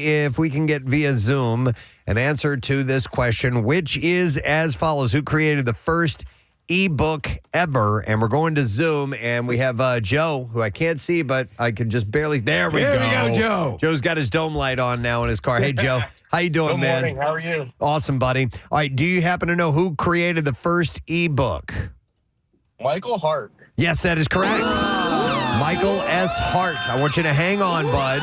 if we can get via Zoom an answer to this question, which is as follows. Who created the first ebook ever? And we're going to Zoom, and we have Joe, who I can't see, but I can just barely. There we go, Joe. Joe's got his dome light on now in his car. Hey, Joe. How you doing, man? Good morning. How are you? Awesome, buddy. All right, do you happen to know who created the first ebook? Michael Hart. Yes, that is correct. Michael S. Hart. I want you to hang on, bud.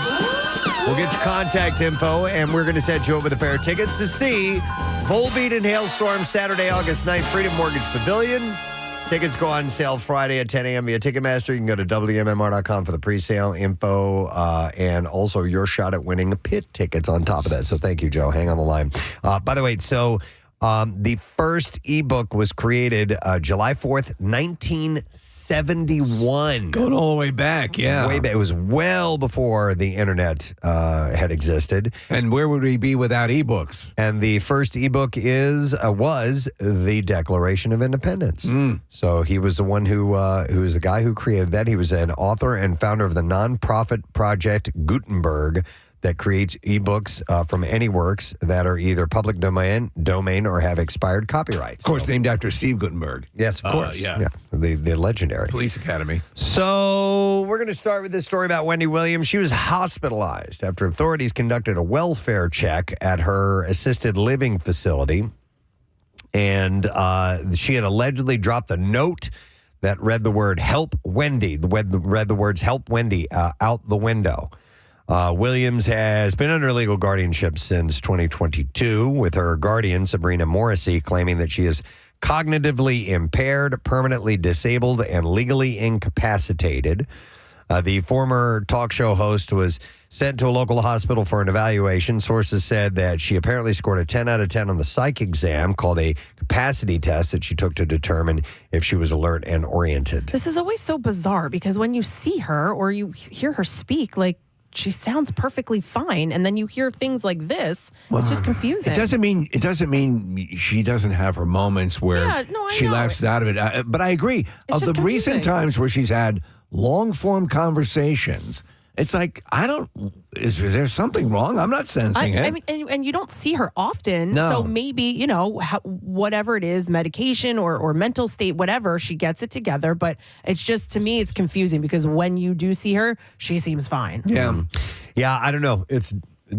We'll get your contact info, and we're going to set you up with a pair of tickets to see Volbeat and Hailstorm Saturday, August 9th, Freedom Mortgage Pavilion. Tickets go on sale Friday at 10 a.m. via Ticketmaster. You can go to WMMR.com for the pre-sale info and also your shot at winning pit tickets on top of that. So thank you, Joe. Hang on the line. By the way, so the first ebook was created July 4th, 1971. Going all the way back, yeah. Way back. It was well before the internet had existed. And where would we be without ebooks? And the first ebook was the Declaration of Independence. So he was the one who was the guy who created that. He was an author and founder of the nonprofit project Gutenberg that creates ebooks from any works that are either public domain or have expired copyrights. Of course, named after Steve Gutenberg. Yes, of course. Yeah. The legendary. Police Academy. So we're going to start with this story about Wendie Williams. She was hospitalized after authorities conducted a welfare check at her assisted living facility. And she had allegedly dropped a note that read the word "Help Wendie." Read the words "Help Wendie" out the window. Williams has been under legal guardianship since 2022, with her guardian, Sabrina Morrissey, claiming that she is cognitively impaired, permanently disabled, and legally incapacitated. The former talk show host was sent to a local hospital for an evaluation. Sources said that she apparently scored a 10 out of 10 on the psych exam, called a capacity test, that she took to determine if she was alert and oriented. This is always so bizarre because when you see her or you hear her speak, like, she sounds perfectly fine, and then you hear things like this. It's just confusing. It doesn't mean she doesn't have her moments where she lapses out of it. But I agree. It's Of the recent times where she's had long-form conversations, it's like, is there something wrong? I'm not sensing it. I mean, and you don't see her often. No. So maybe, whatever it is, medication or mental state, whatever, she gets it together. But it's just, to me, it's confusing because when you do see her, she seems fine. Yeah. Yeah, I don't know.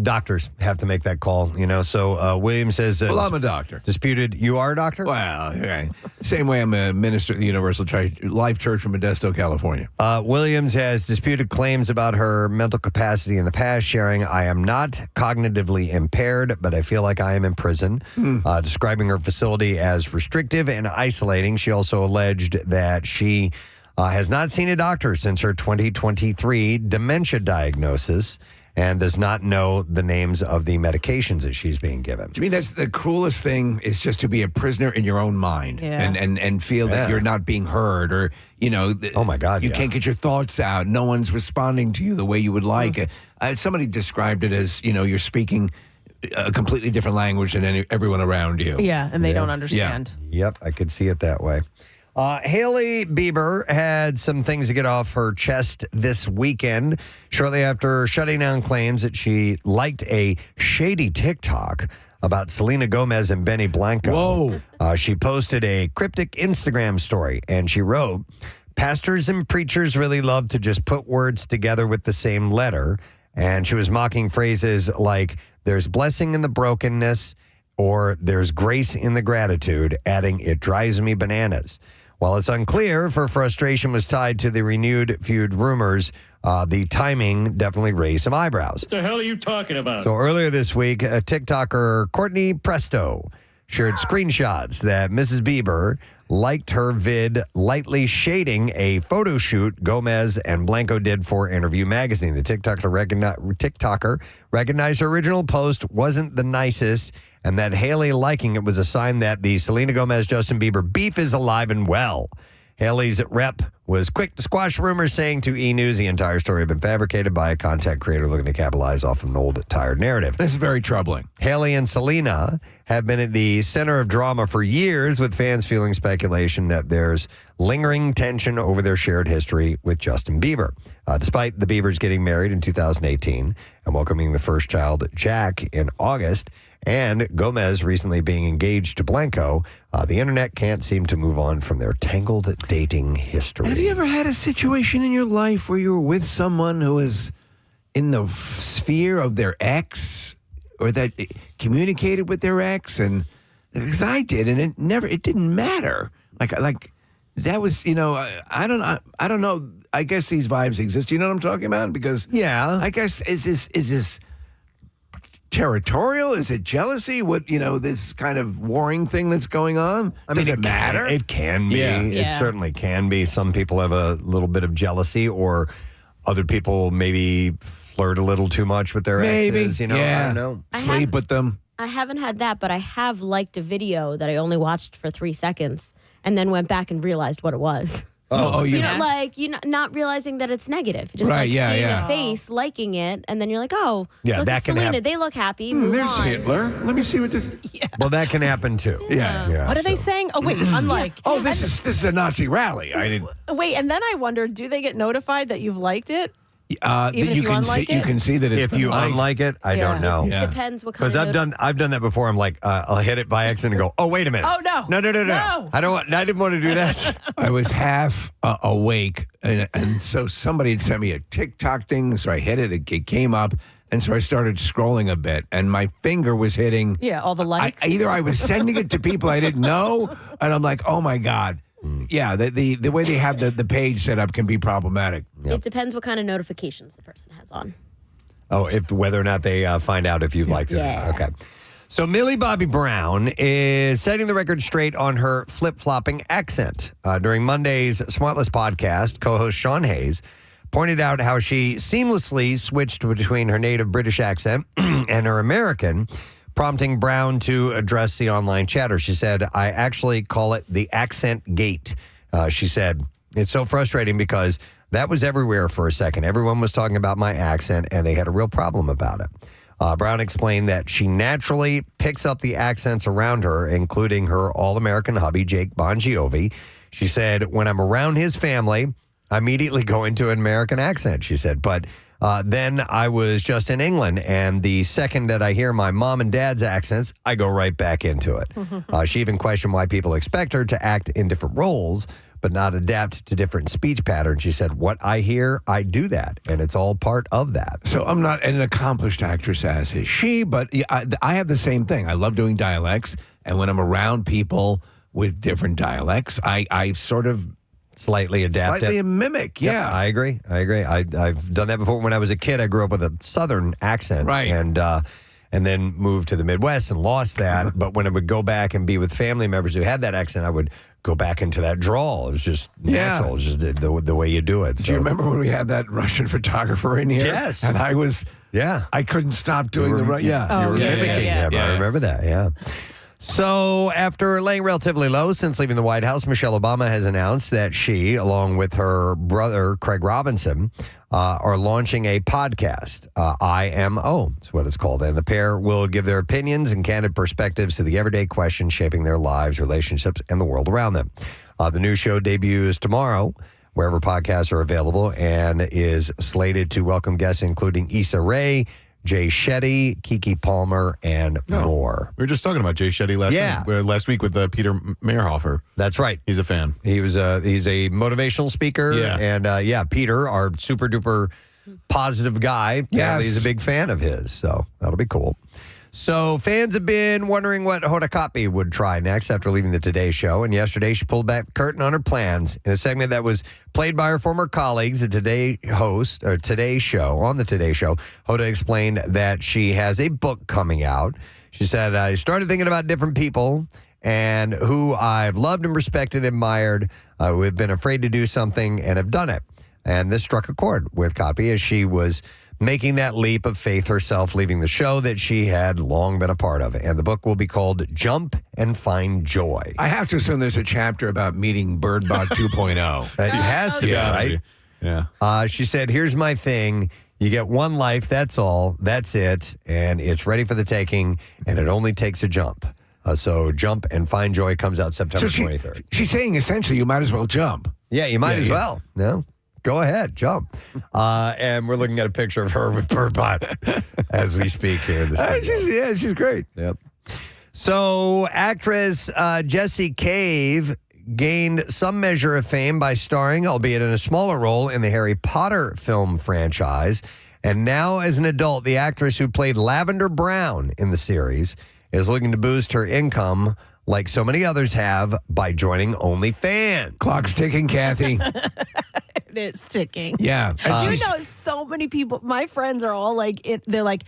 Doctors have to make that call, So Williams says... well, I'm a doctor. Disputed. You are a doctor? Well, okay. Same way I'm a minister at the Universal Life Church in Modesto, California. Williams has disputed claims about her mental capacity in the past, sharing, "I am not cognitively impaired, but I feel like I am in prison," describing her facility as restrictive and isolating. She also alleged that she has not seen a doctor since her 2023 dementia diagnosis, and does not know the names of the medications that she's being given. To me, that's the cruelest thing, is just to be a prisoner in your own mind and feel that you're not being heard, or, oh my God, you can't get your thoughts out. No one's responding to you the way you would like. Somebody described it as, you're speaking a completely different language than everyone around you. Yeah, and they don't understand. Yep, I could see it that way. Hailey Bieber had some things to get off her chest this weekend, shortly after shutting down claims that she liked a shady TikTok about Selena Gomez and Benny Blanco. Whoa. She posted a cryptic Instagram story, and she wrote, "Pastors and preachers really love to just put words together with the same letter." And she was mocking phrases like, "There's blessing in the brokenness," or "There's grace in the gratitude," adding, "It drives me bananas." While it's unclear if her frustration was tied to the renewed feud rumors, the timing definitely raised some eyebrows. What the hell are you talking about? So earlier this week, a TikToker, Courtney Presto, shared screenshots that Mrs. Bieber liked her vid lightly shading a photo shoot Gomez and Blanco did for Interview magazine. The TikToker recognized her original post wasn't the nicest, and that Hailey liking it was a sign that the Selena Gomez-Justin Bieber beef is alive and well. Haley's rep was quick to squash rumors, saying to E! News the entire story had been fabricated by a content creator looking to capitalize off an old, tired narrative. This is very troubling. Haley and Selena have been at the center of drama for years, with fans fueling speculation that there's lingering tension over their shared history with Justin Bieber. Despite the Biebers getting married in 2018 and welcoming the first child, Jack, in August, and Gomez recently being engaged to Blanco, the internet can't seem to move on from their tangled dating history. Have you ever had a situation in your life where you were with someone who was in the sphere of their ex, or that communicated with their ex? And because I did, and it didn't matter. Like that was, I don't know. I guess these vibes exist. You know what I'm talking about? Because I guess is this territorial? Is it jealousy? What, this kind of warring thing that's going on? Does it matter? It can be. Yeah. It certainly can be. Some people have a little bit of jealousy, or other people maybe flirt a little too much with their exes. I don't know. Sleep with them. I haven't had that, but I have liked a video that I only watched for 3 seconds and then went back and realized what it was. Not realizing that it's negative. Just seeing the face, liking it, and then you're like, oh, look at Selena. They look happy. There's on. Hitler. Let me see what this. Yeah. Well, that can happen too. Yeah. What are they saying? Oh wait, I'm like, oh, this is a Nazi rally. I didn't. Wait, and then I wondered, do they get notified that you've liked it? Even if you can unlike see, it? you can see that it's If you unlike it, I don't know. It depends what kind Because of. I've done that before. I'm like, I'll hit it by accident and go, oh, wait a minute. Oh, no. No. I didn't want to do that. I was half awake, and so somebody had sent me a TikTok thing, so I hit it. It came up, and so I started scrolling a bit, and my finger was hitting. Yeah, all the likes. Either I was sending it to people I didn't know, and I'm like, oh my God. Yeah, the way they have the page set up can be problematic. It depends what kind of notifications the person has on. Oh, whether or not they find out if you liked it or not. Okay. So Millie Bobby Brown is setting the record straight on her flip-flopping accent. During Monday's Smartless podcast, co-host Sean Hayes pointed out how she seamlessly switched between her native British accent and her American, prompting Brown to address the online chatter. She said, I actually call it the accent gate. She said, it's so frustrating because that was everywhere for a second. Everyone was talking about my accent, and they had a real problem about it. Brown explained that she naturally picks up the accents around her, including her all-American hubby, Jake Bongiovi. She said, when I'm around his family, I immediately go into an American accent, she said. But then I was just in England, and the second that I hear my mom and dad's accents, I go right back into it. She even questioned why people expect her to act in different roles, but not adapt to different speech patterns. She said, what I hear, I do that, and it's all part of that. So I'm not an accomplished actress as is she, but I have the same thing. I love doing dialects, and when I'm around people with different dialects, I sort of slightly adapt slightly it. mimic. Yep, Yeah, I agree. I've done that before. When I was a kid, I grew up with a Southern accent. Right. And then moved to the Midwest and lost that. But when I would go back and be with family members who had that accent, I would go back into that drawl. It was just natural. It was just the way you do it. Do you remember when we had that Russian photographer in here? Yes. And I couldn't stop doing the right. Yeah. You were mimicking him. Yeah. I remember that. Yeah. So, after laying relatively low since leaving the White House, Michelle Obama has announced that she, along with her brother, Craig Robinson, are launching a podcast. IMO is what it's called. And the pair will give their opinions and candid perspectives to the everyday questions shaping their lives, relationships, and the world around them. The new show debuts tomorrow, wherever podcasts are available, and is slated to welcome guests including Issa Rae, Jay Shetty, Kiki Palmer, and more. We were just talking about Jay Shetty last week with Peter Meyerhofer. That's right. He's a fan. He's a motivational speaker. Yeah. And Peter, our super duper positive guy, apparently he's a big fan of his. So that'll be cool. So fans have been wondering what Hoda Kotb would try next after leaving the Today Show. And yesterday she pulled back the curtain on her plans in a segment that was played by her former colleagues, the Today Show. On the Today Show, Hoda explained that she has a book coming out. She said, I started thinking about different people and who I've loved and respected, admired, who have been afraid to do something and have done it. And this struck a chord with Kotb as she was making that leap of faith herself, leaving the show that she had long been a part of. And the book will be called Jump and Find Joy. I have to assume there's a chapter about meeting Birdbot 2.0. It has to be, right? Yeah. She said, here's my thing. You get one life, that's all. That's it. And it's ready for the taking, and it only takes a jump. So Jump and Find Joy comes out September 23rd. She's saying essentially you might as well jump. Yeah, you might as well. No? Go ahead, jump. And we're looking at a picture of her with Birdbot as we speak here in the studio. She's great. Yep. So actress Jessie Cave gained some measure of fame by starring, albeit in a smaller role, in the Harry Potter film franchise. And now as an adult, the actress who played Lavender Brown in the series is looking to boost her income like so many others have by joining OnlyFans. Clock's ticking, Kathy. It is ticking. Yeah. You know, so many people, my friends are all like, they're like,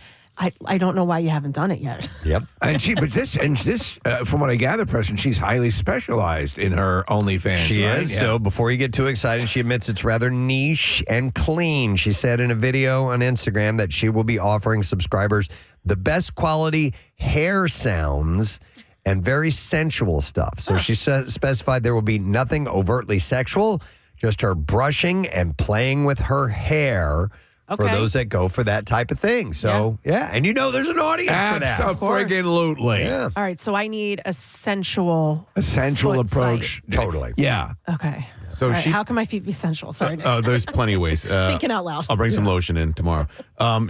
I don't know why you haven't done it yet. Yep. But this, from what I gather, Preston, she's highly specialized in her OnlyFans. She right? is. Yeah. So before you get too excited, she admits it's rather niche and clean. She said in a video on Instagram that she will be offering subscribers the best quality hair sounds and very sensual stuff. So she specified there will be nothing overtly sexual, just her brushing and playing with her hair for those that go for that type of thing. So, yeah. And you know there's an audience for that. Absolutely. Yeah. All right, so I need a sensual sensual foot approach. site. Totally. Yeah. Okay. So All right, how can my feet be sensual? Sorry. There's plenty of ways. Thinking out loud. I'll bring some lotion in tomorrow.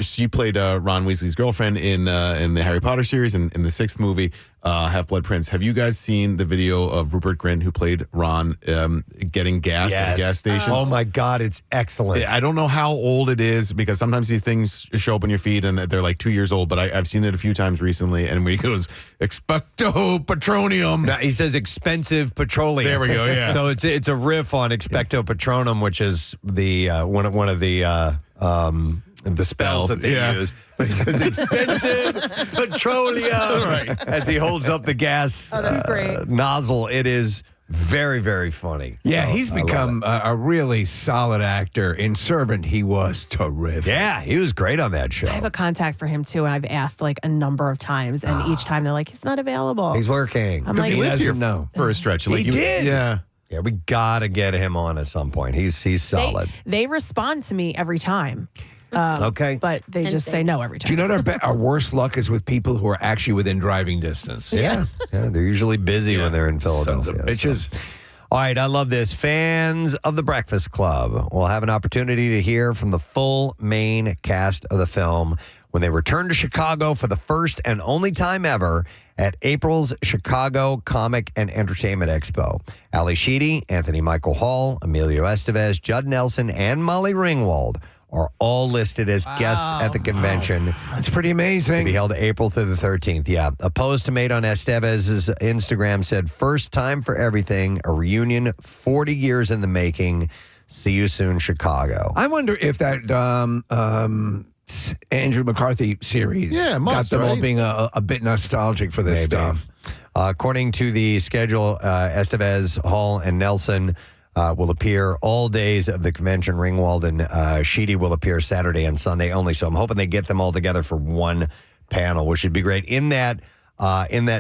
She played Ron Weasley's girlfriend in the Harry Potter series and in the 6th movie, Half-Blood Prince. Have you guys seen the video of Rupert Grint, who played Ron, getting gas at the gas station? Oh, my God. It's excellent. I don't know how old it is because sometimes these things show up on your feed and they're like 2 years old, but I've seen it a few times recently. And when he goes, Expecto Patronum. No, he says expensive petroleum. There we go, yeah. So it's a riff on Expecto Patronum, which is the one of the spells that they use. Because expensive petroleum. Right. As he holds up the gas that's great. nozzle, it is very, very funny. Yeah, So, he's I love become a really solid actor. In Servant, he was terrific. it. Yeah, he was great on that show. I have a contact for him too, and I've asked like a number of times, and each time they're like, he's not available. He's working. I'm Because like, he lives here doesn't know. for a stretch. He did. Yeah. Yeah, we got to get him on at some point. He's solid. they respond to me every time. Okay. But they just say no every Do you time. know what our worst luck is with people who are actually within driving distance? Yeah. They're usually busy when they're in Philadelphia. Sons of bitches. So. All right, I love this. Fans of The Breakfast Club will have an opportunity to hear from the full main cast of the film when they return to Chicago for the first and only time ever at April's Chicago Comic and Entertainment Expo. Ali Sheedy, Anthony Michael Hall, Emilio Estevez, Judd Nelson, and Molly Ringwald are all listed as guests at the convention. That's pretty To amazing. be held April through the 13th. Yeah. A post made on Estevez's Instagram said, first time for everything, a reunion 40 years in the making. See you soon, Chicago. I wonder if that Andrew McCarthy series must, got them all right? being a bit nostalgic for this Maybe. stuff. According to the schedule, Estevez, Hall, and Nelson will appear all days of the convention. Ringwald and Sheedy will appear Saturday and Sunday only. So I'm hoping they get them all together for one panel, which would be great. In that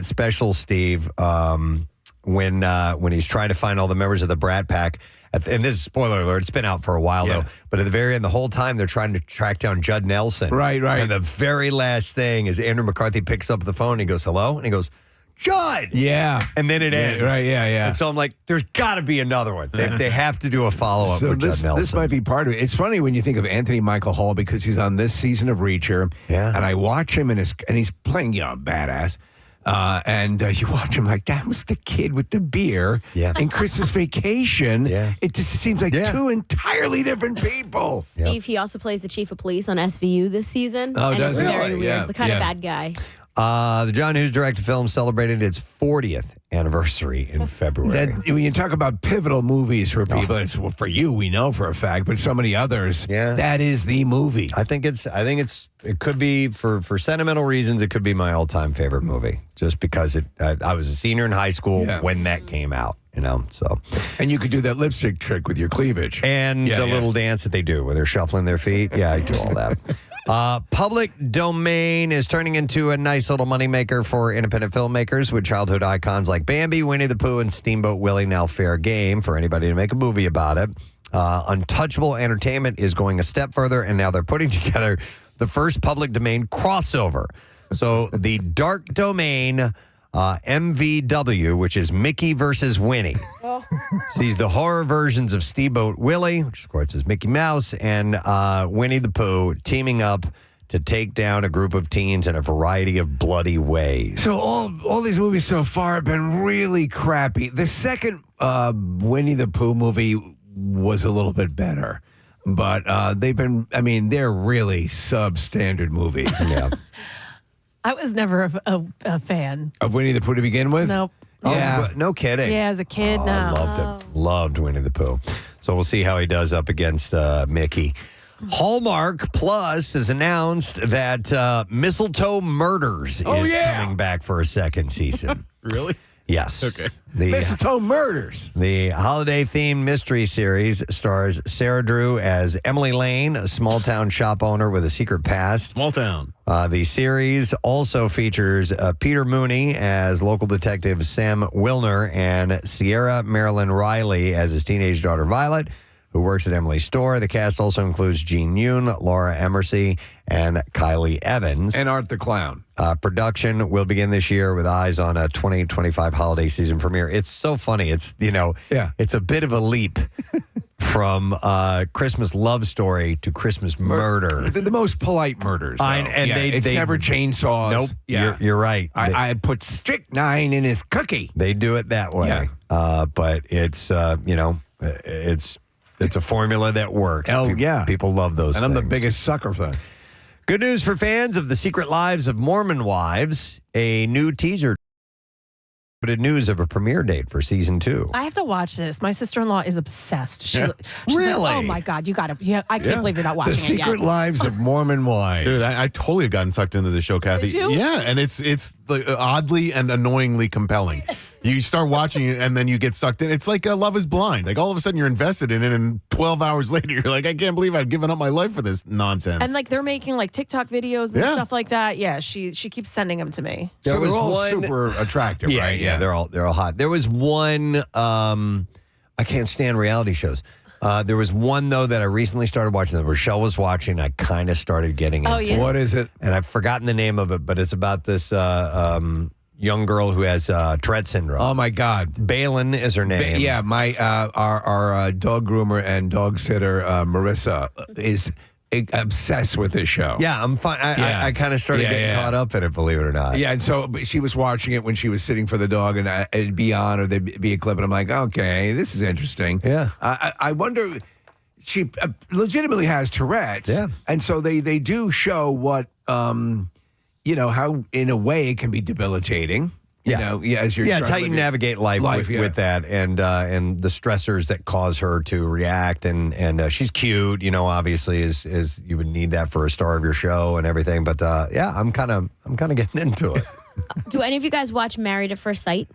special, Steve, when he's trying to find all the members of the Brat Pack, and this is spoiler alert, it's been out for a while though, but at the very end, the whole time they're trying to track down Judd Nelson. Right. And the very last thing is Andrew McCarthy picks up the phone and he goes, hello? And he goes, Judd! Yeah. And then it ends. Right, yeah. And so I'm like, there's got to be another one. They have to do a follow-up with Judd Nelson. This might be part of it. It's funny when you think of Anthony Michael Hall because he's on this season of Reacher. Yeah. And I watch him and he's playing, badass. And you watch him like, that was the kid with the beer in Christmas Vacation. Yeah. It just seems like two entirely different people. Steve, he also plays the chief of police on SVU this season. Oh, and does it's he? very Really? weird. Yeah, The kind of yeah. bad guy. The John Hughes directed film celebrated its 40th anniversary in February. When you talk about pivotal movies for people, it's for you, we know for a fact, but so many others, that is the movie. I think it could be for sentimental reasons. It could be my all-time favorite movie, just because I was a senior in high school when that came out. So. And you could do that lipstick trick with your cleavage. And the little dance that they do where they're shuffling their feet. Yeah, I do all that. Public domain is turning into a nice little moneymaker for independent filmmakers with childhood icons like Bambi, Winnie the Pooh, and Steamboat Willie now fair game for anybody to make a movie about it. Untouchable Entertainment is going a step further, and now they're putting together the first public domain crossover. So the dark domain MVW, which is Mickey versus Winnie, sees the horror versions of Steamboat Willie, which of course is Mickey Mouse, and Winnie the Pooh teaming up to take down a group of teens in a variety of bloody ways. So all these movies so far have been really crappy. The second Winnie the Pooh movie was a little bit better. But they're really substandard movies. Yeah. I was never a fan. Of Winnie the Pooh to begin with? Nope. Yeah. Oh, no kidding. Yeah, as a kid, Oh, no. I loved it. Loved Winnie the Pooh. So we'll see how he does up against Mickey. Hallmark Plus has announced that Mistletoe Murders is coming back for a second season. Really? Yes. Okay. Mistletoe Murders. The holiday-themed mystery series stars Sarah Drew as Emily Lane, a small-town shop owner with a secret past. Small town. The series also features Peter Mooney as local detective Sam Wilner and Sierra Marilyn Riley as his teenage daughter Violet, who works at Emily's store. The cast also includes Jean Yoon, Laura Emersy, and Kylie Evans. And Art the Clown. Production will begin this year with eyes on a 2025 holiday season premiere. It's so funny. It's, it's a bit of a leap from Christmas love story to Christmas murder. The most polite murders. It's never chainsaws. Nope. Yeah. You're right. I put strychnine in his cookie. They do it that way. Yeah. But it's, it's a formula that works. People love those and things. I'm the biggest sucker for that. Good news for fans of The Secret Lives of Mormon Wives. A new teaser news of a premiere date for season 2. I have to watch this. My sister-in-law is obsessed. She's Really? like, oh my God, you got to. I can't believe you're not watching The Secret Lives of Mormon Wives. Dude, I totally have gotten sucked into the show, Kathy. Did you? Yeah, and it's like oddly and annoyingly compelling. You start watching it and then you get sucked in. It's like Love is Blind. Like all of a sudden you're invested in it, and 12 hours later you're like, I can't believe I've given up my life for this nonsense. And like they're making like TikTok videos and stuff like that. Yeah, she keeps sending them to me. So they're all super attractive, right? Yeah, they're all hot. There was one. I can't stand reality shows. There was one though that I recently started watching that Rochelle was watching. I kind of started getting into. yeah. What is it? And I've forgotten the name of it, but it's about this young girl who has Tourette syndrome. Oh my God. Balin is her name. Yeah, my our dog groomer and dog sitter Marissa is obsessed with this show. Yeah, I'm fine. I kind of started getting caught up in it, believe it or not. Yeah, and so but she was watching it when she was sitting for the dog, and it'd be on or there'd be a clip, and I'm like, okay, this is interesting. Yeah. I wonder. She legitimately has Tourette's. Yeah. And so they do show what how in a way it can be debilitating. As you're it's how you navigate life with that, and the stressors that cause her to react, and she's cute, obviously is you would need that for a star of your show and everything. But I'm kind of getting into it. Do any of you guys watch Married at First Sight?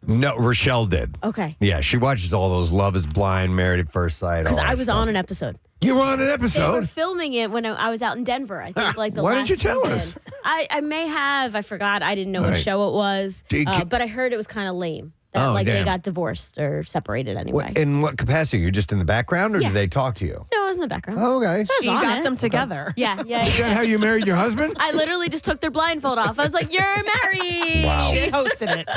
No, Rochelle did. Okay. Yeah, she watches all those Love is Blind, Married at First Sight. Because I was on an episode. You were on an They were episode? filming it when I was out in Denver. I think like the Why last didn't you tell season. us? I may have. I forgot. I didn't know what Right. show it was. But I heard it was kind of lame. That they damn. got divorced or separated anyway. In what capacity? You just in the background, or Yeah. did they talk to you? No, I was in the background. Oh, okay. She on got it. them together. Yeah. Is that how you married your husband? I literally just took their blindfold off. I was like, "You're married." Wow. She hosted it.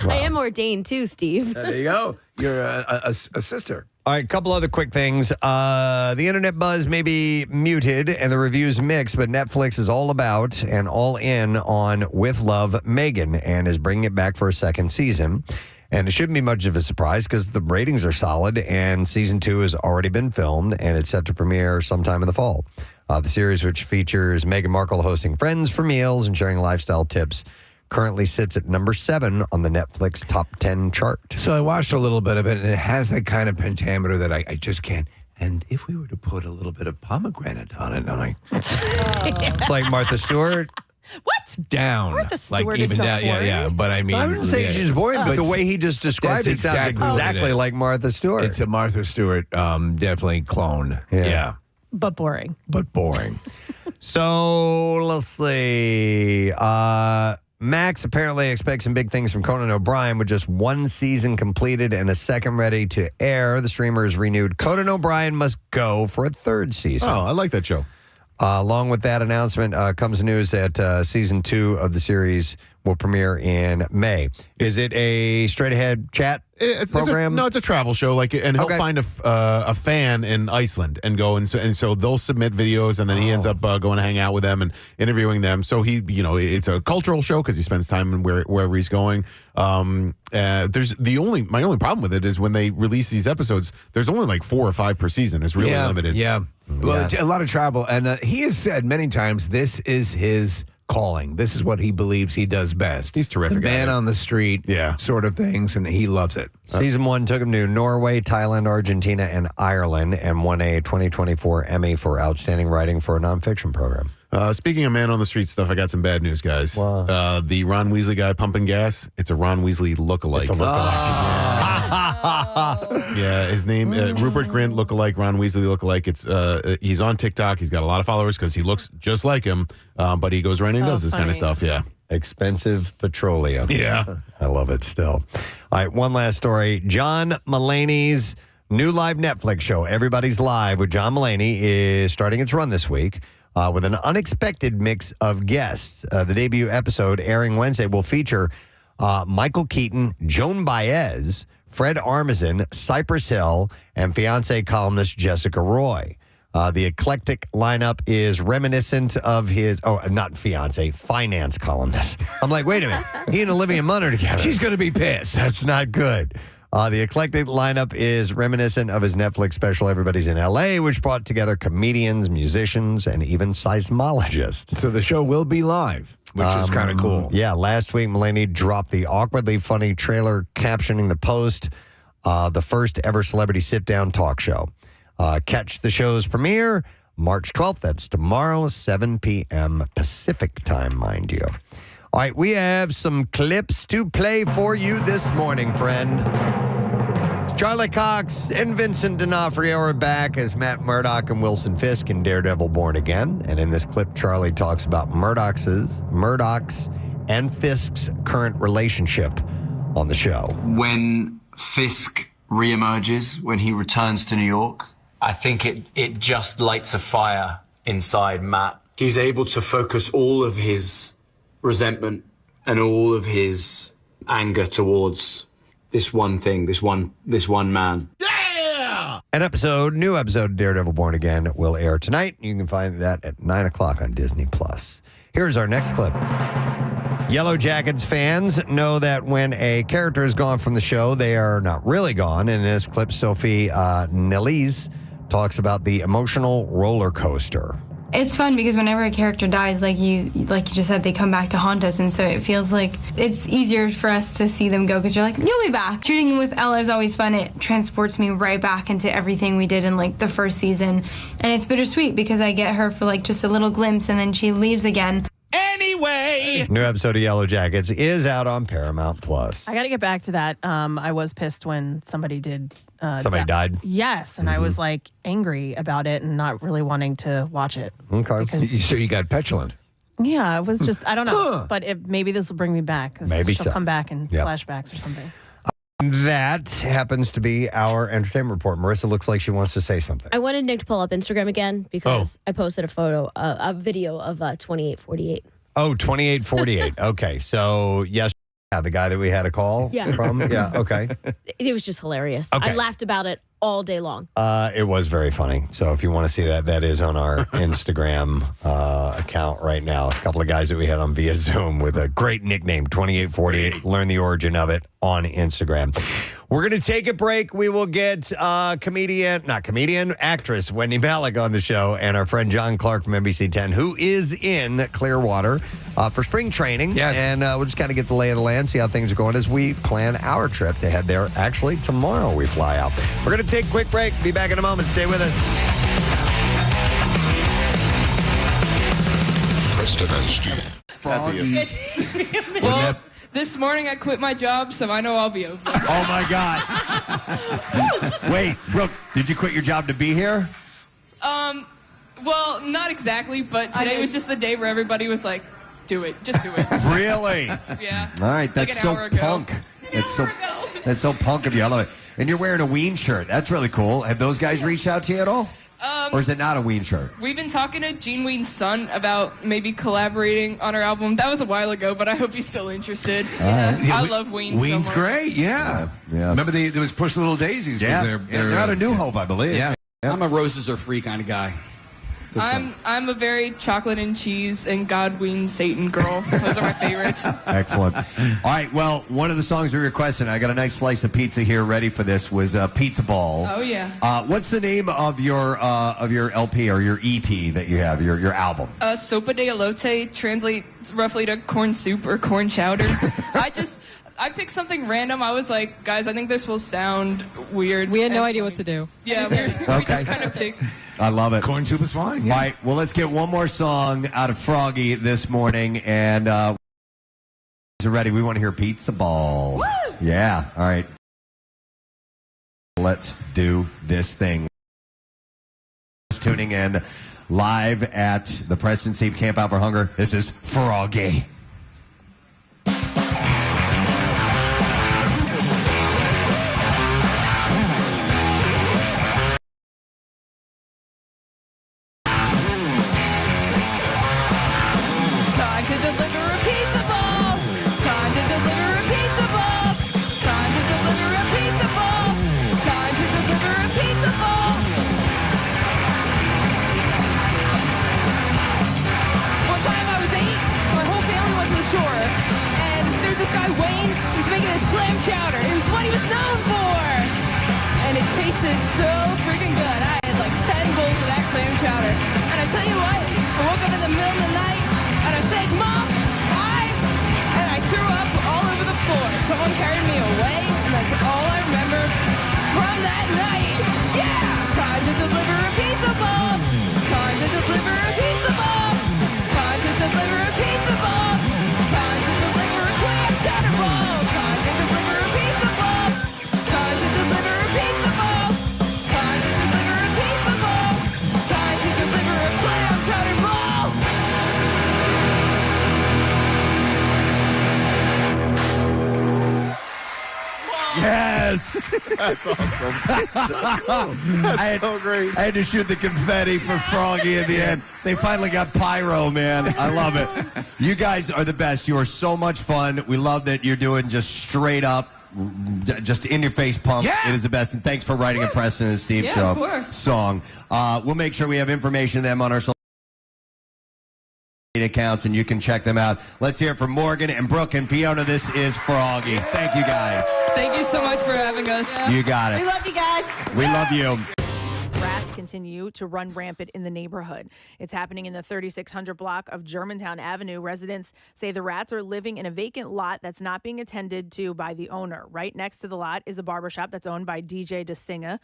I am ordained too, Steve. There you go. You're a sister. All right, a couple other quick things. The internet buzz may be muted and the reviews mixed, but Netflix is all about and all in on With Love, Megan, and is bringing it back for a second season. And it shouldn't be much of a surprise because the ratings are solid, and season 2 has already been filmed, and it's set to premiere sometime in the fall. The series, which features Meghan Markle hosting friends for meals and sharing lifestyle tips, currently sits at number 7 on the Netflix top 10 chart. So I watched a little bit of it, and it has that kind of pentameter that I just can't. And if we were to put a little bit of pomegranate on it, I'm like, It's like Martha Stewart. What? down. Martha Stewart is even not down. boring. Yeah. But I mean, I wouldn't say she's boring, but the way he just described it That's sounds exactly what it exactly is. like Martha Stewart. It's a Martha Stewart, definitely clone. Yeah. Yeah. But boring. But boring. So let's see. Max apparently expects some big things from Conan O'Brien with just one season completed and a second ready to air. The streamer has renewed Conan O'Brien Must Go for a third season. Oh, I like that show. Along with that announcement comes news that season 2 of the series will premiere in May. Is it a straight-ahead chat program? It's a travel show. And he'll find a fan in Iceland and go, and so they'll submit videos, and then he ends up going to hang out with them and interviewing them. So it's a cultural show because he spends time wherever he's going. My only problem with it is when they release these episodes, there's only like 4 or 5 per season. It's really limited. Yeah. Well, a lot of travel, and he has said many times this is his calling. This is what he believes he does best. He's terrific. The man on the street, sort of things, and he loves it. Season 1 took him to Norway, Thailand, Argentina, and Ireland, and won a 2024 Emmy for Outstanding Writing for a Nonfiction Program. Speaking of man on the street stuff, I got some bad news, guys. Wow. The Ron Weasley guy pumping gas, it's a Ron Weasley lookalike. It's a lookalike. Yeah, his name, Rupert Grint lookalike, Ron Weasley lookalike. He's on TikTok. He's got a lot of followers because he looks just like him, but he goes around and does this kind of stuff, Expensive petroleum. Yeah. I love it still. All right, one last story. John Mulaney's new live Netflix show, Everybody's Live with John Mulaney, is starting its run this week. With an unexpected mix of guests. The debut episode, airing Wednesday, will feature Michael Keaton, Joan Baez, Fred Armisen, Cypress Hill, and fiancé columnist Jessica Roy. The eclectic lineup is reminiscent of his, not fiancé, finance columnist. I'm like, wait a minute. He and Olivia Munn are together. She's going to be pissed. That's not good. The eclectic lineup is reminiscent of his Netflix special, Everybody's in L.A., which brought together comedians, musicians, and even seismologists. So the show will be live, which is kind of cool. Yeah, last week, Mulaney dropped the awkwardly funny trailer captioning the post, the first ever celebrity sit-down talk show. Catch the show's premiere March 12th. That's tomorrow, 7 p.m. Pacific time, mind you. All right, we have some clips to play for you this morning, friend. Charlie Cox and Vincent D'Onofrio are back as Matt Murdock and Wilson Fisk in Daredevil Born Again. And in this clip, Charlie talks about Murdock's and Fisk's current relationship on the show. When Fisk reemerges, when he returns to New York, I think it just lights a fire inside Matt. He's able to focus all of his resentment and all of his anger towards this one thing, this one man. Yeah! New episode of Daredevil Born Again will air tonight. You can find that at 9 o'clock on Disney+. Here's our next clip. Yellow Jackets fans know that when a character is gone from the show, they are not really gone. In this clip, Sophie Nellis talks about the emotional roller coaster. It's fun because whenever a character dies, like you just said, they come back to haunt us, and so it feels like it's easier for us to see them go because you're like, you'll be back. Shooting with Ella is always fun. It transports me right back into everything we did in the first season, and it's bittersweet because I get her for just a little glimpse, and then she leaves again. Anyway, new episode of Yellow Jackets is out on Paramount Plus. I got to get back to that. I was pissed when somebody did. Somebody died? Yes, and I was angry about it and not really wanting to watch it. Okay. So you got petulant. Yeah, it was just, I don't know. But maybe this will bring me back. Maybe she'll come back in flashbacks or something. That happens to be our entertainment report. Marissa looks like she wants to say something. I wanted Nick to pull up Instagram again because I posted a video of 2848. Oh, 2848. Okay, so yes. Yeah, the guy that we had a call from? Yeah, okay. It was just hilarious. Okay. I laughed about it all day long. It was very funny. So if you want to see that, that is on our Instagram account right now. A couple of guys that we had on via Zoom with a great nickname, 2848. Learn the origin of it on Instagram. We're going to take a break. We will get actress Wendie Malick on the show and our friend John Clark from NBC 10, who is in Clearwater for spring training. Yes. And we'll just kind of get the lay of the land, see how things are going as we plan our trip to head there. Actually, tomorrow we fly out. We're going to take a quick break. Be back in a moment. Stay with us. Preston and Steve. Well, this morning I quit my job, so I know I'll be over. Oh, my God. Wait, Brooke, did you quit your job to be here? Well, not exactly, but today was just the day where everybody was like, do it. Just do it. Really? Yeah. All right, Like that's an so hour ago. punk. That's so punk of you. I love it. And you're wearing a Ween shirt. That's really cool. Have those guys reached out to you at all? Or is it not a Ween shirt? We've been talking to Gene Ween's son about maybe collaborating on our album. That was a while ago, but I hope he's still interested. I love Ween Ween's so much. great, yeah. Remember there was Push Little Daisies. Yeah, was their, they're out of New Hope, I believe. Yeah. I'm a roses are free kind of guy. I'm a very chocolate and cheese and God Ween Satan girl. Those are my favorites. Excellent. All right, well, one of the songs we requested, I got a nice slice of pizza here ready for this, was Pizza Ball. Oh, yeah. What's the name of your LP or your EP that you have, your album? Sopa de elote translates roughly to corn soup or corn chowder. I picked something random. I was like, guys, I think this will sound weird. We had no idea what to do. Yeah, we just kind of picked. I love it. Corn soup is fine. Yeah. All right, well, let's get one more song out of Froggy this morning, and ready. We want to hear Pizza Ball. Woo! Yeah, all right. Let's do this thing. Tuning in live at the Preston Steve Camp Out for Hunger. This is Froggy. Chowder. It was what he was known for. And it tasted so freaking good. I had like 10 bowls of that clam chowder. And I tell you what, I woke up in the middle of the night and I said, Mom, and I threw up all over the floor. Someone carried me away, and that's all I remember from that night. Yeah! Time to deliver a pizza ball. Time to deliver a pizza ball. Time to deliver a pizza ball. Time to deliver a clam chowder ball. Time to deliver a pizza ball. Time to deliver a pizza ball. Time to deliver a pizza ball. Time to deliver a clam chowder ball. Yes! That's awesome. That's so great. I had to shoot the confetti for Froggy in the end. They finally got pyro, man. I love it. You guys are the best. You are so much fun. We love that you're doing just straight up, just in your face pump. Yeah. It is the best. And thanks for writing a Preston and Steve show of course. song. We'll make sure we have information on them on our social media accounts, and you can check them out. Let's hear it from Morgan and Brooke and Fiona. This is Froggy. Thank you, guys. Thank you so much for having us. You got it. We love you guys. We love you. Rats continue to run rampant in the neighborhood. It's happening in the 3600 block of Germantown Avenue. Residents say the rats are living in a vacant lot that's not being attended to by the owner. Right next to the lot is a barbershop that's owned by DJ DeSinga.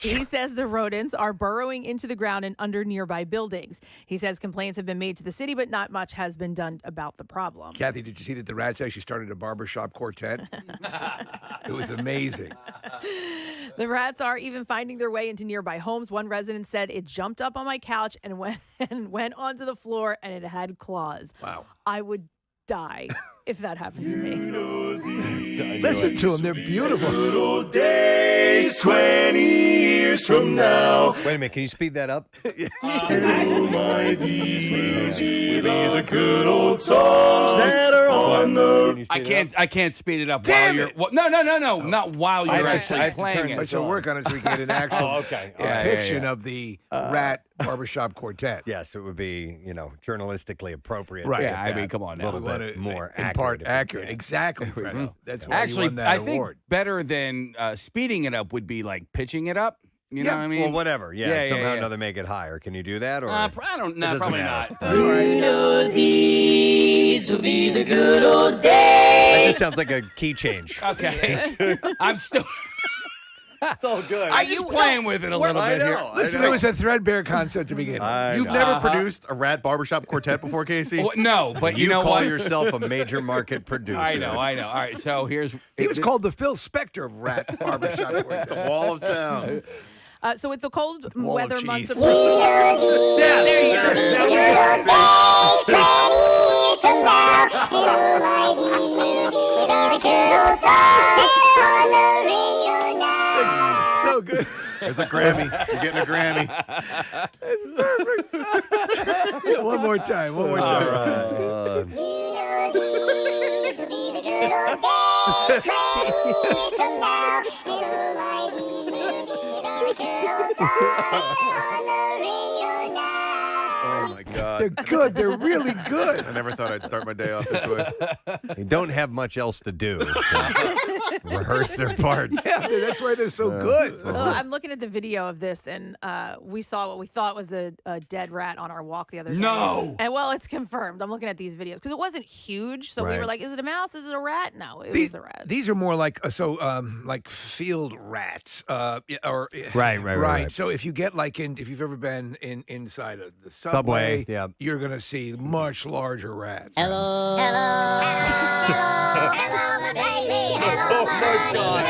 He says the rodents are burrowing into the ground and under nearby buildings. He says complaints have been made to the city, but not much has been done about the problem. Kathy, did you see that the rats actually started a barbershop quartet? It was amazing. The rats are even finding their way into nearby homes. One resident said it jumped up on my couch and went onto the floor, and it had claws. Wow. I would die if that happened to me. Listen to them. They're beautiful. Good old days, 20 years from now. Wait a minute. Can you speed that up? Oh, my, these will be the good old songs that are on the... I can't speed it up Damn while it! you're... No, not while you're actually playing I it. shall work on it so we get an actual okay. depiction of the rat barbershop quartet. Yes, it would be, journalistically appropriate. Right. to Yeah, get I mean, that come on a little now. bit more in accurate. part if we accurate. can. Exactly, Preston. That's why you Actually, won that I think award. better than speeding it up would be like pitching it up. You know what I mean? Well, whatever. Yeah, Yeah, somehow yeah, or yeah. another make it higher. Can you do that? Or I don't know. It doesn't Probably matter. not. All right. You know these will be the good old That days. just sounds like a key change. Okay. I'm still. It's all good. I'm just playing with it a little I bit know. here. I Listen, know. it was a threadbare concept to begin with. You've never produced a rat barbershop quartet before, Casey? Well, no, but You you know call what? yourself a major market producer. I know. All right, so here's. He was called the Phil Spector of rat barbershop quartet. The wall of sound. So with the cold weather months there you go. So good. There's a Grammy. You're getting a Grammy. That's perfect. One more time. One more time. Oh my God. They're good. They're really good. I never thought I'd start my day off this way. They don't have much else to do. Rehearse their parts. Yeah, that's why they're so good. I'm looking at the video of this, and we saw what we thought was a dead rat on our walk the other day. No. And well, it's confirmed. I'm looking at these videos because it wasn't huge, so we Right. were like, "Is it a mouse? Is it a rat?" No, it was a rat. These are more like like field rats, or Right. So if you get if you've ever been inside of the subway, yeah. you're gonna see much larger rats. Hello. my baby. Hello, my God.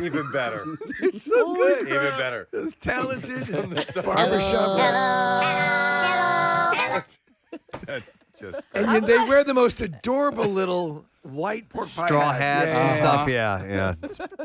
Even better. You're so good. Even better. Those talented barbershop rats. That's just. And they wear the most adorable little white pork pie Straw hats and stuff. Yeah.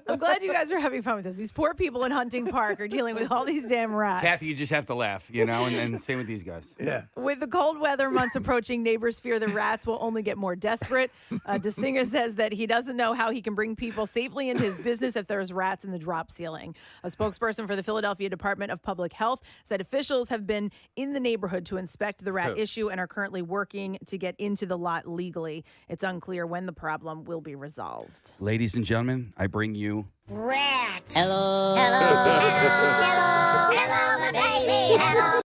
I'm glad you guys are having fun with this. These poor people in Hunting Park are dealing with all these damn rats. Kathy, you just have to laugh, and same with these guys. Yeah. With the cold weather months approaching, neighbors fear the rats will only get more desperate. DeSinger says that he doesn't know how he can bring people safely into his business if there's rats in the drop ceiling. A spokesperson for the Philadelphia Department of Public Health said officials have been in the neighborhood to inspect the rat issue and are currently working to get into the lot legally. It's unclear when the problem will be resolved. Ladies and gentlemen, I bring you Hello. Hello, my baby. Hello,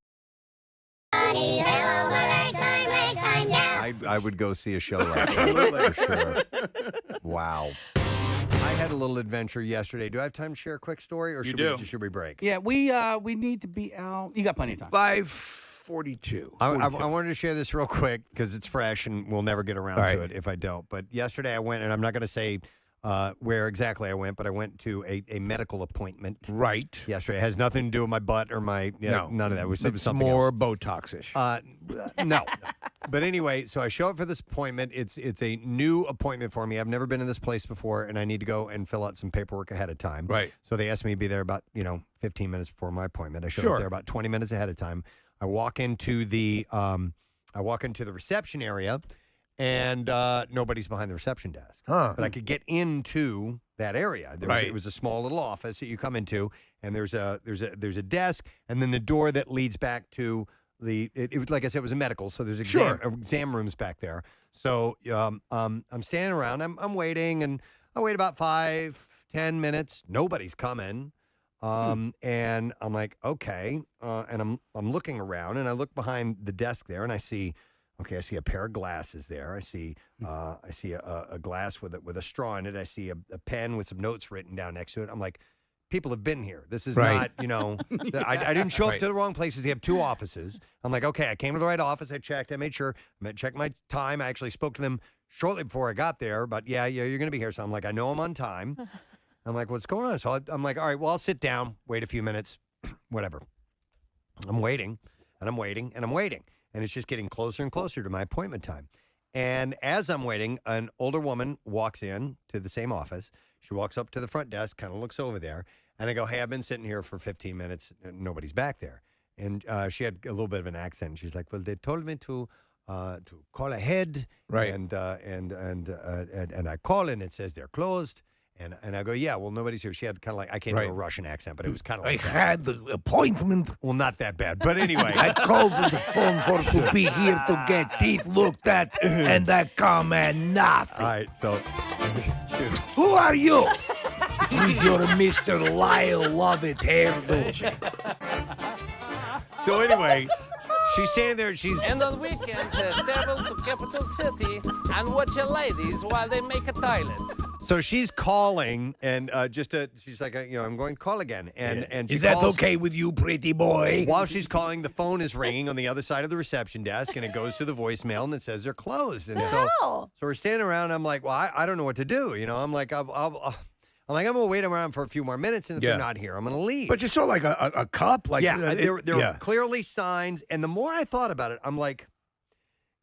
honey. Hello, my ragtime, yeah. I would go see a show like that for sure. Wow. I had a little adventure yesterday. Do I have time to share a quick story, or should we break? Yeah, we need to be out. You got plenty of time. 5:42. I wanted to share this real quick because it's fresh and we'll never get around to it if I don't. But yesterday I went, and I'm not going to say where exactly I went, but I went to a medical appointment. Right. Yesterday. It has nothing to do with my butt or my none of that. It was It's something more else. Botox-ish. No. But anyway, so I show up for this appointment. It's a new appointment for me. I've never been in this place before, and I need to go and fill out some paperwork ahead of time. Right. So they asked me to be there about 15 minutes before my appointment. I showed up there about 20 minutes ahead of time. I walk into the reception area, and nobody's behind the reception desk. But I could get into that area. It was a small little office that you come into, and there's a desk, and then the door that leads back to it was, like I said, it was a medical, so there's exam rooms back there. So I'm standing around, I'm waiting, and I wait about 5-10 minutes. Nobody's coming. And I'm like, okay. And I'm looking around, and I look behind the desk there, and I see a pair of glasses there. I see a glass with a straw in it. I see a pen with some notes written down next to it. I'm like, people have been here. This is not, I didn't show up to the wrong places. They have two offices. I'm like, okay, I came to the right office. I checked. I made sure. I checked my time. I actually spoke to them shortly before I got there. But yeah, you're going to be here. So I'm like, I know I'm on time. I'm like, what's going on? So I'm like, all right, well, I'll sit down, wait a few minutes, whatever. I'm waiting, and I'm waiting, and I'm waiting. And it's just getting closer and closer to my appointment time. And as I'm waiting, an older woman walks in to the same office. She walks up to the front desk, kind of looks over there. And I go, hey, I've been sitting here for 15 minutes. And nobody's back there. And she had a little bit of an accent. She's like, well, they told me to call ahead. Right. And I call, and it says they're closed. And I go, yeah, well, nobody's here. She had kind of like, I can't do a Russian accent, but it was kind of like I had the appointment. Well, not that bad. But anyway. I called to the phone to be here to get teeth looked at, and I come and nothing. All right, so. Who are you? With your Mr. Lyle Lovett hairdo. So anyway, she's standing there. And on weekends, travel to capital city and watch your ladies while they make a toilet. So she's calling, and she's like, I'm going to call again. And she is that calls, okay with you, pretty boy? While she's calling, the phone is ringing on the other side of the reception desk, and it goes to the voicemail, and it says they're closed. And so we're standing around. And I'm like, well, I don't know what to do. I'm like, I'm like, I'm going to wait around for a few more minutes, and if they're not here, I'm going to leave. But you saw like a cup? Like, there were clearly signs, and the more I thought about it, I'm like,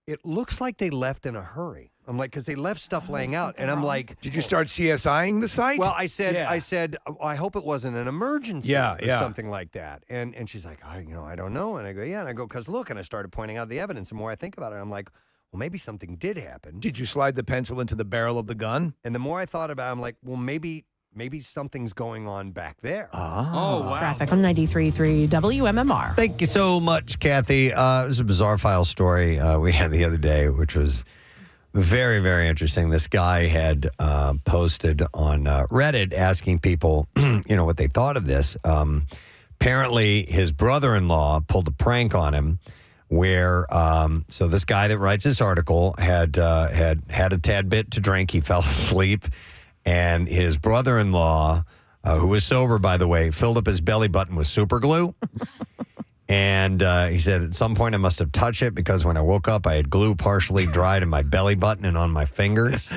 it looks like they left in a hurry. I'm like, because they left stuff laying out, and I'm like, did you start CSIing the site? Well, I said, I hope it wasn't an emergency or something like that. And she's like, I don't know. And I go, and I go, because look, and I started pointing out the evidence. The more I think about it, I'm like, well, maybe something did happen. Did you slide the pencil into the barrel of the gun? And the more I thought about it, I'm like, well, maybe something's going on back there. Oh, wow. Traffic on 93.3 WMMR. Thank you so much, Kathy. It was a bizarre file story we had the other day, which was very, very interesting. This guy had posted on Reddit asking people, what they thought of this. Apparently, his brother-in-law pulled a prank on him where, so this guy that writes this article had a tad bit to drink. He fell asleep, and his brother-in-law, who was sober, by the way, filled up his belly button with super glue. And he said, at some point I must have touched it because when I woke up, I had glue partially dried in my belly button and on my fingers.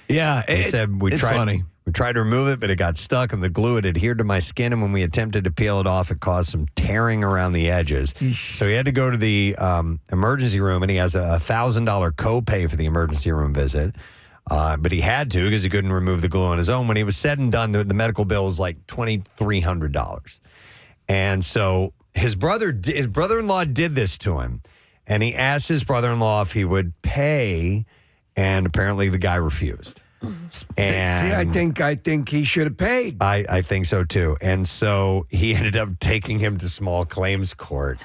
Yeah. He said, we tried to remove it, but it got stuck and the glue had adhered to my skin. And when we attempted to peel it off, it caused some tearing around the edges. So he had to go to the emergency room, and he has a $1,000 copay for the emergency room visit. But he had to because he couldn't remove the glue on his own. When he was said and done, the medical bill was like $2,300. And so his brother-in-law did this to him, and he asked his brother-in-law if he would pay, and apparently the guy refused. And see, I think he should have paid. I think so too. And so he ended up taking him to small claims court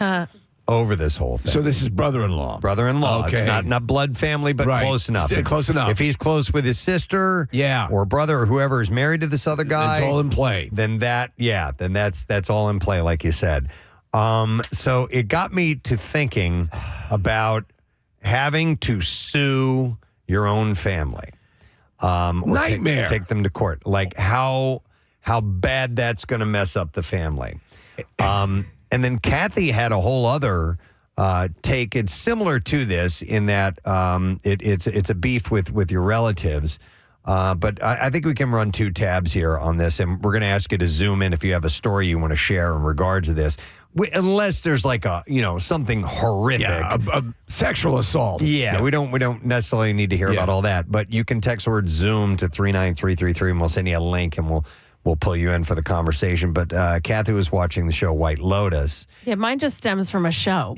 over this whole thing. So this is brother-in-law. Brother-in-law. Okay. It's not blood family, but close enough. Close enough. If he's close with his sister, or brother, or whoever is married to this other guy, it's all in play. Then that's all in play, like you said. So it got me to thinking about having to sue your own family. Or Nightmare. Take them to court. Like how bad that's going to mess up the family. And then Kathy had a whole other take. It's similar to this in that it's a beef with your relatives. But I think we can run two tabs here on this, and we're going to ask you to zoom in if you have a story you want to share in regards to this. Unless there's like something horrific, a sexual assault. Yeah, we don't necessarily need to hear about all that, but you can text the word Zoom to 39333, and we'll send you a link, and we'll pull you in for the conversation. But Kathy was watching the show White Lotus. Yeah, mine just stems from a show.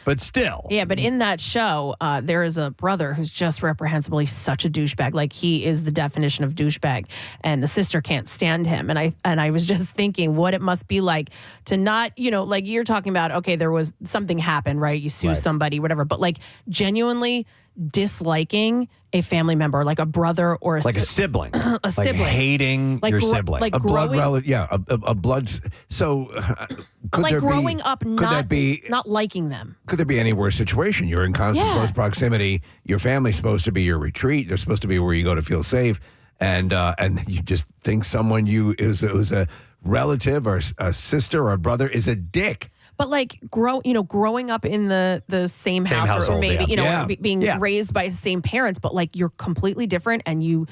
But still. Yeah, but in that show, there is a brother who's just reprehensible. He's such a douchebag. Like, he is the definition of douchebag. And the sister can't stand him. And I was just thinking what it must be like to not, like you're talking about, okay, there was something happened, right? You sue somebody, whatever. But like genuinely disliking a family member, like a brother or a sibling, a sibling, hating your sibling, like a blood relative, a blood. So, could like there growing be, up, could not that be, not liking them. Could there be any worse situation? You're in constant close proximity. Your family's supposed to be your retreat. They're supposed to be where you go to feel safe, and you just think someone who's a relative or a sister or a brother is a dick. But like growing up in the same house, or maybe being raised by the same parents, but like you're completely different and you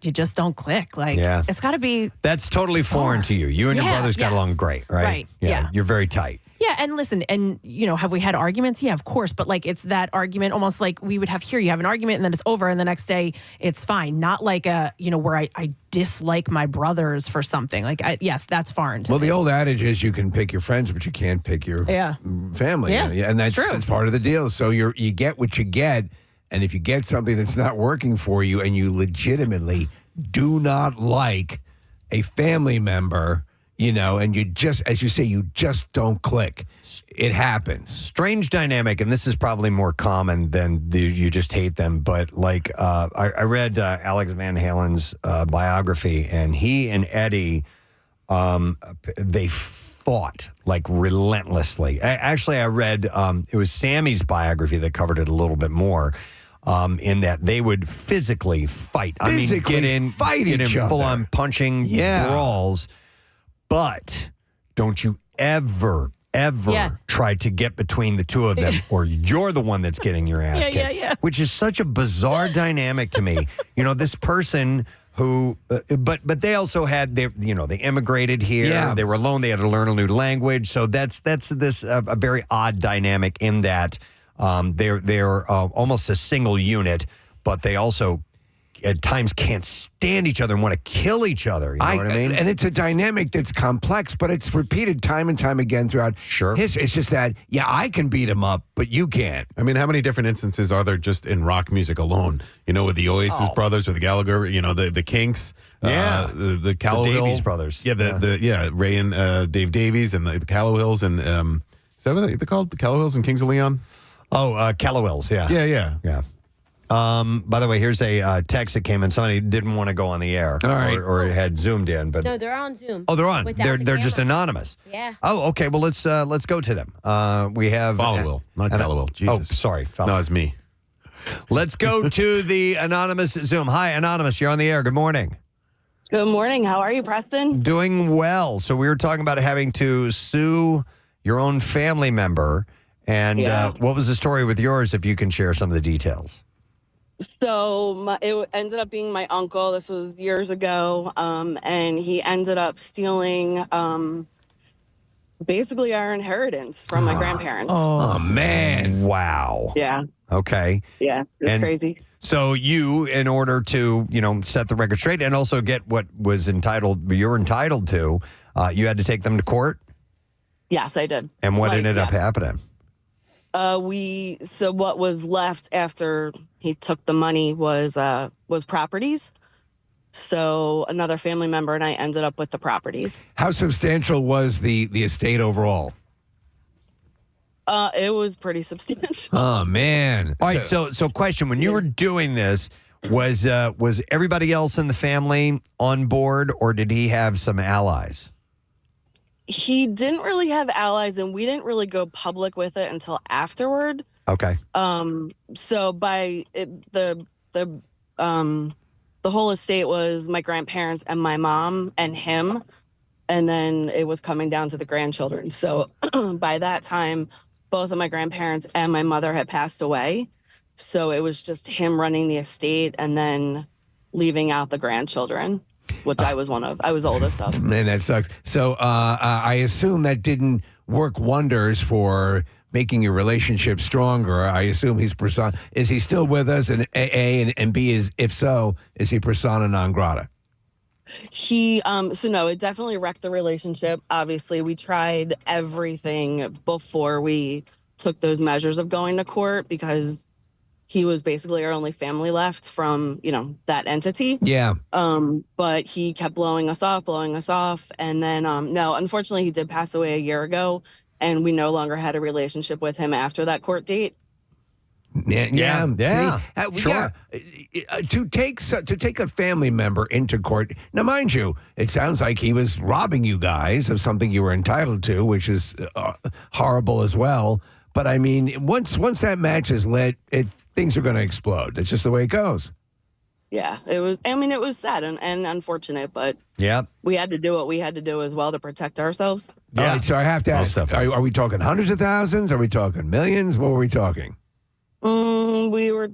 just don't click. Like it's got to be. That's totally foreign to you. You and your brothers got along great, right? Right. Yeah, you're very tight. Yeah, and listen, and have we had arguments? Yeah, of course, but like it's that argument almost like we would have here. You have an argument and then it's over, and the next day it's fine. Not like where I dislike my brothers for something. Like yes, that's foreign to me. The old adage is you can pick your friends, but you can't pick your family. Yeah, and that's part of the deal. So you get what you get, and if you get something that's not working for you, and you legitimately do not like a family member. And you just, as you say, you just don't click. It happens. Strange dynamic, and this is probably more common than you just hate them. But like, I read Alex Van Halen's biography, and he and Eddie, they fought like relentlessly. Actually, I read it was Sammy's biography that covered it a little bit more. In that they would physically fight. Get in full-on punching brawls. But don't you ever try to get between the two of them, or you're the one that's getting your ass kicked. Which is such a bizarre dynamic to me. This person who, but they also had they immigrated here. Yeah. They were alone. They had to learn a new language. So that's this a very odd dynamic in that they're almost a single unit, but they also at times can't stand each other and want to kill each other. You know what I mean? And it's a dynamic that's complex, but it's repeated time and time again throughout history. It's just that, I can beat him up, but you can't. I mean, how many different instances are there just in rock music alone? With the Oasis brothers, with the Gallagher, the Kinks, the Callow the Hill Davies brothers. Yeah, Ray and Dave Davies and the Callow Hills and is that what they're called? The Callow Hills and Kings of Leon? Oh, Callow Hills, yeah. Yeah. By the way, here's a text that came in. Somebody didn't want to go on the air, all right, or had zoomed in, but no, they're on Zoom. Oh, they're on. Without They're just anonymous. Yeah. Oh, okay. Well, let's go to them. We have Followill, not Callow. Jesus. Oh, sorry. No, it's me. Let's go to the anonymous Zoom. Hi, anonymous. You're on the air. Good morning. Good morning. How are you, Preston? Doing well. So we were talking about having to sue your own family member, and what was the story with yours? If you can share some of the details. So it ended up being my uncle. This was years ago, and he ended up stealing basically our inheritance from my grandparents. Oh, man. Wow. Yeah. Okay. Yeah, it's crazy. So you, in order to, set the record straight and also get what you're entitled to, you had to take them to court? Yes, I did. And what ended up happening? So what was left after he took the money was properties. So another family member and I ended up with the properties. How substantial was the estate overall? It was pretty substantial. Oh, man. All right, so question, when you were doing this, was everybody else in the family on board, or did he have some allies? He didn't really have allies, and we didn't really go public with it until afterward. Okay. So by the whole estate was my grandparents and my mom and him, and then it was coming down to the grandchildren. So by that time, both of my grandparents and my mother had passed away. So it was just him running the estate and then leaving out the grandchildren, which I was one of. I was the oldest of. Man, that sucks. So I assume that didn't work wonders for making your relationship stronger. I assume is he still with us? And A, and B, if so, is he persona non grata? So no, it definitely wrecked the relationship. Obviously, we tried everything before we took those measures of going to court because he was basically our only family left from, that entity. Yeah. But he kept blowing us off. And then, no, unfortunately, he did pass away a year ago, and we no longer had a relationship with him after that court date. Yeah. Sure. To take a family member into court. Now, mind you, it sounds like he was robbing you guys of something you were entitled to, which is horrible as well. But I mean, once that match is lit, things are going to explode. That's just the way it goes. Yeah, it was. I mean, it was sad and unfortunate, but we had to do what we had to do as well to protect ourselves. Yeah. All right, so I have to ask: are we talking hundreds of thousands? Are we talking millions? What were we talking? We were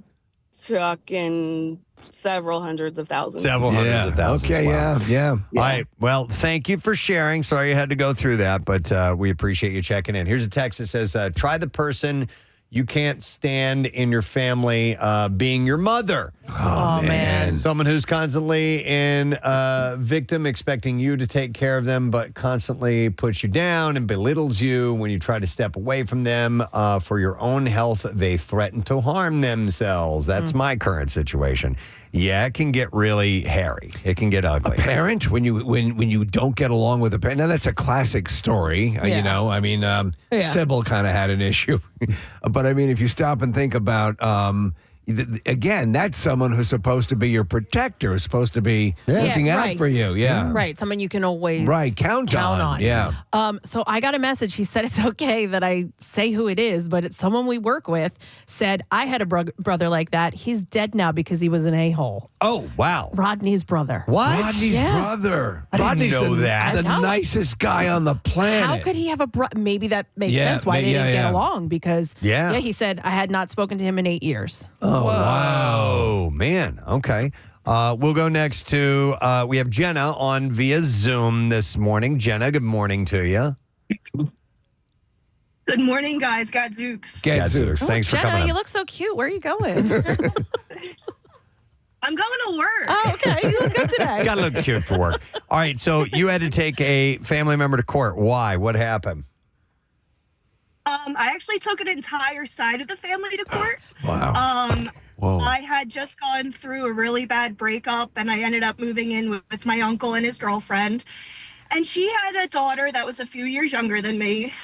talking several hundreds of thousands. Several hundreds of thousands. Okay, wow. yeah. All right. Well, thank you for sharing. Sorry you had to go through that, but we appreciate you checking in. Here's a text that says, try the person you can't stand in your family being your mother. Oh, man. Someone who's constantly in victim, expecting you to take care of them, but constantly puts you down and belittles you. When you try to step away from them for your own health, they threaten to harm themselves. That's my current situation. Yeah, it can get really hairy. It can get ugly. A parent, when you don't get along with a parent. Now, that's a classic story, you know. I mean, Sybil kind of had an issue. But, I mean, if you stop and think about, again, that's someone who's supposed to be your protector, is supposed to be looking out for you. Yeah. Right. Someone you can always count on. Yeah. So I got a message. He said it's okay that I say who it is, but it's someone we work with. Said, I had a brother like that. He's dead now because he was an a-hole. Oh, wow. Rodney's brother. What? Rodney's brother. Rodney's know that. The nicest guy on the planet. How could he have a brother? Maybe that makes sense why they didn't get along, because he said, I had not spoken to him in 8 years. Oh, wow. Man. Okay. We'll go next to, we have Jenna on via Zoom this morning. Jenna, good morning to you. Good morning, guys. Gadzooks. Gadzooks. Thanks for Jenna, coming you up. look so cute. Where are you going? I'm going to work. Oh, okay. You look good today. Got to look cute for work. All right, so you had to take a family member to court. Why? What happened? I actually took an entire side of the family to court. Wow. Whoa. I had just gone through a really bad breakup, and I ended up moving in with my uncle and his girlfriend. And she had a daughter that was a few years younger than me.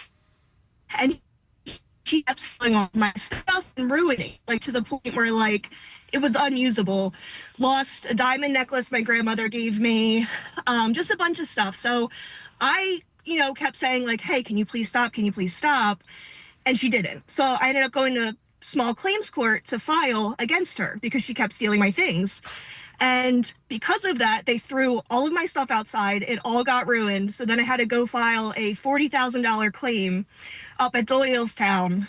And she kept stealing all my stuff and ruining it, like to the point where, like, it was unusable. Lost a diamond necklace my grandmother gave me, just a bunch of stuff. So I, kept saying, like, hey, can you please stop? Can you please stop? And she didn't. So I ended up going to small claims court to file against her because she kept stealing my things. And because of that, they threw all of my stuff outside. It all got ruined. So then I had to go file a $40,000 claim up at Doylestown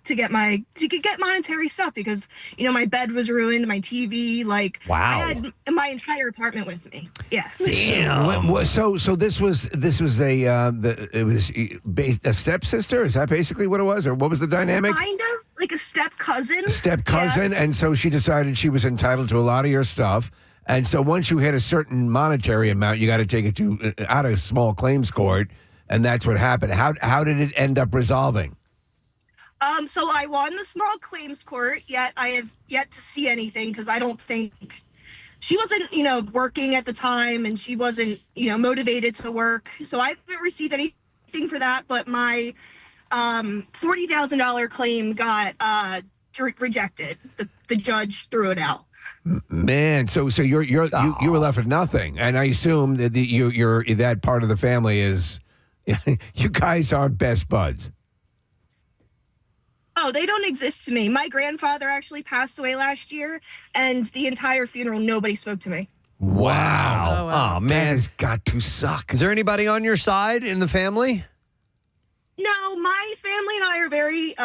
to get monetary stuff because, my bed was ruined, my TV, like, wow. I had my entire apartment with me. Yes. Damn. So this was a stepsister? Is that basically what it was? Or what was the dynamic? Kind of like a step cousin. Yeah. And so she decided she was entitled to a lot of your stuff. And so once you hit a certain monetary amount, you got to take it to out of small claims court, and that's what happened. How did it end up resolving? So I won the small claims court, yet I have yet to see anything because I don't think she wasn't, working at the time, and she wasn't, motivated to work. So I haven't received anything for that, but my $40,000 claim got rejected. The judge threw it out. Man, so you were left with nothing, and I assume that you're that part of the family is you guys aren't best buds. Oh, they don't exist to me. My grandfather actually passed away last year, and the entire funeral, nobody spoke to me. Wow. Oh, man. That has got to suck. Is there anybody on your side in the family? No, my family and I are very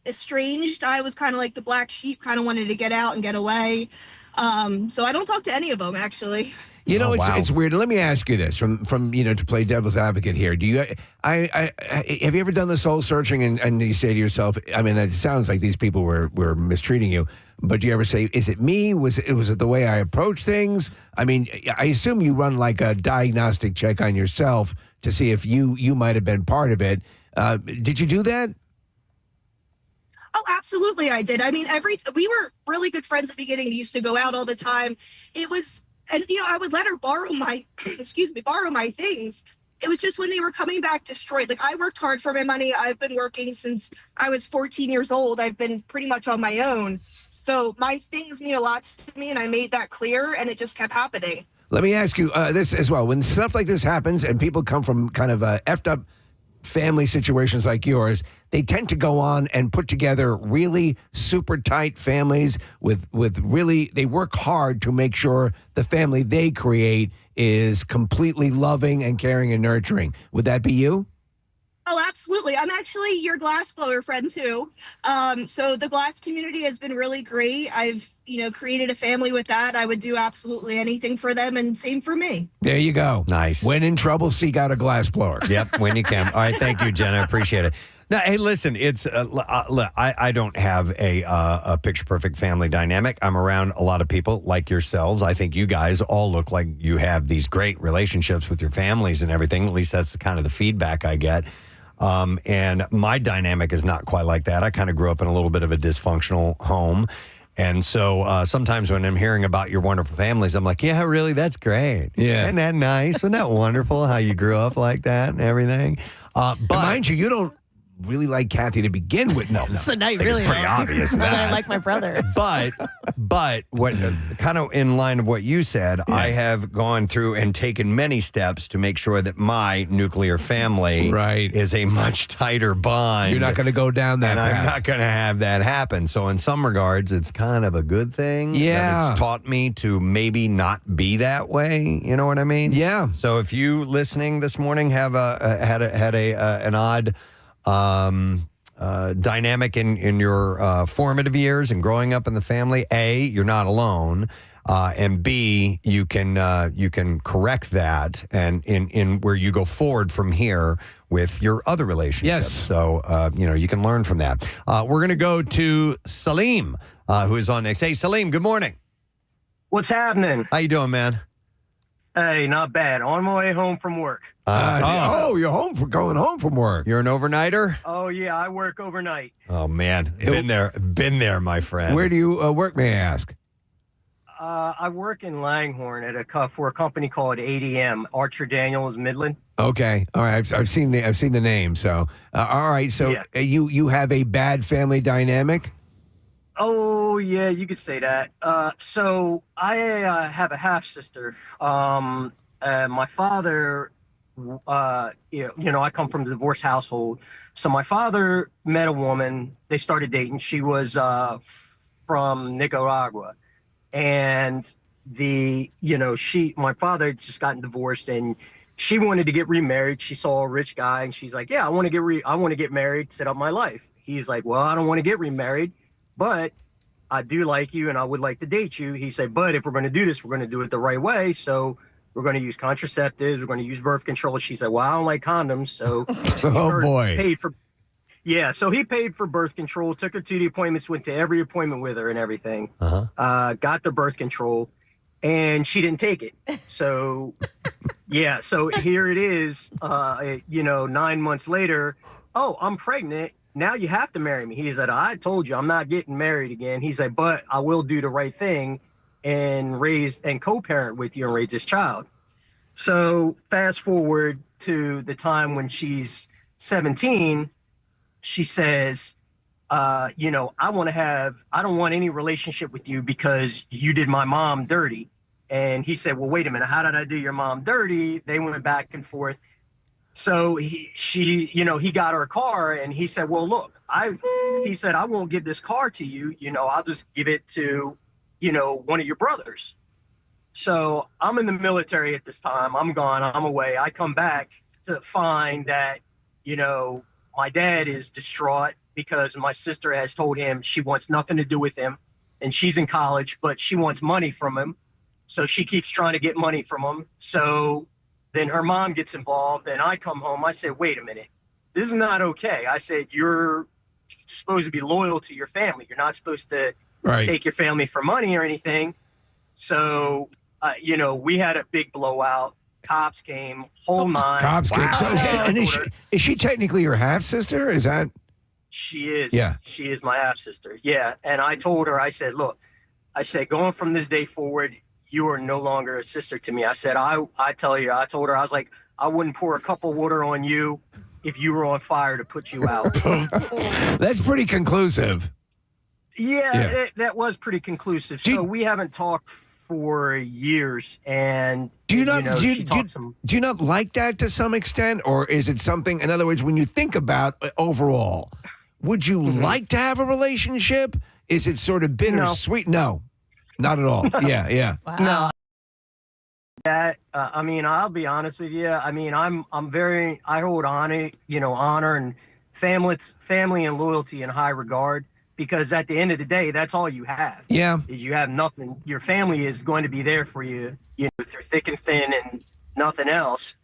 estranged. I was kind of like the black sheep, kind of wanted to get out and get away. So I don't talk to any of them, actually. It's weird. Let me ask you this from to play devil's advocate here. Do you have you ever done the soul searching and you say to yourself, I mean, it sounds like these people were mistreating you, but do you ever say, is it me? Was it the way I approach things? I mean, I assume you run like a diagnostic check on yourself to see if you might have been part of it. Did you do that? Oh, absolutely, I did. I mean, we were really good friends at the beginning. We used to go out all the time. And I would let her borrow my things. It was just when they were coming back destroyed. Like, I worked hard for my money. I've been working since I was 14 years old. I've been pretty much on my own. So my things mean a lot to me, and I made that clear, and it just kept happening. Let me ask you this as well. When stuff like this happens and people come from kind of effed up family situations like yours, they tend to go on and put together really super tight families with really, they work hard to make sure the family they create is completely loving and caring and nurturing. Would that be you? Oh, absolutely. I'm actually your glass blower friend too. So the glass community has been really great. I've, created a family with that. I would do absolutely anything for them, and same for me. There you go. Nice. When in trouble, seek out a glass blower. Yep, when you can. All right, thank you, Jenna. I appreciate it. Now, hey, listen, it's look, I don't have a picture-perfect family dynamic. I'm around a lot of people like yourselves. I think you guys all look like you have these great relationships with your families and everything. At least that's kind of the feedback I get. And my dynamic is not quite like that. I kind of grew up in a little bit of a dysfunctional home. And so sometimes when I'm hearing about your wonderful families, I'm like, yeah, really? That's great. Yeah. Isn't that nice? Isn't that wonderful how you grew up like that and everything? But mind you don't really like Kathy to begin with. No. So now you I think really it's pretty know. obvious Now that I that. like my brother. But what kind of in line of what you said, I have gone through and taken many steps to make sure that my nuclear family is a much tighter bond. You're not going to go down that path. I'm not going to have that happen. So in some regards, it's kind of a good thing. Yeah. That it's taught me to maybe not be that way. You know what I mean? Yeah. So if you listening this morning have an odd dynamic in your formative years and growing up in the family, A, you're not alone. and B, you can correct that and in where you go forward from here with your other relationships. Yes. So you can learn from that. We're going to go to Salim, who is on next. Hey, Salim. Good morning. What's happening? How you doing, man? Hey, not bad. On my way home from work. You're going home from work. You're an overnighter? Oh, yeah, I work overnight. Oh, man. Been there, my friend. Where do you work, may I ask? I work in Langhorne for a company called ADM, Archer Daniels Midland. Okay. All right. I've seen the name. So, all right. So you have a bad family dynamic? Oh, yeah, you could say that. So I have a half sister. My father, I come from a divorced household. So my father met a woman. They started dating. She was from Nicaragua. And my father just gotten divorced and she wanted to get remarried. She saw a rich guy and she's like, yeah, I want to get married, set up my life. He's like, well, I don't want to get remarried, but I do like you and I would like to date you. He said, but if we're going to do this, we're going to do it the right way. So we're going to use contraceptives. We're going to use birth control. She said, well, I don't like condoms. So so he paid for birth control, took her to the appointments, went to every appointment with her and everything, got the birth control, and she didn't take it. So, so here it is, 9 months later, oh, I'm pregnant. Now you have to marry me. He said, I told you I'm not getting married again. He said, but I will do the right thing and co-parent with you and raise this child. So fast forward to the time when she's 17, she says, I don't want any relationship with you because you did my mom dirty. And he said, well, wait a minute, how did I do your mom dirty? They went back and forth. So he got her a car and he said, well, look, I won't give this car to you. I'll just give it to, one of your brothers. So I'm in the military at this time. I'm gone. I'm away. I come back to find that, my dad is distraught because my sister has told him she wants nothing to do with him and she's in college, but she wants money from him. So she keeps trying to get money from him. So then her mom gets involved and I come home. I said, wait a minute, this is not okay. I said, you're supposed to be loyal to your family. You're not supposed to take your family for money or anything. So, we had a big blowout. Cops came, whole nine. Cops came. So is she technically your half sister? Is that? She is. Yeah. She is my half sister. Yeah. And I told her, I said, look, going from this day forward, you are no longer a sister to me. I said, I told her, I was like, I wouldn't pour a cup of water on you if you were on fire to put you out. That's pretty conclusive. Yeah. That was pretty conclusive. So we haven't talked for years, and do you not like that to some extent, or is it something? In other words, when you think about overall, would you like to have a relationship? Is it sort of bittersweet? No, not at all. Yeah. Wow. No. That I'll be honest with you. I hold honor and family and loyalty in high regard. Because at the end of the day, that's all you have. Yeah. Is you have nothing. Your family is going to be there for you, through thick and thin and nothing else.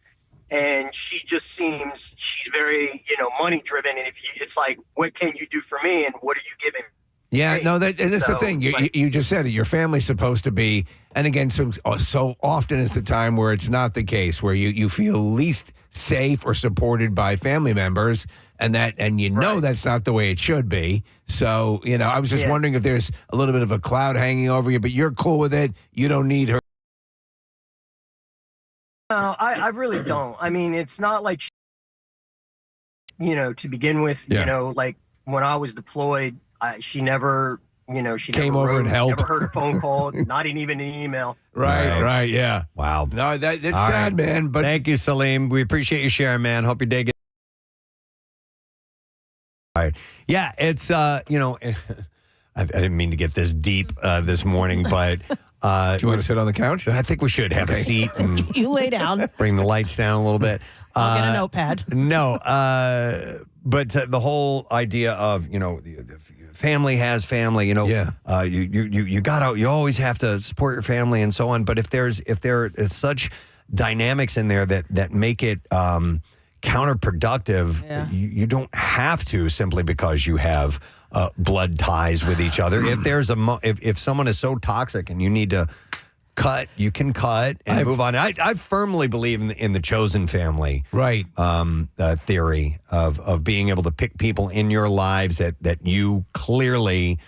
And she just seems, she's very, money driven. And it's like, what can you do for me? And what are you giving me? Yeah, no, that's the thing. You just said it. Your family's supposed to be, and again, so often is the time where it's not the case, where you feel least safe or supported by family members. And that's not the way it should be. So, I was just wondering if there's a little bit of a cloud hanging over you, but you're cool with it. You don't need her. No, I really don't. It's not like, to begin with, like when I was deployed, she never, she came never over wrote, and helped. Never heard a phone call, not even an email. Right, yeah. Wow. No, that's sad, man. But thank you, Salim. We appreciate you sharing, man. Hope your day gets. All right. Yeah, it's, I didn't mean to get this deep this morning, but. Do you want to sit on the couch? I think we should have a seat. And you lay down. Bring the lights down a little bit. I'll get a notepad. No, but the whole idea of, family has family. You know, you always have to support your family and so on. But if there is such dynamics in there that make it counterproductive, you don't have to simply because you have blood ties with each other. If there's if someone is so toxic and you need to cut, you can cut and move on. I firmly believe in the chosen family, theory of being able to pick people in your lives that you clearly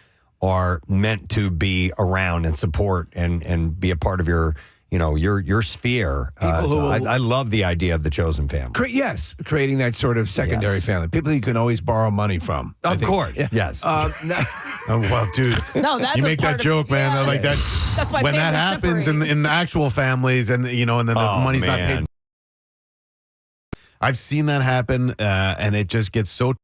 are meant to be around and support and be a part of your sphere. I love the idea of the chosen family. Creating that sort of secondary family. People you can always borrow money from. Of course, yes. Oh, well, dude. No, that's you a make part that of- joke, man. yeah. Like That's why when that families happens separate. in actual families, and and then the money's not man. paid. I've seen that happen, and it just gets so.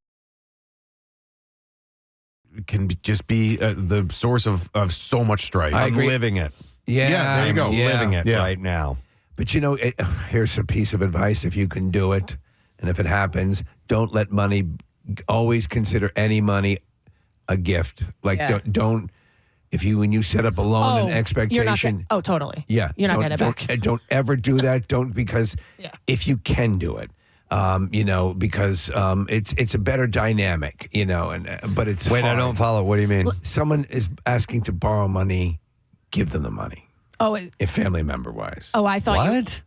It can just be the source of so much strife. I'm living it. Yeah, there you go. I'm living it right now. But here's a piece of advice: if you can do it, and if it happens, don't let money. Always consider any money a gift. Like don't. When you set up a loan and expectation, totally. yeah, You're not getting it back. Don't ever do that. Because if you can do it, because it's a better dynamic, but it's Wait, hard. I don't follow. What do you mean? Someone is asking to borrow money, give them the money. If family member wise. Oh, I thought what?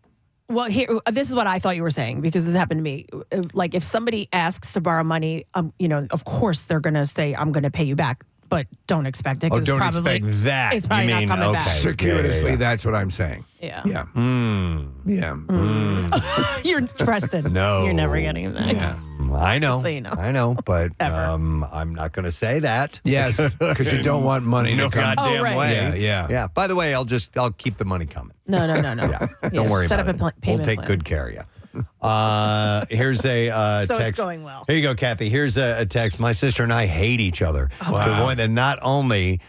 Well, here, this is what I thought you were saying, because this happened to me. Like, if somebody asks to borrow money, of course they're going to say, I'm going to pay you back, but don't expect it. 'cause don't it's probably, expect that. It's probably You not mean, coming back. Circuitously, that's what I'm saying. Yeah. Yeah. Yeah. You're Preston. No. You're never getting him back. Yeah. I know. Just so you know. I know, but I'm not going to say that. Yes, because you don't want money no to come. goddamn right. way. Yeah. By the way, I'll keep the money coming. No. Yeah. Don't worry Set about up a it. payment We'll take plan. good care of you. Here's a So text. it's going well. Here you go, Kathy. Here's a text. My sister and I hate each other. To the point that not only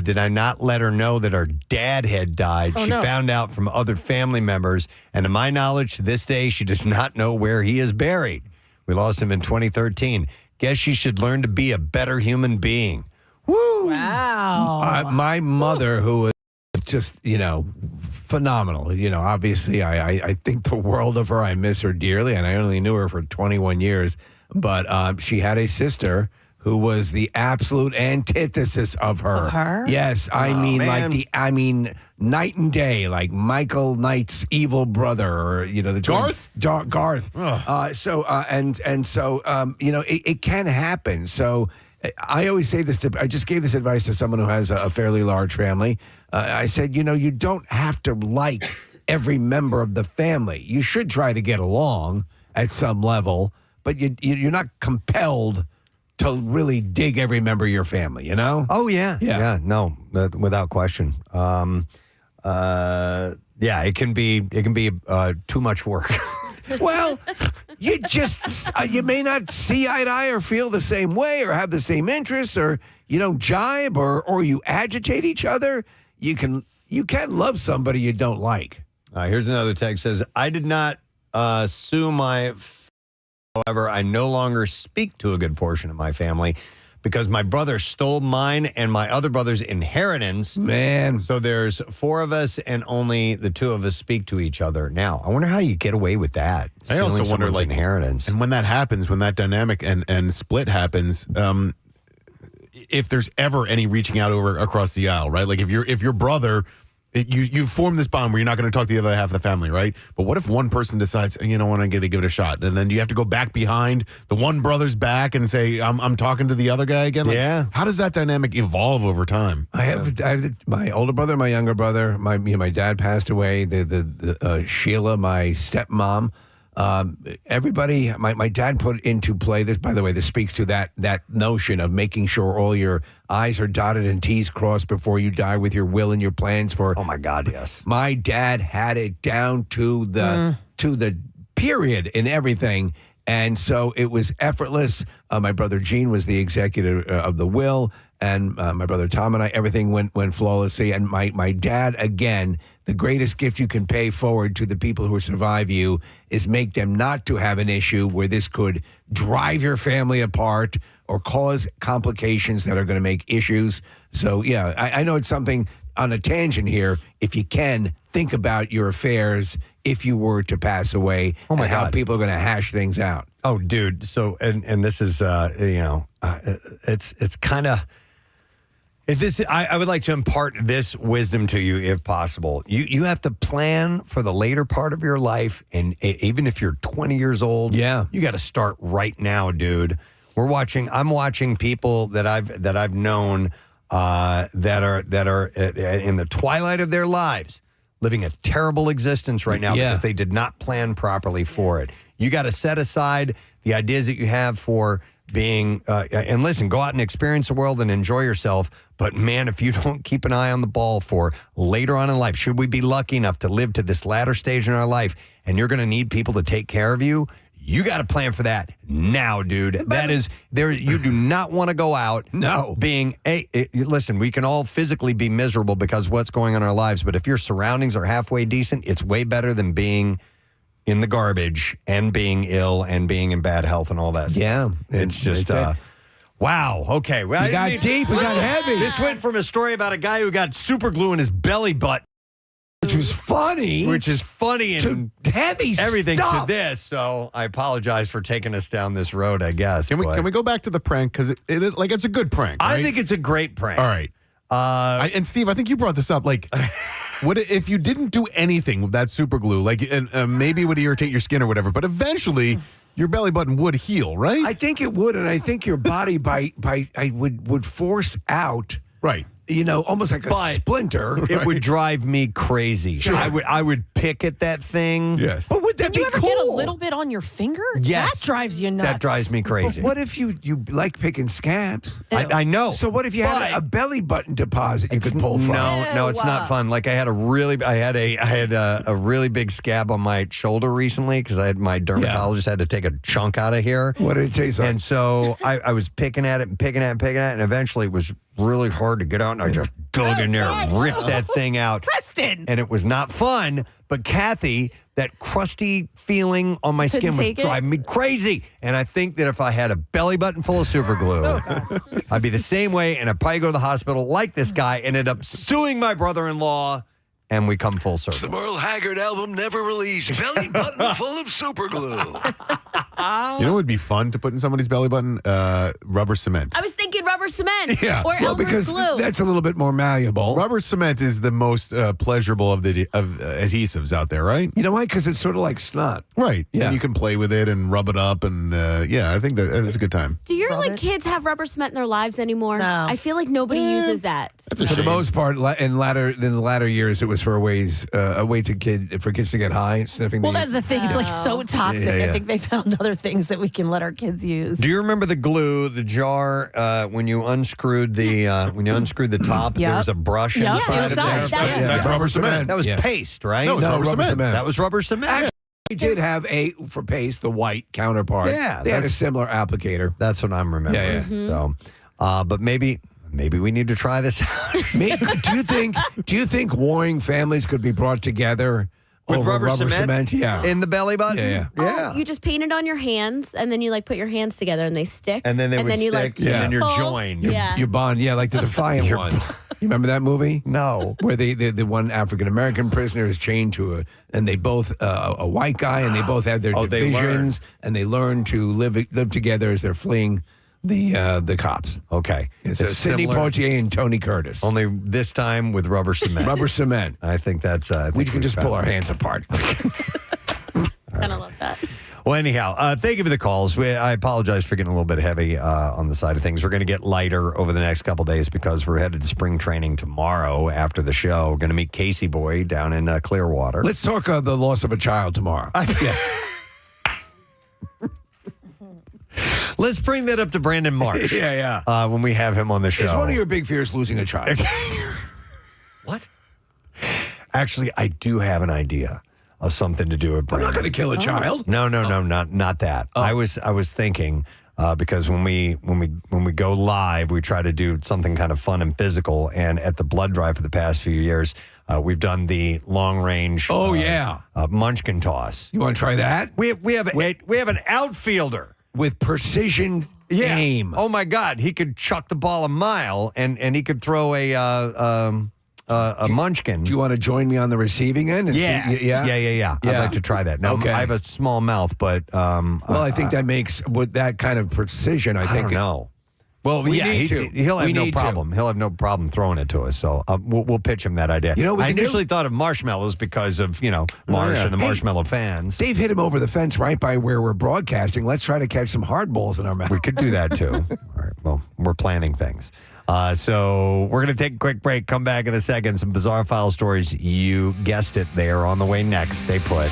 did I not let her know that her dad had died, she found out from other family members. And to my knowledge, to this day, she does not know where he is buried. We lost him in 2013. Guess she should learn to be a better human being. Woo! Wow. My mother, who was just, phenomenal. Obviously, I think the world of her. I miss her dearly, and I only knew her for 21 years. But she had a sister who was the absolute antithesis of her. Of her? Yes, I mean, man. night and day, like Michael Knight's evil brother, or the Garth? Garth. It can happen. So I always say this I just gave this advice to someone who has a fairly large family. I said, you don't have to like every member of the family. You should try to get along at some level, but you're not compelled to really dig every member of your family, Oh, yeah. No, without question. It can be too much work. Well, you may not see eye to eye or feel the same way or have the same interests, or you don't jibe or you agitate each other. You can love somebody you don't like. Here's another text says, I did not sue my. However, I no longer speak to a good portion of my family because my brother stole mine and my other brother's inheritance. Man. So there's 4 of us and only the 2 of us speak to each other. Now, I wonder how you get away with that. I also Stealing wonder, someone's inheritance. And when that happens, when that dynamic and split happens, if there's ever any reaching out across the aisle, right? Like if your brother, you form this bond where you're not going to talk to the other half of the family, right? But what if one person decides, what, I'm going to give it a shot, and then do you have to go back behind the one brother's back and say, I'm talking to the other guy again? Like, yeah. How does that dynamic evolve over time? I have my older brother, my younger brother. My dad passed away. The Sheila, my stepmom. Everybody, my dad put into play this. By the way, this speaks to that notion of making sure all your I's are dotted and T's crossed before you die with your will and your plans for. Oh my God, yes. My dad had it down to the period in everything. And so it was effortless. My brother Gene was the executor of the will, and my brother Tom and I, everything went flawlessly. And my dad, again, the greatest gift you can pay forward to the people who survive you is make them not to have an issue where this could drive your family apart or cause complications that are going to make issues. So, yeah, I know it's something on a tangent here. If you can, think about your affairs if you were to pass away and how people are going to hash things out. Oh, dude. So, and this is, it's kind of... I would like to impart this wisdom to you if possible. You have to plan for the later part of your life, and even if you're 20 years old, you got to start right now, dude. I'm watching people that I've known that are in the twilight of their lives, living a terrible existence right now because they did not plan properly for it. You got to set aside the ideas that you have for being, and listen, go out and experience the world and enjoy yourself. But man, if you don't keep an eye on the ball for later on in life, should we be lucky enough to live to this latter stage in our life, and you're going to need people to take care of you, you got to plan for that now, dude. That is there. You do not want to go out being listen, we can all physically be miserable because of what's going on in our lives, but if your surroundings are halfway decent, it's way better than being in the garbage and being ill and being in bad health and all that. Yeah. It's just wow. Okay. Well, we got deep. We got heavy. This went from a story about a guy who got super glue in his belly button, which is funny, and heavy everything stuff. to this. So I apologize for taking us down this road, I guess. Can we go back to the prank? Because it's a good prank, right? I think it's a great prank. All right. And Steve, I think you brought this up. Like, what if you didn't do anything with that super glue? Like, maybe it would irritate your skin or whatever, but eventually your belly button would heal, right? I think it would, and I think your body would force out, right? Almost like a splinter. It would drive me crazy. Sure. I would pick at that thing. Yes. But would that Can you be ever cool? get a little bit on your finger? Yes. That drives you nuts. That drives me crazy. But what if you like picking scabs? I know. So what if you had a belly button deposit you could pull from? No, it's not fun. Like I had a really big scab on my shoulder recently because my dermatologist had to take a chunk out of here. What did it taste like? And so I was picking at it, and eventually it was really hard to get out, and I just dug in there and ripped that thing out. Preston! And it was not fun, but Kathy, that crusty feeling on my skin was take it? driving me crazy. And I think that if I had a belly button full of super glue, I'd be the same way, and I'd probably go to the hospital like this guy, ended up suing my brother-in-law, and we come full circle. The Merle Haggard album never released. Belly button full of super glue. You know what would be fun to put in somebody's belly button? Rubber cement. I was thinking rubber cement Yeah. or Elmer's because glue. that's a little bit more malleable. Rubber cement is the most pleasurable of adhesives out there, right? You know why? Because it's sort of like snot. Right. Yeah. And you can play with it and rub it up, and I think that's a good time. Do your kids have rubber cement in their lives anymore? No. I feel like nobody uses that. That's For the most part, in the latter years, it was for a way for kids to get high, sniffing. Well, that's the thing. It's like so toxic. Yeah. I think they found other things that we can let our kids use. Do you remember the glue, the jar, when you unscrewed the top? There was a brush inside of there. That's rubber cement. That was paste, right? No, it was rubber cement. That was rubber cement. Actually, they did have for paste, the white counterpart. Yeah, they had a similar applicator. That's what I'm remembering. Yeah. So, but maybe we need to try this out. Do you think warring families could be brought together with over rubber cement? Yeah, in the belly button. Yeah. Oh, you just paint it on your hands, and then you put your hands together, and they stick. And then they would you stick, and then you're pull. joined. Yeah. You bond, like the Defiant ones. You remember that movie? No. Where the one African American prisoner is chained to and they both a white guy, and they both have their divisions, and they learn to live together as they're fleeing the cops. Okay. So Sidney Poitier and Tony Curtis. Only this time with rubber cement. Rubber cement. I think that's. We can just pull our hands apart. Kind of love that. Well, anyhow, thank you for the calls. I apologize for getting a little bit heavy on the side of things. We're going to get lighter over the next couple days because we're headed to spring training tomorrow after the show. We're going to meet Casey Boy down in Clearwater. Let's talk the loss of a child tomorrow. Let's bring that up to Brandon Marsh. Yeah. When we have him on the show. Is one of your big fears losing a child? What? Actually, I do have an idea of something to do with Brandon. I'm not going to kill a child. No, not that. I was thinking because when we go live, we try to do something kind of fun and physical. And at the blood drive for the past few years, we've done the long range. Munchkin toss. You want to try that? We have an outfielder with precision Yeah. Aim. Oh my God, he could chuck the ball a mile, and he could throw a munchkin. Do you want to join me on the receiving end? And Yeah. See, Yeah. I'd like to try that. Now, Okay. I have a small mouth, but well, I think that makes with that kind of precision. I think don't know. Well, We yeah, need to. he'll have We no need to. problem. He'll have no problem throwing it to us. So we'll pitch him that idea. You know what we I can do? initially thought of marshmallows because of Marsh and the Marshmallow fans. Dave hit him over the fence right by where we're broadcasting. Let's try to catch some hardballs in our mouth. We could do that too. All right. Well, we're planning things. So we're going to take a quick break. Come back in a second. Some bizarre file stories. You guessed it. They are on the way next. Stay put.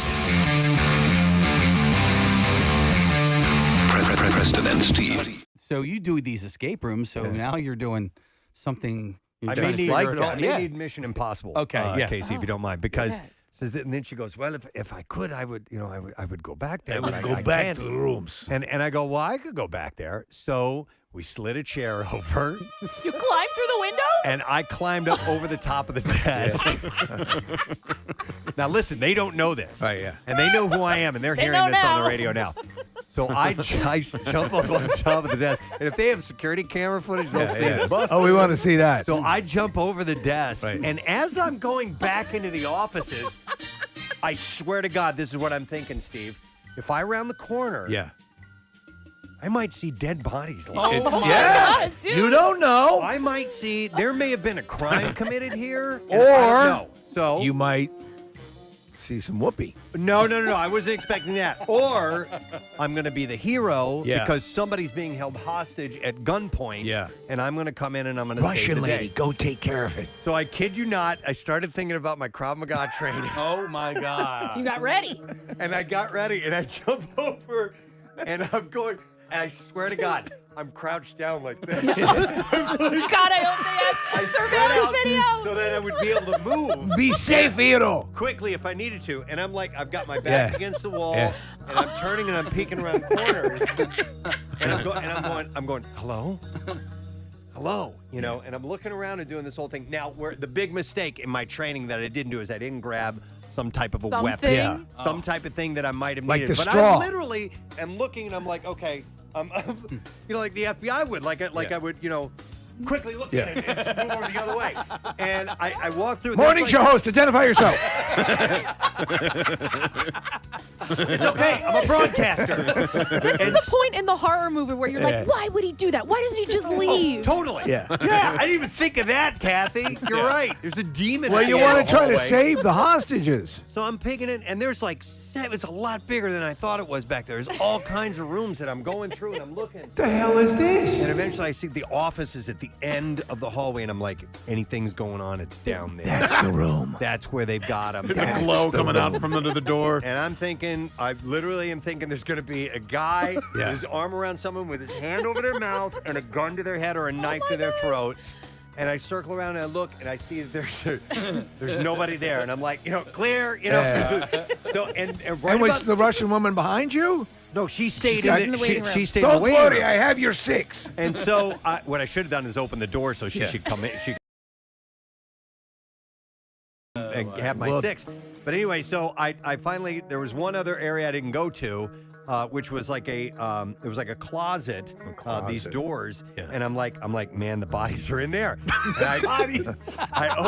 Preston and Steve. So you do these escape rooms. So now you're doing something. I just may like need, that. I may need Mission Impossible. Okay, yeah. Casey, if you don't mind, because says that, and then she goes, well, if I could, I would, I would go back there. I would but go I back can't. to the rooms. And I go, well, I could go back there. So we slid a chair over, You climbed through the window? and I climbed up over the top of the desk. Now listen, they don't know this, Right, yeah. and they know who I am, and they're They hearing know this on now. the radio now. So I jump up on top of the desk, and if they have security camera footage, they'll see this. Oh, we want to see that. So I jump over the desk, Right. and as I'm going back into the offices, I swear to God, this is what I'm thinking, Steve. If I round the corner, yeah. I might see dead bodies. It's, my yes. God, dude. You don't know. I might see, there may have been a crime committed here. and Or I don't know. So You might see some whoopee. No. I wasn't expecting that. Or I'm going to be the hero Yeah. because somebody's being held hostage at gunpoint. Yeah. And I'm going to come in and I'm going to save Russian the lady, day. go take care of it. So I kid you not, I started thinking about my Krav Maga training. Oh my God. You got ready. And I got ready and I jump over and I'm going, and I swear to God, I'm crouched down like this. God, I hope they have surveillance video. So that I would be able to move Be safe, hero. quickly if I needed to. And I'm like, I've got my back Yeah. against the wall, Yeah. and I'm turning and I'm peeking around corners, and I'm going, hello, and I'm looking around and doing this whole thing. Now, where the big mistake in my training that I didn't do is I didn't grab some type of a weapon, Something? Yeah. some type of thing that I might have Like needed. the But straw. I literally am looking and I'm like, okay, like the FBI would, I would, quickly look at it and just move over the other way. And I walk through. Morning show host, identify yourself. It's okay. I'm a broadcaster. This is the point in the horror movie where you're like, why would he do that? Why doesn't he just leave? Totally. Yeah. Yeah. I didn't even think of that, Kathy. You're right. There's a demon. Well, in you the want to try to hallway. save the hostages. So I'm picking it, and there's like seven. It's a lot bigger than I thought it was back there. There's all kinds of rooms that I'm going through, and I'm looking. The hell is this? And eventually I see the office is at the end of the hallway, and I'm like, if anything's going on, it's down there. That's the room. That's where they've got him. There's a glow coming out from under the door. And I'm thinking, I literally am thinking there's going to be a guy with his arm around someone with his hand over their mouth and a gun to their head or a knife to their throat. And I circle around and I look and I see there's nobody there. And I'm like, clear, So, and right And was about, the Russian woman behind you? no, she stayed got- in the waiting room. She stayed in Don't the waiting worry, room. I have your 6. And so what I should have done is open the door so she should come in. She and have my Well- 6. But anyway, so I finally, there was one other area I didn't go to, which was like it was like a closet, these doors. Yeah. And I'm like, man, the bodies are in there. And I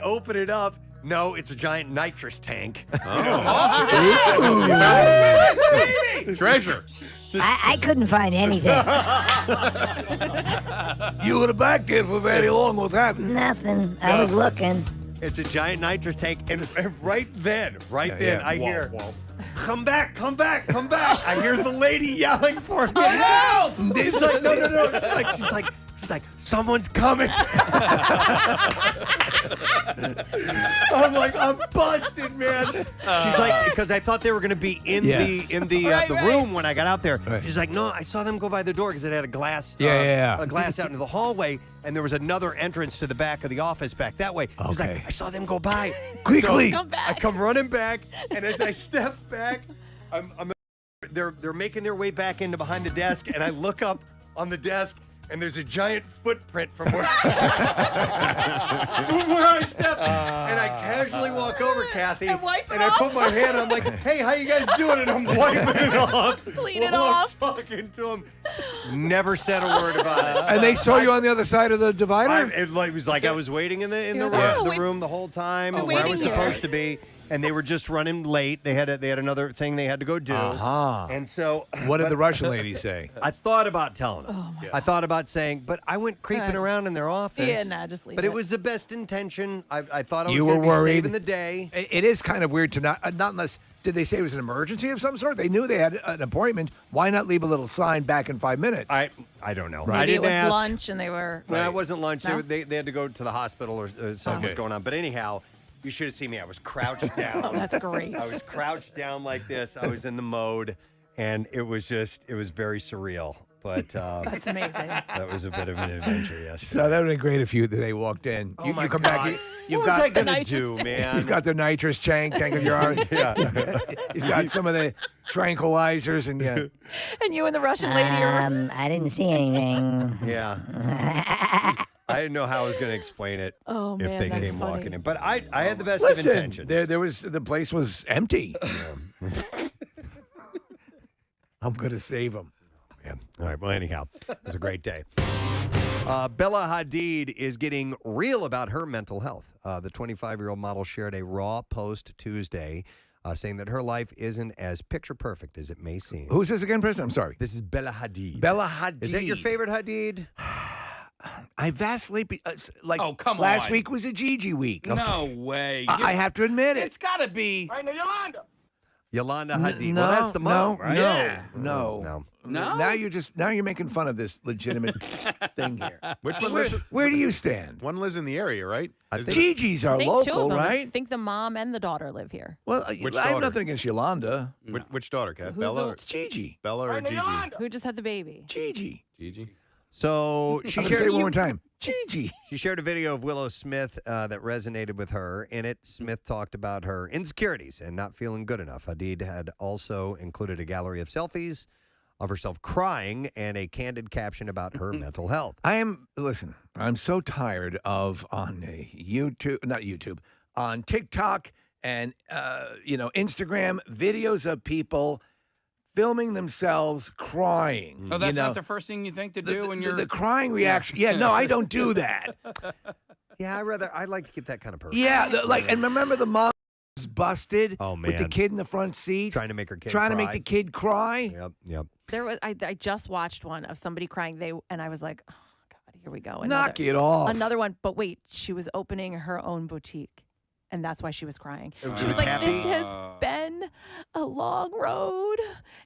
open it up. No, it's a giant nitrous tank. Treasure. I couldn't find anything. You were back there for very long. What's happening? Nothing. I was looking. It's a giant nitrous tank, and right then, I hear, come back. I hear the lady yelling for me. Oh, no! She's like, no. She's like, someone's coming. I'm like, I'm busted, man. She's like, because I thought they were going to be in the room when I got out there. Right. She's like, no, I saw them go by the door because it had a glass, a glass out into the hallway, and there was another entrance to the back of the office back that way. She's Okay. like, I saw them go by. Quickly. So I come running back, and as I step back, they're making their way back into behind the desk, and I look up on the desk. and there's a giant footprint from where I stepped. And I casually walk over, Kathy, And wipe it I off? put my hand on, I'm like, hey, how you guys doing? And I'm wiping it off. Clean it while off. I'm talking to him. Never said a word about it. And they saw you on the other side of the divider? It was like I was waiting in the room the whole time where I was supposed to be. And they were just running late. They had another thing they had to go do. And so, what did the Russian lady say? I thought about telling them. I thought about saying, but I went creeping around in their office. Yeah, nah, just leave But it. it was the best intention. I thought I was You going were to be worried. saving the day. It is kind of weird to not unless, did they say it was an emergency of some sort? They knew they had an appointment. Why not leave a little sign back in 5 minutes? I don't know. Maybe I didn't it was ask. lunch and they were. No, it wasn't lunch. No? They had to go to the hospital or something was going on. But anyhow, you should have seen me. I was crouched down. Oh, that's great. I was crouched down like this. I was in the mode, and it was very surreal. But That's amazing. that was a bit of an adventure yesterday. So that would have been great if they walked in. Oh you my come God. back. You've What got was I gonna nitrous do, tank. man? You've got the nitrous tank of your arm. Yeah. You've got some of the tranquilizers and yeah. And you and the Russian lady are. I didn't see anything. Yeah. I didn't know how I was going to explain it Oh, if man, they that's came funny. walking in. But I had the best of Listen, intentions. the place was empty. I'm gonna save them. Yeah. All right. Well, anyhow, it was a great day. Bella Hadid is getting real about her mental health. The 25-year-old model shared a raw post Tuesday saying that her life isn't as picture perfect as it may seem. Who's this again, Preston? I'm sorry. This is Bella Hadid. Bella Hadid. Is that your favorite Hadid? I vastly like. Oh, come last on. week was a Gigi week. No way. I have to admit it. It's got to be. Right now, Yolanda. Yolanda Hadid. No, well, that's the mom, right? No. No? Now you're making fun of this legitimate thing here. Which one lives? Where do you stand? One lives in the area, right? Gigi's are I think two local, of them. right? I think the mom and the daughter live here. Well, Which I have daughter? nothing against Yolanda. Which daughter, Kat? Who's Bella? the- Or, It's Gigi. Bella or Right now, Gigi? Yolanda. Who just had the baby? Gigi. Gigi. So I'm she gonna say shared it one more time. Gigi. She shared a video of Willow Smith that resonated with her. In it, Smith talked about her insecurities and not feeling good enough. Hadid had also included a gallery of selfies of herself crying and a candid caption about her mental health. I'm so tired of on on TikTok and Instagram videos of people filming themselves crying. Oh, that's you know? not the first thing you think to do when you're the crying reaction. Yeah, no, I don't do that. Yeah, I'd like to get that kind of person. Yeah, and remember the mom was busted Oh, with the man. kid in the front seat, Trying to make her kid trying to cry. make the kid cry. Yep. There was. I just watched one of somebody crying. And I was like, oh God, here we go. Knock it off. Another one. But wait, she was opening her own boutique. And that's why she was crying. She She was was like, happy? this has been a long road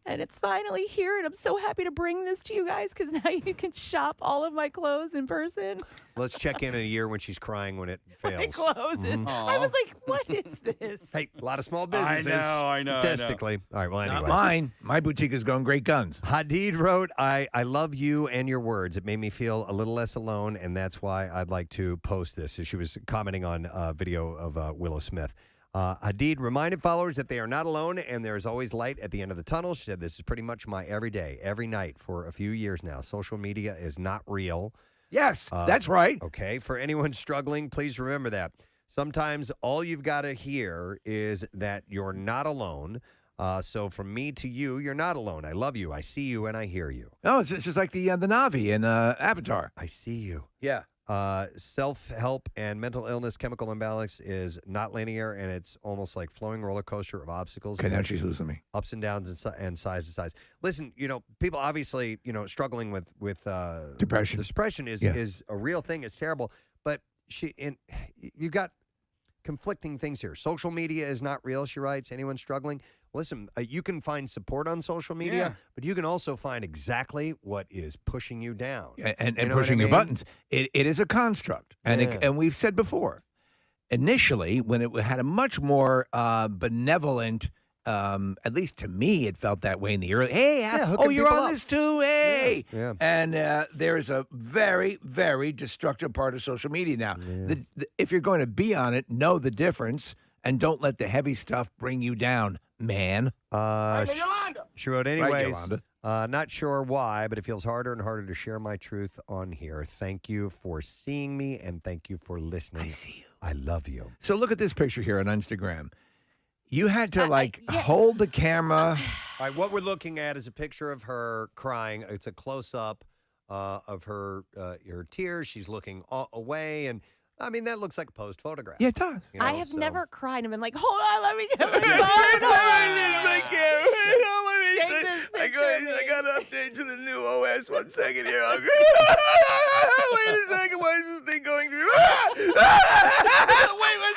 and it's finally here. And I'm so happy to bring this to you guys because now you can shop all of my clothes in person. Let's check in a year when she's crying when it My fails. clothes. I was like, what is this? Hey, a lot of small businesses. I know. Statistically. All right, well, anyway. Not mine. My boutique is going great guns. Hadid wrote, I love you and your words. It made me feel a little less alone, and that's why I'd like to post this. So she was commenting on a video of Willow Smith. Hadid reminded followers that they are not alone and there's always light at the end of the tunnel. She said, this is pretty much my everyday, every night for a few years now. Social media is not real. Yes, that's right. Okay, for anyone struggling, please remember that. Sometimes all you've got to hear is that you're not alone. So from me to you, you're not alone. I love you. I see you and I hear you. Oh, it's just like the Na'vi in Avatar. I see you. Yeah. Self-help and mental illness chemical imbalance is not linear, and it's almost like flowing roller coaster of obstacles. Okay, now she's losing me. Ups and downs and size to size. Listen, people obviously, struggling with Depression. Depression is a real thing. It's terrible. But you've got conflicting things here. Social media is not real, she writes. Anyone struggling? Listen, you can find support on social media, but you can also find exactly what is pushing you down. And You know pushing what I your mean? buttons. It is a construct. And and we've said before, initially, when it had a much more benevolent, at least to me, it felt that way in the early, hey, hooking you're people on up. this too, hey. Yeah. And there is a very, very destructive part of social media now. If you're going to be on it, know the difference and don't let the heavy stuff bring you down, man. She wrote, anyways, Not sure why, but it feels harder and harder to share my truth on here. Thank you for seeing me, and thank you for listening. I see you. I love you. So look at this picture here on Instagram. You had to hold the camera. All right, what we're looking at is a picture of her crying. It's a close-up of her tears. She's looking away, and I mean, that looks like a posed photograph. Yeah, it does. You know, I have so- never cried and been like, hold on, let me get my phone. I got an update to the new OS. 1 second here. Wait a second. Why is this thing going through? Wait,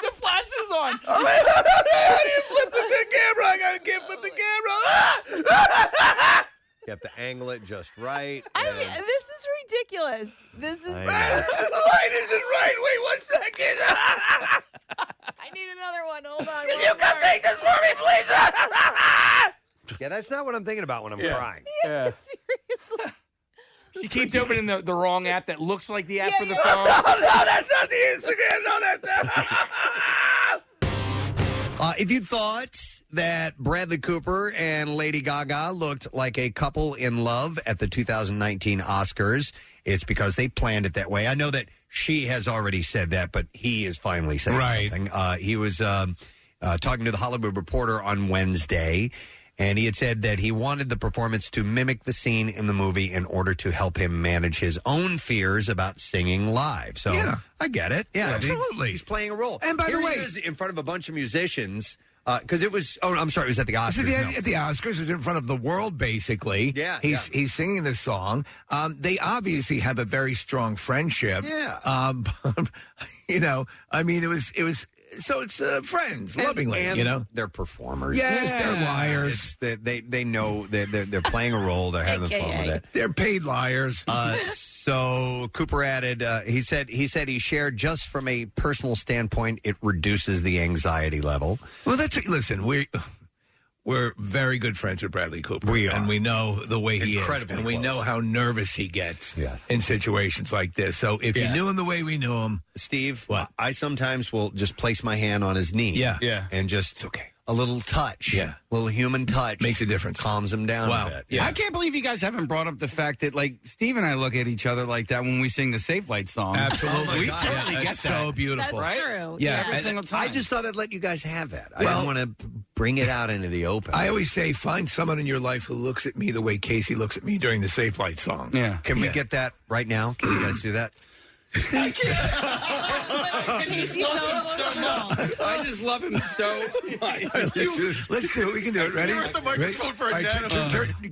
the flash is on. How do you flip the camera? I can't flip the camera. You have to angle it just right. I mean, this is ridiculous. This is. The light isn't right. Wait 1 second. I need another one. Hold on. Can you come take this for me, please? Yeah, that's not what I'm thinking about when I'm crying. Yeah. Seriously. She keeps opening the wrong app that looks like the app for the No, phone. that's not the Instagram. No, that's If you thought that Bradley Cooper and Lady Gaga looked like a couple in love at the 2019 Oscars, it's because they planned it that way. I know that she has already said that, but he is finally saying something. He was talking to the Hollywood Reporter on Wednesday, and he had said that he wanted the performance to mimic the scene in the movie in order to help him manage his own fears about singing live. So I get it. Yeah, absolutely. He's playing a role. And by the way, he is in front of a bunch of musicians. Because it was, I'm sorry, it was at the Oscars. At the Oscars, it's in front of the world, basically. Yeah, he's singing this song. They obviously have a very strong friendship. Yeah. You know, I mean, it was. So it's friends, lovingly. And you know, they're performers. Yes, they're liars. They know they're playing a role. They're having fun with it. They're paid liars. So Cooper added, he said he shared just from a personal standpoint, it reduces the anxiety level. Well, listen, we're very good friends with Bradley Cooper. We are. And we know the way he is. Incredibly And we close. know how nervous he gets in situations like this. So if you knew him the way we knew him. Steve, I sometimes will just place my hand on his knee. Yeah. And just a little touch. Yeah. A little human touch. Makes a difference. Calms him down a bit. I can't believe you guys haven't brought up the fact that, like, Steve and I look at each other like that when we sing the Safe Light song. Absolutely. We totally get that. So beautiful. That's right? true. Yeah. Every single time. I just thought I'd let you guys have that. I didn't want to bring it out into the open. I always say, find someone in your life who looks at me the way Casey looks at me during the Safe Light song. Yeah. Can we get that right now? Can you guys do that? I just love him so much. Let's do it. We can do it. Ready? Give the microphone for a All right,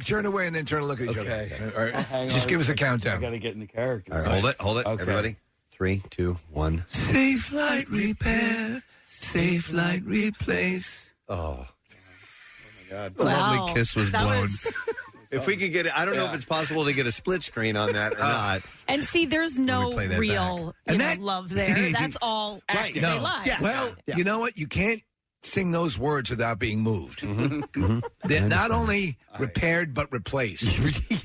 turn away and then turn and look at each other. All right. Just give us a countdown. I got to get in the character. All right, hold it. Okay. Everybody. 3, 2, 1. Safe Light Repair. Safe Light Replace. Oh. my God. The Wow. lovely kiss was That blown. was- If we could get it, I don't know if it's possible to get a split screen on that or not. And see, there's no play that real love there. That's all acting. They lie. Well, you know what? You can't sing those words without being moved. They're not only repaired, but replaced.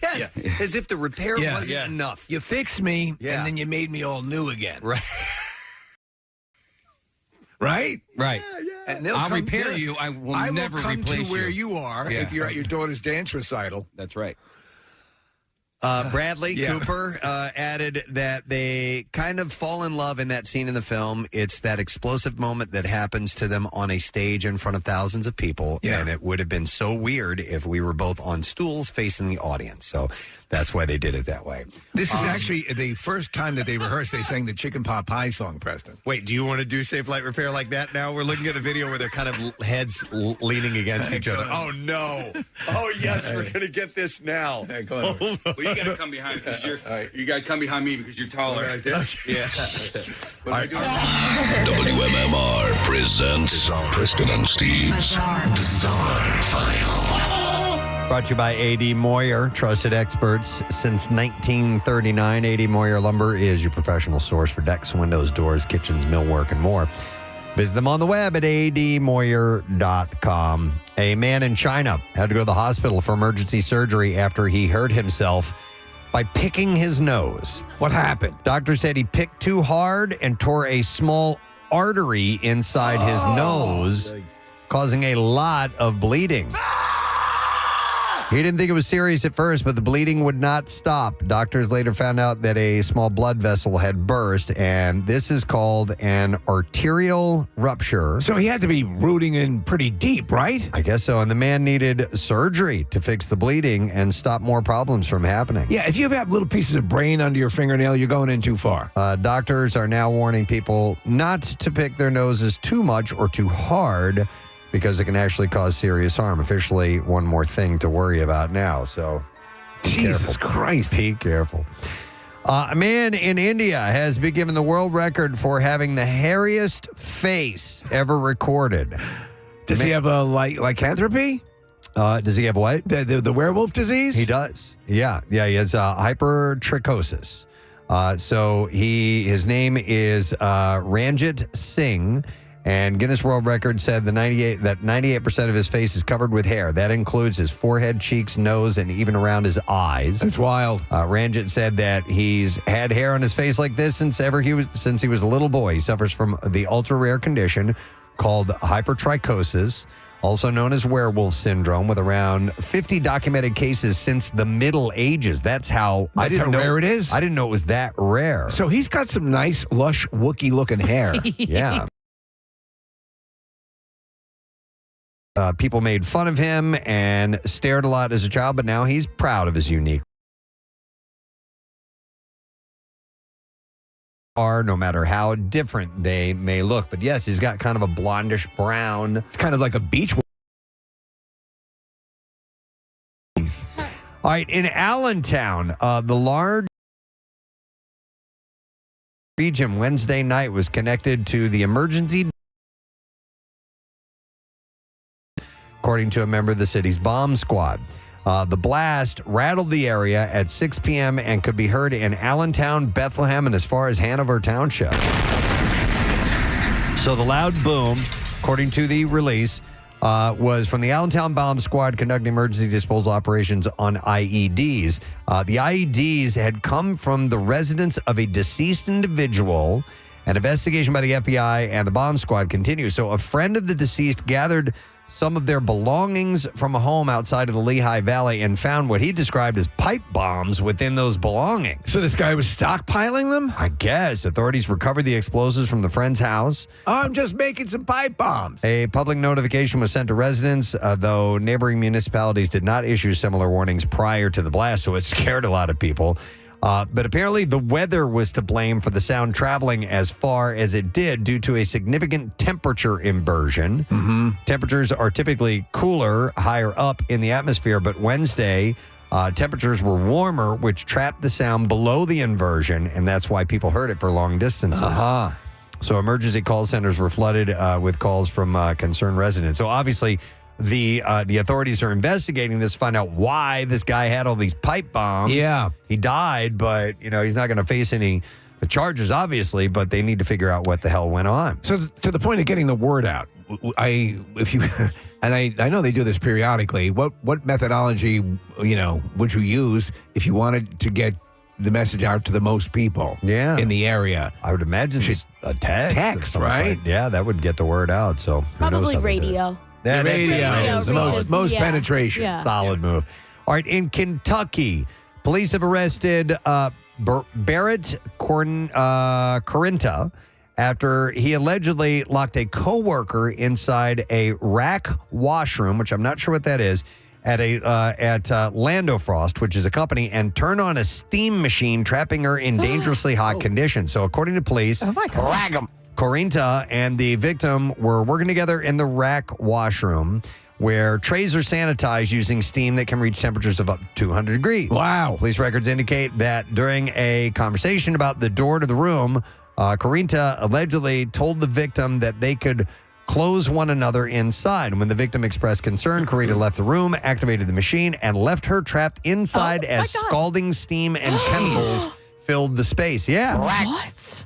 Yes. As if the repair wasn't enough. You fixed me, Yeah. and then you made me all new again. Right. Right? Right. And I'll repair you. I will never come replace to where you. you are if you're at your daughter's dance recital. That's right. Bradley Cooper added that they kind of fall in love in that scene in the film. It's that explosive moment that happens to them on a stage in front of thousands of people. Yeah. And it would have been so weird if we were both on stools facing the audience. So that's why they did it that way. This is actually the first time that they rehearsed. They sang the Chicken Pot Pie song, Preston. Wait, do you want to do Safe Light Repair like that now? We're looking at the video where they're kind of heads leaning against each other. Oh, no. Oh, yes, we're going to get this now. Go on. Well, you got to come behind because you got to come behind me because you're taller. Yeah. WMMR presents Preston and Steve's Bizarre File. Brought to you by A.D. Moyer, trusted experts since 1939. A.D. Moyer Lumber is your professional source for decks, windows, doors, kitchens, millwork, and more. Visit them on the web at admoyer.com. A man in China had to go to the hospital for emergency surgery after he hurt himself by picking his nose. What happened? Doctor said he picked too hard and tore a small artery inside his nose, causing a lot of bleeding. He didn't think it was serious at first, but the bleeding would not stop. Doctors later found out that a small blood vessel had burst, and this is called an arterial rupture. So he had to be rooting in pretty deep, right? I guess so. And the man needed surgery to fix the bleeding and stop more problems from happening. Yeah, if you have little pieces of brain under your fingernail, you're going in too far. Doctors are now warning people not to pick their noses too much or too hard, because it can actually cause serious harm. Officially, one more thing to worry about now. So, Jesus Christ. Be careful. A man in India has been given the world record for having the hairiest face ever recorded. Does he have a lycanthropy? Does he have what? The werewolf disease? He does. Yeah. He has hypertrichosis. So his name is Ranjit Singh. And Guinness World Record said that 98% of his face is covered with hair. That includes his forehead, cheeks, nose, and even around his eyes. That's wild. Ranjit said that he's had hair on his face like this since he was a little boy. He suffers from the ultra-rare condition called hypertrichosis, also known as werewolf syndrome, with around 50 documented cases since the Middle Ages. That's how rare it is? I didn't know it was that rare. So he's got some nice, lush, Wookiee-looking hair. Yeah. People made fun of him and stared a lot as a child, but now he's proud of his unique no matter how different they may look. But yes, he's got kind of a blondish brown. It's kind of like a beach. All right, in Allentown, the large region Wednesday night was connected to the emergency, according to a member of the city's bomb squad. The blast rattled the area at 6 p.m. and could be heard in Allentown, Bethlehem, and as far as Hanover Township. So the loud boom, according to the release, was from the Allentown bomb squad conducting emergency disposal operations on IEDs. The IEDs had come from the residence of a deceased individual. An investigation by the FBI and the bomb squad continues. So a friend of the deceased gathered some of their belongings from a home outside of the Lehigh Valley and found what he described as pipe bombs within those belongings. So this guy was stockpiling them? I guess. Authorities recovered the explosives from the friend's house. I'm just making some pipe bombs. A public notification was sent to residents, though neighboring municipalities did not issue similar warnings prior to the blast, so it scared a lot of people. But apparently the weather was to blame for the sound traveling as far as it did due to a significant temperature inversion. Mm-hmm. Temperatures are typically cooler higher up in the atmosphere, but Wednesday, temperatures were warmer, which trapped the sound below the inversion, and that's why people heard it for long distances. Uh-huh. So emergency call centers were flooded with calls from concerned residents. So obviously, the authorities are investigating this to find out why this guy had all these pipe bombs. Yeah. He died, but, he's not going to face any charges, obviously, but they need to figure out what the hell went on. So to the point of getting the word out, I know they do this periodically, what methodology, would you use if you wanted to get the message out to the most people in the area? I would imagine a text. Text, right? Yeah, that would get the word out. So who knows Probably how they do it. radio. Yeah, radio is the most penetration. Yeah. Solid move. All right, in Kentucky, police have arrested Barrett Corinta after he allegedly locked a coworker inside a rack washroom, which I'm not sure what that is, at Lando Frost, which is a company, and turned on a steam machine, trapping her in dangerously hot conditions. So according to police, rag 'em. Corinta and the victim were working together in the rack washroom, where trays are sanitized using steam that can reach temperatures of up to 200 degrees. Wow. Police records indicate that during a conversation about the door to the room, Corinta allegedly told the victim that they could close one another inside. When the victim expressed concern, Corinta left the room, activated the machine, and left her trapped inside as scalding steam and chemicals filled the space. Yeah. What?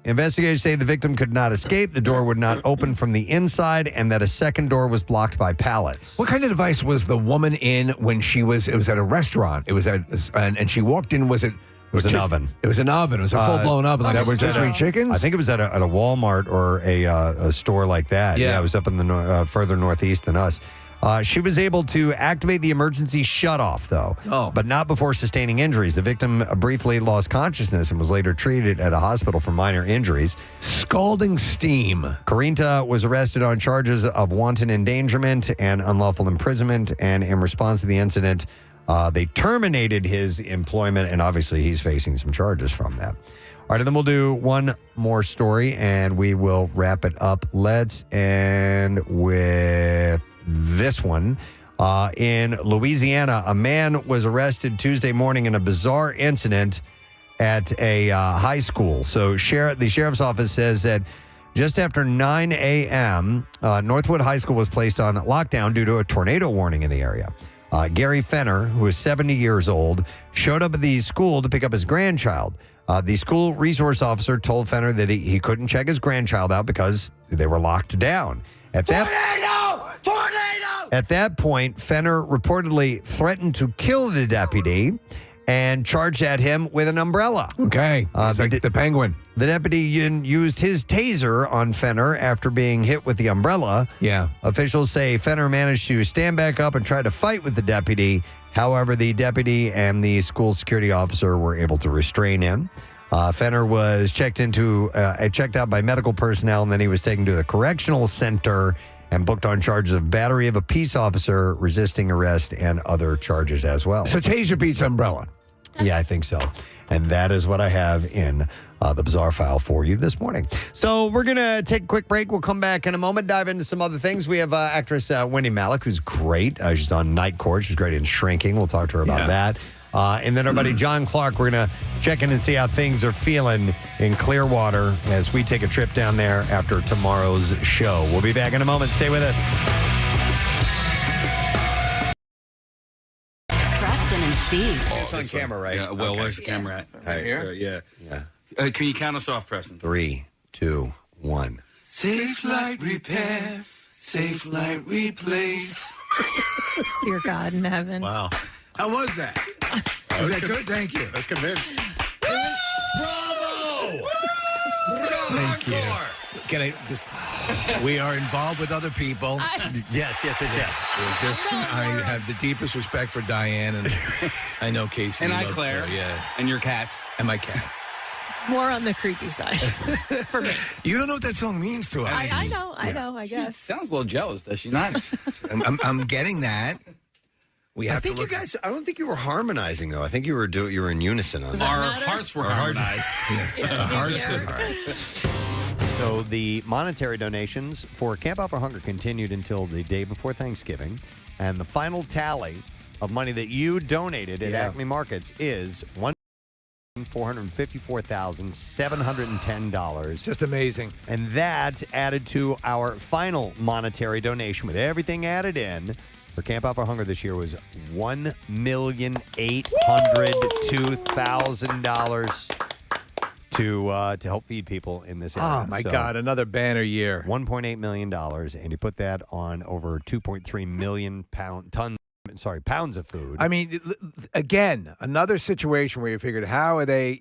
Investigators say the victim could not escape, the door would not open from the inside, and that a second door was blocked by pallets. What kind of device was the woman in when it was at a restaurant? It was and she walked in, was it? It was an oven. It was an oven. It was a full-blown oven. Like that was rotisserie chickens? I think it was at a Walmart or a store like that. Yeah. It was up in the further northeast than us. She was able to activate the emergency shutoff, though, but not before sustaining injuries. The victim briefly lost consciousness and was later treated at a hospital for minor injuries. Scalding steam. Carinta was arrested on charges of wanton endangerment and unlawful imprisonment, and in response to the incident, they terminated his employment, and obviously he's facing some charges from that. All right, and then we'll do one more story, and we will wrap it up. Let's end with this one. In Louisiana, a man was arrested Tuesday morning in a bizarre incident at a high school. So the sheriff's office says that just after 9 a.m., Northwood High School was placed on lockdown due to a tornado warning in the area. Gary Fenner, who is 70 years old, showed up at the school to pick up his grandchild. The school resource officer told Fenner that he couldn't check his grandchild out because they were locked down. At that point, Fenner reportedly threatened to kill the deputy and charged at him with an umbrella. Okay, it's like the penguin. The deputy used his taser on Fenner after being hit with the umbrella. Yeah. Officials say Fenner managed to stand back up and try to fight with the deputy. However, the deputy and the school security officer were able to restrain him. Fenner was checked out by medical personnel, and then he was taken to the correctional center and booked on charges of battery of a peace officer, resisting arrest, and other charges as well. So taser beats umbrella. Yeah, I think so. And that is what I have in the Bizarre File for you this morning. So we're going to take a quick break. We'll come back in a moment, dive into some other things. We have actress Wendie Malick, who's great. She's on Night Court. She's great in Shrinking. We'll talk to her about that. And then our buddy John Clark, we're going to check in and see how things are feeling in Clearwater as we take a trip down there after tomorrow's show. We'll be back in a moment. Stay with us. Preston and Steve. It's on camera, right? Yeah, well, where's the camera at? Right here? Yeah. Can you count us off, Preston? 3, 2, 1. Safe light repair, safe light replace. Dear God in heaven. Wow. How was that? Was that good? Thank you. I was convinced. Bravo! Thank you. Can I just... We are involved with other people. Yes. I have the deepest respect for Diane, and I know Casey. And Claire. Yeah. And your cats. And my cat. More on the creepy side for me. You don't know what that song means to us. I know, I guess. She sounds a little jealous, does she not? I'm getting that. I think you guys. I don't think you were harmonizing though. I think you were in unison on that. Our hearts were harmonized. So the monetary donations for Camp Out for Hunger continued until the day before Thanksgiving, and the final tally of money that you donated at Acme Markets is $1,454,710. Just amazing. And that added to our final monetary donation, with everything added in, for Camp Out for Hunger this year was $1,802,000 to help feed people in this area. Oh, my God, another banner year. $1.8 million, and you put that on over 2.3 million pounds of food. I mean, again, another situation where you figured, how are they,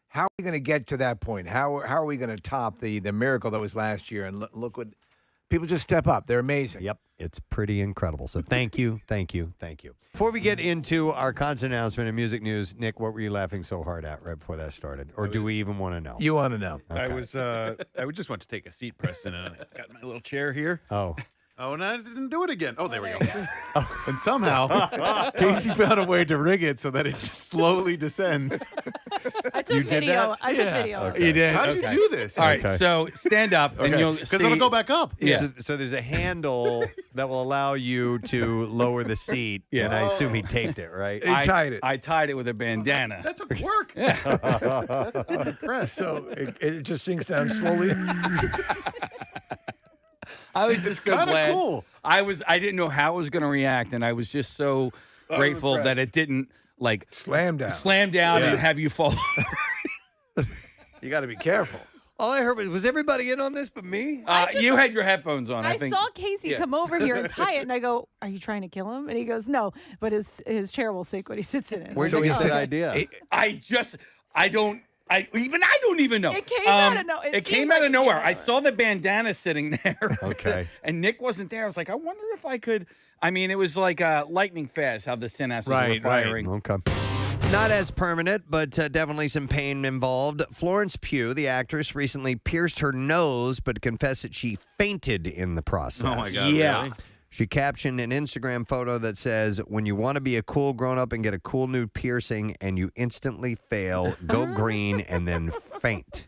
how are we going to get to that point? How are we going to top the miracle that was last year? And look what, people just step up. They're amazing. Yep. It's pretty incredible. So thank you. Before we get into our concert announcement and music news, Nick, what were you laughing so hard at right before that started? Or do we even want to know? You want to know. Okay. I would just want to take a seat, Preston, and I got my little chair here. Oh, and I didn't do it again. Oh, there we go. And somehow, Casey found a way to rig it so that it just slowly descends. I took video. I took video. Okay. You did? How did you do this? All right, so stand up, and you'll see. Because it'll go back up. Yeah. So there's a handle that will allow you to lower the seat, and I assume he taped it, right? He tied it. I tied it with a bandana. That took work. I'm impressed. So it just sinks down slowly. I was just so glad. Cool. I didn't know how I was going to react, and I was just so grateful that it didn't slam down and have you fall. You got to be careful. All I heard was everybody in on this but me? You had your headphones on. I think. saw Casey come over here and tie it, and I go, "Are you trying to kill him?" And he goes, "No, but his chair will sink when he sits in it." Where'd you get that idea? I don't even know. It came out of nowhere. It came out of nowhere. I saw the bandana sitting there. Okay. And Nick wasn't there. I was like, I wonder if I could. I mean, it was like lightning fast how the synapses were firing. Okay. Not as permanent, but definitely some pain involved. Florence Pugh, the actress, recently pierced her nose, but confessed that she fainted in the process. Oh, my God. Yeah. Really? She captioned an Instagram photo that says, "When you want to be a cool grown-up and get a cool new piercing and you instantly fail, go green and then faint."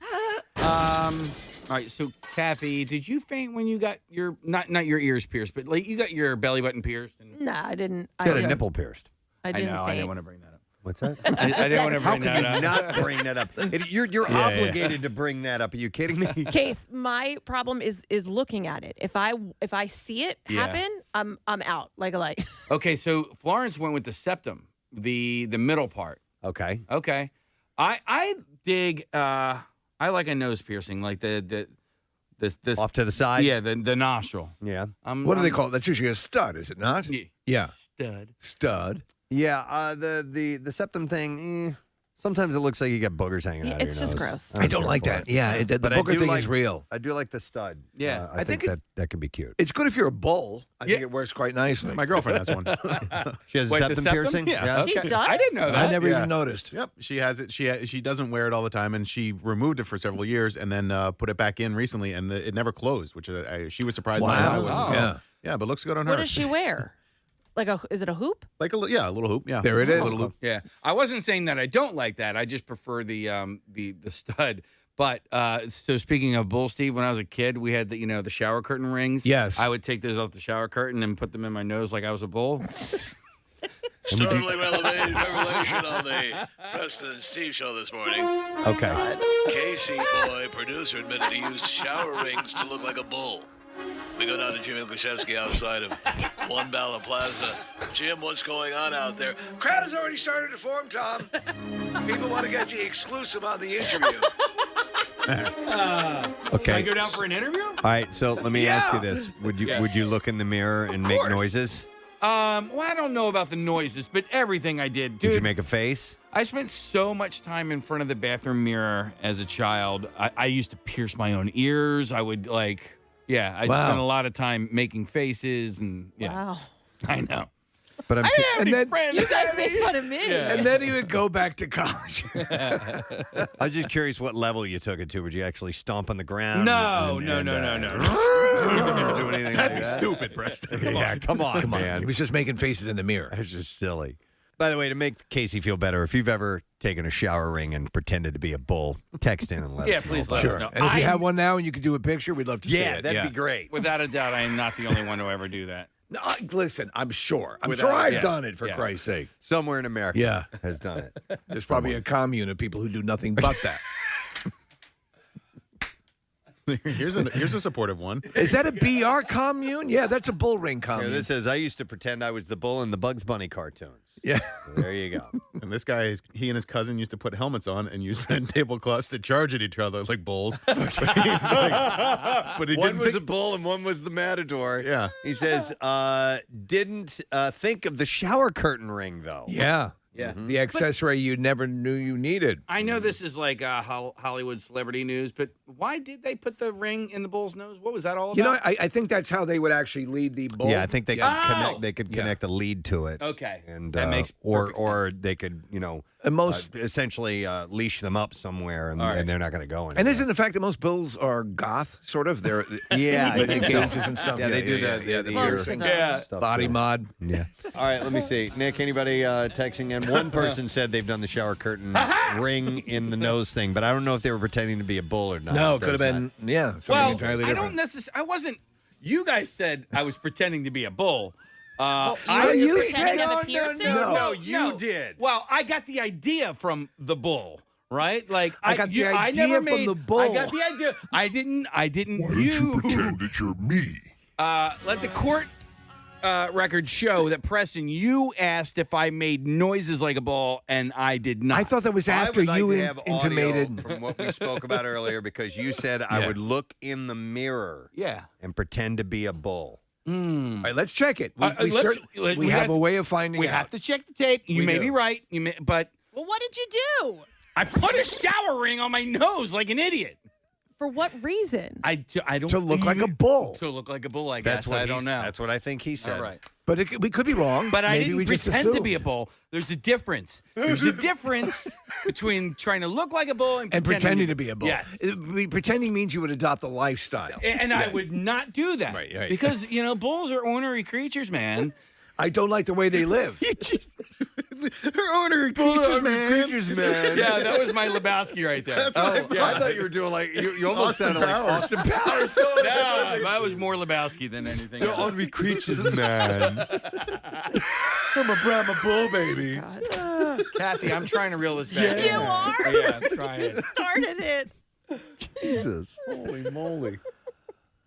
All right, so Kathy, did you faint when you got your not your ears pierced, but like you got your belly button pierced? And No, I didn't. She had a nipple pierced. I didn't know. faint. I didn't want to bring that up. What's that? I didn't want to How bring can that you up. not bring that up? You're obligated to bring that up. Are you kidding me? Case, my problem is looking at it. If I see it happen, I'm out like a light. Okay, so Florence went with the septum, the middle part. Okay. Okay, I dig. I like a nose piercing, like the Off to the side? Yeah, the nostril. Yeah. What do they call it? That's usually a stud, is it not? Yeah. Stud. Yeah, the septum thing, sometimes it looks like you got boogers hanging out of your It's just nose. gross. I don't like that. Yeah, the But booger thing like, is real. I do like the stud. Yeah. I think that can be cute. It's good if you're a bull. I think it works quite nicely. My girlfriend has one. She has a Wait, the septum septum? piercing? Yeah. She Okay. does? I didn't know that. I never even noticed. Yep, she has it. She doesn't wear it all the time, and she removed it for several years, and then put it back in recently, and it never closed, which she was surprised by. Wow. I wasn't. Yeah. Yeah, but looks good on her. What does she wear? Is it a hoop? Like a little hoop. Yeah, There it is. A little hoop. Yeah, I wasn't saying that I don't like that. I just prefer the stud. But so speaking of bull, Steve, when I was a kid, we had the shower curtain rings. Yes. I would take those off the shower curtain and put them in my nose like I was a bull. Startling revelation on the Preston and Steve show this morning. Okay. Casey Boy, producer, admitted he used shower rings to look like a bull. We go down to Jimmy Lukaschewski outside of One Ballot Plaza. Jim, what's going on out there? Crowd has already started to form, Tom. People want to get the exclusive on the interview. Okay. Can I go down for an interview? All right, so let me ask you this. Would you look in the mirror and make noises? Well, I don't know about the noises, but everything I did, dude. Did you make a face? I spent so much time in front of the bathroom mirror as a child. I used to pierce my own ears. I would I'd spend a lot of time making fases and Wow. I know. But I'm friends. You guys make fun of me. Yeah. And then he would go back to college. I was just curious what level you took it to. Would you actually stomp on the ground? No. Do anything That'd like be that? stupid, Preston. Yeah, come on, He man. was just making faces in the mirror. It's just silly. By the way, to make Casey feel better, if you've ever taken a shower ring and pretended to be a bull, text in and let us know. Please about let it. us know. And if you have one now and you could do a picture, we'd love to see Yeah, it. that'd be great. Without a doubt, I am not the only one to ever do that. No, listen, I'm sure. Without- I've yeah. done it, for Yeah. Christ's sake. Somewhere in America Yeah. has done it. There's probably a commune of people who do nothing but that. Here's a supportive one. Is that a BR commune? Yeah, that's a bull ring Here, commune. this says, I used to pretend I was the bull in the Bugs Bunny cartoons. Yeah. So there you go. And this guy, he and his cousin used to put helmets on and use red tablecloths to charge at each other like bulls. But he One didn't was a think- bull and one was the matador. Yeah. He says, didn't think of the shower curtain ring, though. Yeah. Yeah. The accessory you never knew you needed. I know this is like Hollywood celebrity news, but why did they put the ring in the bull's nose? What was that all about? You know, I think that's how they would actually lead the bull. Yeah, I think they could Oh! connect. They could connect a lead to it. Okay. And That makes perfect or they could And most essentially leash them up somewhere, and, All right. and they're not going to go anywhere. And isn't the fact that most bulls are goth, sort of? They're Yeah, I the think so. cages and stuff. Yeah, they do the Most ear of them. Yeah. stuff body too. mod. Yeah. All right, let me see. Nick, anybody texting in? One person said they've done the shower curtain ring in the nose thing, but I don't know if they were pretending to be a bull or not. No, it Does could have not. been, something Well, entirely I different. don't necessarily. I wasn't. You guys said I was pretending to be a bull. Well, I were you just pretending said- to have a piercing? No, you did. Well, I got the idea from the bull, right? Like I got the idea never from made- the bull. I got the idea. I didn't. Why don't you pretend that you're me? Let the court record show that Preston, you asked if I made noises like a bull, and I did not. I thought that was I after would like you to have audio intimated. from what we spoke about earlier, because you said I Yeah. would look in the mirror Yeah. and pretend to be a bull. All right, let's check it. We, we have have a to- way of finding We out. have to check the tape. You We may do. be right. But Well, what did you do? I put a shower ring on my nose like an idiot. For what reason? I don't To look like a bull. To look like a bull, I guess. I don't know. That's what I think he said. All right. But we could be wrong. But I Maybe didn't we just pretend to assume. be a bull. There's a difference. There's a difference between trying to look like a bull and pretending to be a bull. Yes. Pretending means you would adopt a lifestyle. And I would not do that. Right. Because, bulls are ornery creatures, man. I don't like the way they live. They're ornery creatures, man. Yeah, that was my Lebowski right there. That's I thought you were doing like you almost Austin sounded Powers. like Austin Powers. No, that was more Lebowski than anything They're else. ornery creatures, man. I'm a Brahma bull, baby. Kathy, I'm trying to reel this back. You are? Yeah, I'm trying. Started it. Jesus. Holy moly.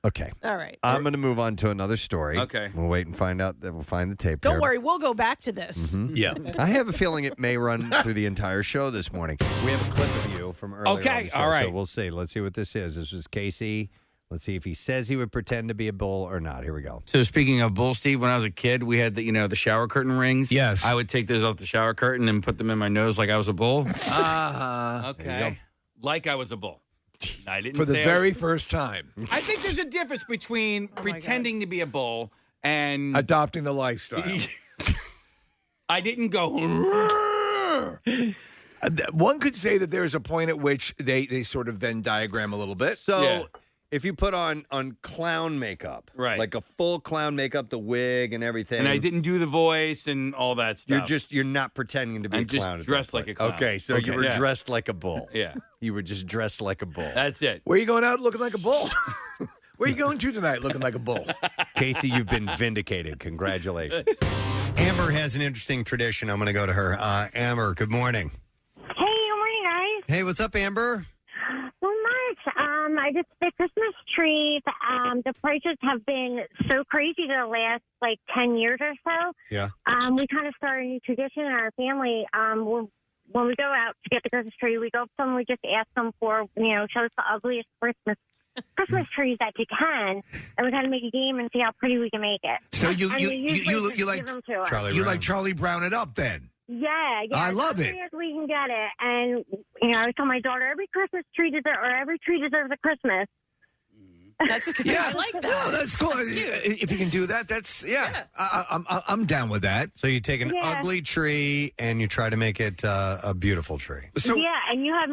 Okay. All right. I'm going to move on to another story. Okay. We'll wait and find out that we'll find the tape. Don't here. worry, we'll go back to this. Yeah. I have a feeling it may run through the entire show this morning. We have a clip of you from earlier Okay, on the show, all right. so we'll see. Let's see what this is. This was Casey. Let's see if he says he would pretend to be a bull or not. Here we go. So speaking of bull, Steve, when I was a kid, we had the shower curtain rings. Yes. I would take those off the shower curtain and put them in my nose like I was a bull. Okay. Like I was a bull. I didn't For the say very first time. I think there's a difference between pretending to be a bull and Adopting the lifestyle. I didn't go. One could say that there's a point at which they sort of Venn diagram a little bit. So Yeah. if you put on clown makeup, Right. like a full clown makeup, the wig and everything. And I didn't do the voice and all that stuff. You're not pretending to be I'm a just clown. at dressed that like point. a clown. Okay, so you Okay. were Yeah. dressed like a bull. Yeah. You were just dressed like a bull. That's it. Where are you going out looking like a bull? Where are you going to tonight looking like a bull? Casey, you've been vindicated. Congratulations. Amber has an interesting tradition. I'm going to go to her. Amber, good morning. Hey, good morning, guys. Hey, what's up, Amber? So much. I just the Christmas trees. The prices have been so crazy the last 10 years or so. Yeah. We kind of started a new tradition in our family. When we go out to get the Christmas tree, we go up to them. We just ask them for show us the ugliest Christmas trees that you can, and we kind of make a game and see how pretty we can make it. So you And we usually just like give them to us. like Charlie Brown it up then. Yeah, I love it. As we can get it, and I tell my daughter every Christmas tree every tree deserves a Christmas. That's good. Yeah. I like that. No, that's cool. That's cute. If you can do that, that's I'm down with that. So you take an Yeah. ugly tree and you try to make it a beautiful tree. So yeah, and you have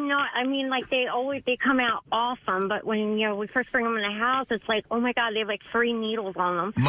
they come out awesome, but when we first bring them in the house, it's like, oh my God, they have 3 needles on them.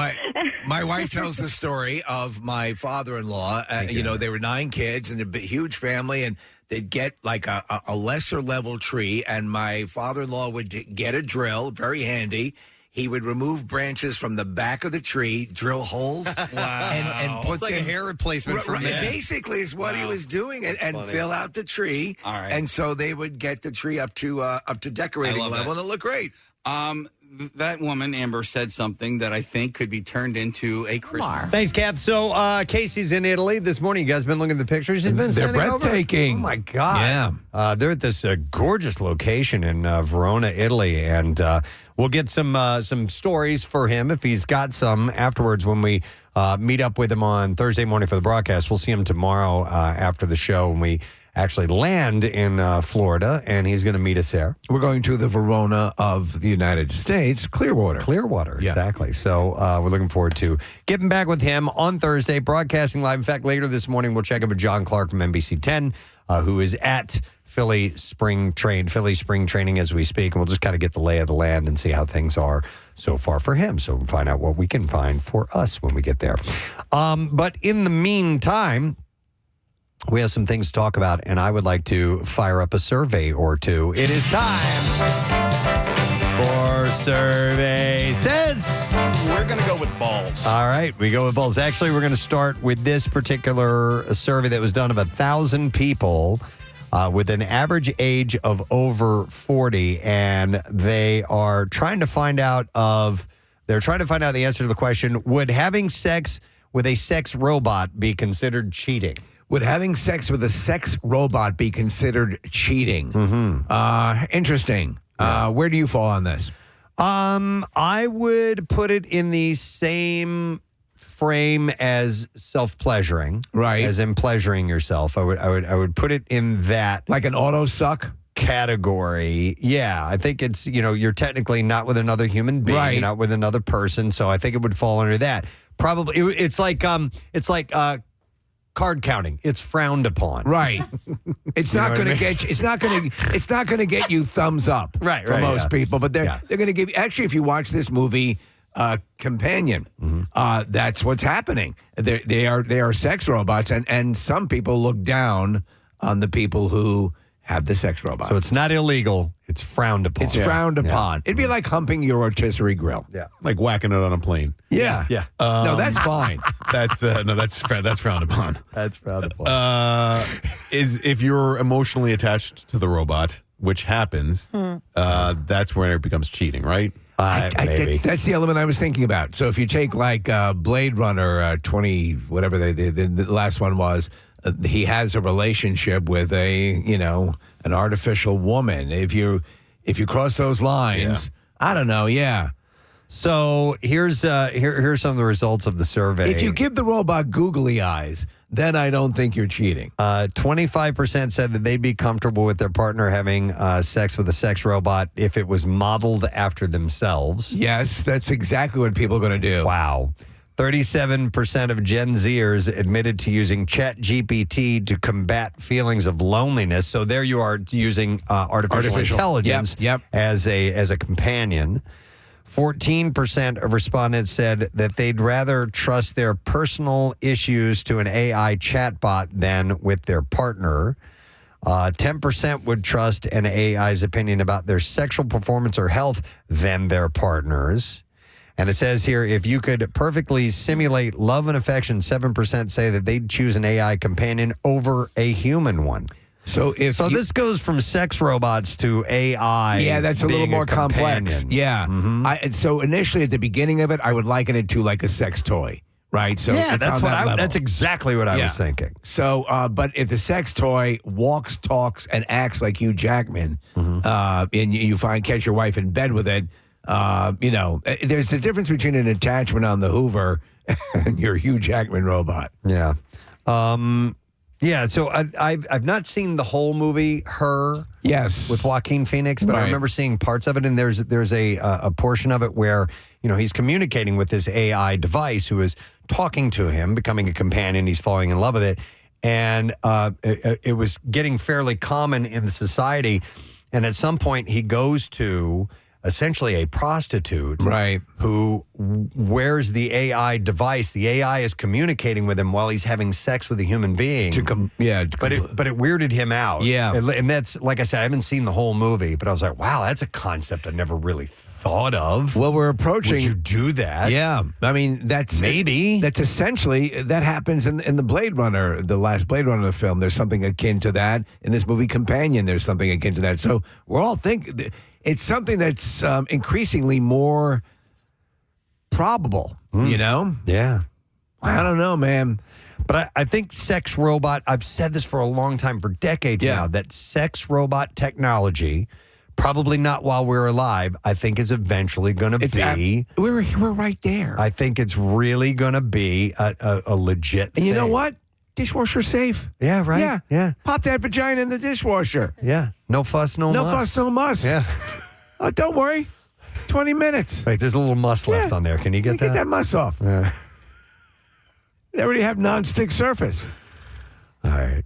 My wife tells the story of my father-in-law. They were 9 kids and a huge family, and they'd get a lesser level tree, and my father-in-law would get a drill, very handy. He would remove branches from the back of the tree, drill holes, and put It's like a them- hair replacement for men. Basically, is what he was doing, and funny. fill out the tree. All right. And so they would get the tree up to decorating I love level, that. and it looked great. That woman, Amber, said something that I think could be turned into a Christmas. Thanks, Kath. So Casey's in Italy this morning. You guys been looking at the pictures? He's been They're sending over? breathtaking. Oh, my God. Yeah. They're at this gorgeous location in Verona, Italy, and we'll get some stories for him if he's got some afterwards when we meet up with him on Thursday morning for the broadcast. We'll see him tomorrow after the show when we actually land in Florida, and he's going to meet us there. We're going to the Verona of the United States, Clearwater. Clearwater, exactly. So we're looking forward to getting back with him on Thursday, broadcasting live. In fact, later this morning, we'll check in with John Clark from NBC 10, who is at Philly spring training as we speak, and we'll just kind of get the lay of the land and see how things are so far for him. So we'll find out what we can find for us when we get there. But in the meantime, we have some things to talk about, and I would like to fire up a survey or two. It is time for Survey Says. We're going to go with balls. All right, we go with balls. Actually, we're going to start with this particular survey that was done of 1,000 people with an average age of over 40, and they are trying to find out the answer to the question: would having sex with a sex robot be considered cheating? Would having sex with a sex robot be considered cheating? Mm-hmm. Interesting. Yeah. Where do you fall on this? I would put it in the same frame as self-pleasuring, right? As in pleasuring yourself. I would put it in that like an auto suck category. Yeah, I think it's you're technically not with another human being, right? You're not with another person, so I think it would fall under that. Probably, it's like card counting. It's frowned upon, right? It's not going to get you. It's not going to get you thumbs up, right? For most people, but they're going to give. Actually, if you watch this movie, Companion, that's what's happening. They are sex robots, and some people look down on the people who have the sex robots. So it's not illegal. It's frowned upon. It's frowned upon. It'd be like humping your rotisserie grill. Yeah, like whacking it on a plane. Yeah. No, that's fine. That's frowned upon. That's frowned upon. Is if you're emotionally attached to the robot, which happens, that's where it becomes cheating, right? Maybe. That's the element I was thinking about. So if you take like Blade Runner 20, whatever the last one was, he has a relationship with an artificial woman. If you cross those lines, I don't know. Yeah. So here's some of the results of the survey. If you give the robot googly eyes, then I don't think you're cheating. 25% said that they'd be comfortable with their partner having sex with a sex robot if it was modeled after themselves. Yes, that's exactly what people are going to do. Wow. 37% of Gen Zers admitted to using ChatGPT to combat feelings of loneliness. So there you are using artificial intelligence as a companion. 14% of respondents said that they'd rather trust their personal issues to an AI chatbot than with their partner. 10% would trust an AI's opinion about their sexual performance or health than their partner's. And it says here, if you could perfectly simulate love and affection, 7% say that they'd choose an AI companion over a human one. So this goes from sex robots to AI. Yeah, that's a little more complex. Yeah. So initially at the beginning of it, I would liken it to like a sex toy, right? So yeah, it's that's exactly what I was thinking. So, but if the sex toy walks, talks, and acts like Hugh Jackman, and you catch your wife in bed with it, there's a difference between an attachment on the Hoover and your Hugh Jackman robot. Yeah. So I've not seen the whole movie, Her. Yes. With Joaquin Phoenix, but I remember seeing parts of it, and there's a portion of it where, he's communicating with this AI device who is talking to him, becoming a companion. He's falling in love with it. And it was getting fairly common in the society. And at some point, he goes to essentially a prostitute, right, who wears the AI device. The AI is communicating with him while he's having sex with a human being. But it weirded him out. Yeah. And that's, like I said, I haven't seen the whole movie, but I was like, wow, that's a concept I never really thought of. Well, we're approaching. Would you do that? Yeah. I mean, that's essentially, that happens in the Blade Runner, the last Blade Runner film. There's something akin to that. In this movie Companion, there's something akin to that. So we're all thinking it's something that's increasingly more probable, Yeah. I don't know, man. But I think sex robot, I've said this for a long time, for decades now, that sex robot technology, probably not while we're alive, I think is eventually going to be. We're right there. I think it's really going to be a legit thing. And you know what? Dishwasher safe. Yeah, right? Yeah. Pop that vagina in the dishwasher. Yeah. No fuss, no muss. No fuss, no muss. Yeah. Oh, don't worry. 20 minutes. Wait, there's a little muss left on there. Can you get that? Get that muss off. Yeah. They already have nonstick surface. All right.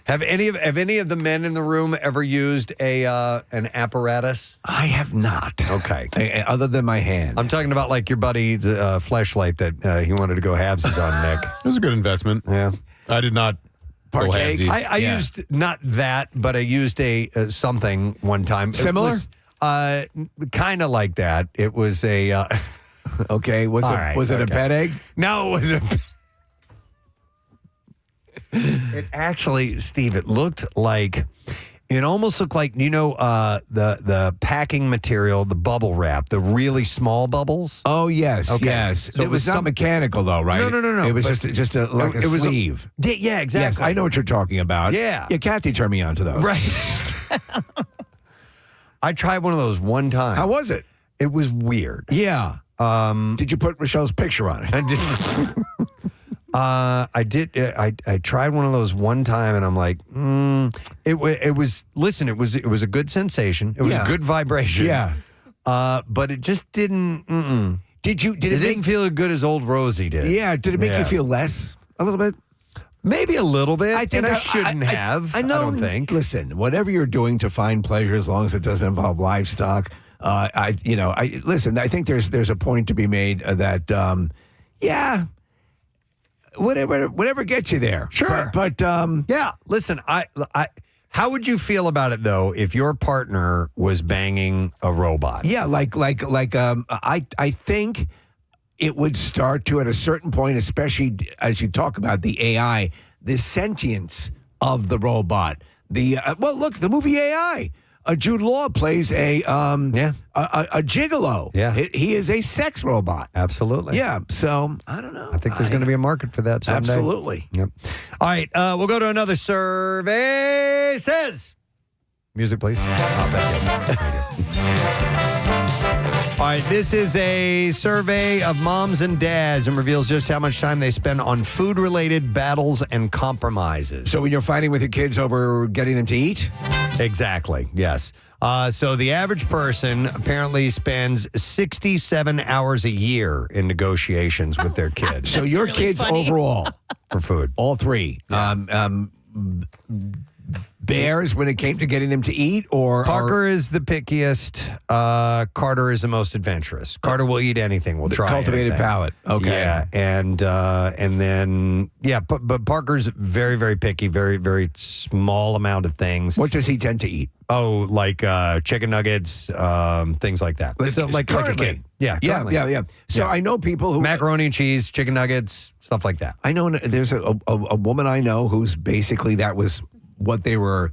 Have any of the men in the room ever used an apparatus? I have not. Okay. Other than my hand. I'm talking about like your buddy's fleshlight that he wanted to go halvesies on, Nick. It was a good investment. Yeah. I did not partake. I used not that, but I used a something one time. Similar? Kind of like that. It was a. Okay. Was it a pet egg? No, it wasn't. It actually, Steve, it looked like. It almost looked like, the packing material, the bubble wrap, the really small bubbles. Oh, yes, Okay. yes. So it was not mechanical, though, right? No. It was just like a sleeve. Yeah, exactly. Yes, I know what you're talking about. Yeah. Yeah, Kathy turned me on to those. Right. I tried one of those one time. How was it? It was weird. Yeah. Did you put Rochelle's picture on it? I did. I did. I tried one of those one time, and I'm like, it was. Listen, it was a good sensation. It was a good vibration. Yeah. But it just didn't. It didn't feel as good as old Rosie did. Yeah. Did it make you feel less a little bit? Maybe a little bit. I think I shouldn't have. I know. I don't think. Listen, whatever you're doing to find pleasure, as long as it doesn't involve livestock. Listen. I think there's a point to be made that, whatever gets you there. Sure, but yeah. Listen, how would you feel about it though if your partner was banging a robot? Yeah, I think it would start to at a certain point, especially as you talk about the AI, the sentience of the robot. Look, the movie AI. Jude Law plays a gigolo. Yeah. He is a sex robot. Absolutely. Yeah. So I don't know. I think there's going to be a market for that someday. Absolutely. Yep. All right. We'll go to another survey. Says, music, please. All right. This is a survey of moms and dads and reveals just how much time they spend on food-related battles and compromises. So when you're fighting with your kids over getting them to eat? Exactly. Yes. So the average person apparently spends 67 hours a year in negotiations with their kids. So your really kids funny. Overall for food, all three, bears when it came to getting them to eat, or Parker is the pickiest. Carter is the most adventurous. Carter will eat anything. Will try cultivated anything. palate. Okay, yeah, and then but Parker's very, very picky. Very, very small amount of things. What does he tend to eat? Oh, like chicken nuggets, things like that. So, like a kid. Yeah. So I know people who macaroni and cheese, chicken nuggets, stuff like that. I know there's a woman I know who's basically that was what they were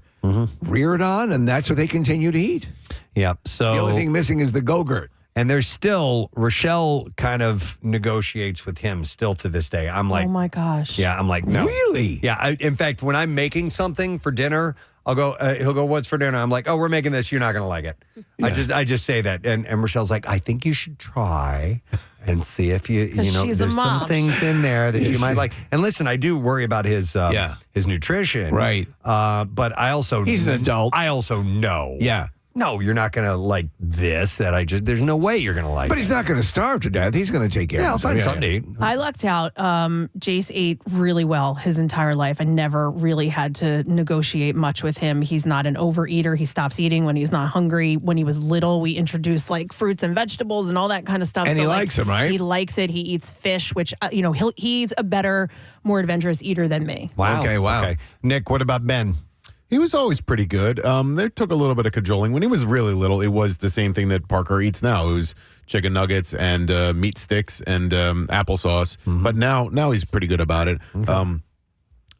reared on, and that's what they continue to eat. Yeah. So the only thing missing is the Go-Gurt. And there's still, Rochelle kind of negotiates with him still to this day. I'm like, oh my gosh. Yeah, I'm like, no. Really? Yeah. In fact, when I'm making something for dinner, I'll go, he'll go, what's for dinner? I'm like, oh, we're making this. You're not going to like it. Yeah. I just say that. And Rochelle's like, I think you should try and see if there's some things in there that you might like. And listen, I do worry about his nutrition. Right. But I also, he's an adult. I also know. Yeah. No, you're not going to like this. There's no way you're going to like it. But he's not going to starve to death. He's going to take care of himself. I'll find something to eat. I lucked out. Jace ate really well his entire life. I never really had to negotiate much with him. He's not an overeater. He stops eating when he's not hungry. When he was little, we introduced like fruits and vegetables and all that kind of stuff. And he likes them, right? He likes it. He eats fish, which, he's a better, more adventurous eater than me. Wow. Okay, wow. Okay. Nick, what about Ben? He was always pretty good. They took a little bit of cajoling. When he was really little, it was the same thing that Parker eats now. It was chicken nuggets and meat sticks and applesauce. Mm-hmm. But now he's pretty good about it. Okay.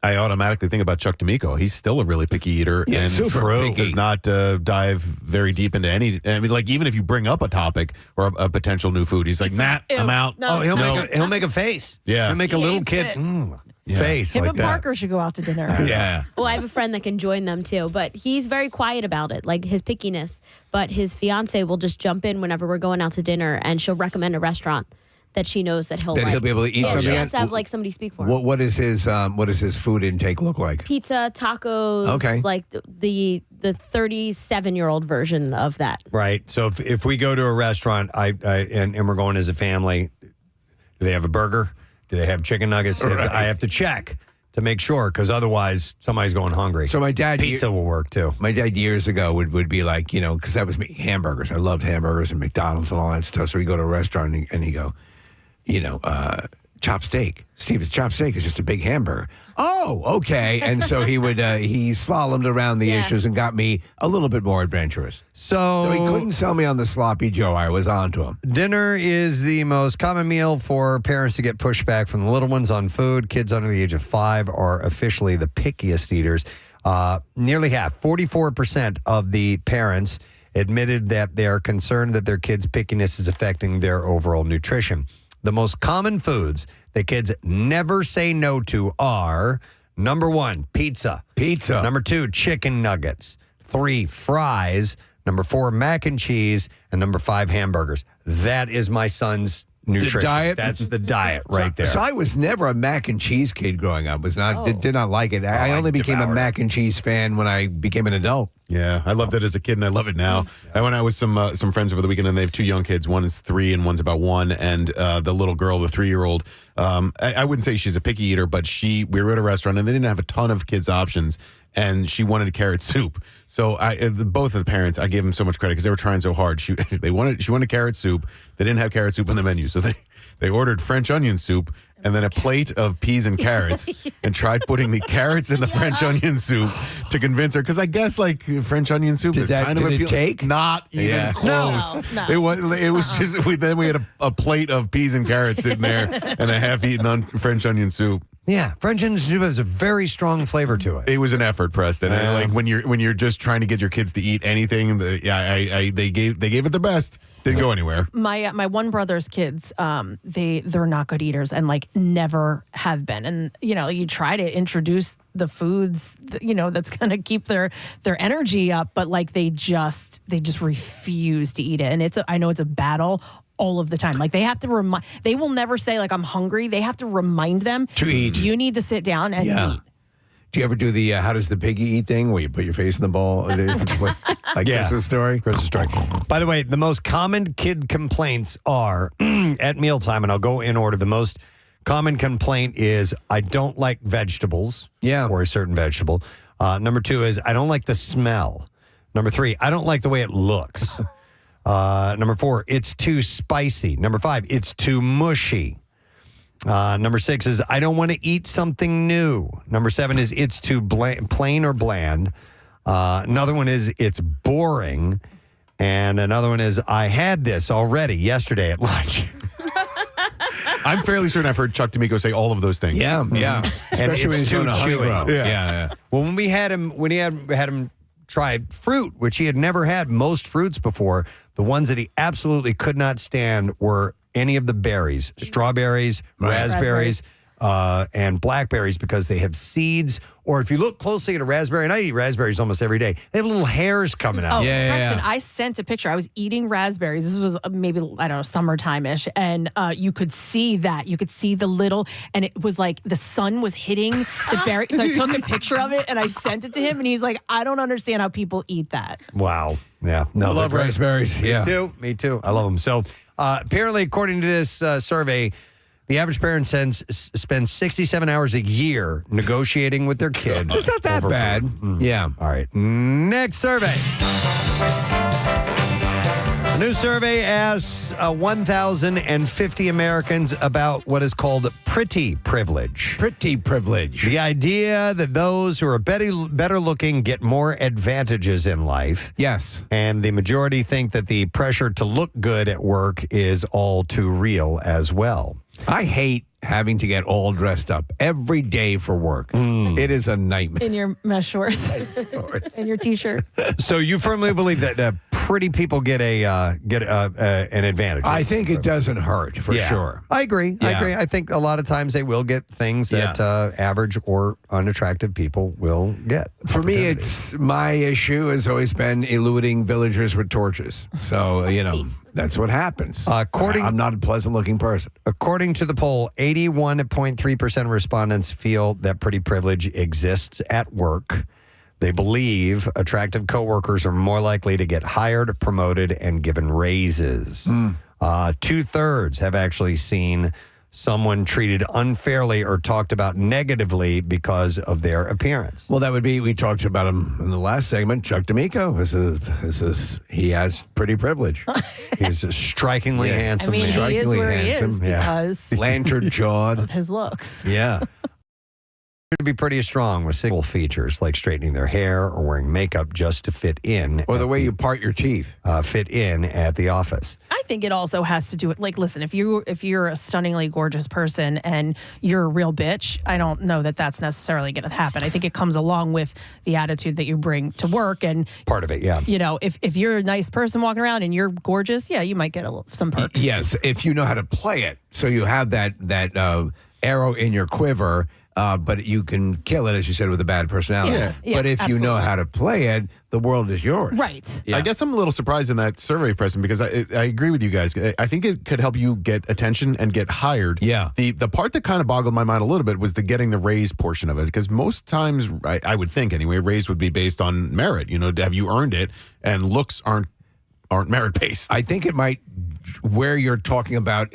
I automatically think about Chuck D'Amico. He's still a really picky eater and super picky. Does not dive very deep into any. I mean, like even if you bring up a topic or a potential new food, he's like, "Nah, I'm out." No. Oh, he'll make a face. Yeah, he'll make a little kid face Him like and that. Parker should go out to dinner. Yeah. Well, I have a friend that can join them too, but he's very quiet about it, like his pickiness. But his fiance will just jump in whenever we're going out to dinner, and she'll recommend a restaurant that she knows that he'll like. He'll be able to eat something. She has to have like somebody speak for him. What does his food intake look like? Pizza, tacos. Okay. Like the 37-year-old version of that. Right. So if we go to a restaurant, and we're going as a family, do they have a burger? Do they have chicken nuggets? Right. I have to check to make sure, because otherwise somebody's going hungry. So my dad, pizza will work too. My dad years ago would be like, because that was me, hamburgers. I loved hamburgers and McDonald's and all that stuff. So we go to a restaurant and he go, chop steak. Steve, chop steak is just a big hamburger. Oh, okay. And so he would he slalomed around the issues and got me a little bit more adventurous. So he couldn't sell me on the sloppy Joe. I was on to him. Dinner is the most common meal for parents to get pushback from the little ones on food. Kids under the age of 5 are officially the pickiest eaters. Nearly half, 44% of the parents admitted that they are concerned that their kids' pickiness is affecting their overall nutrition. The most common foods that kids never say no to are, number 1, pizza. Pizza. Number 2, chicken nuggets. 3, fries. Number 4, mac and cheese. And number 5, hamburgers. That is my son's nutrition. The diet? That's the diet right there. So I was never a mac and cheese kid growing up. Did not like it. I only became a mac and cheese fan when I became an adult. Yeah, I loved it as a kid, and I love it now. I went out with some friends over the weekend, and they have 2 young kids. One is 3, and one's about 1. And the little girl, the 3-year-old, I wouldn't say she's a picky eater, but we were at a restaurant, and they didn't have a ton of kids' options, and she wanted carrot soup. So both of the parents, I gave them so much credit because they were trying so hard. She wanted carrot soup. They didn't have carrot soup on the menu, so they ordered French onion soup and then a plate of peas and carrots and tried putting the carrots in the French onion soup to convince her. Because I guess like French onion soup is kind of did it take? Not even close. No. It was just then we had a plate of peas and carrots sitting there and a half-eaten French onion soup. Yeah, French onion soup has a very strong flavor to it. It was an effort, Preston. And like when you're just trying to get your kids to eat anything, they gave it their best. Didn't go anywhere. My one brother's kids, they're not good eaters and like never have been. And you try to introduce the foods that's going to keep their energy up, but like they just refuse to eat it. And I know it's a battle all of the time. Like they have to they will never say like I'm hungry. They have to remind them to eat. You need to sit down and eat. Do you ever do the how does the piggy eat thing where you put your face in the bowl? Christmas story? Christmas story. By the way, the most common kid complaints are at mealtime, and I'll go in order. The most common complaint is I don't like vegetables. Yeah. Or a certain vegetable. Number 2 is I don't like the smell. Number 3, I don't like the way it looks. Number 4, it's too spicy. Number 5, it's too mushy. Number 6 is I don't want to eat something new. Number 7 is it's too plain or bland. Another one is it's boring. And another one is I had this already yesterday at lunch. I'm fairly certain I've heard Chuck D'Amico say all of those things. Yeah. Especially when he's too doing chewy. Yeah. Well, when we had him, when he had him try fruit, which he had never had most fruits before, the ones that he absolutely could not stand were any of the berries, strawberries, raspberries, and blackberries, because they have seeds. Or if you look closely at a raspberry, and I eat raspberries almost every day, they have little hairs coming out. Oh, Preston, I sent a picture. I was eating raspberries. This was maybe, I don't know, summertime-ish. And you could see that. You could see the little, and it was like the sun was hitting the berry. So I took a picture of it and I sent it to him. And he's like, I don't understand how people eat that. Wow. Yeah. No, I love raspberries. Me too. Me too. I love them. So apparently, according to this survey, the average parent spends 67 hours a year negotiating with their kid. It's not that bad. Yeah. All right. Next survey. A new survey asks 1,050 Americans about what is called pretty privilege. Pretty privilege. The idea that those who are better looking get more advantages in life. Yes. And the majority think that the pressure to look good at work is all too real as well. I hate having to get all dressed up every day for work. It is a nightmare. In your mesh shorts and your T-shirt. So you firmly believe that pretty people get an advantage? I think it doesn't hurt, for sure. I agree. I think a lot of times they will get things that average or unattractive people will get. For me, it's my issue has always been eluding villagers with torches. So, that's what happens. I'm not a pleasant-looking person. According to the poll, 81.3% of respondents feel that pretty privilege exists at work. They believe attractive coworkers are more likely to get hired, promoted, and given raises. 2/3 have actually seen someone treated unfairly or talked about negatively because of their appearance. Well, that would be, we talked about him in the last segment, Chuck D'Amico. He has pretty privilege. He's a strikingly handsome man. He is where he is because lantern-jawed. of his looks. Yeah. To be pretty strong with single features like straightening their hair or wearing makeup just to fit in. Or the way you part your teeth. Fit in at the office. I think it also has to do with, like, listen, if you're a stunningly gorgeous person and you're a real bitch, I don't know that that's necessarily going to happen. I think it comes along with the attitude that you bring to work. And part of it, yeah. If you're a nice person walking around and you're gorgeous, you might get some perks. Yes, if you know how to play it. So you have that arrow in your quiver. but you can kill it, as you said, with a bad personality. Yeah, but if you know how to play it, the world is yours. Right. Yeah. I guess I'm a little surprised in that survey, Preston, because I agree with you guys. I think it could help you get attention and get hired. Yeah. The part that kind of boggled my mind a little bit was the getting the raise portion of it, because most times, I would think anyway, raise would be based on merit. Have you earned it? And looks aren't merit based. I think it might, where you're talking about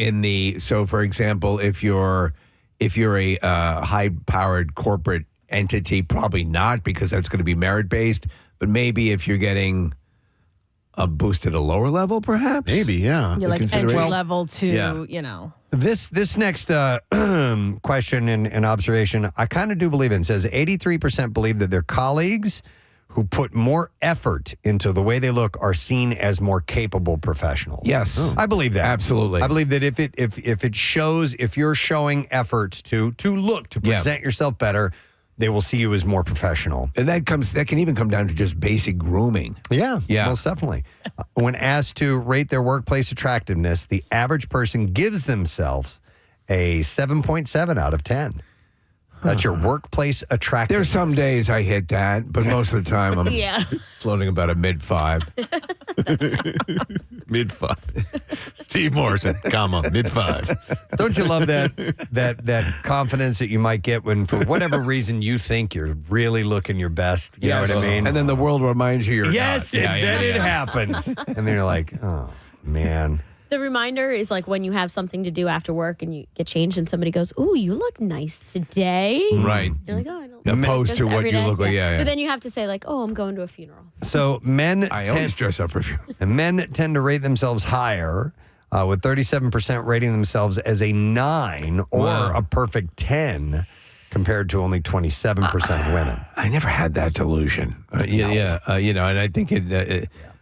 so for example, if you're a high-powered corporate entity, probably not, because that's going to be merit-based. But maybe if you're getting a boost at a lower level, perhaps. Maybe, yeah. You're like entry level to, This next question and observation, I kind of do believe in. It says 83% believe that their colleagues who put more effort into the way they look are seen as more capable professionals. Yes. I believe that. Absolutely. I believe that if it shows, if you're showing effort to look, to present yourself better, they will see you as more professional. And that can even come down to just basic grooming. Yeah, most definitely. When asked to rate their workplace attractiveness, the average person gives themselves a 7.7 out of 10. That's your workplace attractiveness. There's some days I hit that, but most of the time I'm floating about a mid-5. Mid-5. Steve Morrison, mid-5. Don't you love that confidence that you might get when, for whatever reason, you think you're really looking your best? You know what I mean? And then the world reminds you you're yes, not. and then it happens. And then you're like, oh, man. The reminder is like when you have something to do after work and you get changed and somebody goes, "Ooh, you look nice today." Right. You're like, "Oh, I don't." Opposed to what you day. look like. Yeah. But then you have to say like, "Oh, I'm going to a funeral." So I always dress up for funerals. And men tend to rate themselves higher, with 37% rating themselves as a 9 or a perfect 10, compared to only 27% of women. I never had that delusion. And I think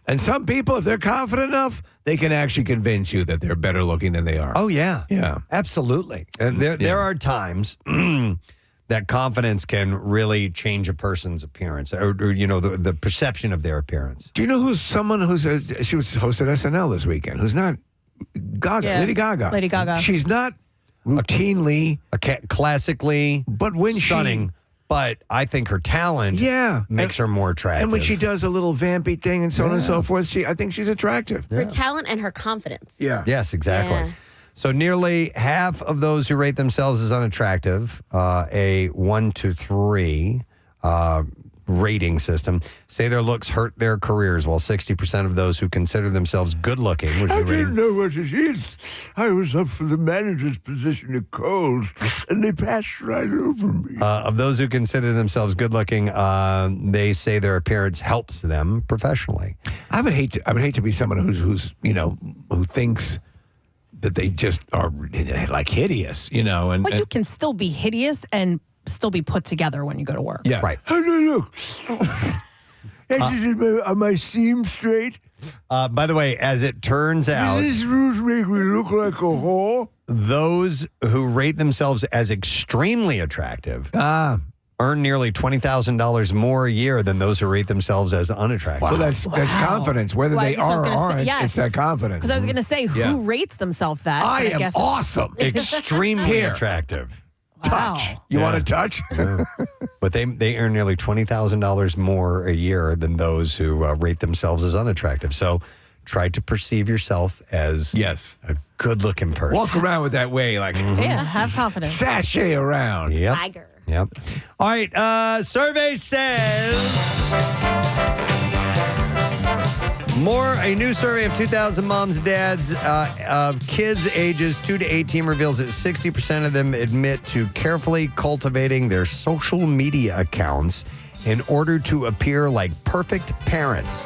and some people, if they're confident enough, they can actually convince you that they're better looking than they are. Oh, yeah. Yeah. Absolutely. And there are times that confidence can really change a person's appearance or the perception of their appearance. Do you know she was hosted SNL this weekend, who's not Lady Gaga. Lady Gaga. She's not routinely classically but when stunning. But I think her talent makes her more attractive. And when she does a little vampy thing and so on and so forth, I think she's attractive. Her talent and her confidence. Yeah. Yes, exactly. Yeah. So nearly half of those who rate themselves as unattractive, a 1 to 3 rating system, say their looks hurt their careers, while 60% of those who consider themselves good-looking, which I didn't know what it is. I was up for the manager's position at Kohl's, and they passed right over me. Of those who consider themselves good-looking, they say their appearance helps them professionally. I would hate to be someone who thinks that they just are like hideous, and you can still be hideous and still be put together when you go to work. Yeah. Right. How do I look? Are my seams straight? By the way, as it turns out, Does this rouge make me look like a whore? those who rate themselves as extremely attractive earn nearly $20,000 more a year than those who rate themselves as unattractive. Well, that's confidence. Whether they are or aren't, it's that confidence. Because I was going to say, who rates themselves that? I And am guess awesome. Extremely attractive. Touch. You want to touch? Yeah. But they earn nearly $20,000 more a year than those who rate themselves as unattractive. So try to perceive yourself as a good-looking person. Walk around with that way, like Yeah, have confidence. sashay around. Yep. Tiger. Yep. All right. Survey says a new survey of 2,000 moms and dads of kids ages 2 to 18 reveals that 60% of them admit to carefully cultivating their social media accounts in order to appear like perfect parents.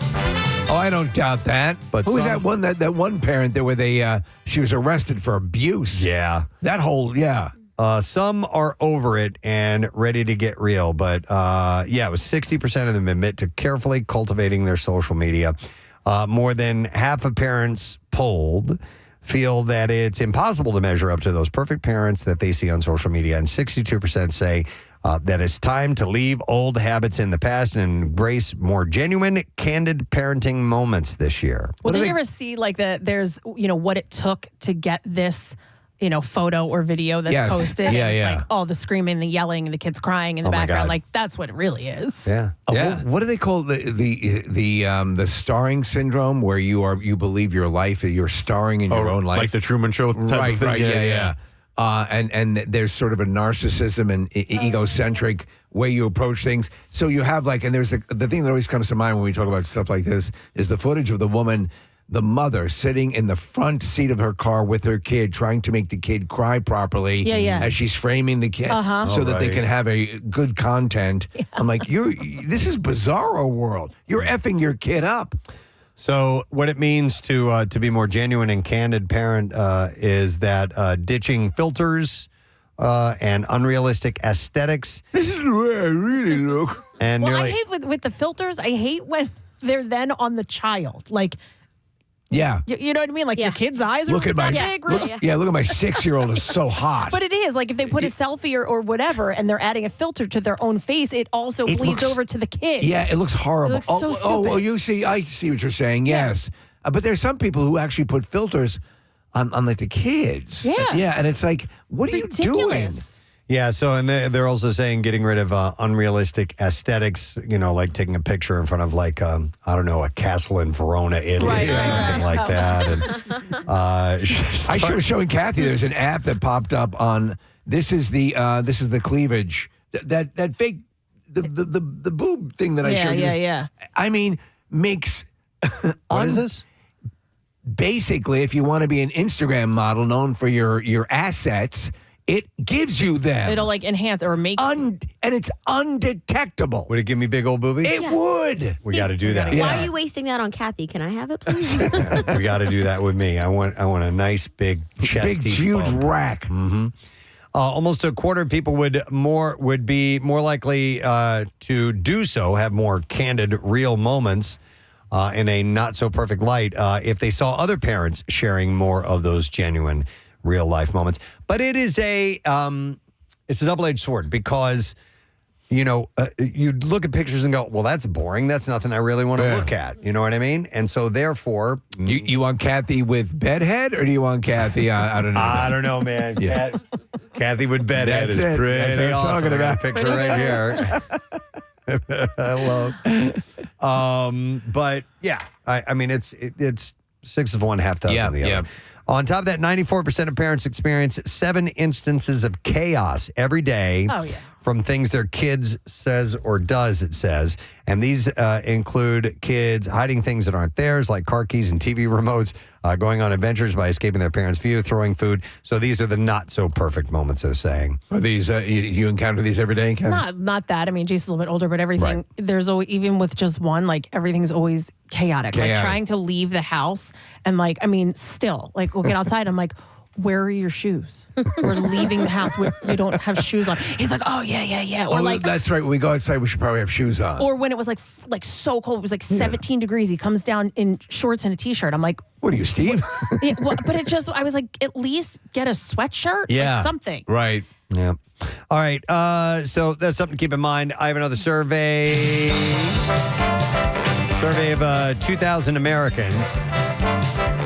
Oh, I don't doubt that. But who was that one? That one parent there where she was arrested for abuse? Yeah. That whole some are over it and ready to get real, but it was 60% of them admit to carefully cultivating their social media. More than half of parents polled feel that it's impossible to measure up to those perfect parents that they see on social media, and 62% say that it's time to leave old habits in the past and embrace more genuine, candid parenting moments this year. Well, did you ever see there's what it took to get this photo or video that's posted. Yeah, and yeah. It's like all the screaming, the yelling, and the kids crying in the Oh, my background. God. Like that's what it really is. Yeah. Yeah. What do they call the starring syndrome, where you believe your life, you're starring in your own life, like the Truman Show type of thing? Right, yeah. And there's sort of a narcissism and egocentric way you approach things. So you have and there's the thing that always comes to mind when we talk about stuff like this is the footage of the mother sitting in the front seat of her car with her kid, trying to make the kid cry properly as she's framing the kid so that they can have a good content. Yeah. I'm like, this is bizarro world. You're effing your kid up. So what it means to be more genuine and candid parent is that ditching filters and unrealistic aesthetics. This is the way I really look. And I hate with the filters. I hate when they're then on the child. Yeah. You know what I mean? Your kid's eyes are that big. Look at my 6-year-old is so hot. But it is. If they put a selfie or whatever and they're adding a filter to their own face, it also bleeds over to the kid. Yeah, it looks horrible. It looks so stupid. I see what you're saying. Yes. But there's some people who actually put filters on the kids. Yeah. Yeah, and it's like, what are you doing? Yeah, so and they're also saying getting rid of unrealistic aesthetics, like taking a picture in front of a castle in Verona, Italy or something like that. And I was showing Kathy there's an app that popped up on this is the cleavage. That fake the boob thing that I showed you. Yeah. I mean, makes what is this? Basically, if you want to be an Instagram model known for your assets, it gives you them. It'll enhance or make and it's undetectable. Would it give me big old boobies? It would. We got to do that. Why are you wasting that on Kathy? Can I have it, please? We got to do that with me. I want a nice big chesty, big huge rack. Mm-hmm. Almost a quarter of people would be more likely to do so, have more candid, real moments in a not so perfect light if they saw other parents sharing more of those genuine, real life moments. But it is it's a double-edged sword because you look at pictures and go, well, that's boring. That's nothing I really want to look at. You know what I mean? And so therefore, you want Kathy with bedhead, or do you want Kathy? I don't know. I don't know, man. Yeah. Kathy with bedhead is That's pretty what I was awesome. talking I got about. a picture right here. Hello. But yeah, I mean, it's 6 of one, half dozen of the other. On top of that, 94% of parents experience 7 instances of chaos every day from things their kids says or does, it says. And these include kids hiding things that aren't theirs, like car keys and TV remotes, going on adventures by escaping their parents' view, throwing food. So these are the not-so-perfect moments, they're saying. Are these, you encounter these every day, Kathy? Not that. I mean, Jason's a little bit older, but everything, there's always, even with just one, everything's always chaotic. Trying to leave the house and still, we'll get outside. I'm like, where are your shoes? We're leaving the house. We don't have shoes on. He's like, oh, yeah. Or that's right. When we go outside, we should probably have shoes on. Or when it was so cold, it was 17 degrees. He comes down in shorts and a T-shirt. I'm like, what are you, Steve? But it just, I was like, at least get a sweatshirt, something. Right. Yeah. All right. So that's something to keep in mind. I have another survey. Survey of 2,000 Americans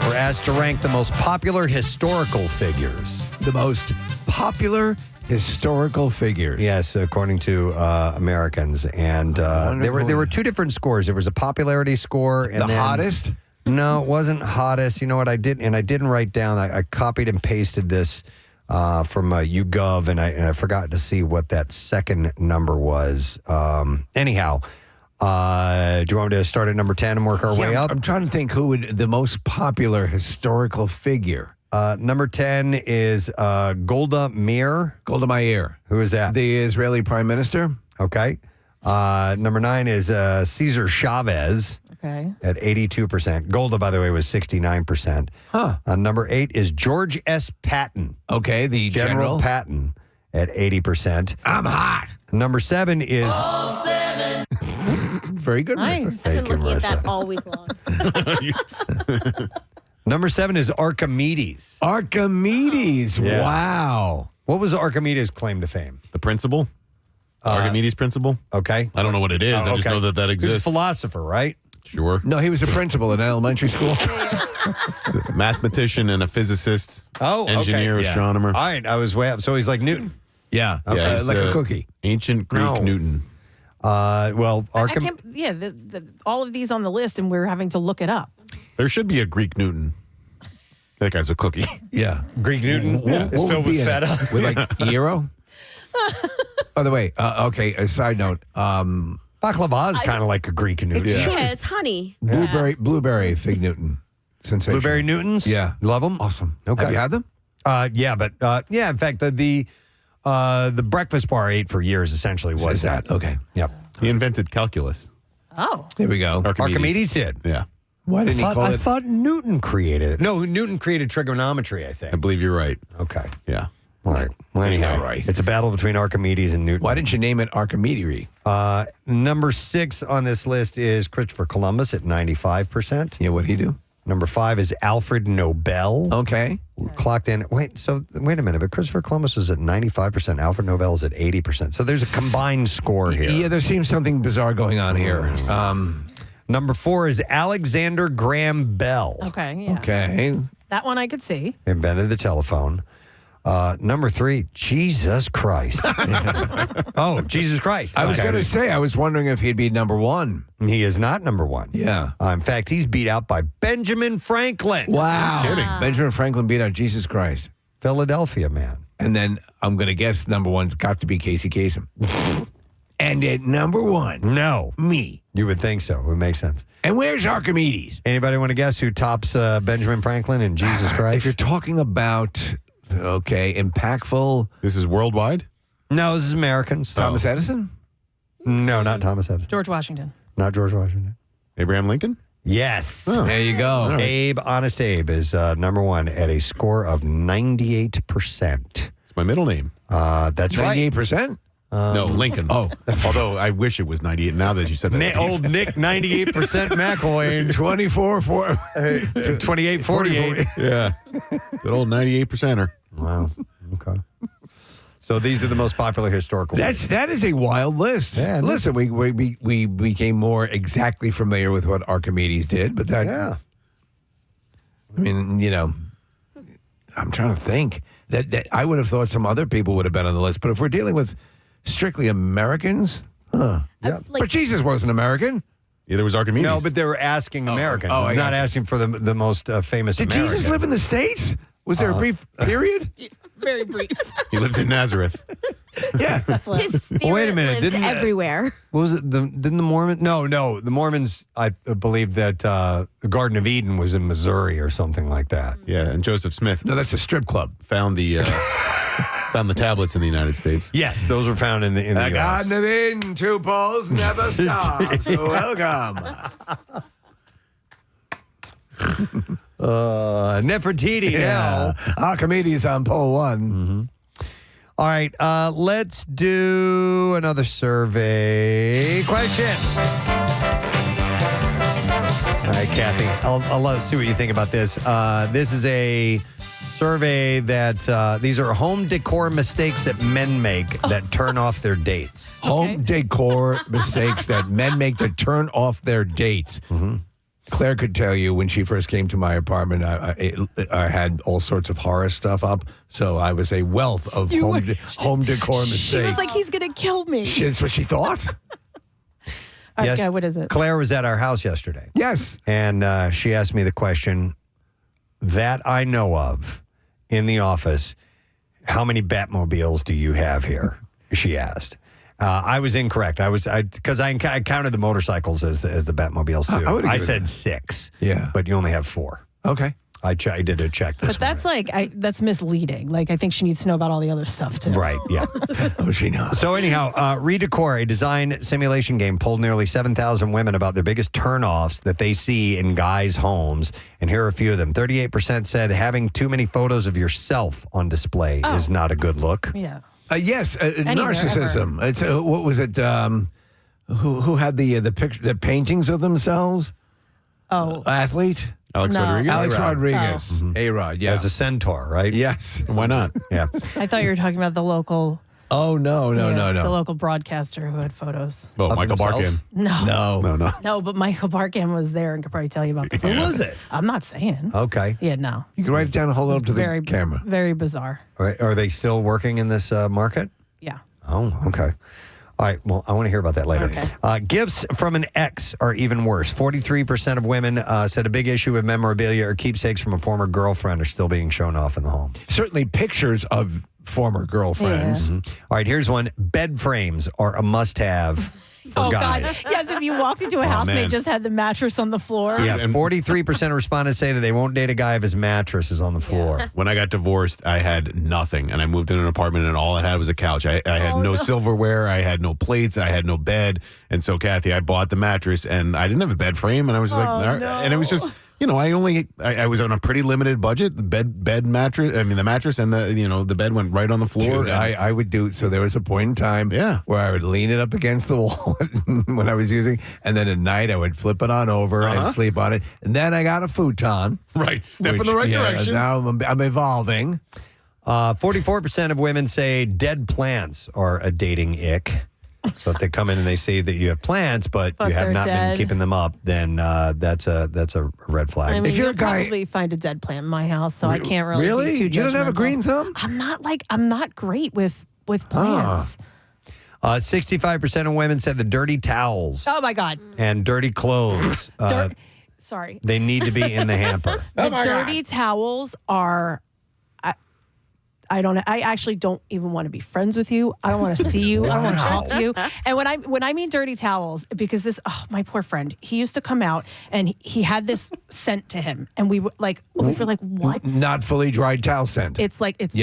were asked to rank the most popular historical figures. The most popular historical figures. Yes, according to Americans. And there were 2 different scores. There was a popularity score. And the hottest? No, it wasn't hottest. You know what I did? And I didn't write down. I copied and pasted this from YouGov, and I forgot to see what that second number was. Anyhow, do you want me to start at number 10 and work our way up? I'm trying to think who would the most popular historical figure. Number 10 is Golda Meir. Golda Meir. Who is that? The Israeli prime minister. Okay. Number 9 is Cesar Chavez. Okay. At 82%. Golda, by the way, was 69%. Huh. Number 8 is George S. Patton. Okay, the General Patton at 80%. I'm hot. Number 7 is... Very good, nice. Marissa. I've been looking at that all week long. Number 7 is Archimedes. Archimedes. Yeah. Wow. What was Archimedes' claim to fame? The principle? Archimedes principle? Okay. I don't know what it is. I just know that He was exists. a philosopher, right? Sure. No, he was a principal in elementary school. Mathematician and a physicist. Oh, okay. Engineer, Yeah. astronomer. All right, I was way up. So he's like Newton. Yeah. Okay. Yeah, he's, like a cookie. Ancient Greek No. Newton. Well, I can't, all of these on the list, and we're having to look it up. There should be a Greek Newton. That guy's a cookie. Yeah. Greek Newton is filled with feta. With like gyro? By the way, okay, a side note. Baklava is kind of like a Greek Newton. Yeah, it's honey. Blueberry fig Newton. Sensational. Blueberry Newtons? Yeah. Love them? Awesome. Okay. Have you had them? Yeah, but in fact, the breakfast bar I ate for years essentially was that. Okay. Yep. He invented calculus. Oh. There we go. Archimedes did. Yeah. Why didn't he call I it? thought Newton created it. No, Newton created trigonometry, I think. I believe you're right. Okay. Yeah. All right. Well, anyhow, Yeah, right. it's a battle between Archimedes and Newton. Why didn't you name it Archimedes? Number 6 on this list is Christopher Columbus at 95%. Yeah, what'd he do? Number 5 is Alfred Nobel. Okay. Clocked in. Wait a minute. But Christopher Columbus was at 95%. Alfred Nobel is at 80%. So there's a combined score here. Yeah, there seems something bizarre going on here. Number 4 is Alexander Graham Bell. Okay, yeah. Okay. That one I could see. Invented the telephone. Number 3, Jesus Christ. Oh, Jesus Christ. I was Okay. going to say, I was wondering if he'd be number one. He is not number 1. Yeah. In fact, he's beat out by Benjamin Franklin. Wow. Kidding. Benjamin Franklin beat out Jesus Christ. Philadelphia man. And then I'm going to guess number one's got to be Casey Kasem. And at number one, No. me. You would think so. It would make sense. And where's Archimedes? Anybody want to guess who tops Benjamin Franklin and Jesus Christ? If you're talking about, impactful. This is worldwide? No, this is Americans. Thomas Edison? No, not Thomas Edison. George Washington. Not George Washington. Abraham Lincoln? Yes. Oh. There you go. Abe, Honest Abe, is number 1 at a score of 98%. It's my middle name. That's right. 98%? No, Lincoln. Oh. Although I wish it was 98 now that you said that. Old Nick, 98% McElwain. 2848. Yeah. Good old 98%er. Wow. Okay. So these are the most popular historical. That is a wild list. Yeah, Listen, we became more exactly familiar with what Archimedes did, but that. Yeah. I mean, I'm trying to think that I would have thought some other people would have been on the list, but if we're dealing with strictly Americans, Yeah. but Jesus wasn't American. Yeah, there was Archimedes. No, but they were asking Americans, I not got you. asking for the most famous Did American. Jesus live in the States? Was there a brief period? Very brief. He lived in Nazareth. Yeah. His spirit Wait a minute, lives didn't- everywhere. What was it? Didn't the Mormons? No, the Mormons, I believe that the Garden of Eden was in Missouri or something like that. Yeah, and Joseph Smith No, that's a strip club. found the tablets in the United States. Yes, those were found in the The US. Garden of Eden, 2 poles never stop. So welcome. Nefertiti now. Archimedes on pole 1. All right, let's do another survey question. All right, Kathy, I'll see what you think about this. This is a survey that these are home decor mistakes that men make that turn off their dates. Home decor mistakes that men make to turn off their dates. Claire could tell you when she first came to my apartment, I had all sorts of horror stuff up. So I was a wealth of home decor mistakes. She was like, he's going to kill me. That's what she thought. Okay, what is it? Claire was at our house yesterday. Yes. And she asked me the question that I know of in the office, how many Batmobiles do you have here? She asked. I was incorrect. Because I counted the motorcycles as the Batmobiles too. I said 6. Yeah. But you only have 4. Okay. I did a check this But that's that's misleading. Like, I think she needs to know about all the other stuff too. Right, yeah. Oh, she knows. So anyhow, Redecor, a design simulation game, polled nearly 7,000 women about their biggest turnoffs that they see in guys' homes. And here are a few of them. 38% said having too many photos of yourself on display is not a good look. Yeah. Yes, narcissism. It's what was it? Who had the paintings of themselves? Oh, athlete. Alex Rodriguez? Alex Rodriguez. A-Rod, yeah. As a centaur, right? Yes. Why not? Yeah. I thought you were talking about the local Oh, no. The local broadcaster who had photos. Well, Of Michael himself? Barkin. No. No, but Michael Barkin was there and could probably tell you about the photos. Who was it? I'm not saying. Okay. Yeah, no. You can write it down and hold it up to the camera. Very bizarre. All right. Are they still working in this market? Yeah. Oh, okay. All right. Well, I want to hear about that later. Okay. Gifts from an ex are even worse. 43% of women said a big issue with memorabilia or keepsakes from a former girlfriend are still being shown off in the home. Certainly pictures of former girlfriends. Mhm. All right. Here's one. Bed frames are a must-have for guys. God. Yes, if you walked into a house and they just had the mattress on the floor. Yeah, 43% of respondents say that they won't date a guy if his mattress is on the floor. When I got divorced, I had nothing, and I moved in an apartment, and all I had was a couch. I had no silverware, I had no plates, I had no bed, and so Kathy, I bought the mattress, and I didn't have a bed frame, and I was just like, all right. And it was just. I was on a pretty limited budget. The mattress and the bed went right on the floor. Dude, I would do, so there was a point in time where I would lean it up against the wall when I was using, and then at night I would flip it on over and sleep on it. And then I got a futon. Right, step in the right direction. Now I'm evolving. 44% of women say dead plants are a dating ick. So if they come in and they see that you have plants, but you have not been keeping them up, then that's a red flag. I mean, if you'll probably find a dead plant in my house, so I can't really be too judgmental. You don't have a green thumb? I'm not great with plants. 65% of women said the dirty towels Oh my God. and dirty clothes. Sorry. They need to be in the hamper. The dirty towels are. I actually don't even want to be friends with you. I don't want to see you. I don't want to talk to you. And when I mean dirty towels, because my poor friend, he used to come out and he had this scent to him, and we were like, what? Not fully dried towel scent. It's like it's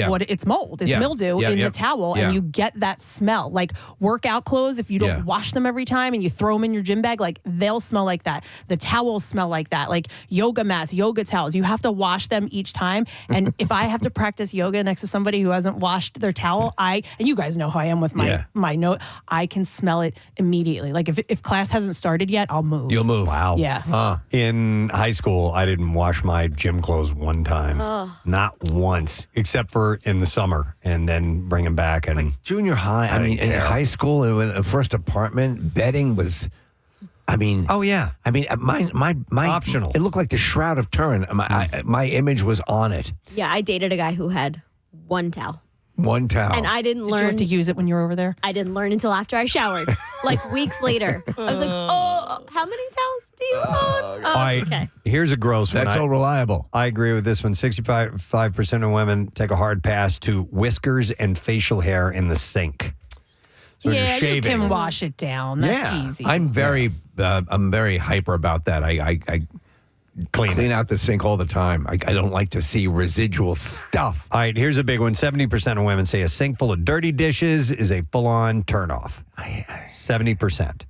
mold. It's mildew in the towel, and you get that smell. Like workout clothes, if you don't wash them every time and you throw them in your gym bag, like they'll smell like that. The towels smell like that. Like yoga mats, yoga towels, you have to wash them each time. And if I have to practice yoga next to somebody who hasn't washed their towel, and you guys know how I am with my note, I can smell it immediately. Like if class hasn't started yet, I'll move. You'll move. Wow. Yeah. In high school, I didn't wash my gym clothes one time. Not once, except for in the summer, and then bring them back. And junior high, in high school, in a first apartment, bedding was... oh yeah. My optional. It looked like the Shroud of Turin. My image was on it. Yeah, I dated a guy who had one towel. One towel. And I didn't learn. Did you have to use it when you were over there? I didn't learn until after I showered. Like weeks later. I was like, how many towels do you own? Okay. Here's a gross one. That's all reliable. I agree with this one. 65% of women take a hard pass to whiskers and facial hair in the sink. So you're shaving. You can wash it down. That's easy. I'm very hyper about that. I clean out the sink all the time. I don't like to see residual stuff. All right, here's a big one. 70% of women say a sink full of dirty dishes is a full-on turnoff. 70%.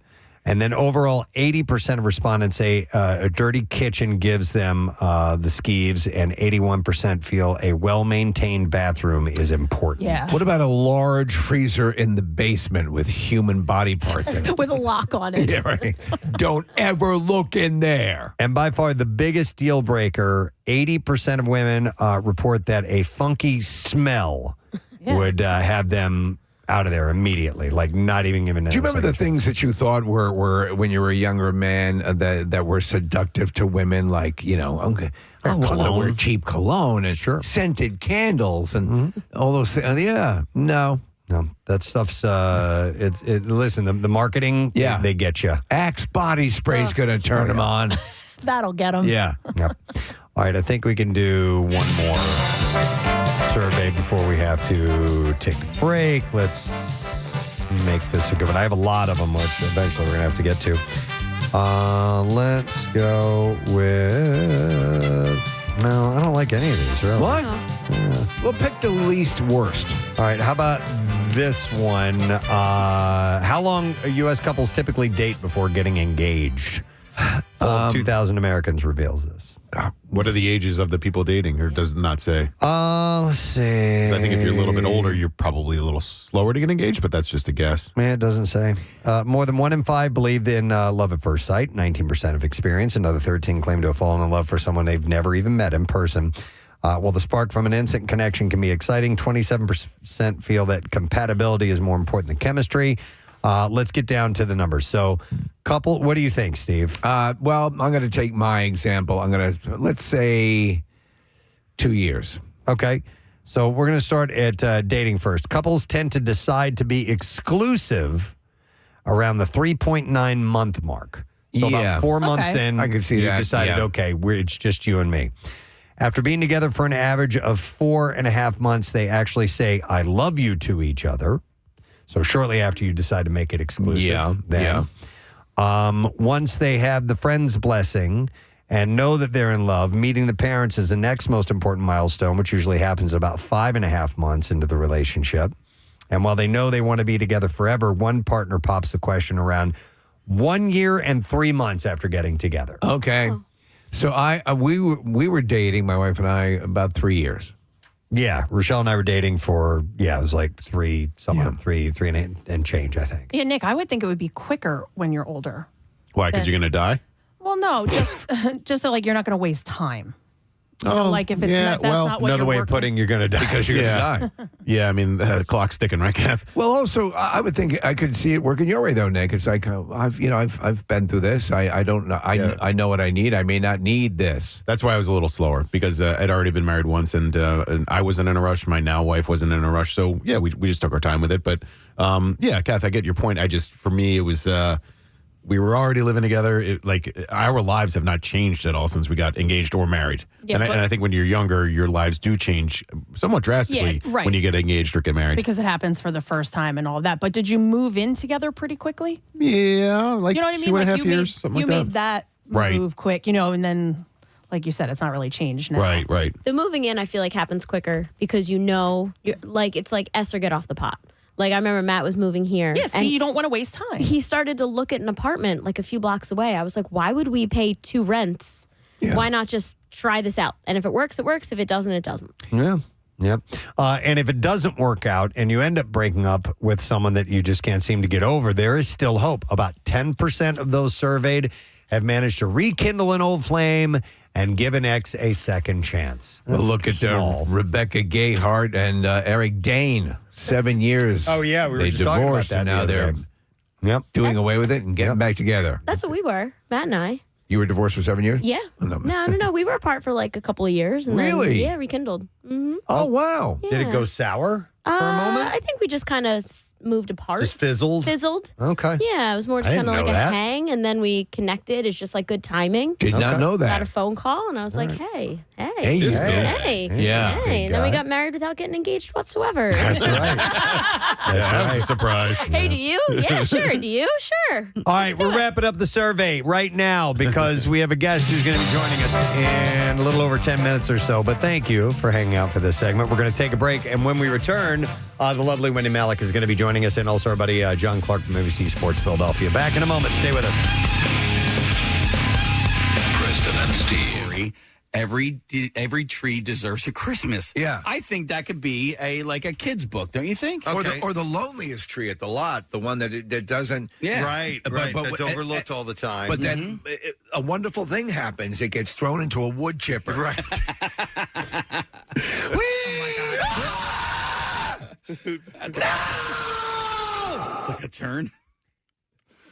And then overall, 80% of respondents say a dirty kitchen gives them the skeeves, and 81% feel a well-maintained bathroom is important. Yeah. What about a large freezer in the basement with human body parts in it? With a lock on it. Yeah, right. Don't ever look in there. And by far the biggest deal breaker, 80% of women report that a funky smell would have them out of there immediately, like not even giving. Do you remember the things that you thought were when you were a younger man that were seductive to women, like I'm gonna wear cheap cologne and scented candles and all those things? No, that stuff's listen, the marketing, they get you. Axe body spray's gonna turn them on. That'll get them. Yeah. Yep. All right, I think we can do one more survey before we have to take a break. Let's make this a good one. I have a lot of them, which eventually we're going to have to get to. Let's go with... No, I don't like any of these, really. What? Well, pick the least worst. All right, how about this one? How long U.S. couples typically date before getting engaged? 2,000 Americans reveals this. What are the ages of the people dating, or does it not say? Let's see. 'Cause I think if you're a little bit older, you're probably a little slower to get engaged, but that's just a guess. Man, it doesn't say. More than 1 in 5 believed in love at first sight, 19% of experience. Another 13 claim to have fallen in love for someone they've never even met in person. While the spark from an instant connection can be exciting, 27% feel that compatibility is more important than chemistry. Let's get down to the numbers. So, couple, what do you think, Steve? Well, I'm going to take my example. Let's say 2 years. Okay. So we're going to start at dating first. Couples tend to decide to be exclusive around the 3.9 month mark. So about 4 months in, I can see you that. decided, okay, it's just you and me. After being together for an average of 4.5 months, they actually say, I love you to each other. So shortly after you decide to make it exclusive. Once they have the friend's blessing and know that they're in love, meeting the parents is the next most important milestone, which usually happens about 5.5 months into the relationship. And while they know they want to be together forever, one partner pops the question around 1 year and 3 months after getting together. Okay. So we were dating, my wife and I, about 3 years. Yeah, Rochelle and I were dating for, it was like three and change, I think. Yeah, Nick, I would think it would be quicker when you're older. Why? Because you're going to die? Well, no, just that, like, you're not going to waste time. You know, Oh, like if it's yeah, not, that's well, not what Another you're way of working. putting you're going to die. Because you're going to die. Yeah, I mean, the clock's ticking, right, Kath? Well, also, I would think I could see it working your way, though, Nick. It's like I've been through this. I don't know. I know what I need. I may not need this. That's why I was a little slower, because I'd already been married once, and I wasn't in a rush. My now wife wasn't in a rush. So, yeah, we just took our time with it. But, yeah, Kath, I get your point. For me, it was... we were already living together. Our lives have not changed at all since we got engaged or married. Yeah, and I think when you're younger, your lives do change somewhat drastically right. when you get engaged or get married. Because it happens for the first time and all that. But did you move in together pretty quickly? Yeah, like you know what I mean? 2.5 years, something like that. You made that move quick, and then, like you said, it's not really changed now. Right. The moving in, I feel like, happens quicker because it's like S or get off the pot. Like, I remember Matt was moving here. Yeah, see, you don't want to waste time. He started to look at an apartment like a few blocks away. I was like, why would we pay 2 rents? Yeah. Why not just try this out? And if it works, it works. If it doesn't, it doesn't. Yeah. Yep. And if it doesn't work out and you end up breaking up with someone that you just can't seem to get over, there is still hope. About 10% of those surveyed have managed to rekindle an old flame and give an ex a second chance. Well, look at Rebecca Gayhart and Eric Dane. 7 years. Oh, yeah. We were they just talking about divorced, that. and now they're doing away with it and getting back together. That's what we were, Matt and I. You were divorced for 7 years? Yeah. Oh, no. No. We were apart for like a couple of years. And Really? Then, rekindled. Mm-hmm. Oh, wow. Yeah. Did it go sour for a moment? I think we just kind of moved apart. Just fizzled? Fizzled. Okay. Yeah, it was more just kind of like a hang, and then we connected. It's just like good timing. Did not know that. Got a phone call, and I was like, hey. Hey. Yeah. Hey. And then we got married without getting engaged whatsoever. That's right. That's a surprise. Hey, do you? Yeah, sure. Do you? Sure. All right, we're wrapping up the survey right now because we have a guest who's going to be joining us in a little over 10 minutes or so. But thank you for hanging out for this segment. We're going to take a break, and when we return, the lovely Wendie Malick is going to be joining us, and also our buddy John Clark from ABC Sports Philadelphia. Back in a moment. Stay with us. Preston and Steve. Every tree deserves a Christmas. Yeah. I think that could be a kid's book, don't you think? Okay. Or the loneliest tree at the lot, the one that doesn't. Yeah. Right. That's overlooked all the time. But then a wonderful thing happens. It gets thrown into a wood chipper. Right. It's like a turn.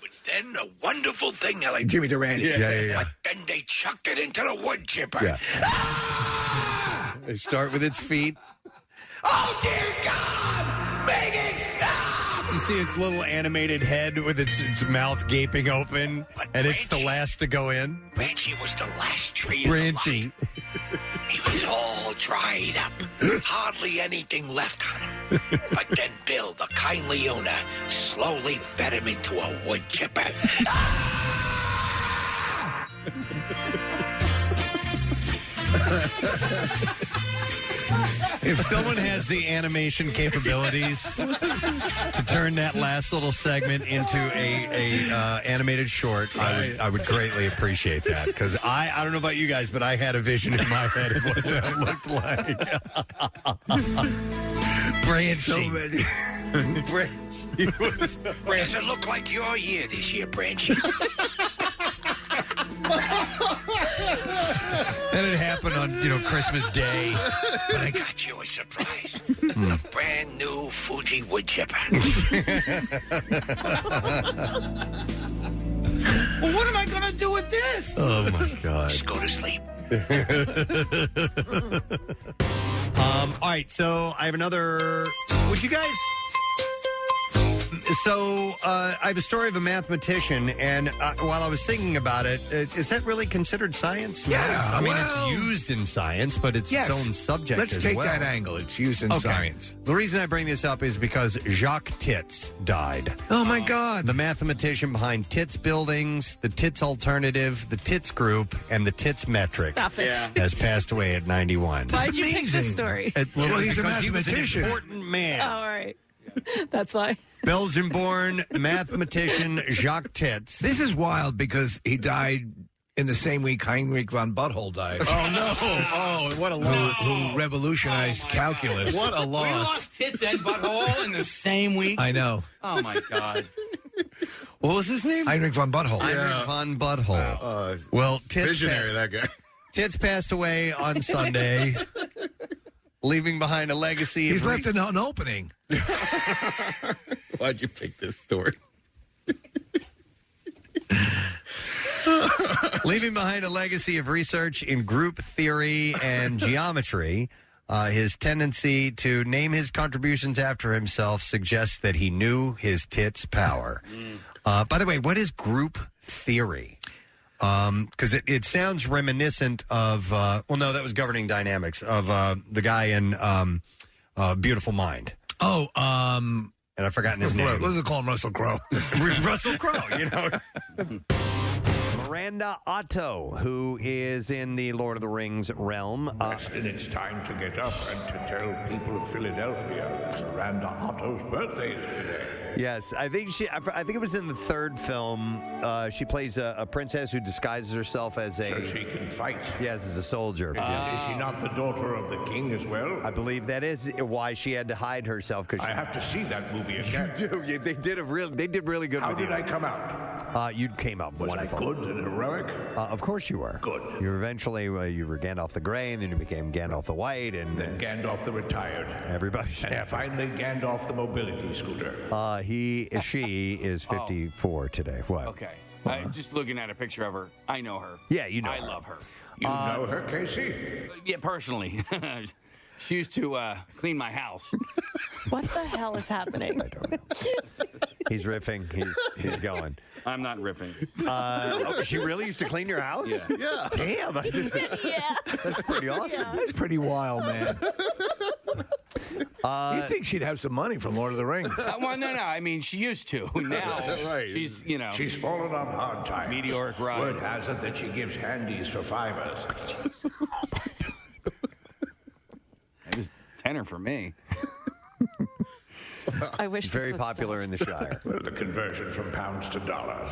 But then a wonderful thing, like Jimmy Durante. Yeah. But then they chucked it into the wood chipper. Yeah. They start with its feet. Oh, dear God! Make it stop! You see its little animated head with its mouth gaping open, and it's the last to go in. Branchy was the last tree. Branchy. He was all dried up. Hardly anything left on him. But then Bill, the kindly owner, slowly fed him into a wood chipper. If someone has the animation capabilities to turn that last little segment into a animated short, I would greatly appreciate that, because I don't know about you guys, but I had a vision in my head of what that looked like. Branchy. Does it look like your year this year, Branchy? And it happened on, Christmas Day. But I got you a surprise. A brand new Fuji wood chipper. Well, what am I going to do with this? Oh, my God. Just go to sleep. All right, so I have another. Would you guys? So I have a story of a mathematician, and while I was thinking about it, is that really considered science? Yeah, I mean, well, it's used in science, but it's its own subject. Let's as take well. that angle. It's used in science. The reason I bring this up is because Jacques Tits died. Oh my God! The mathematician behind Tits Buildings, the Tits Alternative, the Tits Group, and the Tits Metric Stop it. Yeah. has passed away at 91. Why'd you pick this story? Well, he's a because he was an mathematician. important man. Oh, all right. That's why. Belgian-born mathematician Jacques Tits. This is wild because he died in the same week Heinrich von Butthole died. Oh, no. Oh, what a loss. Who revolutionized calculus. What a We loss. lost tits and butthole in the same week. I know. Oh my God. What was his name? Heinrich von Butthole. Heinrich von Butthole. Well, Tits Visionary, that guy. Tits passed away on Sunday, leaving behind a legacy. He's left an opening. Why'd you pick this story? Leaving behind a legacy of research in group theory and geometry. His tendency to name his contributions after himself suggests that he knew his tits' power. By the way, what is group theory? Because it sounds reminiscent of, no, that was governing dynamics, of the guy in Beautiful Mind. Oh, and I've forgotten his name. Let's call him Russell Crowe. Russell Crowe, Miranda Otto, who is in the Lord of the Rings realm. Preston, it's time to get up and to tell people of Philadelphia Miranda Otto's birthday is today. Yes, I think it was in the third film. She plays a princess who disguises herself as So she can fight. Yes, as a soldier. Is she not the daughter of the king as well? I believe that is why she had to hide herself. Because I have to see that movie again. You do. They did really good. How with did you. I come out? You came out Was wonderful. I good and heroic? Of course you were. Good. You were eventually you were Gandalf the Grey, and then you became Gandalf the White, and then Gandalf the Retired. Everybody's and finally Gandalf the Mobility Scooter. She is 54 today. What? Okay. Just looking at a picture of her, I know her. Yeah, you know I her. love her. You know her, Casey? Yeah, personally. She used to clean my house. What the hell is happening? I don't know. He's riffing. He's going. I'm not riffing. She really used to clean your house? Yeah. Damn. That's pretty awesome. Yeah. That's pretty wild, man. You'd think she'd have some money from Lord of the Rings. Well, no. I mean, she used to. Now Right. she's, She's fallen on hard times. meteoric rise. Word has it that she gives handies for fivers. It was tenor for me. I wish She's this very would popular in the Shire. Well, the conversion from pounds to dollars.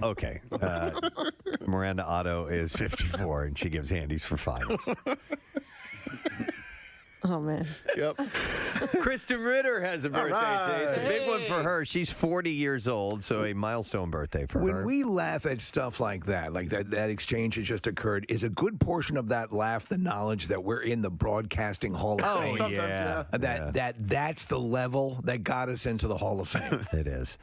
Okay. Miranda Otto is 54, and she gives handies for $5. Oh, man. Yep. Kristen Ritter has a birthday today. It's a big one for Hey. her. She's 40 years old, so a milestone birthday for her. When we laugh at stuff like that exchange has just occurred, is a good portion of that laugh the knowledge that we're in the Broadcasting Hall of Fame? Oh, yeah. That's the level that got us into the Hall of Fame. It is.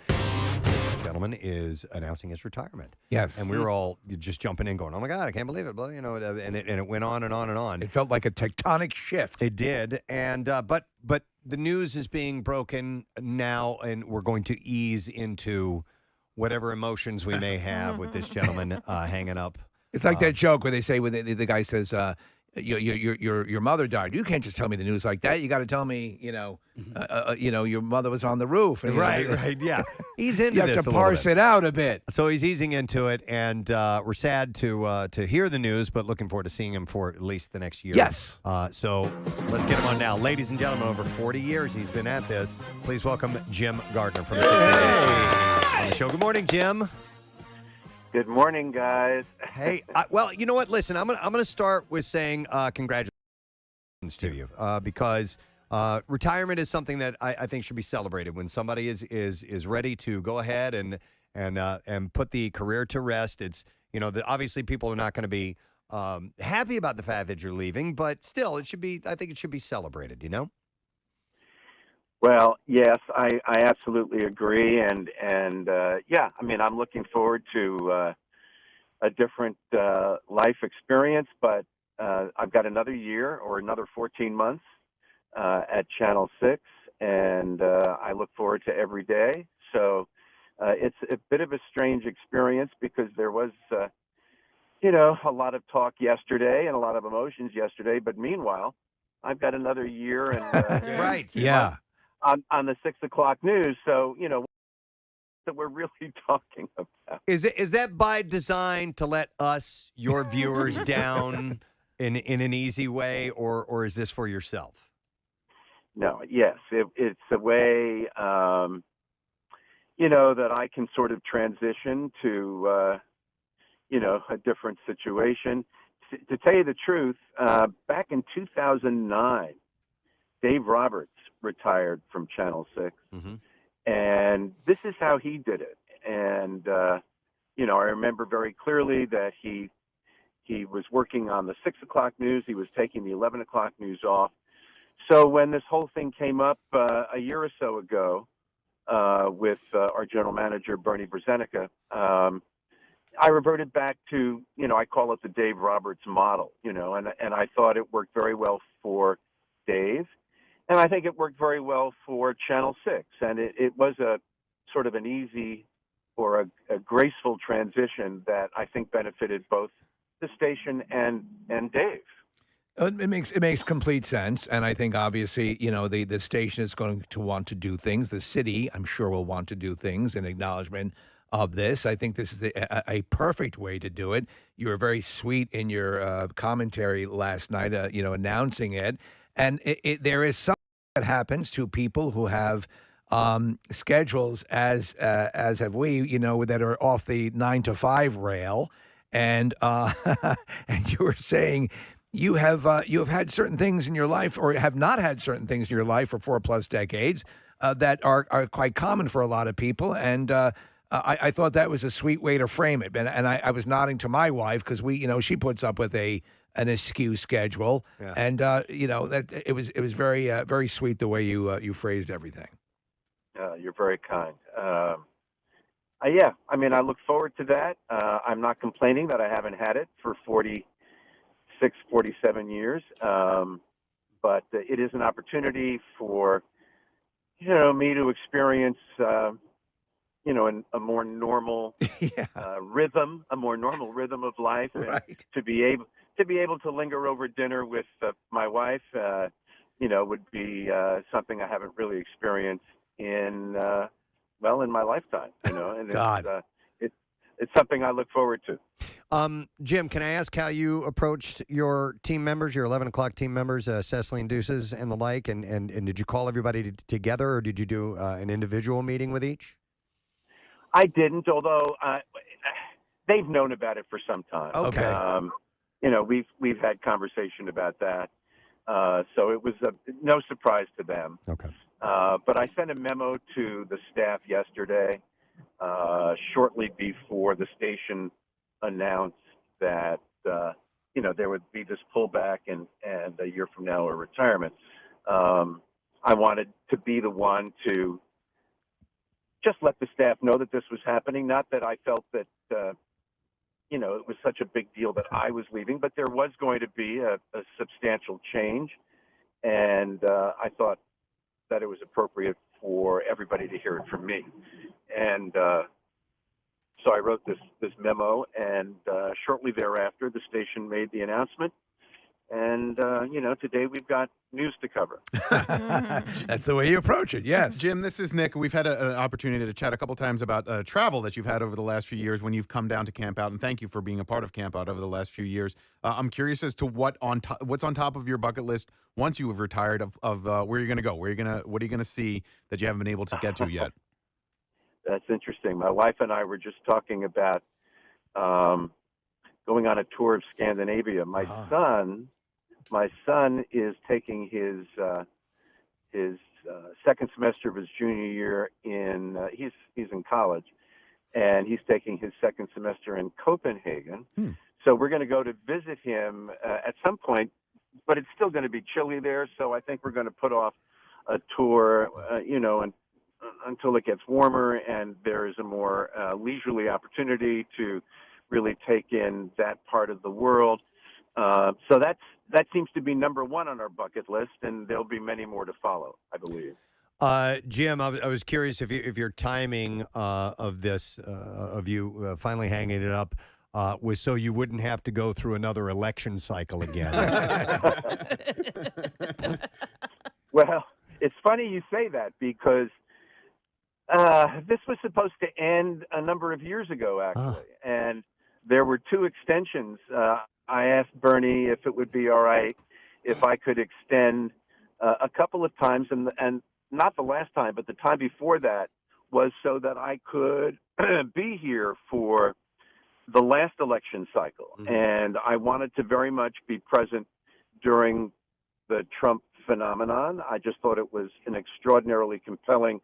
This gentleman is announcing his retirement. Yes. And we were all just jumping in going, oh, my God, I can't believe it. And it went on and on and on. It felt like a tectonic shift. It did. And but the news is being broken now, and we're going to ease into whatever emotions we may have with this gentleman hanging up. It's like that joke where they say, when the guy says, your mother died. You can't just tell me the news like that. You got to tell me, your mother was on the roof. And, Right, yeah. He's into You have this to a little parse bit. it out a bit. So he's easing into it, and we're sad to hear the news, but looking forward to seeing him for at least the next year. Yes. So let's get him on now. Ladies and gentlemen, over 40 years he's been at this. Please welcome Jim Gardner from the 680 on the show. Good morning, Jim. Good morning, guys. Hey, well, you know what? Listen, I'm gonna start with saying congratulations to you because retirement is something that I think should be celebrated. When somebody is ready to go ahead and put the career to rest, it's obviously people are not going to be happy about the fact that you're leaving, but still, I think it should be celebrated, you know? Well, yes, I absolutely agree. And yeah, I mean, I'm looking forward to a different life experience, but I've got another year or another 14 months at Channel 6, and I look forward to every day. So it's a bit of a strange experience because there was, a lot of talk yesterday and a lot of emotions yesterday. But meanwhile, I've got another year and right, yeah, on the 6 o'clock news. So that we're really talking about. Is that by design to let us, your viewers, down in an easy way, or is this for yourself? No, yes, it's a way, that I can sort of transition to, a different situation. To tell you the truth, back in 2009, Dave Roberts retired from Channel 6. Mm-hmm. And this is how he did it. And, I remember very clearly that he was working on the 6 o'clock news. He was taking the 11 o'clock news off. So when this whole thing came up a year or so ago with our general manager, Bernie Brzezinski, I reverted back to, I call it the Dave Roberts model, and I thought it worked very well for Dave. And I think it worked very well for Channel 6. And it was a sort of an easy or a graceful transition that I think benefited both the station and Dave. It makes complete sense, and I think obviously the station is going to want to do things. The city, I'm sure, will want to do things in acknowledgement of this. I think this is a perfect way to do it. You were very sweet in your commentary last night, announcing it, and there is something that happens to people who have schedules as have we, that are off the 9 to 5 rail, and and you were saying. You have had certain things in your life, or have not had certain things in your life for 4+ decades that are quite common for a lot of people, and I thought that was a sweet way to frame it. And I was nodding to my wife because she puts up with an askew schedule, and that it was very very sweet the way you phrased everything. You're very kind. Yeah, I mean, I look forward to that. I'm not complaining that I haven't had it for 47 years. But it is an opportunity for, me to experience, a more normal rhythm, a more normal rhythm of life, and right. to be able to linger over dinner with my wife, would be something I haven't really experienced in my lifetime, and God. It's something I look forward to. Jim, can I ask how you approached your team members, your 11 o'clock team members, Cecily and Deuces and the like, and did you call everybody together, or did you do an individual meeting with each? I didn't, although they've known about it for some time. Okay. We've had conversation about that, so it was no surprise to them. Okay. But I sent a memo to the staff yesterday, shortly before the station announced that there would be this pullback and a year from now a retirement. I wanted to be the one to just let the staff know that this was happening. Not that I felt that it was such a big deal that I was leaving, but there was going to be a substantial change, and I thought that it was appropriate for everybody to hear it from me. And so I wrote this memo, and shortly thereafter, the station made the announcement. And, today we've got news to cover. That's the way you approach it, yes. Jim, this is Nick. We've had an opportunity to chat a couple times about travel that you've had over the last few years when you've come down to Camp Out, and thank you for being a part of Camp Out over the last few years. I'm curious as to what's on top of your bucket list once you have retired of where you're going to go. What are you going to see that you haven't been able to get to yet? That's interesting. My wife and I were just talking about going on a tour of Scandinavia. My son is taking his second semester of his junior year in he's in college, and he's taking his second semester in Copenhagen. So we're going to go to visit him at some point, but it's still going to be chilly there. So I think we're going to put off a tour, until it gets warmer and there is a more leisurely opportunity to really take in that part of the world. So that seems to be number one on our bucket list, and there'll be many more to follow, I believe. Jim, I was curious if your timing of this, of you finally hanging it up, was so you wouldn't have to go through another election cycle again. Well, it's funny you say that because this was supposed to end a number of years ago, actually, and there were 2 extensions. I asked Bernie if it would be all right if I could extend a couple of times, and not the last time, but the time before that was so that I could be here for the last election cycle. Mm-hmm. And I wanted to very much be present during the Trump phenomenon. I just thought it was an extraordinarily compelling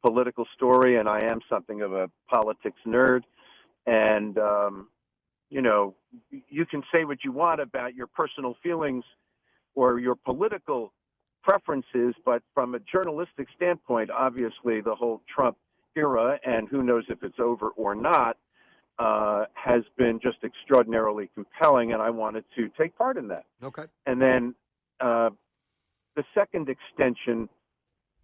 political story, and I am something of a politics nerd. And, you can say what you want about your personal feelings or your political preferences, but from a journalistic standpoint, obviously the whole Trump era, and who knows if it's over or not, has been just extraordinarily compelling, and I wanted to take part in that. Okay. And then the second extension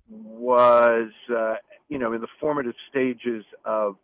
was, in the formative stages of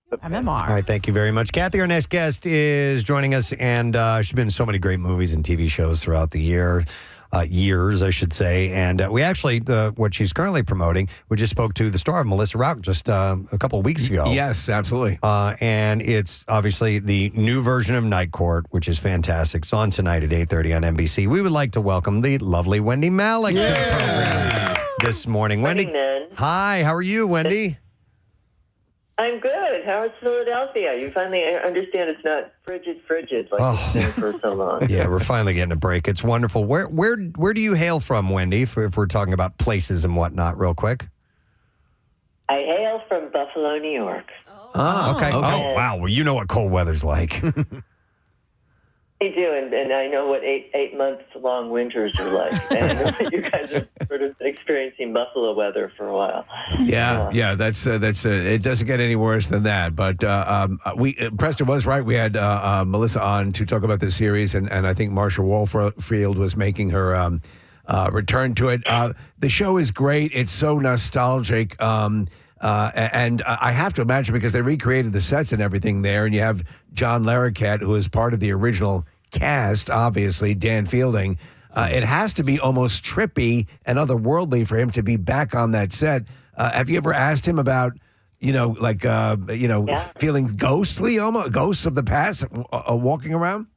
the memoir. All right, thank you very much. Kathy, our next guest, is joining us, and she's been in so many great movies and TV shows throughout the years, I should say. And we actually, what she's currently promoting, we just spoke to the star of Melissa Rout just a couple of weeks ago. Yes, absolutely. And it's obviously the new version of Night Court, which is fantastic. It's on tonight at 8:30 on NBC. We would like to welcome the lovely Wendie Malick to the program this morning. Morning, Wendie, man. hi, how are you, Wendie? I'm good. How is Philadelphia? You finally understand it's not frigid like it's been for so long. Yeah, we're finally getting a break. It's wonderful. Where do you hail from, Wendie, if we're talking about places and whatnot real quick? I hail from Buffalo, New York. Oh, okay. Oh, wow. Well, you know what cold weather's like. I do, and I know what eight months long winters are like. And I know that you guys are sort of experiencing Buffalo weather for a while. Yeah. That's it doesn't get any worse than that. But Preston was right. We had Melissa on to talk about this series, and I think Marsha Warfield was making her return to it. The show is great. It's so nostalgic. And I have to imagine, because they recreated the sets and everything there, and you have John Larroquette, who is part of the original cast, obviously, Dan Fielding. It has to be almost trippy and otherworldly for him to be back on that set. Have you ever asked him about, feeling ghostly, almost ghosts of the past walking around?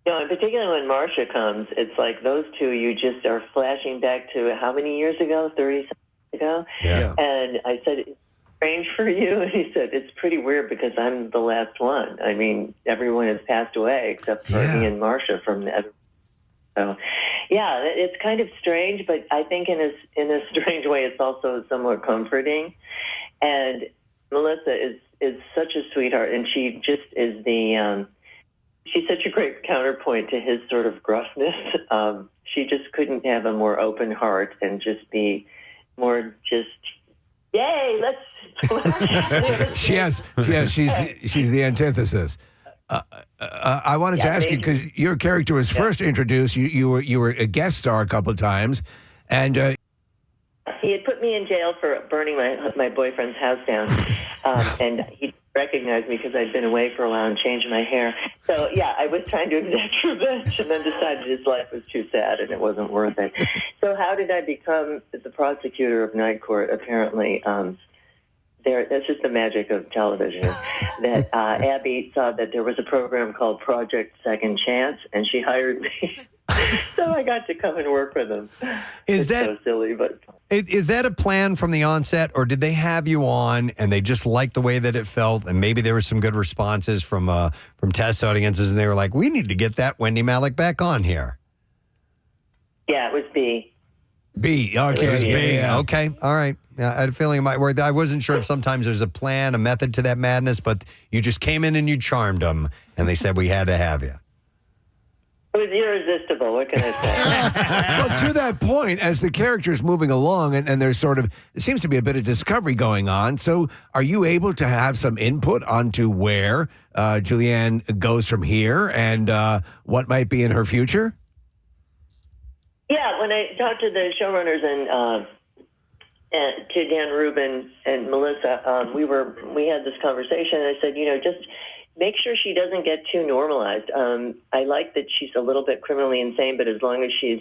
And particularly when Marsha comes, it's like those two, you just are flashing back to how many years ago? 30 ago. Yeah. And I said, it's strange for you? And he said, it's pretty weird because I'm the last one. I mean, everyone has passed away except for me and Marsha from the. So, yeah, it's kind of strange, but I think in a strange way, it's also somewhat comforting. And Melissa is such a sweetheart, and she just is she's such a great counterpoint to his sort of gruffness. She just couldn't have a more open heart and just be more just, yay, let's. She's the antithesis. I wanted to ask you, because your character was first introduced. You were a guest star a couple of times, and he had put me in jail for burning my boyfriend's house down, and he recognized me because I'd been away for a while and changed my hair. So yeah, I was trying to exact revenge, and then decided his life was too sad and it wasn't worth it. So how did I become the prosecutor of Night Court? Apparently. That's just the magic of television. That Abby saw that there was a program called Project Second Chance, and she hired me. So I got to come and work with them. It's so silly, but is that a plan from the onset, or did they have you on and they just liked the way that it felt, and maybe there were some good responses from test audiences, and they were like, "We need to get that Wendie Malick back on here"? Yeah, it was B. B. Okay. It was B. Yeah. Okay. All right. Yeah, I had a feeling it might work. I wasn't sure if sometimes there's a plan, a method to that madness, but you just came in and you charmed them, and they said we had to have you. It was irresistible. What can I say? Well, to that point, as the character is moving along and there's sort of, it seems to be a bit of discovery going on. So are you able to have some input onto where Julianne goes from here and what might be in her future? Yeah, when I talked to the showrunners and to Dan Rubin and Melissa, we had this conversation. And I said, just make sure she doesn't get too normalized. I like that she's a little bit criminally insane, but as long as she's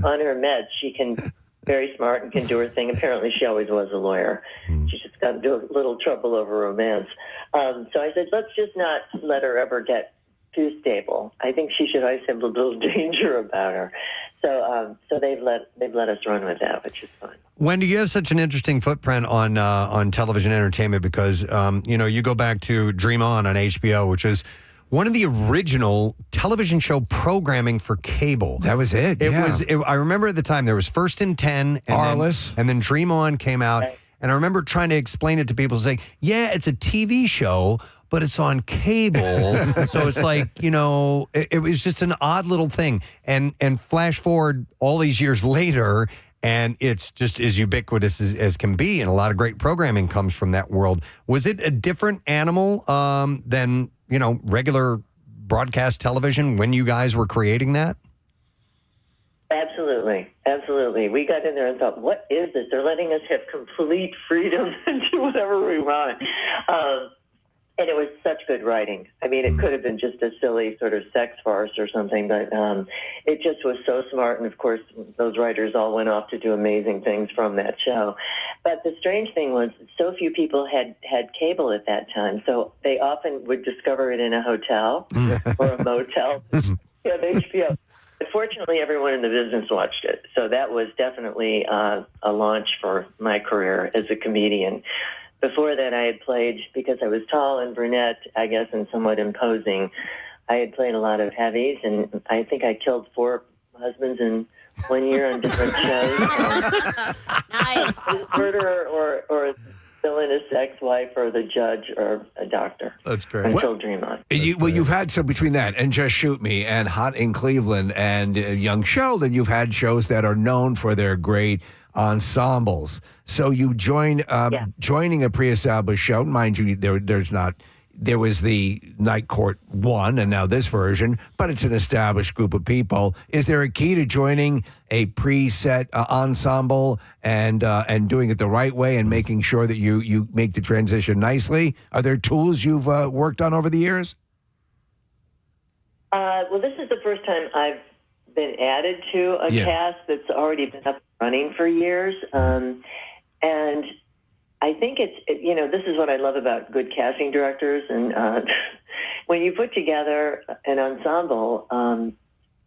on her meds, she can very smart and can do her thing. Apparently, she always was a lawyer. She just got into a little trouble over romance. So I said, let's just not let her ever get too stable. I think she should always have a little danger about her. So they've let us run with that, which is fun. Wendie, you have such an interesting footprint on television entertainment because you go back to Dream On HBO, which is one of the original television show programming for cable. That was it. I remember at the time there was First and 10, and then Dream On came out, and I remember trying to explain it to people, saying, "Yeah, it's a TV show, but it's on cable." So it's like, it was just an odd little thing. And flash forward all these years later, and it's just as ubiquitous as can be. And a lot of great programming comes from that world. Was it a different animal than, regular broadcast television when you guys were creating that? Absolutely. We got in there and thought, what is this? They're letting us have complete freedom to do whatever we want. And it was such good writing. I mean, it could have been just a silly sort of sex farce or something, but it just was so smart. And, of course, those writers all went off to do amazing things from that show. But the strange thing was so few people had cable at that time, so they often would discover it in a hotel or a motel. HBO. But fortunately, everyone in the business watched it. So that was definitely a launch for my career as a comedian. Before that, I had played, because I was tall and brunette, I guess, and somewhat imposing, I had played a lot of heavies, and I think I killed 4 husbands in 1 year on different shows. Nice. Murderer or villainous ex-wife or the judge or a doctor. That's great. Until Dream On. You've had, so between that and Just Shoot Me and Hot in Cleveland and Young Sheldon, you've had shows that are known for their great ensembles. So you joining a pre-established show, mind you, there was the Night Court 1 and now this version, but it's an established group of people. Is there a key to joining a preset ensemble and doing it the right way and making sure that you make the transition nicely? Are there tools you've worked on over the years? Well, this is the first time I've been added to a cast that's already been up and running for years. And I think this is what I love about good casting directors. And when you put together an ensemble,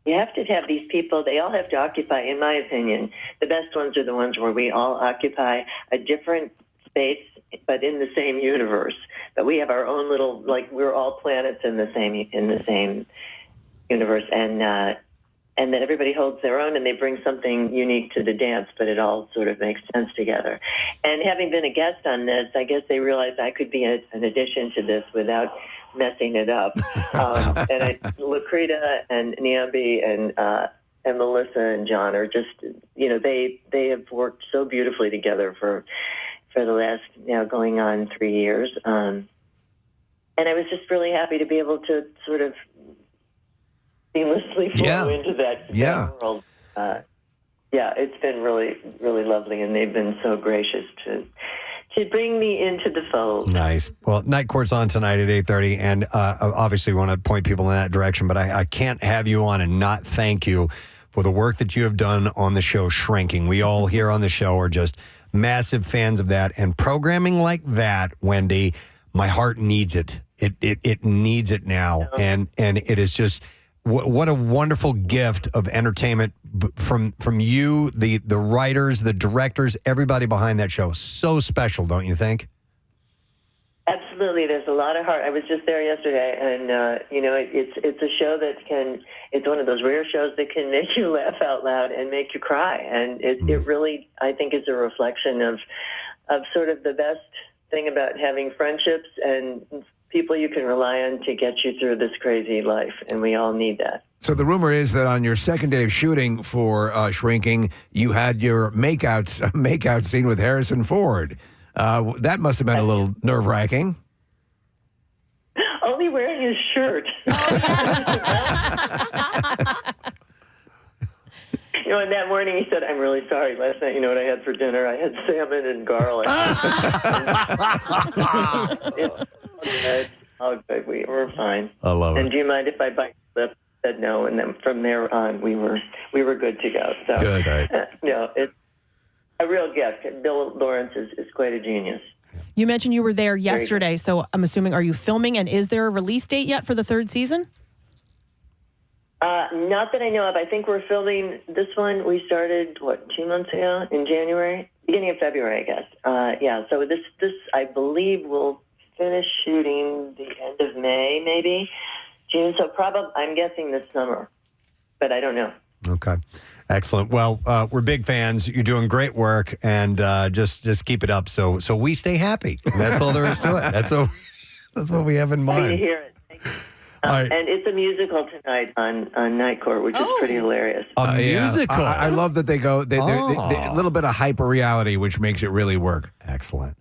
you have to have these people, they all have to occupy, in my opinion, the best ones are the ones where we all occupy a different space, but in the same universe. But we have our own little, we're all planets in the same universe. And that everybody holds their own and they bring something unique to the dance, but it all sort of makes sense together. And having been a guest on this, I guess they realized I could be an addition to this without messing it up. And Lucreta and Niambi and Melissa and John are just, they have worked so beautifully together for the last, now going on 3 years. And I was just really happy to be able to sort of seamlessly flow into that world. It's been really, really lovely, and they've been so gracious to bring me into the fold. Nice. Well, Night Court's on tonight at 8:30, and obviously we want to point people in that direction, but I can't have you on and not thank you for the work that you have done on the show Shrinking. We all here on the show are just massive fans of that, and programming like that, Wendie, my heart needs it. It needs it now, and it is just... What a wonderful gift of entertainment from you, the writers, the directors, everybody behind that show. So special, don't you think? Absolutely. There's a lot of heart. I was just there yesterday, and it's a show that it's one of those rare shows that can make you laugh out loud and make you cry. And it really, I think, is a reflection sort of the best thing about having friendships and people you can rely on to get you through this crazy life, and we all need that. So the rumor is that on your second day of shooting for Shrinking, you had your makeout scene with Harrison Ford. That must have been a little nerve-wracking. Only wearing his shirt. You know, and that morning he said, "I'm really sorry. Last night, you know what I had for dinner? I had salmon and garlic." It's all good. We were fine. I love it. And do you mind if I bite your lip? I said no, and then from there on, we were good to go. So, Good. It's a real gift. Bill Lawrence is quite a genius. You mentioned you were there yesterday, so I'm assuming, are you filming, and is there a release date yet for the third season? Not that I know of. I think we're filming this one. We started, 2 months ago in January? Beginning of February, I guess. Yeah, so this I believe, will finish shooting the end of May, maybe, June. So probably, I'm guessing this summer, but I don't know. Okay. Excellent. Well, we're big fans. You're doing great work, and just keep it up so we stay happy. And that's all there is to it. That's what we have in mind. Happy to hear it. Thank you. And it's a musical tonight on Night Court, which is pretty hilarious. A musical. Yeah. I love that they go they a little bit of hyper reality, which makes it really work. Excellent.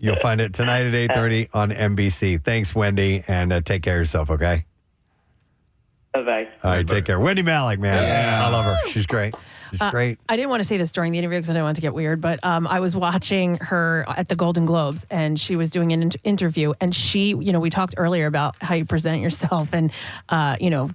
You'll find it tonight at 8:30 on NBC. Thanks, Wendie, and take care of yourself, okay? Bye-bye. All right, take care. Wendie Malick, man. Yeah. I love her. She's great. She's great. I didn't want to say this during the interview because I didn't want it to get weird, but I was watching her at the Golden Globes, and she was doing an interview, and she, we talked earlier about how you present yourself and,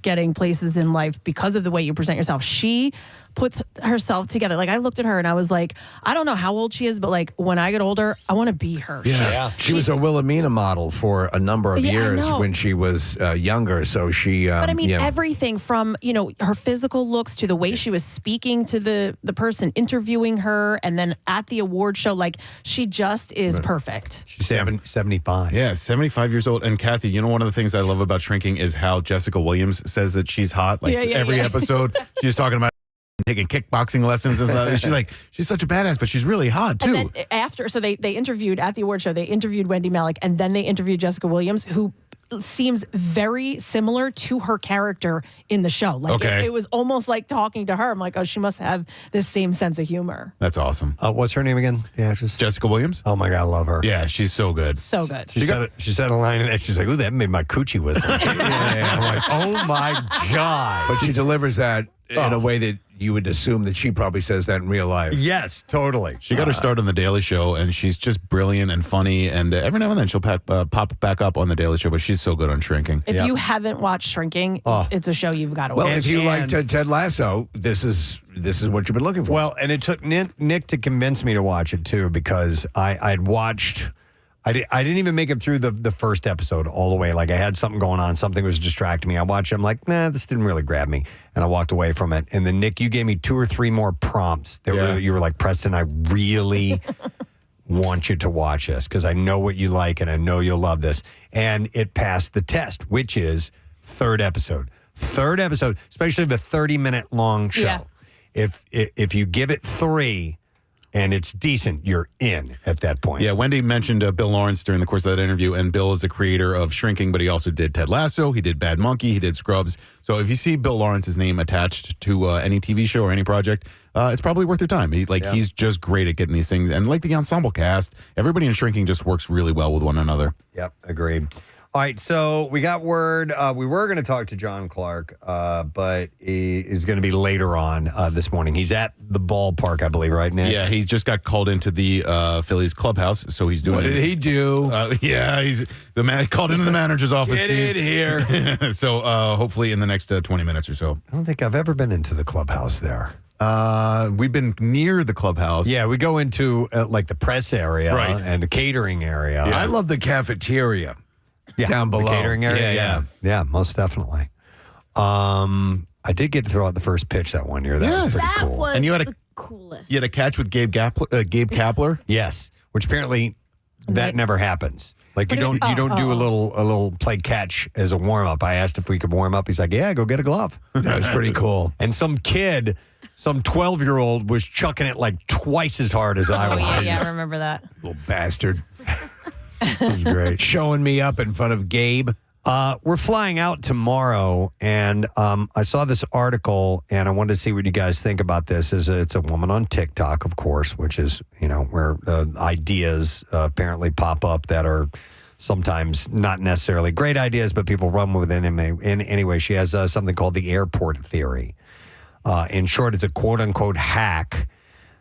getting places in life because of the way you present yourself. She puts herself together. Like, I looked at her and I was like, I don't know how old she is, but like, when I get older, I want to be her. Yeah. She was a Wilhelmina model for a number of years when she was younger. So she, but I mean, everything from, her physical looks to the way she was speaking to the person interviewing her. And then at the award show, like, she just is perfect. She's 75. Yeah, 75 years old. And Kathy, one of the things I love about Shrinking is how Jessica Williams says that she's hot. Like every episode, she's talking about taking kickboxing lessons and stuff. She's like, she's such a badass, but she's really hot too. And then after, so they interviewed at the award show, they interviewed Wendie Malick, and then they interviewed Jessica Williams, who seems very similar to her character in the show. Like it was almost like talking to her. I'm like, oh, she must have this same sense of humor. That's awesome. What's her name again? The actress? Jessica Williams. Oh my God, I love her. Yeah, she's so good. So good. She said a line in it. She's like, ooh, that made my coochie whistle. I'm like, oh my God. But she delivers that in a way that you would assume that she probably says that in real life. Yes, totally. She got her start on The Daily Show, and she's just brilliant and funny. And every now and then she'll pop back up on The Daily Show, but she's so good on Shrinking. If you haven't watched Shrinking, it's a show you've got to watch. Well, if you like Ted Lasso, this is what you've been looking for. Well, and it took Nick to convince me to watch it too, because I'd watched. I didn't even make it through the first episode all the way. Like, I had something going on. Something was distracting me. I watched it. I'm like, nah, this didn't really grab me. And I walked away from it. And then, Nick, you gave me 2 or 3 more prompts. You were like, Preston, I really want you to watch this because I know what you like and I know you'll love this. And it passed the test, which is third episode. Third episode, especially the 30-minute long show. Yeah. If you give it 3... and it's decent, you're in at that point. Yeah, Wendie mentioned Bill Lawrence during the course of that interview, and Bill is the creator of Shrinking, but he also did Ted Lasso, he did Bad Monkey, he did Scrubs. So if you see Bill Lawrence's name attached to any TV show or any project, it's probably worth your time. He's just great at getting these things. And like the ensemble cast, everybody in Shrinking just works really well with one another. Yep, agreed. All right, so we got word. We were going to talk to John Clark, but he is going to be later on this morning. He's at the ballpark, I believe, right, Nick? Yeah, he just got called into the Phillies clubhouse, so he's doing. What did he do? He's the man called into the manager's office. Get in here. So hopefully in the next 20 minutes or so. I don't think I've ever been into the clubhouse there. We've been near the clubhouse. Yeah, we go into like the press area and the catering area. Yeah. I love the cafeteria. Yeah, down below. The catering area. Yeah, most definitely. I did get to throw out the first pitch that one year. That was pretty cool. Was and you had the coolest. You had a catch with Gabe Kapler? Yes, which apparently that never happens. Like you don't do a little play catch as a warm up. I asked if we could warm up. He's like, yeah, go get a glove. That was pretty cool. And some 12-year-old was chucking it like twice as hard as I was. Yeah, I remember that. Little bastard. It was great. Showing me up in front of Gabe. We're flying out tomorrow, and I saw this article, and I wanted to see what you guys think about this. It's a woman on TikTok, of course, which is, where ideas apparently pop up that are sometimes not necessarily great ideas, but people run with it anyway. She has something called the airport theory. In short, it's a quote-unquote hack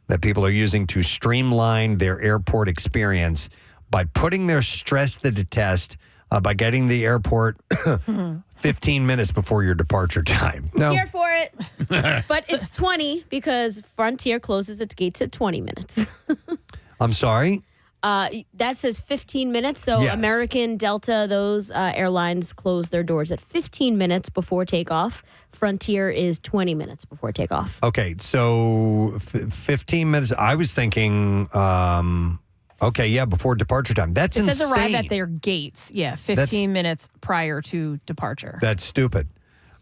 that people are using to streamline their airport experience by putting their stress to the test by getting the airport 15 minutes before your departure time. Here for it. But it's 20 because Frontier closes its gates at 20 minutes. I'm sorry? That says 15 minutes. So Yes. American, Delta, those airlines close their doors at 15 minutes before takeoff. Frontier is 20 minutes before takeoff. Okay, so 15 minutes. I was thinking, before departure time. That's It insane. says arrive at their gates. Yeah, 15 minutes prior to departure. That's stupid.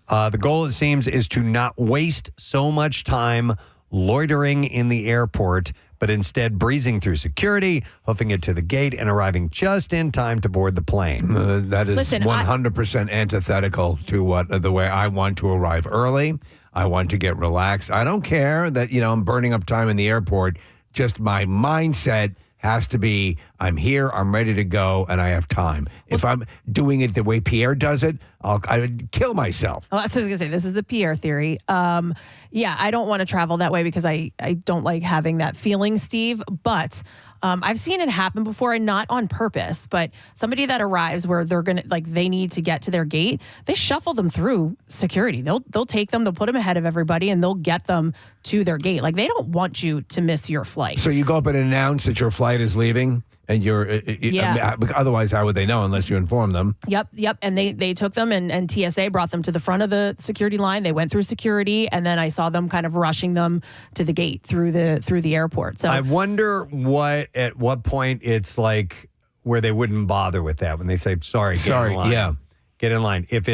The goal, it seems, is to not waste so much time loitering in the airport, but instead breezing through security, hoofing it to the gate, and arriving just in time to board the plane. That is 100% antithetical to the way I want to arrive early. I want to get relaxed. I don't care that, I'm burning up time in the airport. Just my mindset has to be, I'm here, I'm ready to go, and I have time. If I'm doing it the way Pierre does it, I would kill myself. Oh, that's what I was going to say. This is the Pierre theory. I don't want to travel that way because I don't like having that feeling, Steve. But I've seen it happen before, and not on purpose. But somebody that arrives where they need to get to their gate, they shuffle them through security. They'll take them, they'll put them ahead of everybody, and they'll get them to their gate. Like, they don't want you to miss your flight. So you go up and announce that your flight is leaving, and otherwise, how would they know unless you inform them? Yep. And they took them, and TSA brought them to the front of the security line. They went through security, and then I saw them kind of rushing them to the gate through the airport. So I wonder at what point it's like where they wouldn't bother with that when they say, sorry, get in line. Yeah. Get in line. If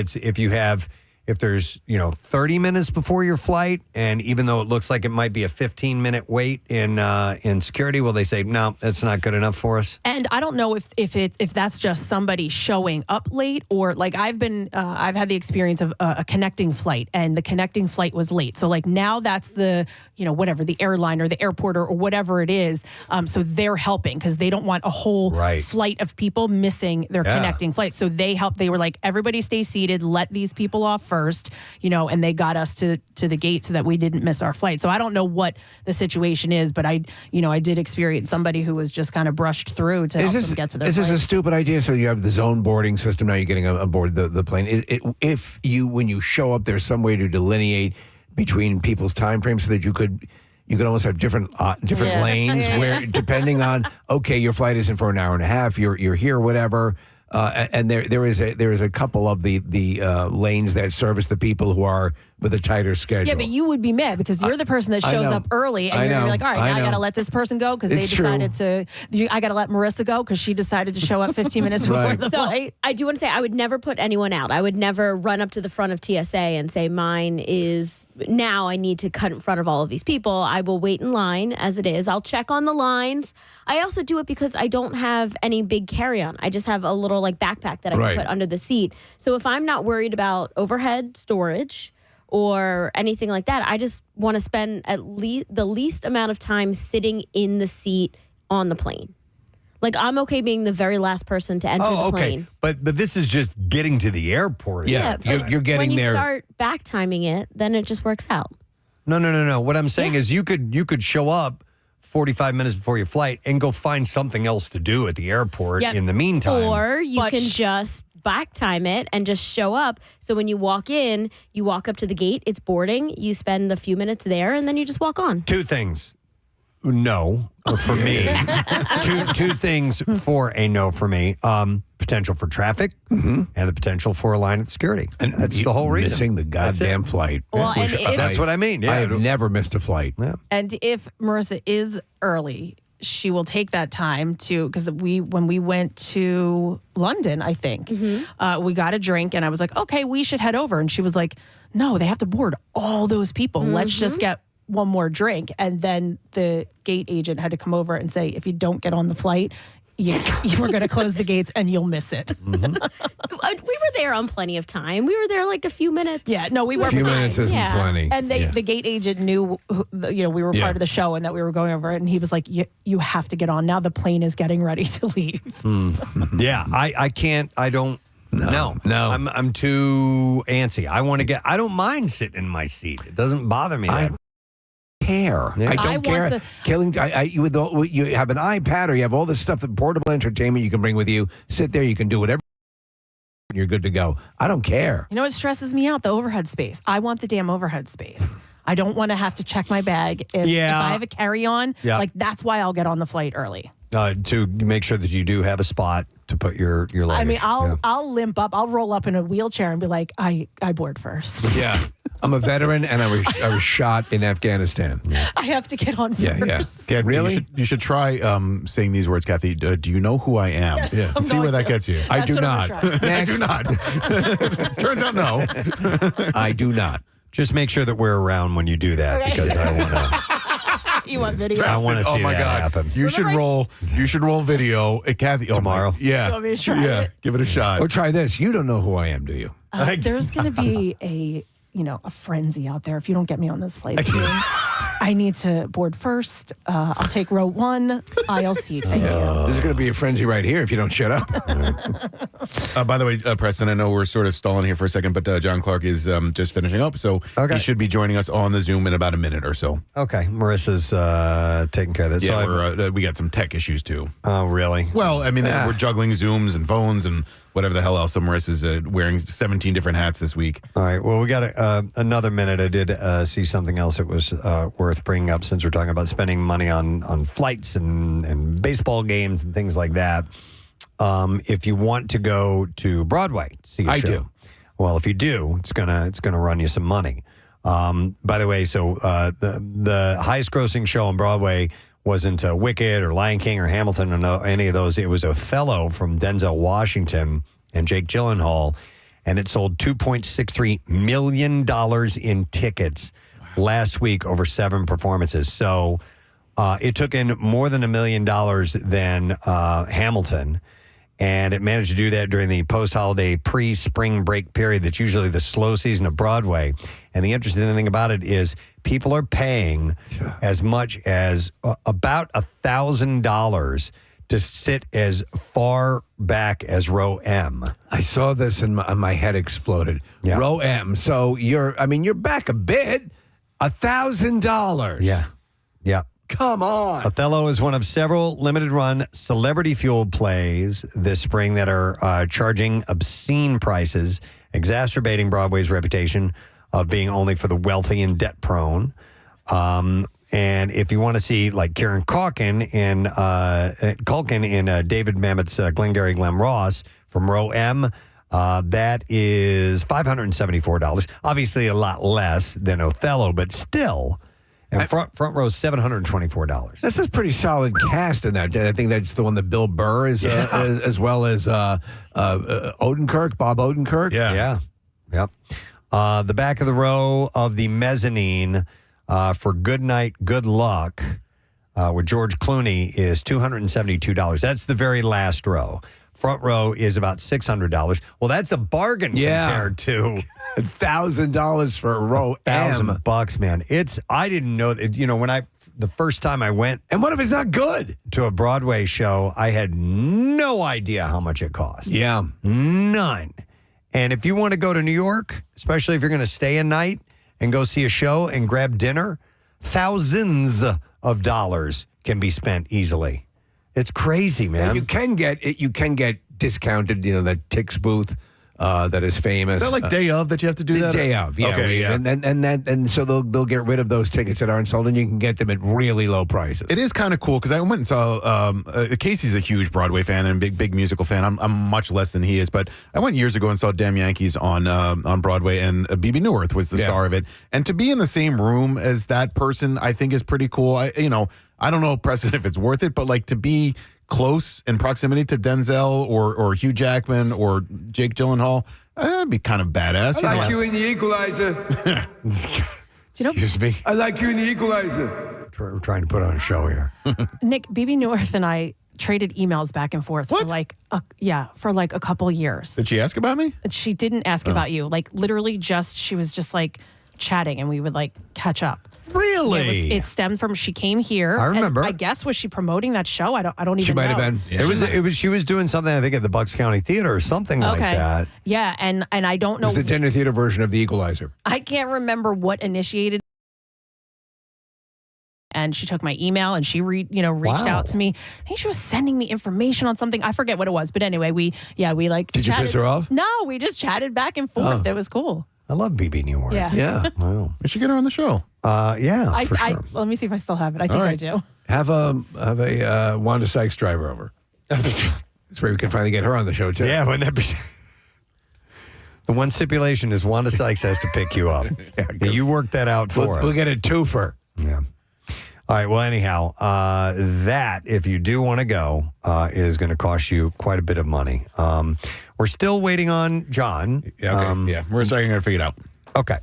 there's 30 minutes before your flight, and even though it looks like it might be a 15-minute wait in security, will they say, no, that's not good enough for us? And I don't know if that's just somebody showing up late, or like I've had the experience of a connecting flight, and the connecting flight was late. So like now that's the the airline or the airport or whatever it is. So they're helping because they don't want a whole flight of people missing their connecting flight. So they help. They were like, everybody stay seated, let these people off first, and they got us to the gate so that we didn't miss our flight. So I don't know what the situation is, but I did experience somebody who was just kind of brushed through to help them get to their Is flight. this a stupid idea? So you have the zone boarding system, now you're getting aboard the plane. When you show up, there's some way to delineate between people's time frames so that you could almost have different lanes where, depending on, okay, your flight isn't for an hour and a half, you're here, whatever. And there is a couple of the lanes that service the people who are with a tighter schedule. Yeah, but you would be mad because you're the person that shows up early, and you're like, all right, now I got to let this person go because they decided I got to let Marissa go because she decided to show up 15 minutes before the flight. I do want to say I would never put anyone out. I would never run up to the front of TSA and say mine is now I need to cut in front of all of these people. I will wait in line as it is. I'll check on the lines. I also do it because I don't have any big carry-on. I just have a little backpack that I can put under the seat. So if I'm not worried about overhead storage or anything like that, I just want to spend the least amount of time sitting in the seat on the plane. Like, I'm okay being the very last person to enter the plane. But this is just getting to the airport. Yeah, you're getting there. When you start back timing it, then it just works out. No. What I'm saying is you could show up 45 minutes before your flight and go find something else to do at the airport in the meantime. Or you can just back time it and just show up. So when you walk in, you walk up to the gate, it's boarding, you spend a few minutes there, and then you just walk on. Two things. No, for me. Two things for a no for me. Potential for traffic and the potential for a line of security. And that's the whole reason. Missing the goddamn flight. Well, that's what I mean. Yeah. I've never missed a flight. Yeah. And if Marissa is early, she will take that time to, because when we went to London, I think, we got a drink and I was like, okay, we should head over. And she was like, no, they have to board all those people. Let's just get one more drink. And then the gate agent had to come over and say, if you don't get on the flight, you were going to close the gates and you'll miss it. We were there on plenty of time. We were there like a few minutes. Yeah, no, we were. A few minutes isn't plenty. And the gate agent knew, we were part of the show and that we were going over it. And he was like, you have to get on now. The plane is getting ready to leave. Yeah, I can't. I don't. No. I'm too antsy. I don't mind sitting in my seat. It doesn't bother me. Care. Yeah. I don't care. You have an iPad or you have all this stuff, portable entertainment you can bring with you. Sit there, you can do whatever. You're good to go. I don't care. You know what stresses me out? The overhead space. I want the damn overhead space. I don't want to have to check my bag. If I have a carry-on, that's why I'll get on the flight early. To make sure that you do have a spot to put your luggage. I mean, I'll limp up. I'll roll up in a wheelchair and be like, I board first. Yeah. I'm a veteran, and I was shot in Afghanistan. Yeah. I have to get on first. Kathy, really? You should try saying these words, Kathy. Do you know who I am? Yeah. See where that gets you. I do not. I do not. Turns out no. I do not. Just make sure that we're around when you do that because I want to. You want video? I want to see that happen. You should roll video, Kathy. Tomorrow. Yeah. You want me to try it? Give it a shot. Or try this. You don't know who I am, do you? There's going to be a frenzy out there if you don't get me on this flight soon. I need to board first. I'll take row 1, aisle seat. Thank you. This is going to be a frenzy right here if you don't shut up. By the way, Preston, I know we're sort of stalling here for a second, but John Clark is just finishing up, so he should be joining us on the Zoom in about a minute or so. Okay, Marissa's taking care of this. Yeah, so we got some tech issues too. Oh, really? Well, I mean, we're juggling Zooms and phones and whatever the hell else. So Marissa's wearing 17 different hats this week. All right. Well, we got another minute. I did see something else that was worth bringing up since we're talking about spending money on flights and baseball games and things like that. If you want to go to Broadway to see a show. I do. Well, if you do, it's gonna run you some money. By the way, so the highest grossing show on Broadway wasn't Wicked or Lion King or Hamilton or any of those. It was Othello from Denzel Washington and Jake Gyllenhaal, and it sold $2.63 million in tickets last week over 7 performances. So it took in more than $1 million than Hamilton, and it managed to do that during the post-holiday pre-spring break period that's usually the slow season of Broadway. And the interesting thing about it is people are paying as much as about $1,000 to sit as far back as row M. I saw this and my head exploded. Yeah. Row M. So you're back a bit. $1,000. Yeah. Come on. Othello is one of several limited-run celebrity-fueled plays this spring that are charging obscene prices, exacerbating Broadway's reputation of being only for the wealthy and debt-prone. And if you want to see, like, Kieran Culkin in David Mamet's Glengarry Glen Ross from Row M, that is $574. Obviously a lot less than Othello, but still... And front row $724. That's a pretty solid cast in that. I think that's the one that Bill Burr is, as well as Odenkirk, Bob Odenkirk. Yeah. Yep. The back of the row of the mezzanine for Good Night, Good Luck with George Clooney is $272. That's the very last row. Front row is about $600. Well, that's a bargain compared to $1,000 for a row $1,000, man. I didn't know that. The first time I went, and what if it's not good, to a Broadway show, I had no idea how much it cost. Yeah, none. And if you want to go to New York, especially if you're going to stay a night and go see a show and grab dinner, thousands of dollars can be spent easily. It's crazy, man. You can get discounted, the Tix booth that is famous. Is that like day of that you have to do the that? Day of, yeah. Okay, yeah. And so they'll get rid of those tickets that aren't sold, and you can get them at really low prices. It is kind of cool because I went and saw Casey's a huge Broadway fan and big musical fan. I'm much less than he is, but I went years ago and saw Damn Yankees on Broadway, and Bebe Neuwirth was the star of it. And to be in the same room as that person, I think is pretty cool. I don't know, Preston, if it's worth it, but like to be close in proximity to Denzel or Hugh Jackman or Jake Gyllenhaal, that'd be kind of badass. I like you in The Equalizer. Excuse me. I like you in The Equalizer. We're trying to put on a show here. Nick, Bebe Neuwirth and I traded emails back and forth for like a couple years. Did she ask about me? She didn't ask about you. Like literally she was just like chatting and we would like catch up. Really? It stemmed from she came here. I remember. And I guess was she promoting that show? I don't even know. She might have been. Yeah. She was doing something, I think, at the Bucks County Theater or something like that. Yeah, and I don't know. It was the dinner theater version of The Equalizer. I can't remember what initiated. And she took my email and she reached out to me. I think she was sending me information on something. I forget what it was, but anyway, we like. Did you piss her off? No, we just chatted back and forth. It was cool. I love Bebe Neuwirth. Yeah. Wow. We should get her on the show. Yeah, for sure. Let me see if I still have it. I think I do. Have a Wanda Sykes driver over. That's where we can finally get her on the show too. Yeah, wouldn't that be? The one stipulation is Wanda Sykes has to pick you up. You work that out for us. We'll get a twofer. Yeah. All right. Well, anyhow, that, if you do want to go, is going to cost you quite a bit of money. We're still waiting on John. Okay. We're starting to figure it out. Okay.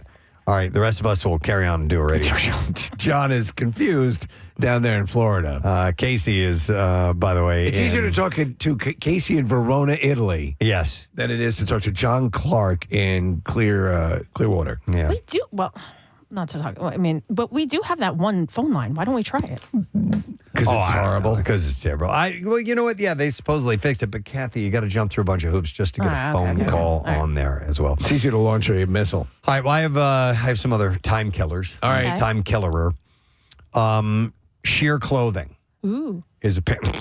All right. The rest of us will carry on and do a radio show. John is confused down there in Florida. Casey is, by the way. It's easier to talk to Casey in Verona, Italy. Yes. Than it is to talk to John Clark in Clearwater. Yeah. We do, not to talk, but we do have that one phone line. Why don't we try it? Because it's horrible. Because it's terrible. Well, you know what? Yeah, they supposedly fixed it, but Kathy, you got to jump through a bunch of hoops just to get a phone call on there as well. It's easier to launch a missile. All right. Well, I have some other time killers. All right. Okay. Time killerer. Sheer clothing. Ooh. Is apparently.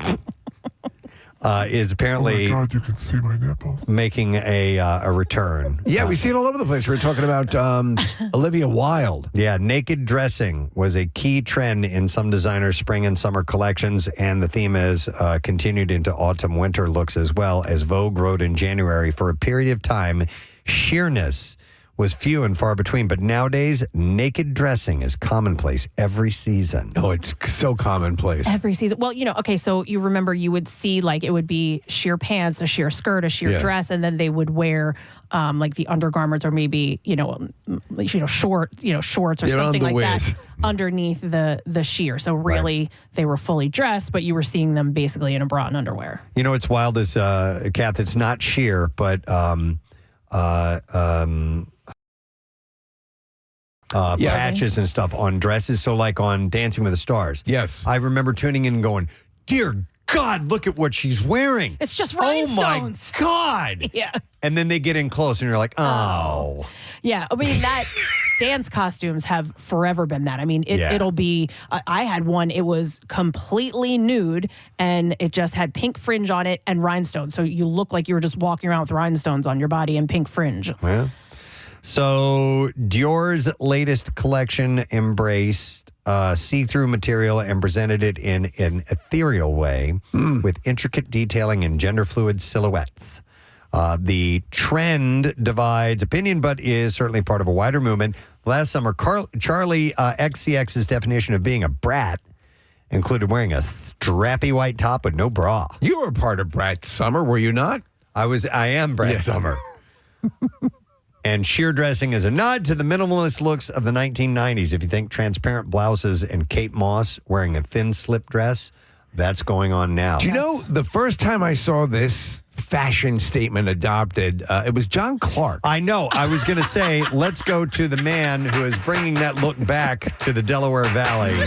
Oh my God, you can see my nipples. Making a return. Yeah, we see it all over the place. We're talking about Olivia Wilde. Yeah, naked dressing was a key trend in some designers' spring and summer collections, and the theme has continued into autumn-winter looks as well. As Vogue wrote in January, for a period of time, sheerness was few and far between, but nowadays, naked dressing is commonplace every season. Oh, it's so commonplace. Every season. Well, okay, so you remember you would see like it would be sheer pants, a sheer skirt, a sheer dress, and then they would wear like the undergarments or maybe, shorts or something like that underneath the sheer. So really they were fully dressed, but you were seeing them basically in a bra and underwear. You know, it's wild as Kath, it's not sheer, but patches and stuff on dresses. So like on Dancing with the Stars. Yes. I remember tuning in and going, dear God, look at what she's wearing. It's just Oh rhinestones. my God. Yeah. And then they get in close and you're like, oh. Yeah. I mean, that dance costumes have forever been that. I mean, it'll be, I had one, it was completely nude and it just had pink fringe on it and rhinestones. So you look like you were just walking around with rhinestones on your body and pink fringe. Yeah. So Dior's latest collection embraced see-through material and presented it in an ethereal way with intricate detailing and gender-fluid silhouettes. The trend divides opinion, but is certainly part of a wider movement. Last summer, Charlie XCX's definition of being a brat included wearing a strappy white top with no bra. You were part of Brat Summer, were you not? I am Brat Summer. And sheer dressing is a nod to the minimalist looks of the 1990s. If you think transparent blouses and Kate Moss wearing a thin slip dress, that's going on now. Do you know, the first time I saw this fashion statement adopted, it was John Clark. I know. I was going to say, let's go to the man who is bringing that look back to the Delaware Valley.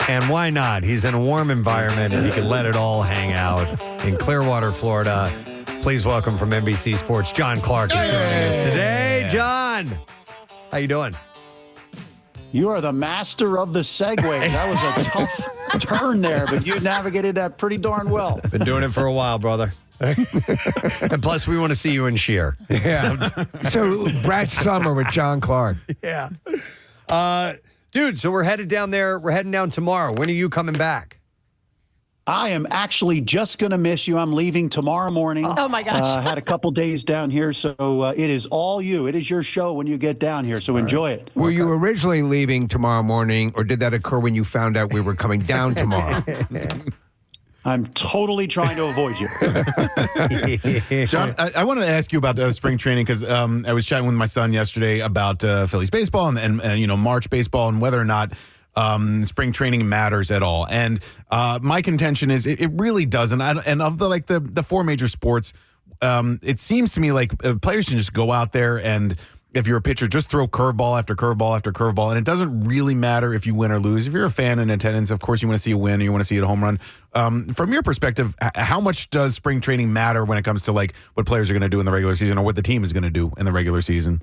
And why not? He's in a warm environment and he can let it all hang out in Clearwater, Florida. Please welcome from NBC Sports, John Clark is joining us today. John, how you doing? You are the master of the segue. That was a tough turn there, but you navigated that pretty darn well. Been doing it for a while, brother. And plus, we want to see you in Sheer. Yeah. So, Brad Summer with John Clark. Yeah. Dude, so we're headed down there. We're heading down tomorrow. When are you coming back? I am actually just going to miss you. I'm leaving tomorrow morning. Oh, my gosh. Had a couple days down here, so it is all you. It is your show when you get down here, so enjoy it. Were you originally leaving tomorrow morning, or did that occur when you found out we were coming down tomorrow? I'm totally trying to avoid you. John, I wanted to ask you about spring training because I was chatting with my son yesterday about Phillies baseball and March baseball and whether or not spring training matters at all. And my contention is it really doesn't. And of the four major sports, it seems to me like players can just go out there and if you're a pitcher, just throw curveball after curveball after curveball. And it doesn't really matter if you win or lose. If you're a fan in attendance, of course, you want to see a win or you want to see a home run. From your perspective, how much does spring training matter when it comes to like what players are going to do in the regular season or what the team is going to do in the regular season?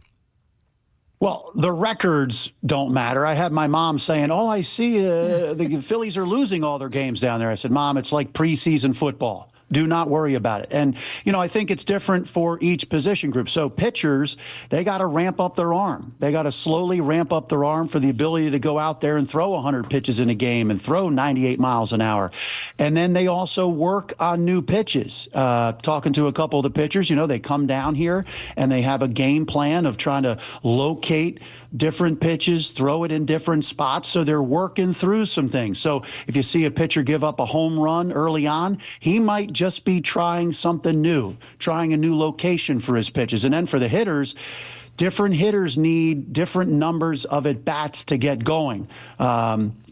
Well, the records don't matter. I had my mom saying, all I see, the Phillies are losing all their games down there. I said, Mom, it's like preseason football. Do not worry about it. And, I think it's different for each position group. So pitchers, they got to ramp up their arm. They got to slowly ramp up their arm for the ability to go out there and throw 100 pitches in a game and throw 98 miles an hour. And then they also work on new pitches. Talking to a couple of the pitchers, they come down here and they have a game plan of trying to locate different pitches, throw it in different spots. So they're working through some things. So if you see a pitcher give up a home run early on, he might just be trying something new, trying a new location for his pitches. And then for the hitters, different hitters need different numbers of at-bats to get going.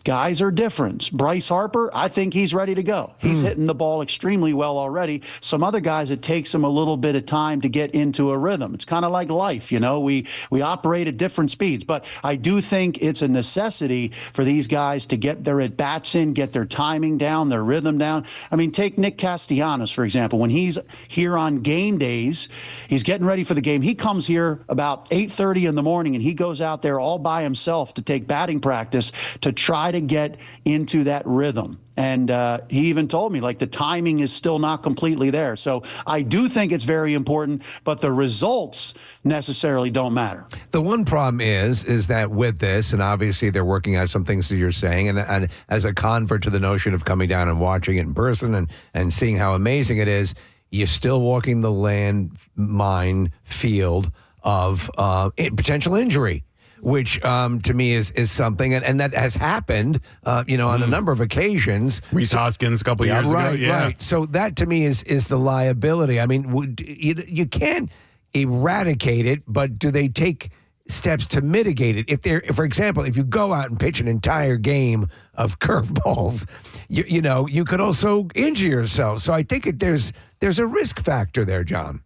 Guys are different. Bryce Harper, I think he's ready to go. He's hitting the ball extremely well already. Some other guys, it takes them a little bit of time to get into a rhythm. It's kind of like life, we operate at different speeds. But I do think it's a necessity for these guys to get their at-bats in, get their timing down, their rhythm down. I mean, take Nick Castellanos, for example. When he's here on game days, he's getting ready for the game. He comes here about 8:30 in the morning, and he goes out there all by himself to take batting practice to try to get into that rhythm. And he even told me, the timing is still not completely there. So I do think it's very important, but the results necessarily don't matter. The one problem is that with this, and obviously they're working on some things that you're saying, and as a convert to the notion of coming down and watching it in person and seeing how amazing it is, you're still walking the landmine field of potential injury, which to me is something, and that has happened, on a number of occasions. Reese Hoskins a couple years ago. Yeah. Right. So that to me is the liability. I mean, you can't eradicate it, but do they take steps to mitigate it? For example, if you go out and pitch an entire game of curveballs, you could also injure yourself. So I think there's a risk factor there, John.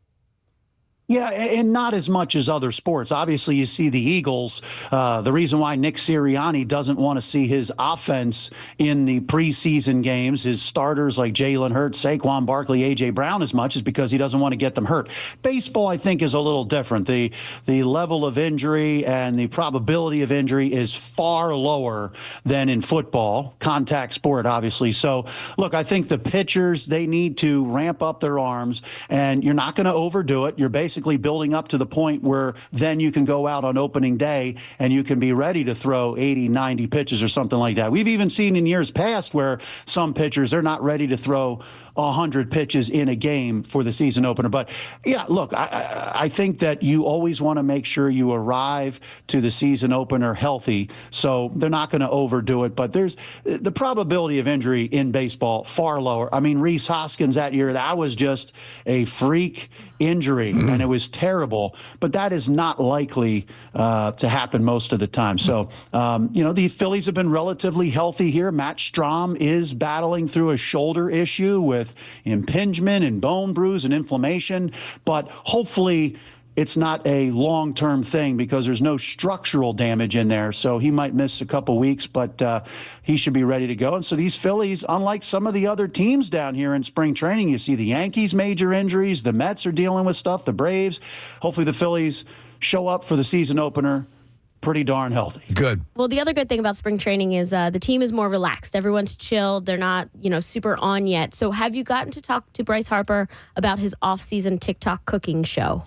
Yeah, and not as much as other sports. Obviously, you see the Eagles. The reason why Nick Sirianni doesn't want to see his offense in the preseason games, his starters like Jalen Hurts, Saquon Barkley, A.J. Brown as much, is because he doesn't want to get them hurt. Baseball, I think, is a little different. The level of injury and the probability of injury is far lower than in football, contact sport, obviously. So, look, I think the pitchers, they need to ramp up their arms, and you're not going to overdo it. You're basically building up to the point where then you can go out on opening day and you can be ready to throw 80, 90 pitches or something like that. We've even seen in years past where some pitchers, they're not ready to throw 100 pitches in a game for the season opener. But yeah, look, I think that you always want to make sure you arrive to the season opener healthy. So they're not going to overdo it. But there's the probability of injury in baseball far lower. I mean, Reese Hoskins that year, that was just a freak injury, and it was terrible. But that is not likely to happen most of the time. So, the Phillies have been relatively healthy here. Matt Strom is battling through a shoulder issue with impingement and bone bruise and inflammation. But hopefully it's not a long-term thing because there's no structural damage in there. So he might miss a couple weeks, but he should be ready to go. And so these Phillies, unlike some of the other teams down here in spring training, you see the Yankees major injuries, the Mets are dealing with stuff, the Braves. Hopefully the Phillies show up for the season opener pretty darn healthy. Good. Well, the other good thing about spring training is the team is more relaxed. Everyone's chilled. They're not, super on yet. So have you gotten to talk to Bryce Harper about his off-season TikTok cooking show?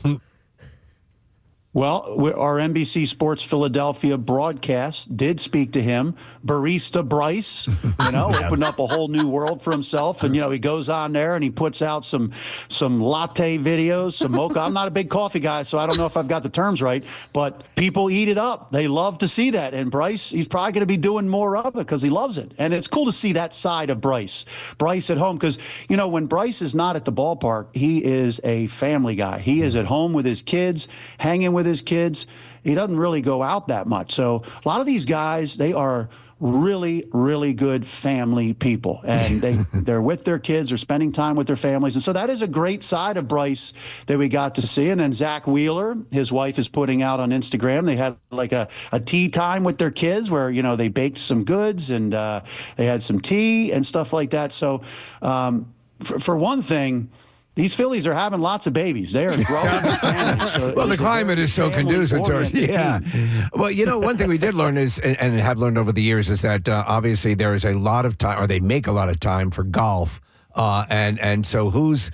Well, our NBC Sports Philadelphia broadcast did speak to him. Barista Bryce, opened up a whole new world for himself. And, he goes on there and he puts out some latte videos, some mocha. I'm not a big coffee guy, so I don't know if I've got the terms right. But people eat it up. They love to see that. And Bryce, he's probably going to be doing more of it because he loves it. And it's cool to see that side of Bryce at home. Because, when Bryce is not at the ballpark, he is a family guy. He is at home with his kids, hanging with his kids. He doesn't really go out that much. So a lot of these guys, they are really, really good family people. And they're with their kids, they're spending time with their families. And so that is a great side of Bryce that we got to see. And then Zach Wheeler, his wife, is putting out on Instagram. They had like a tea time with their kids where, they baked some goods and they had some tea and stuff like that. So for one thing, these Phillies are having lots of babies. They are growing families. So well, the climate is so conducive to it. Yeah. Well, one thing we did learn is, and have learned over the years, is that obviously there is a lot of time, or they make a lot of time for golf. And so who's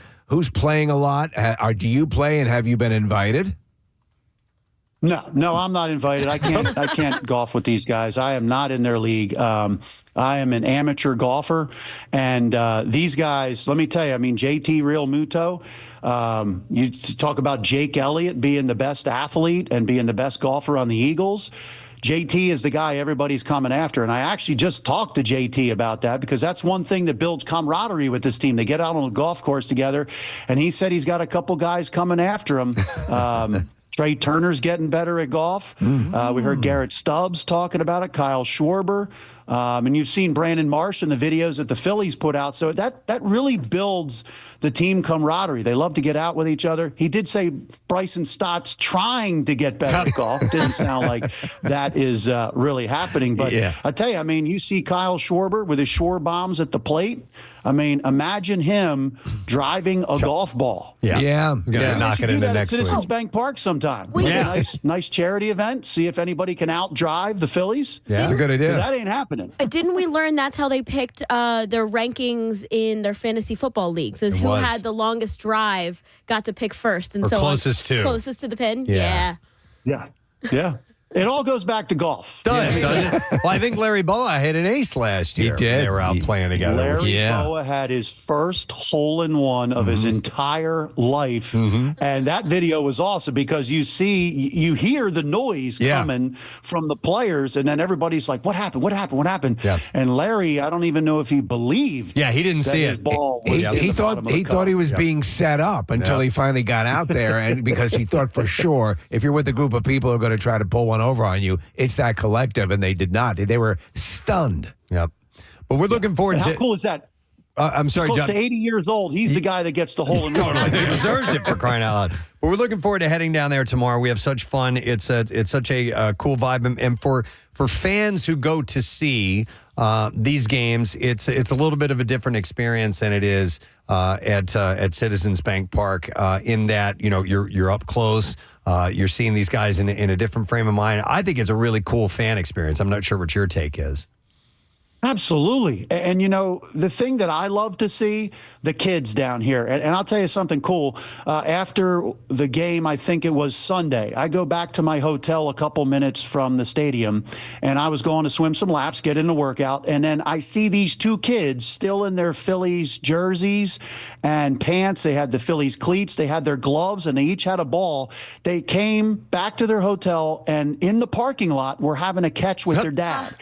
playing a lot? Do you play, and have you been invited? No, I'm not invited. I can't golf with these guys. I am not in their league. I am an amateur golfer, and these guys, let me tell you, JT Real Muto, you talk about Jake Elliott being the best athlete and being the best golfer on the Eagles. JT is the guy everybody's coming after, and I actually just talked to JT about that because that's one thing that builds camaraderie with this team. They get out on the golf course together, and he said he's got a couple guys coming after him. Trey Turner's getting better at golf. Mm-hmm. We heard Garrett Stubbs talking about it, Kyle Schwarber. And you've seen Brandon Marsh in the videos that the Phillies put out. So that really builds the team camaraderie. They love to get out with each other. He did say Bryson Stott's trying to get better at golf. Didn't sound like that is really happening. But yeah. I tell you, you see Kyle Schwarber with his shore bombs at the plate. Imagine him driving a golf ball. Yeah. He's going to knock it into next week. Citizens Bank Park sometime. A nice charity event. See if anybody can outdrive the Phillies. Yeah, that's a good idea. Because that ain't happening. Didn't we learn that's how they picked their rankings in their fantasy football leagues? Is who had the longest drive got to pick first, and closest to the pin. Yeah. It all goes back to golf. Doesn't it? Well, I think Larry Boa hit an ace last year. He did. They were out playing together. Larry Boa had his first hole-in-one of his entire life, and that video was awesome because you hear the noise coming from the players, and then everybody's like, "What happened? What happened? What happened?" Yeah. And Larry, I don't even know if he believed. Yeah, he didn't see his it. Ball was he thought he was being set up until he finally got out there, and because he thought for sure if you're with a group of people who are going to try to pull one over on you, it's that collective, and they did not. They were stunned. Yep. But we're looking forward to. How cool is that? I'm sorry, He's close John. to 80 years old. He's the guy that gets the hole in the Totally. He deserves it, for crying out loud. But we're looking forward to heading down there tomorrow. We have such fun. It's such a cool vibe, and for fans who go to see these games, it's a little bit of a different experience than it is at Citizens Bank Park. In that you're up close. You're seeing these guys in a different frame of mind. I think it's a really cool fan experience. I'm not sure what your take is. Absolutely. And, the thing that I love to see, the kids down here, and I'll tell you something cool. After the game, I think it was Sunday, I go back to my hotel a couple minutes from the stadium, and I was going to swim some laps, get in the workout, and then I see these two kids still in their Phillies jerseys and pants. They had the Phillies cleats, they had their gloves, and they each had a ball. They came back to their hotel, and in the parking lot, were having a catch with their dad.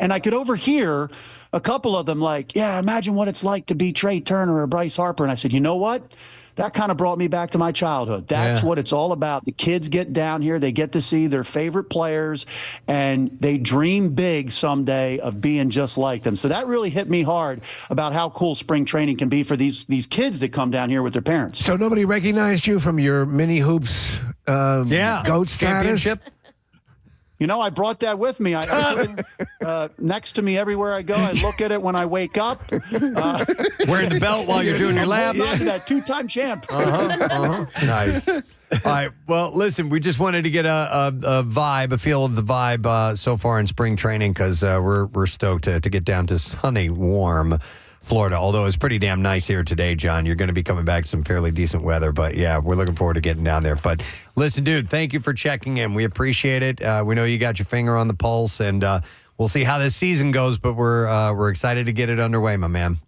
And I could overhear a couple of them like, yeah, imagine what it's like to be Trey Turner or Bryce Harper. And I said, you know what? That kind of brought me back to my childhood. That's what it's all about. The kids get down here. They get to see their favorite players, and they dream big someday of being just like them. So that really hit me hard about how cool spring training can be for these kids that come down here with their parents. So nobody recognized you from your mini hoops GOAT status? Championship? You know, I brought that with me. I put it next to me everywhere I go. I look at it when I wake up. Wearing the belt while you're doing your laps. That 2-time champ. Nice. All right. Well, listen, we just wanted to get a vibe, a feel of the vibe so far in spring training because we're stoked to get down to sunny, warm Florida. Although it's pretty damn nice here today, John. You're going to be coming back some fairly decent weather. But, yeah, we're looking forward to getting down there. But, listen, dude, thank you for checking in. We appreciate it. We know you got your finger on the pulse, and we'll see how this season goes. But we're excited to get it underway, my man.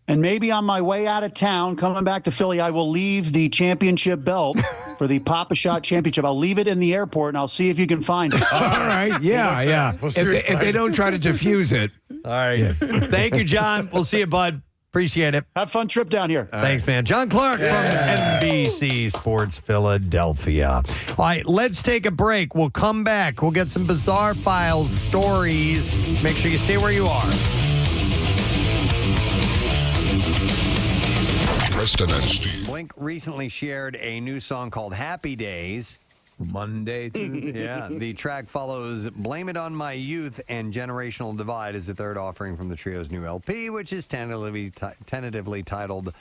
And maybe on my way out of town, coming back to Philly, I will leave the championship belt for the Pop-A-Shot Championship. I'll leave it in the airport, and I'll see if you can find it. All right. Yeah. If they don't try to defuse it. All right. Yeah. Thank you, John. We'll see you, bud. Appreciate it. Have a fun trip down here. Thanks, man. John Clark from NBC Sports Philadelphia. All right, let's take a break. We'll come back. We'll get some bizarre files, stories. Make sure you stay where you are. Preston and Steve. Blink recently shared a new song called Happy Days. Monday, Tuesday. Yeah, the track follows Blame It On My Youth and Generational Divide is the third offering from the trio's new LP, which is tentatively titled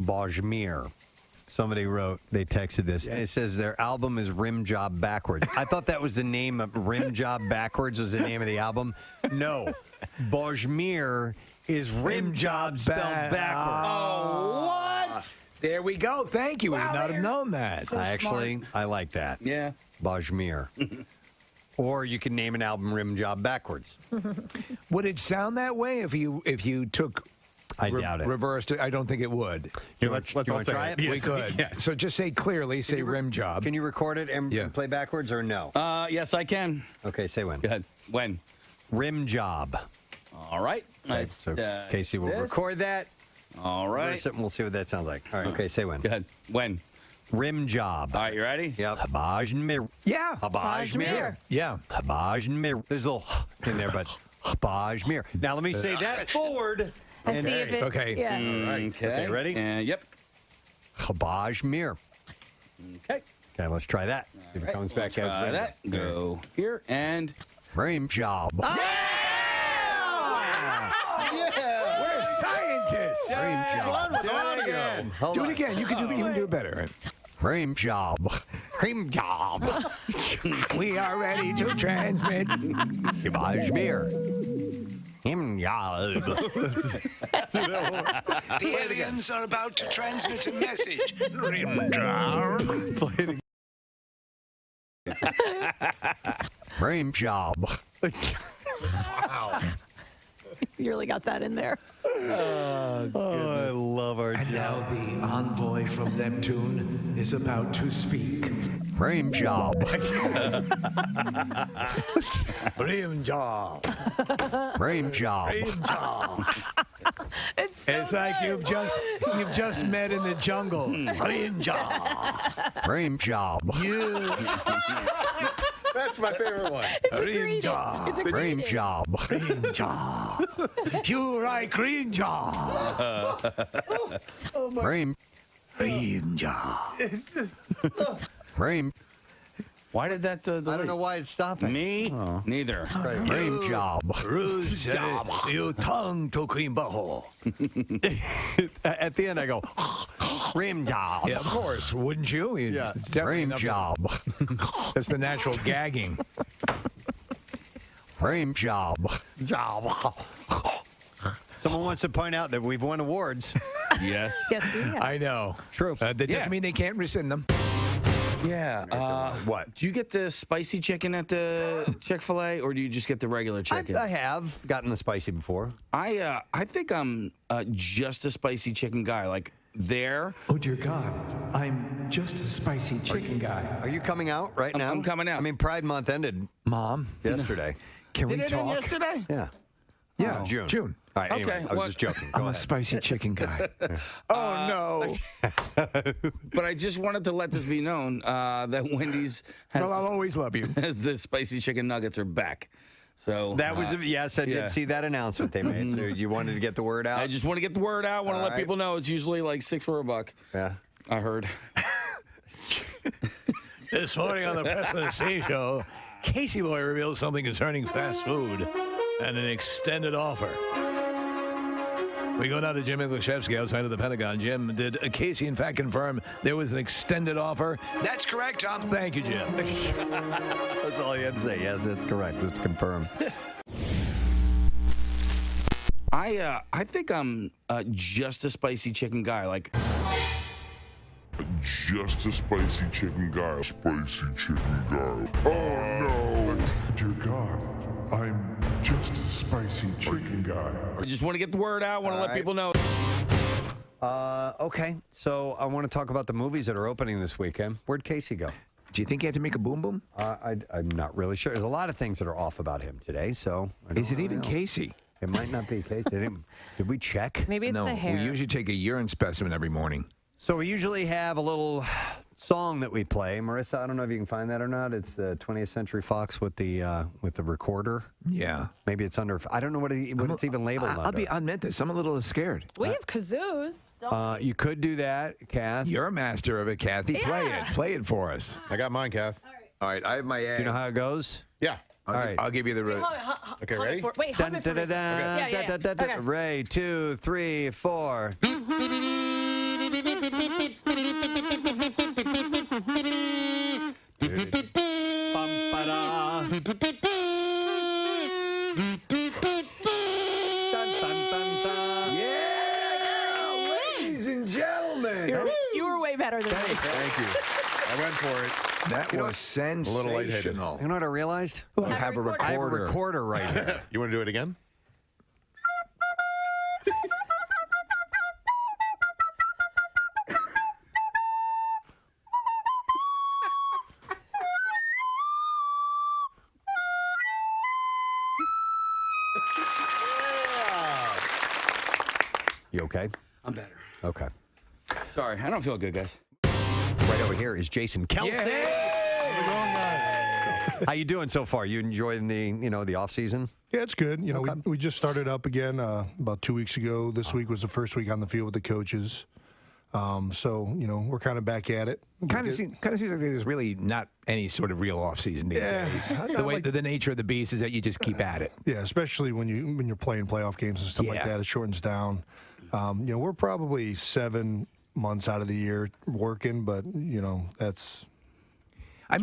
Bajmir. Somebody they texted this. And it says their album is Rim Job Backwards. I thought that was the name of Rim Job Backwards was the name of the album. No, Bajmir is Rim Job spelled backwards. Oh, what? There we go. Thank you. We would not have known that. I like that. Yeah. Bajmir. Or you can name an album Rim Job Backwards. Would it sound that way if you took I doubt it. Reversed it? I don't think it would. Let's all try it. We could. Yes. So just say clearly, say rim job. Can you record it and play backwards or no? Yes, I can. Okay, say when. Go ahead. When? Rim job. All right. Okay, so Casey will record that. All right. And we'll see what that sounds like. All right. Okay, say when. Go ahead. When? Rim job. All right, you ready? Yep. Bajmir. Yeah. Bajmir. Yeah. Bajmir. There's a little in there, but Bajmir. Now let me say that forward. And see if it. Okay. Yeah. All right. Okay, ready? Yep. Bajmir. Okay. Okay, let's try that. See if it comes back as Try that. Go here and. Rim job. We're scientists. Rim job. Do it again. You can even do it better. Rim job. Rim job. We are ready to transmit. Bajmir. Rim job. The aliens are about to transmit a message. Rim job. Rim job. Wow. You really got that in there. I love our And now the envoy from Neptune is about to speak. Rim job. Rim job. Rim job. Rim job. It's like you've just met in the jungle. Rim job. Rim job. That's my favorite one. Rim job. It's a great Rim job. Rim job. You like rim job. Rim. Rim job. Rim. Why did that? I don't know why it's stopping. Me? Neither. Rim job. Rouge job. You tongue to cream butthole. At the end, I go, rim job. Yeah, of course. Wouldn't you? Yeah. It's definitely Rim enough job. That's the natural gagging. Rim job. Job. Someone wants to point out that we've won awards. Yes. Yes, we have. I know. True. That doesn't mean they can't rescind them. Yeah. What? Do you get the spicy chicken at the Chick-fil-A, or do you just get the regular chicken? I have gotten the spicy before. I think I'm just a spicy chicken guy. Like there. Oh dear God, I'm just a spicy chicken guy. Are you coming out right now? I'm coming out. I mean, Pride Month ended Mom, yesterday. Can we Did it end talk? yesterday? Yeah. Yeah, June. All right, anyway, Okay, I was what- just joking. I'm Go a ahead. spicy chicken guy. Oh no! But I just wanted to let this be known that Wendy's has, Well, I'll always love you. has the spicy chicken nuggets are back. So That was, yes, I did see that announcement they made. So you wanted to get the word out? I just want to get the word out. Want to All let right. people know it's usually like $6 for $1. Yeah. I heard. This morning on the Preston and Steve Show, Casey Boy reveals something concerning fast food and an extended offer. We go now to Jim Iglesiewski outside of the Pentagon. Jim, did Casey in fact confirm there was an extended offer? That's correct, Tom. Thank you, Jim. That's all you had to say. Yes, it's correct. It's confirmed. I think I'm just a spicy chicken guy. Like, Just a spicy chicken guy. Spicy chicken guy. Oh no! Dear God, I'm just a spicy chicken guy. I just want to get the word out. Want to let people know. Okay, so I want to talk about the movies that are opening this weekend. Where'd Casey go? Do you think he had to make a boom boom? I'm not really sure. There's a lot of things that are off about him today. So is it even Casey? It might not be Casey. Did we check? Maybe it's no, the hair. we usually take a urine specimen every morning. So we usually have a little song that we play. Marissa, I don't know if you can find that or not. It's the 20th Century Fox with the recorder. Yeah. Maybe it's under. I don't know what it's even labeled under. I'll admit this. I'm a little scared. We have kazoos. You could do that, Kath. You're a master of it, Kathy. Yeah. Play it for us. I got mine, Kath. All right, I have my A. You know how it goes? Yeah. All right. I'll give you the. Okay, ready? Wait, hum it for me. Yeah. Okay. Ray, 2, 3, 4. Yeah, ladies and gentlemen. You were way better than me. Thank you. I went for it. That was sensational. A little lightheaded. You know what I realized? You have a recorder. I have a recorder right here. You want to do it again? You okay? I'm better. Okay. Sorry, I don't feel good, guys. Right over here is Jason Kelsey. How you doing so far? You enjoying the off season? Yeah, it's good. You know, we just started up again about 2 weeks ago. This week was the first week on the field with the coaches. So we're kind of back at it. Kind of seems like there's really not any sort of real off season these days. The nature of the beast is that you just keep at it. Yeah, especially when you're playing playoff games and stuff like that. It shortens down. We're probably 7 months out of the year working, but that's.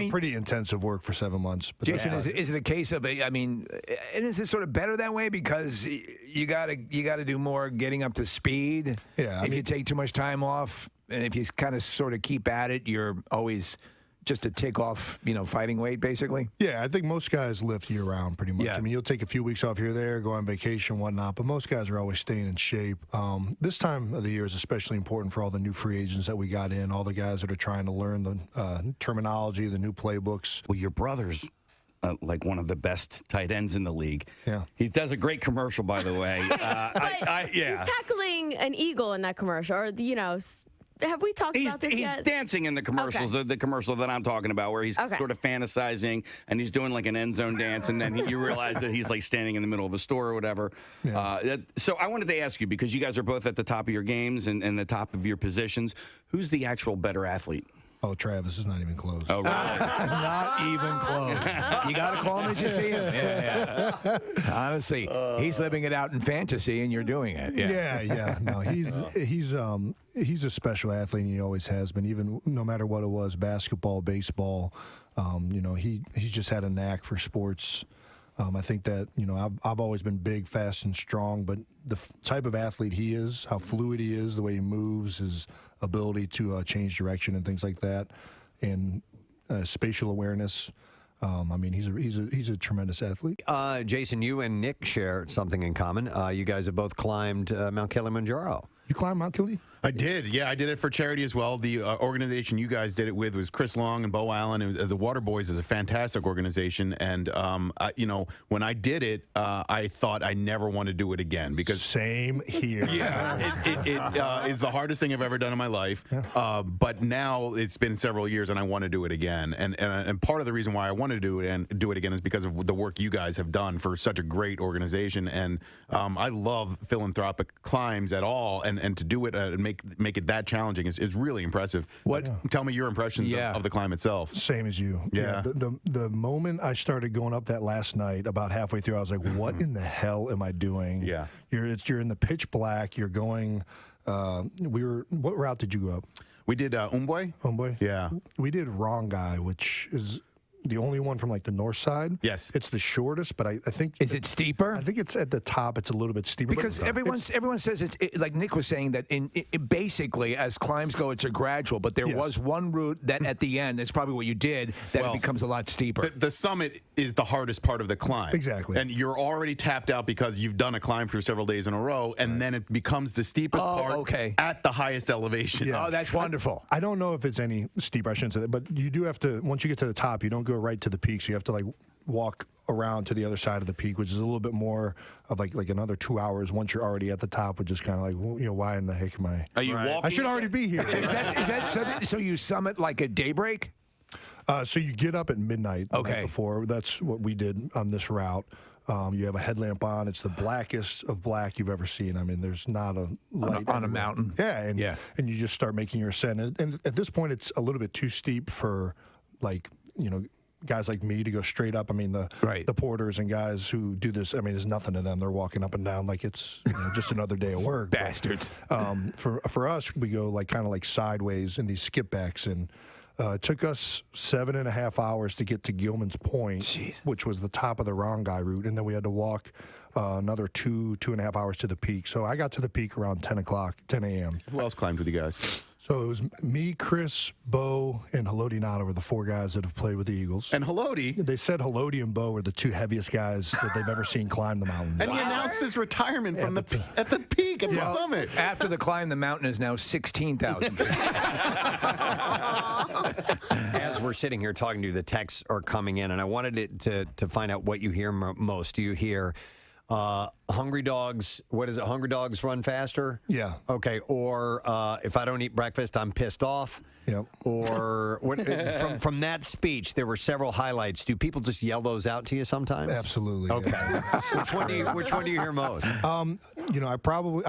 Pretty intensive work for 7 months. But Jason, is it a case of, and is it sort of better that way because you gotta do more getting up to speed? Yeah. If you take too much time off, and if you kind of sort of keep at it, you're always just a tick off, fighting weight, basically? Yeah, I think most guys lift year-round pretty much. Yeah. You'll take a few weeks off here or there, go on vacation, whatnot, but most guys are always staying in shape. This time of the year is especially important for all the new free agents that we got in, all the guys that are trying to learn the terminology, the new playbooks. Well, your brother's like one of the best tight ends in the league. Yeah. He does a great commercial, by the way. He's tackling an eagle in that commercial, or have we talked about this yet? He's dancing in the commercials, the commercial that I'm talking about, where he's sort of fantasizing and he's doing like an end zone dance, and then you realize that he's like standing in the middle of a store or whatever. Yeah. So I wanted to ask you, because you guys are both at the top of your games and the top of your positions, who's the actual better athlete? Oh, Travis is not even close. Oh, really? Not even close. You got to call him as you see him. Yeah. Honestly, he's living it out in fantasy, and you're doing it. Yeah. No, he's a special athlete, and he always has been. Even no matter what it was, basketball, baseball, he just had a knack for sports. I think that I've always been big, fast, and strong, but the type of athlete he is, how fluid he is, the way he moves, his ability to change direction and things like that, and spatial awareness. He's a tremendous athlete. Jason, you and Nick share something in common. You guys have both climbed Mount Kilimanjaro. You climbed Mount Kili? I did. Yeah, I did it for charity as well. The organization you guys did it with was Chris Long and Bo Allen. And the Water Boys is a fantastic organization. And, when I did it, I thought I never want to do it again. Because same here. Yeah, it is the hardest thing I've ever done in my life. Yeah. But now it's been several years and I want to do it again. And part of the reason why I want to do it again is because of the work you guys have done for such a great organization. And I love philanthropic climbs at all. And to do it and make it that challenging is really impressive. Tell me your impressions of the climb itself. Same as you. Yeah. The moment I started going up that last night, about halfway through, I was like, "What in the hell am I doing?" Yeah. You're in the pitch black. You're going. What route did you go up? We did Umboy. Umboy. Yeah. We did Wrong Guy, which is the only one from like the north side. Yes. It's the shortest, but I think Is it steeper? I think it's at the top. It's a little bit steeper. Because everyone says it's like Nick was saying that basically as climbs go, it's a gradual. But there was one route that at the end, that's probably what you did, that it becomes a lot steeper. The summit is the hardest part of the climb. Exactly. And you're already tapped out because you've done a climb for several days in a row, and then it becomes the steepest part at the highest elevation. Oh, that's wonderful. I don't know if it's any steeper. I shouldn't say that, but you do have to. Once you get to the top, you don't go right to the peak, so you have to like walk around to the other side of the peak, which is a little bit more of like another 2 hours once you're already at the top, which is kind of like, well, why in the heck am I? Are you walking? I should already be here. Is that so you summit like at daybreak? So you get up at midnight. The night before. That's what we did on this route. You have a headlamp on. It's the blackest of black you've ever seen. I mean, there's not a light on a mountain. Yeah, and you just start making your ascent. And at this point, it's a little bit too steep for guys like me to go straight up. I mean, the porters and guys who do this, I mean, it's nothing to them. They're walking up and down like it's just another day of work. Bastards. But, for us, we go like kind of like sideways in these skipbacks, and it took us 7.5 hours to get to Gilman's Point, which was the top of the Wrong Guy route, and then we had to walk another 2.5 hours to the peak. So I got to the peak around 10 a.m. Who else climbed with you guys? So it was me, Chris, Bo, and Haloti Nada were the 4 guys that have played with the Eagles. And Haloti? They said Haloti and Bo were the 2 heaviest guys that they've ever seen climb the mountain. And he announced his retirement from at the peak, at the summit. After the climb, the mountain is now 16,000 feet. As we're sitting here talking to you, the texts are coming in, and I wanted to find out what you hear most. Do you hear hungry dogs? What is it? Hungry dogs run faster? Yeah. Okay. Or if I don't eat breakfast, I'm pissed off. Yep. Or from that speech, there were several highlights. Do people just yell those out to you sometimes? Absolutely. Okay. Yeah. Which one do you hear most? I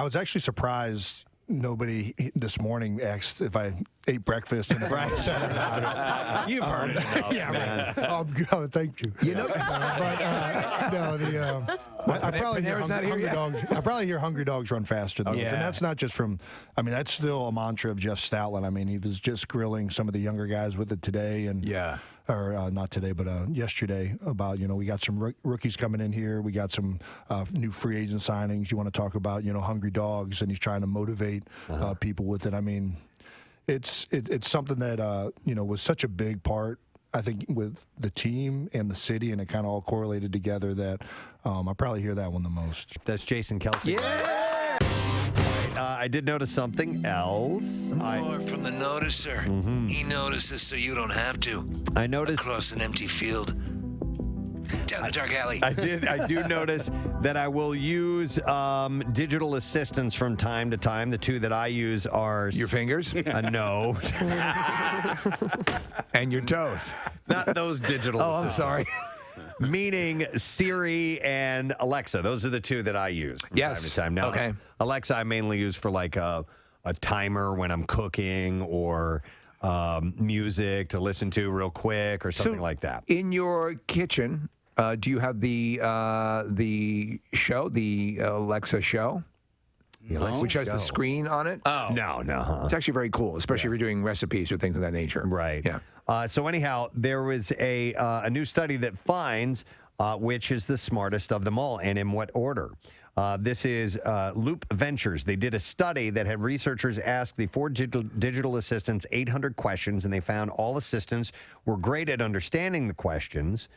was actually surprised. Nobody this morning asked if I ate breakfast and if I said or not. You've heard enough, yeah, man. Thank you. I probably hear hungry dogs. I probably hear hungry dogs run faster though, and that's not just from. I mean, that's still a mantra of Jeff Stoutland. I mean, he was just grilling some of the younger guys with it today, and or not today, but yesterday about we got some rookies coming in here. We got some new free agent signings. You want to talk about hungry dogs, and he's trying to motivate people with it. I mean, it's something that was such a big part, I think, with the team and the city, and it kind of all correlated together that I probably hear that one the most. That's Jason Kelsey. Yeah. I did notice something else. More from the noticer. He notices so you don't have to. I noticed across an empty field. Down the dark alley. I do notice that I will use digital assistants from time to time. The 2 that I use are your fingers. No. And your toes. Not those digital. Oh, I'm sorry. Meaning Siri and Alexa. Those are the 2 that I use from time to time. Now, okay. Alexa I mainly use for like a timer when I'm cooking, or music to listen to real quick, or something like that. In your kitchen, do you have the show, the Alexa show? Which has the screen on it? Oh. No. It's actually very cool, especially if you're doing recipes or things of that nature. Right. Yeah. So anyhow, there was a new study that finds which is the smartest of them all, and in what order. This is Loop Ventures. They did a study that had researchers ask the 4 digital assistants 800 questions, and they found all assistants were great at understanding the questions.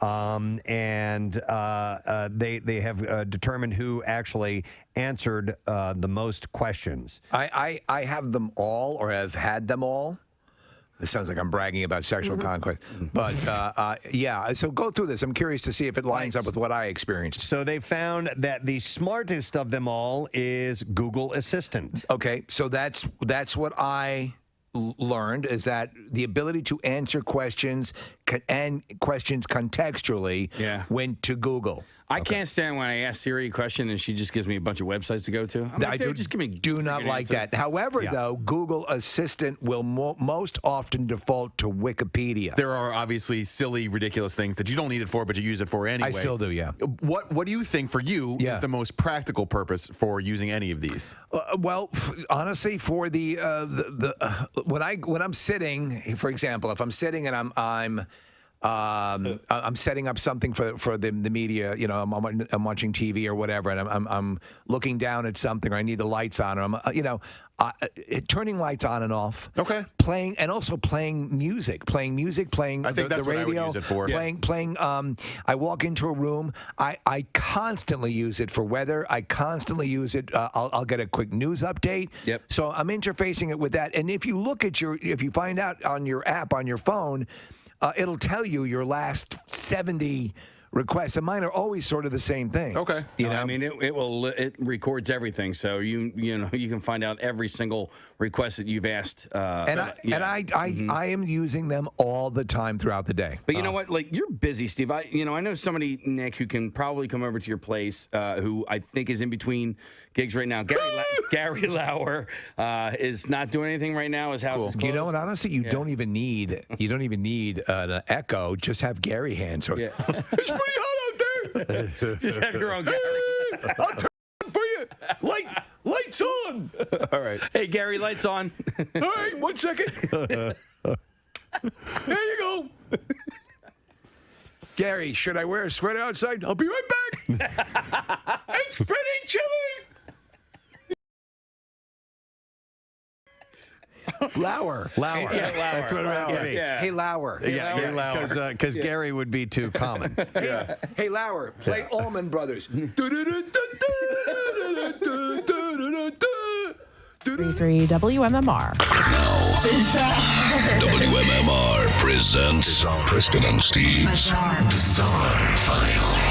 And they have determined who actually answered the most questions. I have them all, or have had them all. This sounds like I'm bragging about sexual conquest. But, yeah, so go through this. I'm curious to see if it lines up with what I experienced. So they found that the smartest of them all is Google Assistant. Okay, so that's what I learned, is that the ability to answer questions and questions contextually went to Google. I can't stand when I ask Siri a question and she just gives me a bunch of websites to go to. I'm like, dude, just give me. Do not like that. However, though, Google Assistant will most often default to Wikipedia. There are obviously silly, ridiculous things that you don't need it for, but you use it for anyway. I still do, yeah. What do you think for you is the most practical purpose for using any of these? Well, honestly, for when I'm sitting, for example, if I'm sitting and I'm setting up something for the media. I'm watching TV or whatever, and I'm looking down at something, or I need the lights on, or turning lights on and off. Okay. Playing music. I think that's the radio. What I would use it for. Playing. I walk into a room. I constantly use it for weather. I constantly use it. I'll get a quick news update. Yep. So I'm interfacing it with that. And if you look at if you find out on your app on your phone. It'll tell you your last 70 requests, and mine are always sort of the same thing. Okay. I mean, it records everything, so you can find out every single request that you've asked. I am using them all the time throughout the day. But you know what? Like, you're busy, Steve. I know somebody, Nick, who can probably come over to your place, who I think is in between gigs right now. Gary Lauer is not doing anything right now. His house is closed. You know what? Honestly, you don't even need an echo. Just have Gary hands. Yeah. It's pretty hot out there. Just have your own Gary. I'll turn it for you. Lights on. All right. Hey, Gary, lights on. All right, 1 second. There you go. Gary, should I wear a sweater outside? I'll be right back. It's pretty chilly. Lauer. Yeah, Lauer. That's what it would be. Yeah. Hey, Lauer. Because Gary would be too common. Hey, Lauer, play Allman Brothers. 33 WMMR. WMMR presents Preston and Steve's Bizarre File.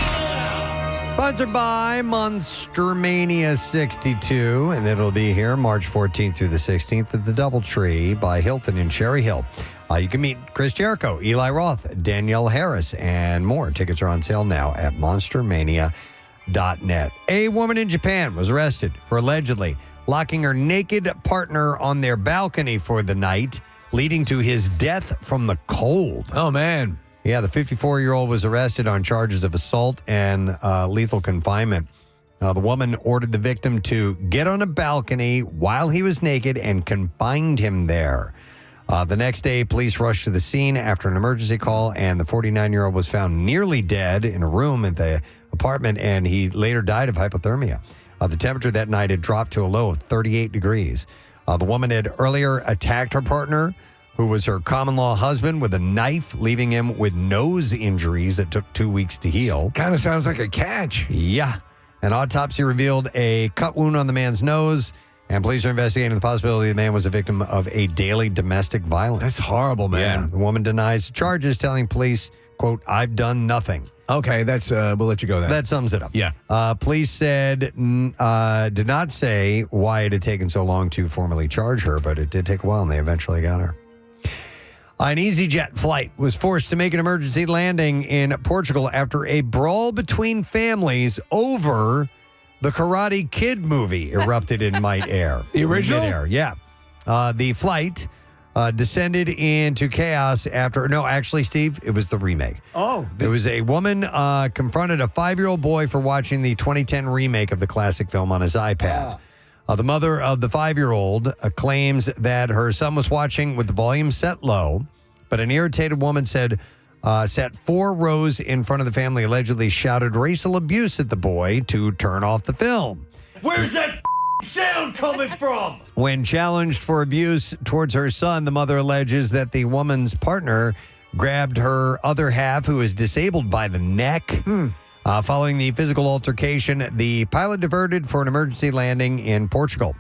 Sponsored by Monster Mania 62, and it'll be here March 14th through the 16th at the Doubletree by Hilton in Cherry Hill. You can meet Chris Jericho, Eli Roth, Danielle Harris, and more. Tickets are on sale now at monstermania.net. A woman in Japan was arrested for allegedly locking her naked partner on their balcony for the night, leading to his death from the cold. Oh, man. Yeah, the 54-year-old was arrested on charges of assault and lethal confinement. The woman ordered the victim to get on a balcony while he was naked and confined him there. The next day, police rushed to the scene after an emergency call, and the 49-year-old was found nearly dead in a room at the apartment, and he later died of hypothermia. The temperature that night had dropped to a low of 38 degrees. The woman had earlier attacked her partner, who was her common-law husband, with a knife, leaving him with nose injuries that took 2 weeks to heal. Kind of sounds like a catch. Yeah. An autopsy revealed a cut wound on the man's nose, and police are investigating the possibility the man was a victim of a daily domestic violence. That's horrible, man. Yeah. The woman denies the charges, telling police, quote, "I've done nothing." Okay, that's we'll let you go then. That sums it up. Yeah. Police said, did not say why it had taken so long to formally charge her, but it did take a while, and they eventually got her. An EasyJet flight was forced to make an emergency landing in Portugal after a brawl between families over the Karate Kid movie erupted in midair. The original? Midair, yeah. The flight descended into chaos after... No, actually, Steve, it was the remake. Oh. There was a woman confronted a 5-year-old boy for watching the 2010 remake of the classic film on his iPad. The mother of the 5-year-old claims that her son was watching with the volume set low, but an irritated woman said sat 4 rows in front of the family, allegedly shouted racial abuse at the boy to turn off the film. Where's that sound coming from? When challenged for abuse towards her son, the mother alleges that the woman's partner grabbed her other half, who is disabled, by the neck. Following the physical altercation, the pilot diverted for an emergency landing in Portugal.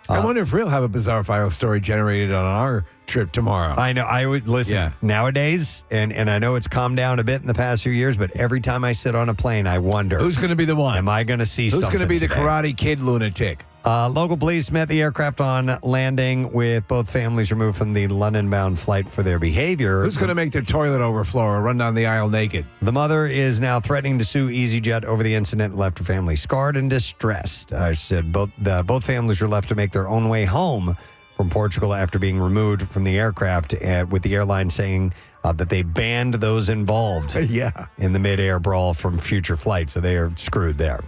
I wonder if we'll have a Bizarre File story generated on our trip tomorrow. I know. I would listen nowadays, and I know it's calmed down a bit in the past few years, but every time I sit on a plane, I wonder, who's going to be the one? Am I going to see Who's something going to be the today? Karate Kid lunatic? Local police met the aircraft on landing with both families removed from the London-bound flight for their behavior. Who's going to make their toilet overflow or run down the aisle naked? The mother is now threatening to sue EasyJet over the incident that left her family scarred and distressed. She said both families were left to make their own way home from Portugal after being removed from the aircraft, with the airline saying that they banned those involved in the mid-air brawl from future flights, so they are screwed there.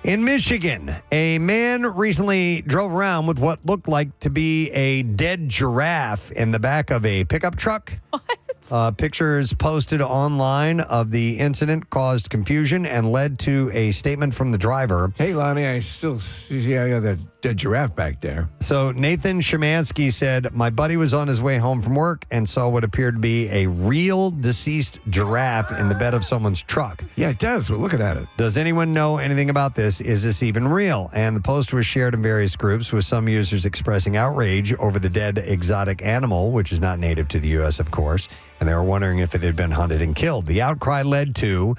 In Michigan, a man recently drove around with what looked like to be a dead giraffe in the back of a pickup truck. What? Pictures posted online of the incident caused confusion and led to a statement from the driver. Hey, Lonnie, I got that dead giraffe back there. So Nathan Shemansky said, my buddy was on his way home from work and saw what appeared to be a real deceased giraffe in the bed of someone's truck. Yeah, it does. We're looking at it. Does anyone know anything about this? Is this even real? And the post was shared in various groups with some users expressing outrage over the dead exotic animal, which is not native to the U.S., of course. And they were wondering if it had been hunted and killed. The outcry led to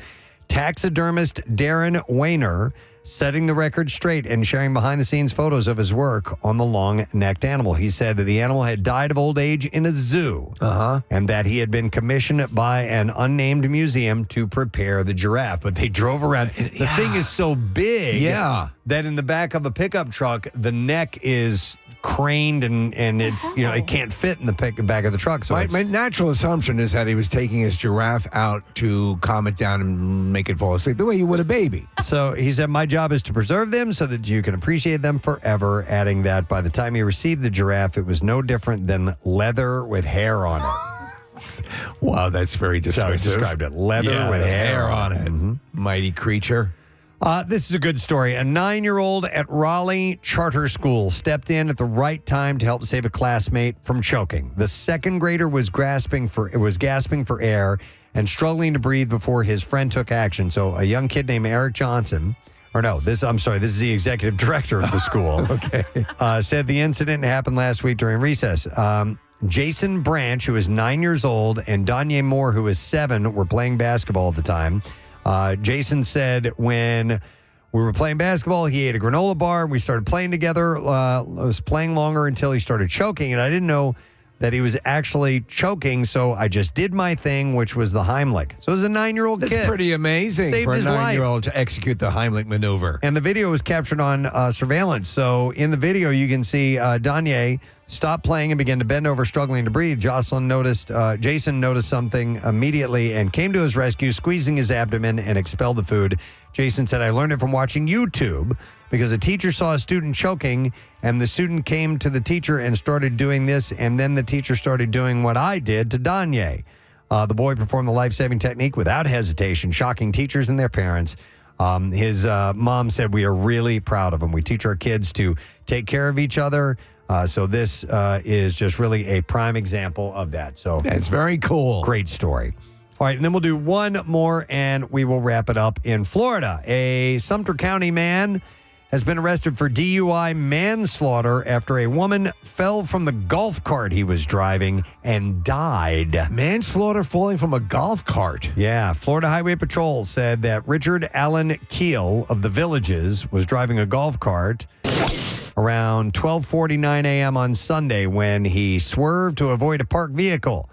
taxidermist Darren Weiner setting the record straight and sharing behind-the-scenes photos of his work on the long-necked animal. He said that the animal had died of old age in a zoo and that he had been commissioned by an unnamed museum to prepare the giraffe. But they drove around. The thing is so big that in the back of a pickup truck, the neck is craned and it's, it can't fit in the back of the truck. So my natural assumption is that he was taking his giraffe out to calm it down and make it fall asleep the way you would a baby. So he said, my job is to preserve them so that you can appreciate them forever, adding that by the time he received the giraffe, it was no different than leather with hair on it. Wow, that's very dismissive. So he described it. Leather with hair on it. Mm-hmm. Mighty creature. This is a good story. A 9-year-old at Raleigh Charter School stepped in at the right time to help save a classmate from choking. The second grader was gasping for air and struggling to breathe before his friend took action. So a young kid named Eric Johnson, this is the executive director of the school, said the incident happened last week during recess. Jason Branch, who is 9 years old, and Danye Moore, who is 7, were playing basketball at the time. Jason said when we were playing basketball, he ate a granola bar. We started playing together. Was playing longer until he started choking, and I didn't know that he was actually choking, so I just did my thing, which was the Heimlich. So it was a 9-year-old kid. That's pretty amazing Saved for a his 9-year-old to execute the Heimlich maneuver. And the video was captured on surveillance. So in the video, you can see Danye stop playing and begin to bend over, struggling to breathe. Jason noticed something immediately and came to his rescue, squeezing his abdomen and expelled the food. Jason said, I learned it from watching YouTube because a teacher saw a student choking and the student came to the teacher and started doing this. And then the teacher started doing what I did to Danye. The boy performed the life-saving technique without hesitation, shocking teachers and their parents. His mom said, we are really proud of him. We teach our kids to take care of each other. So this is just really a prime example of that. So that's very cool. Great story. All right, and then we'll do one more, and we will wrap it up in Florida. A Sumter County man has been arrested for DUI manslaughter after a woman fell from the golf cart he was driving and died. Manslaughter falling from a golf cart? Yeah. Florida Highway Patrol said that Richard Allen Keel of the Villages was driving a golf cart around 12:49 a.m. on Sunday when he swerved to avoid a parked vehicle.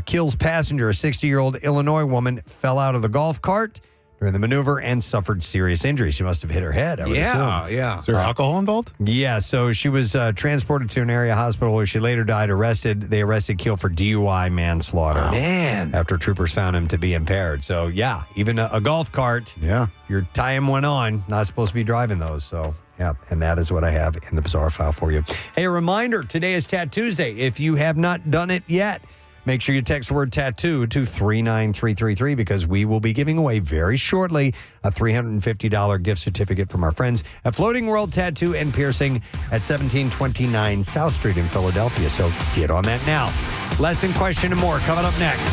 Keel's passenger, a 60-year-old Illinois woman, fell out of the golf cart during the maneuver and suffered serious injuries. She must have hit her head, I would assume. Yeah. Is there alcohol involved? Yeah, so she was transported to an area hospital where she later died. They arrested Keel for DUI manslaughter. Oh, man. After troopers found him to be impaired. So, yeah, even a golf cart, your time went on. Not supposed to be driving those, so... Yeah, and that is what I have in the bizarre file for you. Hey, a reminder, today is Tattoo Tuesday. If you have not done it yet, make sure you text the word tattoo to 39333 because we will be giving away very shortly a $350 gift certificate from our friends at Floating World Tattoo and Piercing at 1729 South Street in Philadelphia. So get on that now. Lesson, question, and more coming up next.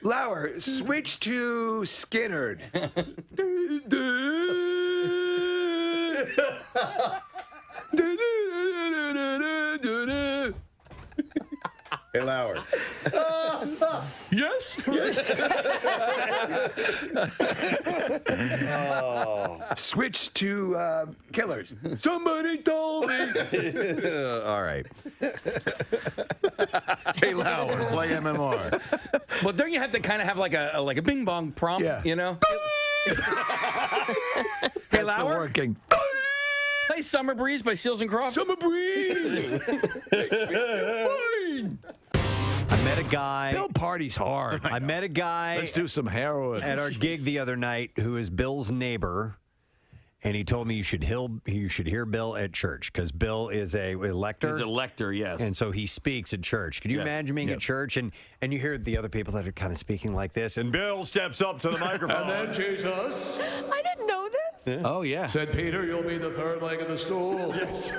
Lauer, switch to Skinnerd. Lauer. Yes. Switch to killers. Somebody told me. All right. Hey, Lauer, play MMR. Well, don't you have to kind of have like a bing bong prompt? Yeah. You know. Hey, Lauer? working. Play Summer Breeze by Seals and Crofts. Summer breeze. I met a guy. Bill parties hard. I met a guy. Let's do some heroin at our gig the other night who is Bill's neighbor, and he told me you should hear Bill at church because Bill is a lector. He's a lector, yes. And so he speaks at church. Can you imagine being at church and you hear the other people that are kind of speaking like this, and Bill steps up to the microphone. And then Jesus. I didn't know this. Oh, yeah. Said Peter, you'll be the third leg of the stool. Yes.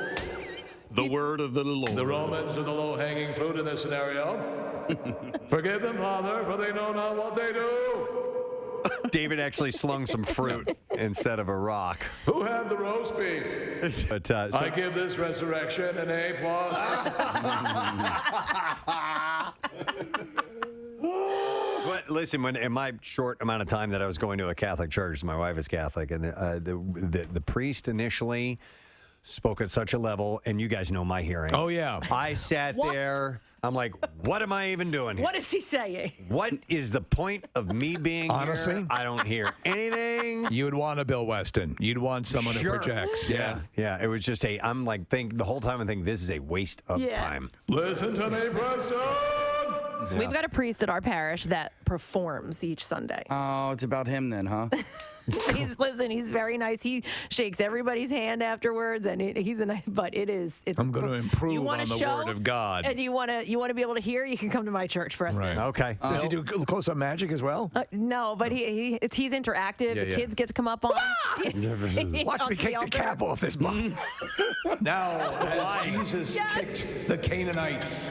The word of the Lord. The Romans are the low-hanging fruit in this scenario. Forgive them, Father, for they know not what they do. David actually slung some fruit instead of a rock. Who had the roast beef? But, I give this resurrection an A+. But listen, when in my short amount of time that I was going to a Catholic church, my wife is Catholic, and the priest initially spoke at such a level, and you guys know my hearing. Oh, yeah. I sat there. I'm like, what am I even doing here? What is he saying? What is the point of me being Honestly? here? I don't hear anything. You would want a Bill Weston. You'd want someone who projects. Yeah. It was just I'm like, the whole time I think this is a waste of time. Listen to me, Preston. Yeah. We've got a priest at our parish that performs each Sunday. Oh, it's about him then, huh? He's very nice. He shakes everybody's hand afterwards, and he's a nice. But it's. I'm going to improve you want on a the show, word of God. and you want to be able to hear. You can come to my church, Preston. Right. Okay. Does he do close-up magic as well? No, but he's interactive. Yeah, the kids get to come up on. Watch me kick the cap off this block. Now, as Jesus kicked the Canaanites.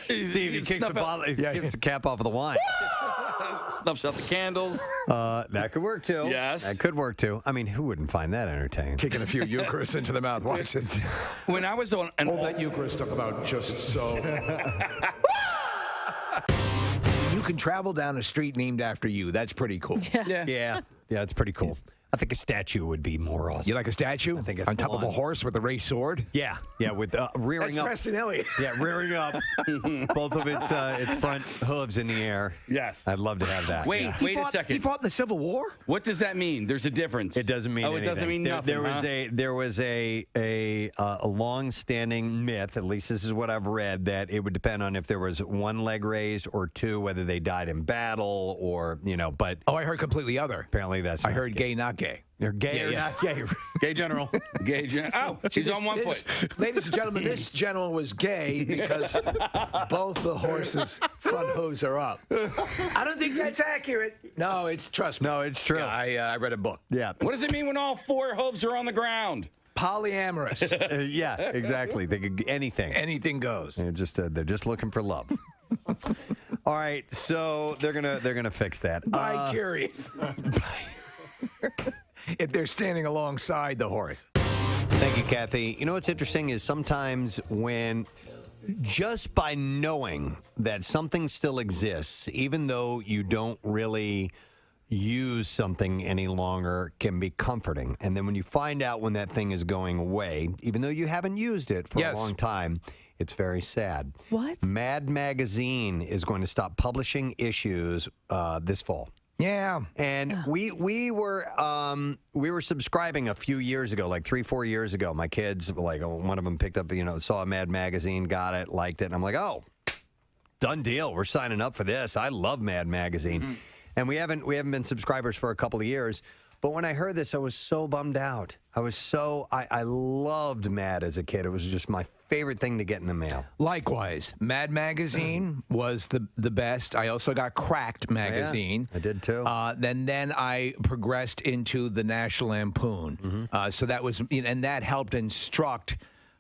Steve, he kicks the bottle. He kicks the cap off of the wine. Snuffs out the candles. That could work too. Yes. That could work too. I mean, who wouldn't find that entertaining? Kicking a few Eucharists into the mouth. Watch this. When I was on Hold that Eucharist up about just so. You can travel down a street named after you. That's pretty cool. Yeah, it's pretty cool. I think a statue would be more awesome. You like a statue? I think on top of a horse with a raised sword? Yeah, with rearing That's up. Preston Elliott. Yeah, rearing up. Both of its front hooves in the air. Yes. I'd love to have that. Wait a second. He fought in the Civil War? What does that mean? There's a difference. It doesn't mean anything. It doesn't mean nothing. There was a long-standing myth, at least this is what I've read, that it would depend on if there was one leg raised or two, whether they died in battle or but. Oh, I heard completely other. Apparently that's. I heard gay, not gay. They're gay or not gay. Gay general. Gay general. Oh, she's on one foot. Ladies and gentlemen, this gentleman was gay because both the horses' front hooves are up. I don't think that's accurate. No, trust me. No, it's true. Yeah, I read a book. Yeah. What does it mean when all four hooves are on the ground? Polyamorous. Yeah, exactly. They could anything. Anything goes. They're just looking for love. All right, so they're gonna fix that. Bi-curious. If they're standing alongside the horse. Thank you, Kathy. You know what's interesting is sometimes when just by knowing that something still exists, even though you don't really use something any longer, can be comforting. And then when you find out when that thing is going away, even though you haven't used it for a long time, it's very sad. What? Mad Magazine is going to stop publishing issues this fall. Yeah. And we were subscribing a few years ago, like 3-4 years ago. My kids, one of them picked up, saw a Mad Magazine, got it, liked it. And I'm like, oh, done deal. We're signing up for this. I love Mad Magazine. Mm-hmm. And we haven't been subscribers for a couple of years. But when I heard this, I was so bummed out. I loved Mad as a kid. It was just my favorite thing to get in the mail. Likewise, Mad Magazine was the best. I also got Cracked Magazine. I did too. Then I progressed into the National Lampoon. Mm-hmm. So that was, and that helped instruct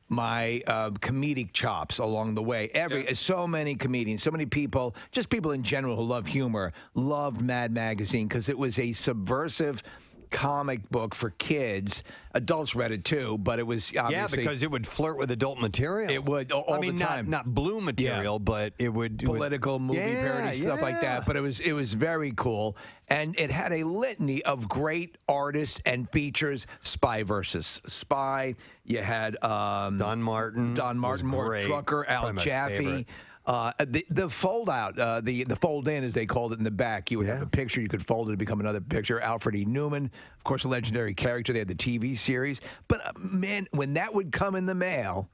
my comedic chops along the way. So many comedians, so many people, just people in general who love humor, loved Mad Magazine because it was a subversive comic book for kids. Adults read it too, but it was obviously because it would flirt with adult material. It would all the time. Not blue material, but it would political movie parody stuff like that. But it was very cool, and it had a litany of great artists and features. Spy versus Spy. You had Don Martin, Mort Drucker, Al Jaffe. The fold out, the fold in, as they called it in the back, you would have a picture, you could fold it to become another picture. Alfred E. Neumann, of course, a legendary character. They had the TV series. But man, when that would come in the mail,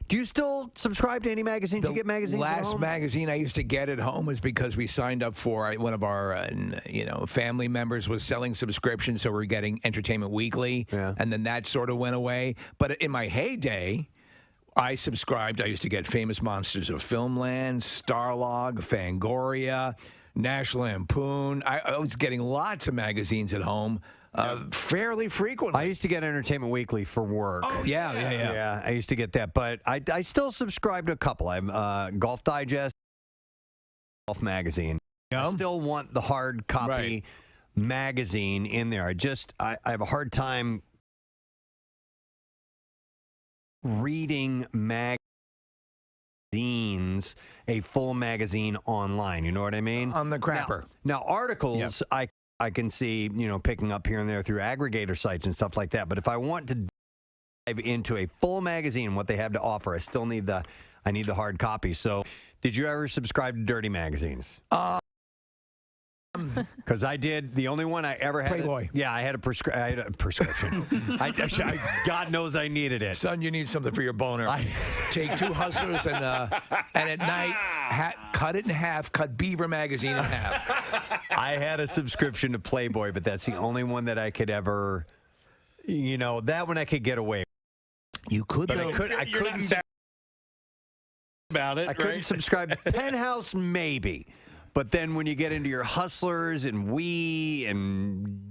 do you still subscribe to any magazines? Do you get magazines at last home? magazine I used to get at home was because we signed up for one of our family members was selling subscriptions, so we're getting Entertainment Weekly, and then that sort of went away. But in my heyday, I subscribed. I used to get Famous Monsters of Filmland, Starlog, Fangoria, National Lampoon. I was getting lots of magazines at home fairly frequently. I used to get Entertainment Weekly for work. Oh, yeah. I used to get that, but I still subscribe to a couple. I'm Golf Digest, Golf Magazine. I still want the hard copy magazine in there. I have a hard time reading magazines, a full magazine online. You know what I mean? On the crapper. Now articles, I can see, picking up here and there through aggregator sites and stuff like that. But if I want to dive into a full magazine, what they have to offer, I still need the hard copy. So, did you ever subscribe to dirty magazines? Because I did. The only one I ever had. Playboy. I had a prescription. God knows I needed it. Son, you need something for your boner. Take 2 Hustlers and at night cut it in half. Cut Beaver magazine in half. I had a subscription to Playboy, but that's the only one that I could ever. That one I could get away with. You could, but though. I couldn't about it. I couldn't subscribe. Penthouse, maybe. But then when you get into your Hustlers and We and,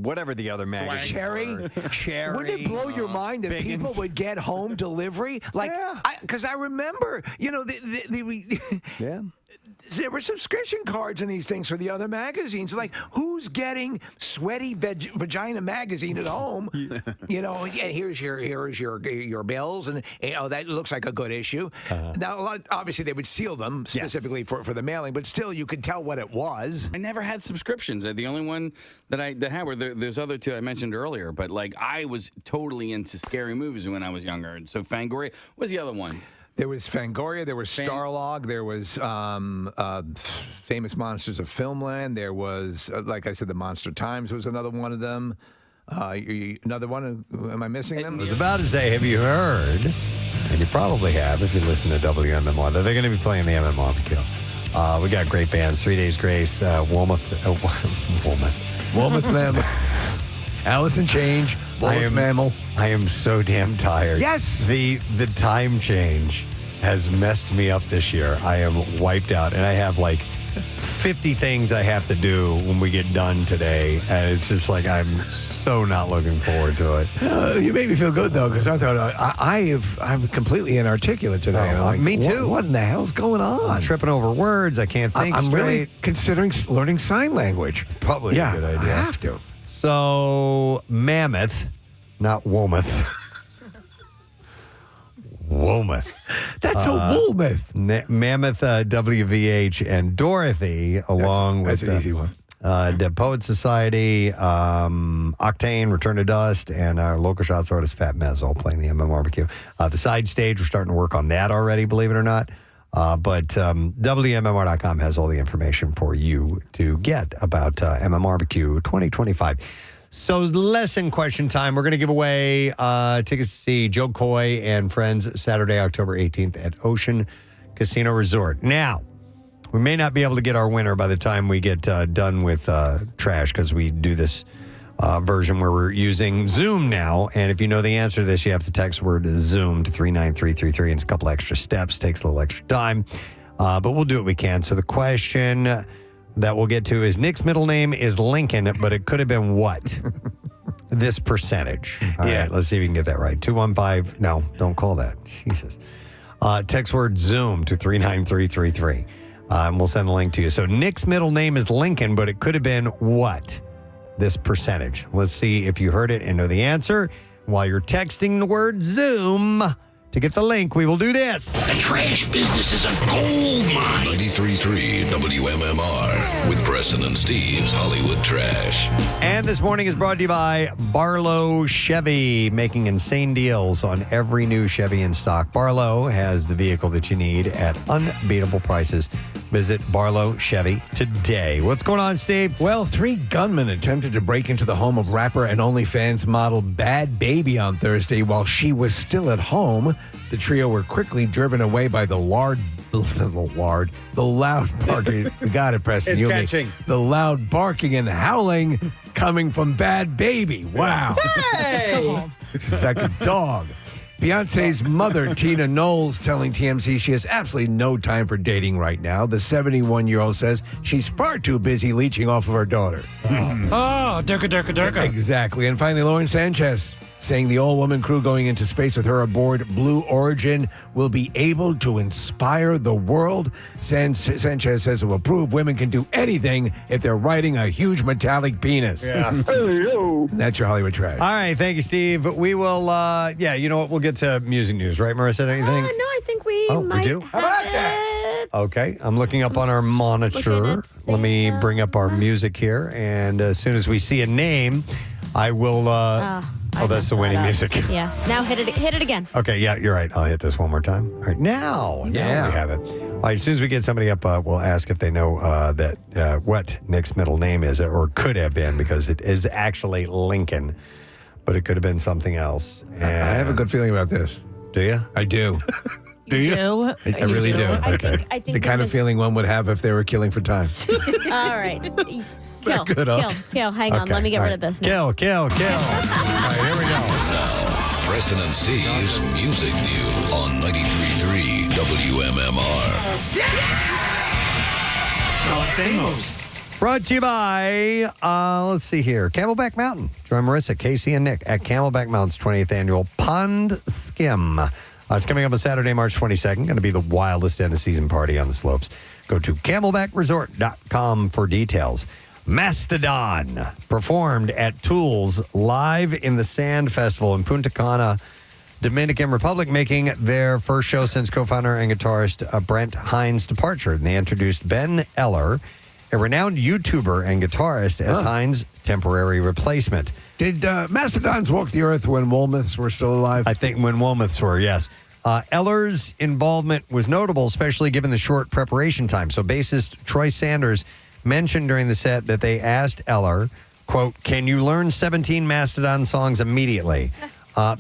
whatever the other magazines Cherry. Cherry. Wouldn't it blow your mind that people would get home delivery? Like, because I remember, there were subscription cards in these things for the other magazines. Like, who's getting Sweaty Vagina magazine at home? Here's your bills, and that looks like a good issue. Now, obviously, they would seal them specifically for the mailing, but still, you could tell what it was. I never had subscriptions. The only one that I had were there's other two I mentioned earlier, but I was totally into scary movies when I was younger. So Fangoria, what was the other one? There was Fangoria, there was Starlog, there was Famous Monsters of Filmland, there was, like I said, the Monster Times was another one of them. Another one, am I missing them? I was about to say, have you heard, and you probably have if you listen to WMMR, that they're going to be playing the MMRBQ. We got great bands, 3 Days Grace, Wilmoth Mammal, Alice in Change, Mammal. I am so damn tired. Yes! The time change has messed me up this year. I am wiped out, and I have 50 things I have to do when we get done today, and it's just I'm so not looking forward to it. You made me feel good though, because I thought I'm completely inarticulate today. Me too. What in the hell's going on? I'm tripping over words. I can't think I'm straight. really considering learning sign language. Probably a good idea. I have to. So Mammoth, not Womoth. Womoth. That's a Woolmouth. Mammoth, WVH, and Dorothy, along that's with an easy one. Dead Poet Society, Octane, Return to Dust, and our local shots artist Fat Mez all playing the MMRBQ. The side stage, we're starting to work on that already, believe it or not. But WMMR.com has all the information for you to get about MMRBQ 2025. So lesson question time. We're going to give away tickets to see Joe Coy and friends Saturday, October 18th at Ocean Casino Resort. Now, we may not be able to get our winner by the time we get done with trash, because we do this version where we're using Zoom now. And if you know the answer to this, you have to text word Zoom to 39333, and it's a couple extra steps, takes a little extra time. But we'll do what we can. So the question that we'll get to is, Nick's middle name is Lincoln, but it could have been what? This percentage. All right, let's see if we can get that right. 215, no, don't call that. Jesus. Text word Zoom to 39333. And we'll send the link to you. So Nick's middle name is Lincoln, but it could have been what? this percentage? Let's see if you heard it and know the answer. While you're texting the word Zoom to get the link, we will do this. The trash business is a gold mine. 93.3 WMMR with Preston and Steve's Hollywood Trash. And this morning is brought to you by Barlow Chevy, making insane deals on every new Chevy in stock. Barlow has the vehicle that you need at unbeatable prices. Visit Barlow Chevy today. What's going on, Steve? Well, 3 gunmen attempted to break into the home of rapper and OnlyFans model Bad Baby on Thursday while she was still at home. The trio were quickly driven away by the loud barking. We got it, Preston. It's catching. The loud barking and howling coming from Bad Baby. Wow. Let's just go home. It's like a dog. Beyonce's mother, Tina Knowles, telling TMZ she has absolutely no time for dating right now. The 71-year-old says she's far too busy leeching off of her daughter. Oh, durka. Exactly. And finally, Lauren Sanchez saying the all-woman crew going into space with her aboard Blue Origin will be able to inspire the world. Sanchez says it will prove women can do anything if they're riding a huge metallic penis. Yeah. That's your Hollywood Trash. All right. Thank you, Steve. We will, you know what? We'll get to music news, right, Marissa? Anything? No, I think we we do? How about that? Okay. I'm looking up on our monitor. Let me bring up our music here. And as soon as we see a name, I will... that's the winning music. Yeah. Now hit it again. Okay, yeah, you're right. I'll hit this one more time. All right, now we have it. All right, as soon as we get somebody up, we'll ask if they know what Nick's middle name is, or could have been, because it is actually Lincoln, but it could have been something else. And I have a good feeling about this. Do you? I do. Do you? I really do. Okay. I think the kind of feeling one would have if they were killing for time. All right. Kill. Hang on. Okay, Let me get all rid right. of this now. Kill. All right, here we go. Now, Preston and Steve's Music News on 93.3 WMMR. Los Amos. Brought to you by, let's see here, Camelback Mountain. Join Marissa, Casey, and Nick at Camelback Mountain's 20th annual Pond Skim. It's coming up on Saturday, March 22nd. Going to be the wildest end of season party on the slopes. Go to camelbackresort.com for details. Mastodon performed at Tool's Live in the Sand Festival in Punta Cana, Dominican Republic, making their first show since co-founder and guitarist Brent Hines' departure. And they introduced Ben Eller, a renowned YouTuber and guitarist, as Hines' temporary replacement. Did Mastodons walk the earth when Wolmouths were still alive? I think when Wolmouths were, yes. Eller's involvement was notable, especially given the short preparation time. So bassist Troy Sanders mentioned during the set that they asked Eller, quote, "Can you learn 17 Mastodon songs immediately?"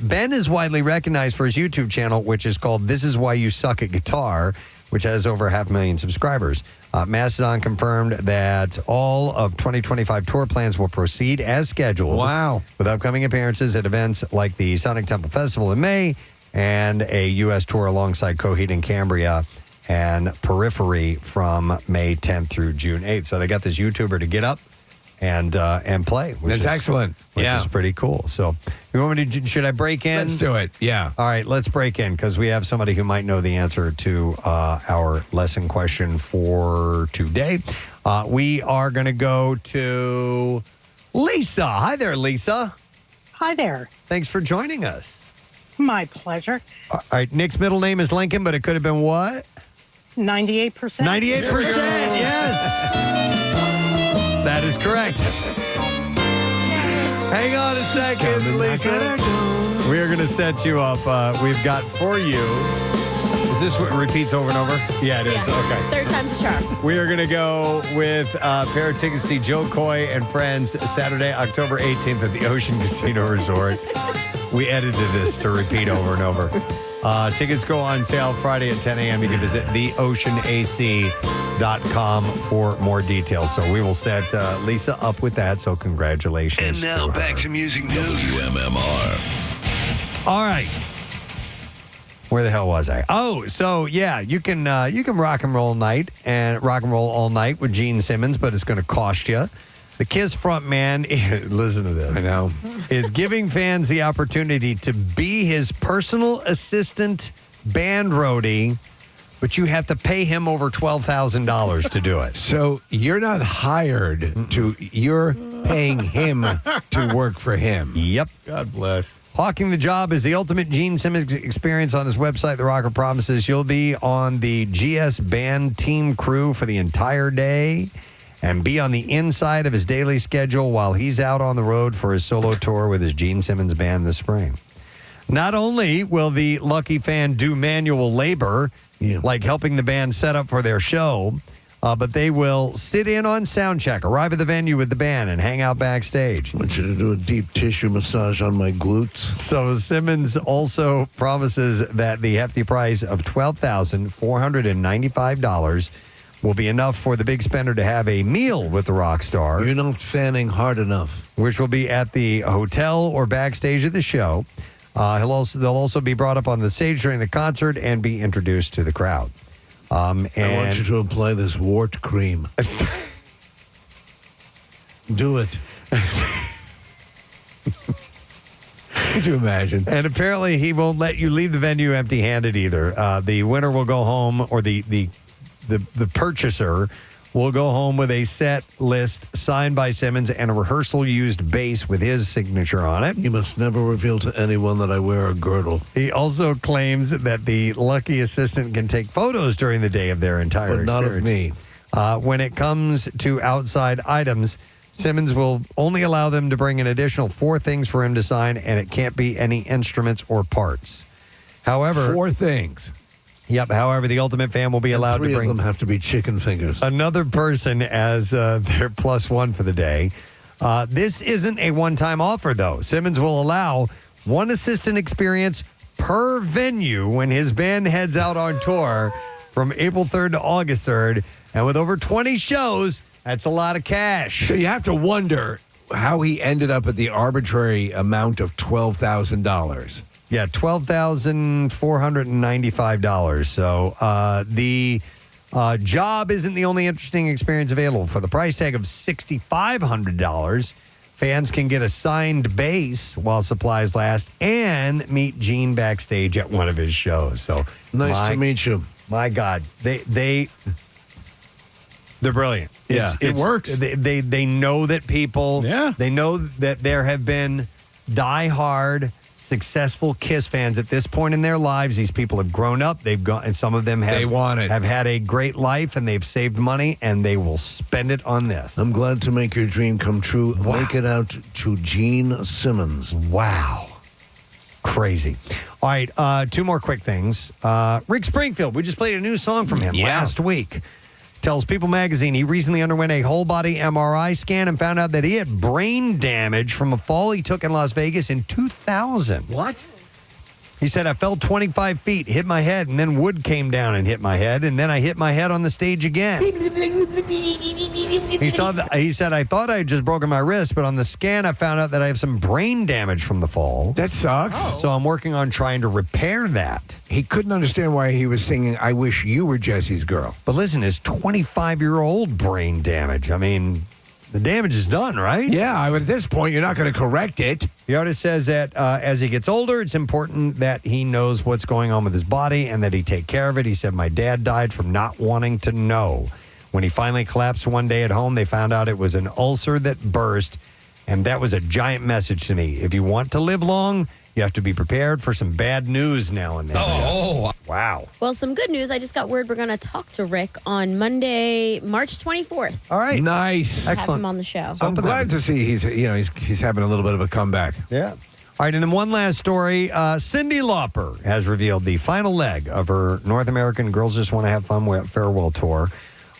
Ben is widely recognized for his YouTube channel, which is called This Is Why You Suck at Guitar, which has over 500,000 subscribers. Mastodon confirmed that all of 2025 tour plans will proceed as scheduled. Wow. With upcoming appearances at events like the Sonic Temple Festival in May and a U.S. tour alongside Coheed and Cambria and Periphery from May 10th through June 8th. So they got this YouTuber to get up and play. That's excellent. Which is pretty cool. So you want me to, should I break in? Let's do it. Yeah. All right, let's break in because we have somebody who might know the answer to our lesson question for today. We are going to go to Lisa. Hi there, Lisa. Hi there. Thanks for joining us. My pleasure. All right, Nick's middle name is Lincoln, but it could have been what? 98%. 98%, yes. That is correct. Hang on a second, Lisa. We are going to set you up. We've got for you. Is this what repeats over and over? Yeah, it is. Okay. Third time's a charm. We are going to go with a pair of tickets to see Joe Coy and Friends Saturday, October 18th at the Ocean Casino Resort. We edited this to repeat over and over. Tickets go on sale Friday at 10 a.m. You can visit theoceanac.com for more details. So we will set Lisa up with that. So congratulations. And now back to music news. WMMR. All right. Where the hell was I? Oh, so yeah, you can rock and roll all night with Gene Simmons, but it's going to cost you. The Kiss frontman, listen to this. I know. Is giving fans the opportunity to be his personal assistant band roadie, but you have to pay him over $12,000 to do it. So you're not hired to, you're paying him to work for him. Yep. God bless. Hawking the job is the ultimate Gene Simmons experience. On his website, The Rocker promises you'll be on the GS band team crew for the entire day and be on the inside of his daily schedule while he's out on the road for his solo tour with his Gene Simmons band this spring. Not only will the lucky fan do manual labor, like helping the band set up for their show, but they will sit in on sound check, arrive at the venue with the band, and hang out backstage. I want you to do a deep tissue massage on my glutes. So Simmons also promises that the hefty price of $12,495 will be enough for the big spender to have a meal with the rock star. You're not fanning hard enough. Which will be at the hotel or backstage of the show. They'll also be brought up on the stage during the concert and be introduced to the crowd. I want you to apply this wart cream. Do it. Could you imagine? And apparently he won't let you leave the venue empty-handed either. The winner will go home, or the purchaser will go home with a set list signed by Simmons and a rehearsal-used bass with his signature on it. You must never reveal to anyone that I wear a girdle. He also claims that the lucky assistant can take photos during the day of their entire But not experience. of me. When it comes to outside items, Simmons will only allow them to bring an additional 4 things for him to sign, and it can't be any instruments or parts. However, 4 things. Yep. However, the ultimate fan will be allowed to 3 bring of them have to be chicken fingers. another person as their +1 for the day. This isn't a one-time offer, though. Simmons will allow 1 assistant experience per venue when his band heads out on tour from April 3rd to August 3rd. And with over 20 shows, that's a lot of cash. So you have to wonder how he ended up at the arbitrary amount of $12,000. Yeah, $12,495. So the job isn't the only interesting experience available. For the price tag of $6,500, fans can get a signed bass while supplies last and meet Gene backstage at one of his shows. So Nice to meet you. My God, they're brilliant. Yeah, it works. They know that people. Yeah. They know that there have been diehard, successful Kiss fans at this point in their lives. These people have grown up. They've gone, and some of them have, They want it. have had a great life, and they've saved money, and they will spend it on this. I'm glad to make your dream come true. Wow. Make it out to Gene Simmons. Wow. Crazy. All right, 2 more quick things. Rick Springfield, we just played a new song from him last week. Tells People magazine he recently underwent a whole-body MRI scan and found out that he had brain damage from a fall he took in Las Vegas in 2000. What? He said, I fell 25 feet, hit my head, and then wood came down and hit my head, and then I hit my head on the stage again. He said, I thought I had just broken my wrist, but on the scan, I found out that I have some brain damage from the fall. That sucks. So I'm working on trying to repair that. He couldn't understand why he was singing I Wish You Were Jesse's Girl. But listen, his 25-year-old brain damage, I mean, the damage is done, right? Yeah, but at this point, you're not going to correct it. The artist says that as he gets older, it's important that he knows what's going on with his body and that he take care of it. He said, my dad died from not wanting to know. When he finally collapsed one day at home, they found out it was an ulcer that burst, and that was a giant message to me. If you want to live long, you have to be prepared for some bad news now and then. Oh, wow. Well, some good news. I just got word we're going to talk to Rick on Monday, March 24th. All right. Nice. Have him on the show. I'm glad to see he's having a little bit of a comeback. Yeah. All right, and then one last story. Cyndi Lauper has revealed the final leg of her North American Girls Just Want to Have Fun farewell tour.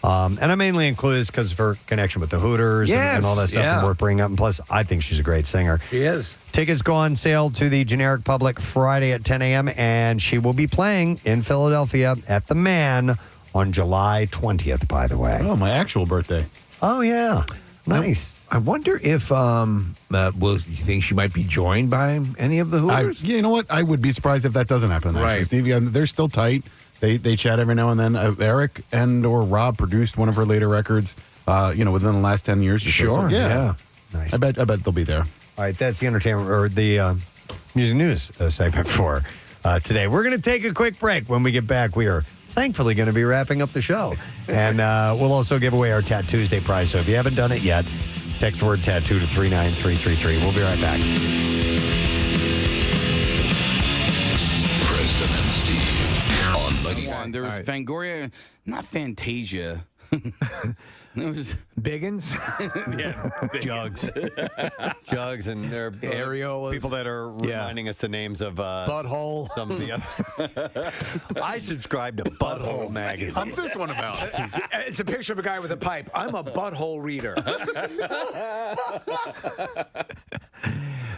And I mainly include this because of her connection with the Hooters and all that stuff and worth bringing up. And plus, I think she's a great singer. She is. Tickets go on sale to the generic public Friday at 10 a.m. And she will be playing in Philadelphia at the Man on July 20th, by the way. Oh, my actual birthday. Oh, yeah. Nice. I wonder if, you think she might be joined by any of the Hooters? You know what? I would be surprised if that doesn't happen. Actually, Right. Steve, they're still tight. They chat every now and then. Eric or Rob produced one of her later records, within the last 10 years or so. Sure, So, yeah. Nice. I bet they'll be there. All right, that's the entertainment or the music news segment for today. We're going to take a quick break. When we get back, we are thankfully going to be wrapping up the show. And we'll also give away our Tat Tuesday prize. So if you haven't done it yet, Text word tattoo to 39333. We'll be right back. Preston and Steve on 99. There was Fangoria, not Fantasia. It was Biggins? Yeah. Jugs. Jugs, and they're areolas. People that are reminding us the names of Butthole. Some of the other. I subscribe to Butthole magazine. What's this one about? It's a picture of a guy with a pipe. I'm a butthole reader.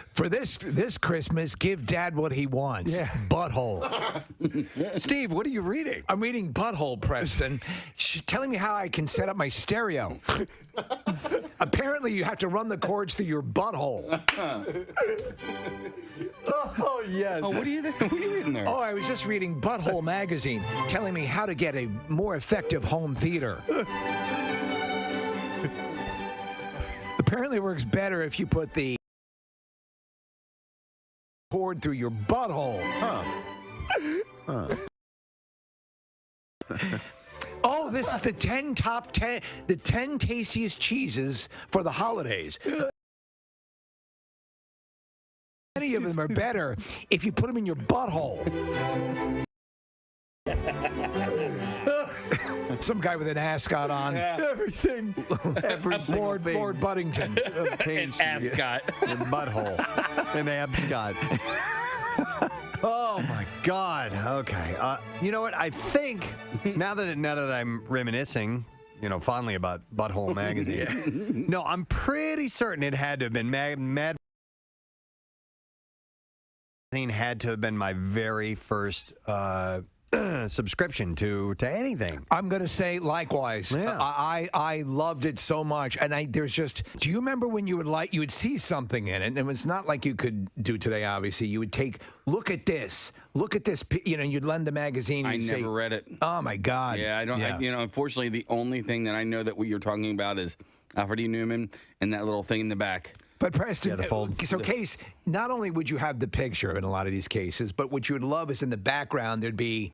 For this Christmas, give Dad what he wants. Yeah. Butthole. Steve, what are you reading? I'm reading Butthole, Preston. Telling me how I can set up my stereo. Apparently, you have to run the cords through your butthole. Oh, yes. What are you reading there? Oh, I was just reading Butthole magazine, telling me how to get a more effective home theater. Apparently, it works better if you put the cord through your butthole. Oh, this is the 10 tastiest cheeses for the holidays. Many of them are better if you put them in your butthole. Some guy with an ascot on. Everything. Lord Buddington. An ascot. An butthole. An abscot. Oh my God. Okay. You know what? I think now that I'm reminiscing, fondly about Butthole magazine. No, I'm pretty certain it had to have been Mad magazine. Had to have been my very first subscription to anything. I'm going to say likewise. Yeah. I loved it so much. And there's just, do you remember when you would see something in it? And it's not like you could do today, obviously. You would look at this, you'd lend the magazine. I never read it. Oh my God. Yeah, I don't, Yeah. unfortunately, the only thing that I know that what you're talking about is Alfred E. Neumann and that little thing in the back. But Preston, the fold. So Case, not only would you have the picture in a lot of these cases, but what you would love is in the background, there'd be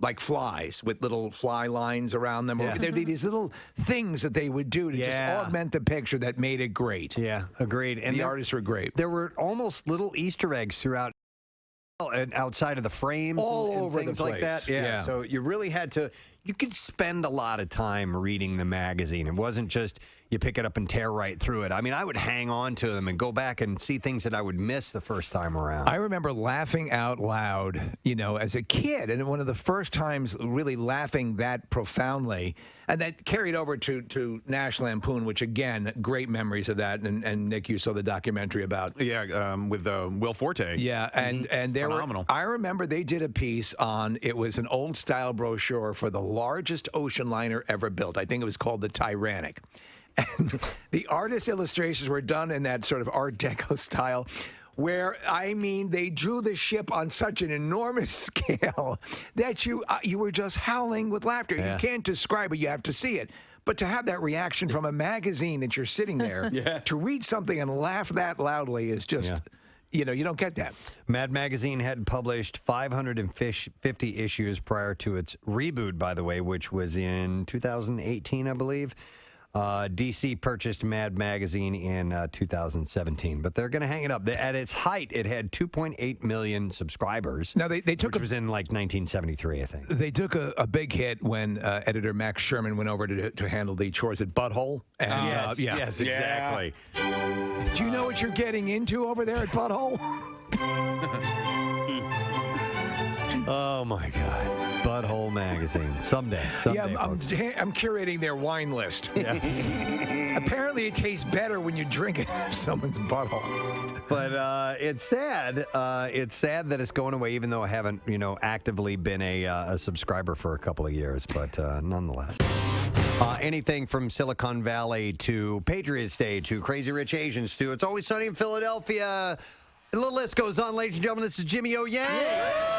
like flies with little fly lines around them. Or there'd be these little things that they would do to just augment the picture that made it great. Yeah, agreed. And the artists were great. There were almost little Easter eggs throughout and outside of the frames all and over things the like place. that. Yeah. So you really had to, you could spend a lot of time reading the magazine. It wasn't just you pick it up and tear right through it. I mean, I would hang on to them and go back and see things that I would miss the first time around. I remember laughing out loud, as a kid, and one of the first times really laughing that profoundly. And that carried over to National Lampoon, which, again, great memories of that. And Nick, you saw the documentary about. Yeah, with Will Forte. Yeah, and there phenomenal. I remember they did a piece on, it was an old-style brochure for the largest ocean liner ever built. I think it was called the Tyrannic. And the artist illustrations were done in that sort of Art Deco style, where, they drew the ship on such an enormous scale that you were just howling with laughter. Yeah. You can't describe it. You have to see it. But to have that reaction from a magazine that you're sitting there, to read something and laugh that loudly is just, you don't get that. Mad Magazine had published 550 issues prior to its reboot, by the way, which was in 2018, I believe. DC purchased Mad Magazine in 2017, but they're going to hang it up. At its height, it had 2.8 million subscribers. Now they took which was in like 1973, I think. They took a big hit when editor Max Sherman went over to handle the chores at Butthole. And, yes, exactly. Do you know what you're getting into over there at Butthole? Oh my God. Butthole Magazine. Someday. I'm curating their wine list. Yeah. Apparently, it tastes better when you drink it out of someone's butthole. But it's sad. It's sad that it's going away, even though I haven't, actively been a subscriber for a couple of years. But nonetheless. Anything from Silicon Valley to Patriots Day to Crazy Rich Asians to It's Always Sunny in Philadelphia. The little list goes on, ladies and gentlemen. This is Jimmy O Yang. Yeah.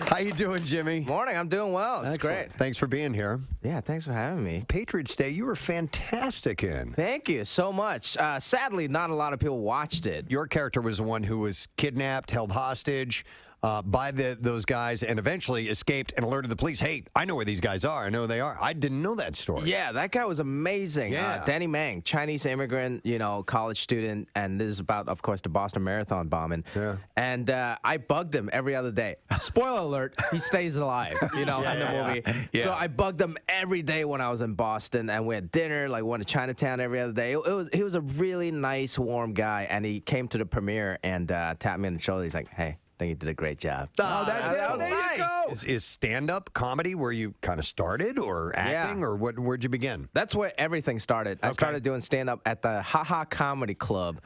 How you doing, Jimmy? Morning. I'm doing well. It's Excellent. great. Thanks for being here. Yeah, thanks for having me. Patriots Day, you were fantastic in. Thank you so much. Sadly, not a lot of people watched it. Your character was the one who was kidnapped, held hostage. by those guys and eventually escaped and alerted the police. Hey, I know where these guys are. I know where they are. I didn't know that story. Yeah, that guy was amazing. Yeah. Danny Mang, Chinese immigrant, college student, and this is about, of course, the Boston Marathon bombing. Yeah. And I bugged him every other day. Spoiler alert, he stays alive, in the movie. Yeah. So I bugged him every day when I was in Boston, and we had dinner, like went to Chinatown every other day. He was a really nice, warm guy, and he came to the premiere and tapped me on the shoulder. He's like, hey, I think you did a great job. There you go. Is stand-up comedy where you kind of started, or acting, or where'd you begin? That's where everything started. I started doing stand-up at the Ha Ha Comedy Club.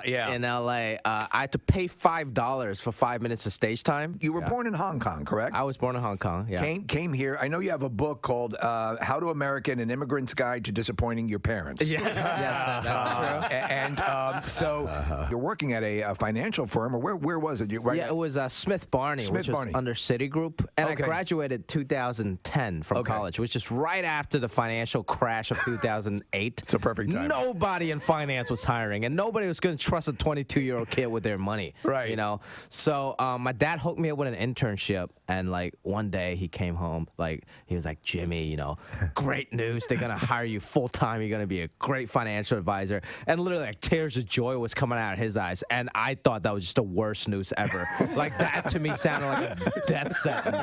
In L.A. I had to pay $5 for 5 minutes of stage time. You were born in Hong Kong, correct? I was born in Hong Kong, yeah. Came here. I know you have a book called How to American, an Immigrant's Guide to Disappointing Your Parents. Yes, that's true. So you're working at a financial firm, or where was it? Yeah, it was Smith Barney, which was under Citigroup. And I graduated 2010 from college, which is right after the financial crash of 2008. It's a perfect time. Nobody in finance was hiring, and nobody was going to trust a 22-year-old kid with their money. Right. So my dad hooked me up with an internship, and like one day he came home, like he was like, Jimmy, great news. They're going to hire you full time. You're going to be a great financial advisor. And literally like tears of joy was coming out of his eyes. And I thought that was just the worst news ever. Like that to me sounded like a death sentence,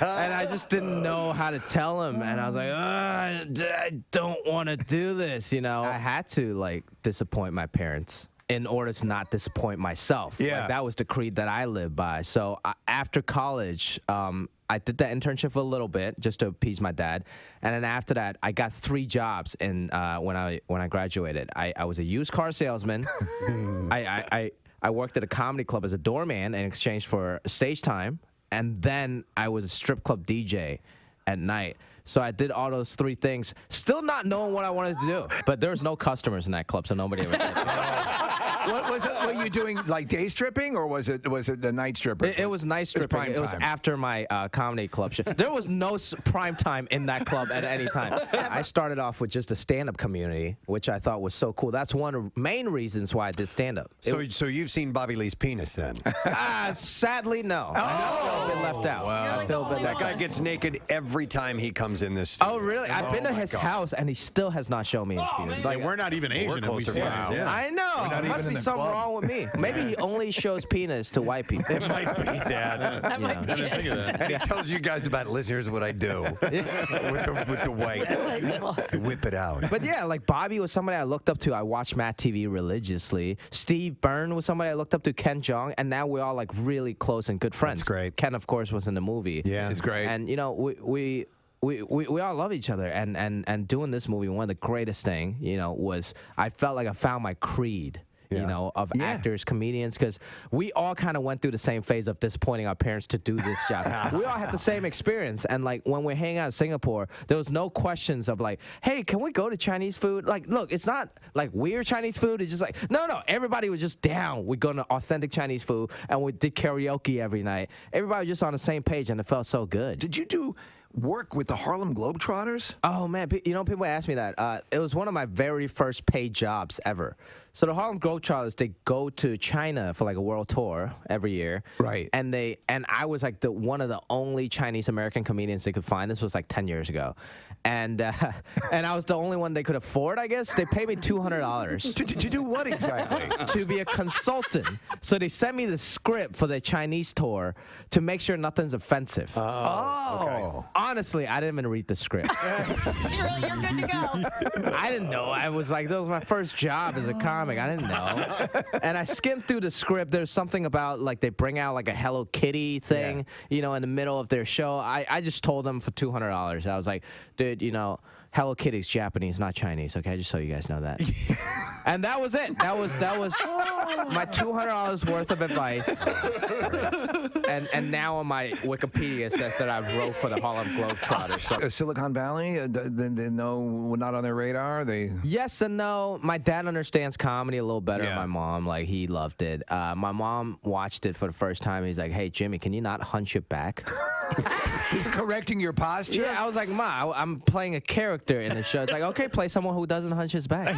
And I just didn't know how to tell him. And I was like, I don't want to do this, I had to like disappoint my parents in order to not disappoint myself. Yeah. Like, that was the creed that I lived by. So after college, I did that internship for a little bit just to appease my dad, and then after that, I got 3 jobs. In when I graduated, I was a used car salesman. I worked at a comedy club as a doorman in exchange for stage time, and then I was a strip club DJ at night. So I did all those 3 things, still not knowing what I wanted to do. But there was no customers in that club, so nobody ever did. What was it? Were you doing like day stripping, or was it the night stripper? It was night stripping. It was after my comedy club show. There was no prime time in that club at any time. I started off with just a stand-up community, which I thought was so cool. That's one of the main reasons why I did stand-up. So you've seen Bobby Lee's penis then? Sadly, no. I feel a bit left out. Wow. I feel a bit That left guy out. gets naked every time he comes in this studio. Oh, really? I've been to his house, and he still has not shown me his penis. Like, we're not even Asian. We're closer friends, yeah. I know. There must be something wrong with me. Maybe he only shows penis to white people. It might be that. That might be it. And he tells you guys about, listen, here's what I do with the white. Whip it out. But yeah, like Bobby was somebody I looked up to. I watched Matt TV religiously. Steve Byrne was somebody I looked up to. Ken Jeong, and now we're all like really close and good friends. That's great. Ken, of course, was in the movie. Yeah, it's great. And we all love each other. And doing this movie, one of the greatest thing, was I felt like I found my creed. Of actors, comedians, because we all kind of went through the same phase of disappointing our parents to do this job. We all had the same experience. And like when we're hanging out in Singapore, there was no questions of like, hey, can we go to Chinese food? Like, look, it's not like weird Chinese food. It's just like, no, everybody was just down. We go to authentic Chinese food, and we did karaoke every night. Everybody was just on the same page, and it felt so good. Did you do work with the Harlem Globetrotters? Oh, man. People ask me that. It was one of my very first paid jobs ever. So the Harlem Globetrotters, they go to China for like a world tour every year. Right. And I was like one of the only Chinese American comedians they could find. This was like 10 years ago. And I was the only one they could afford, I guess. They paid me $200. To do what exactly? To be a consultant. So they sent me the script for the Chinese tour to make sure nothing's offensive. Okay. Honestly, I didn't even read the script. You're good to go. I didn't know. I was like, that was my first job as a comic. I didn't know. And I skimmed through the script. There's something about like they bring out like a Hello Kitty thing, in the middle of their show. I just told them for $200. I was like, dude, Hello Kitty's Japanese, not Chinese. Okay, just so you guys know that. And that was it. That was my $200 worth of advice. And now on my Wikipedia says that I wrote for the Harlem Globetrotters. So. Silicon Valley, they know we're not on their radar. Yes and no. My dad understands comedy a little better than my mom. Like, he loved it. My mom watched it for the first time. He's like, hey, Jimmy, can you not hunch your back? He's correcting your posture? Yeah, I was like, Ma, I'm playing a character in the show. It's like, okay, play someone who doesn't hunch his back.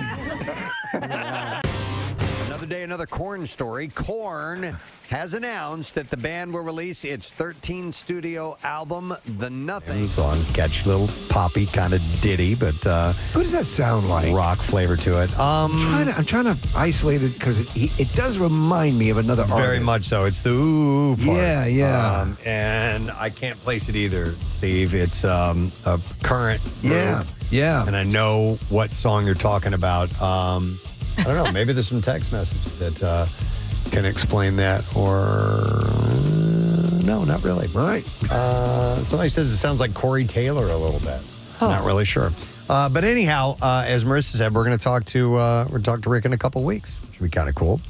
Another day, another Korn story. Korn has announced that the band will release its 13th studio album, The Nothing. Song, catchy little poppy kind of ditty, but what does that sound like? Rock flavor to it. I'm trying to isolate it because it does remind me of another artist. Very much so. It's the ooh part. Yeah. And I can't place it either, Steve. It's a current. Yeah. And I know what song you're talking about. I don't know. Maybe there's some text messages that can explain that, or no, not really. Right. Somebody says it sounds like Corey Taylor a little bit. Not really sure. But anyhow, as Marissa said, we're going to talk to Rick in a couple weeks. Should be kind of cool.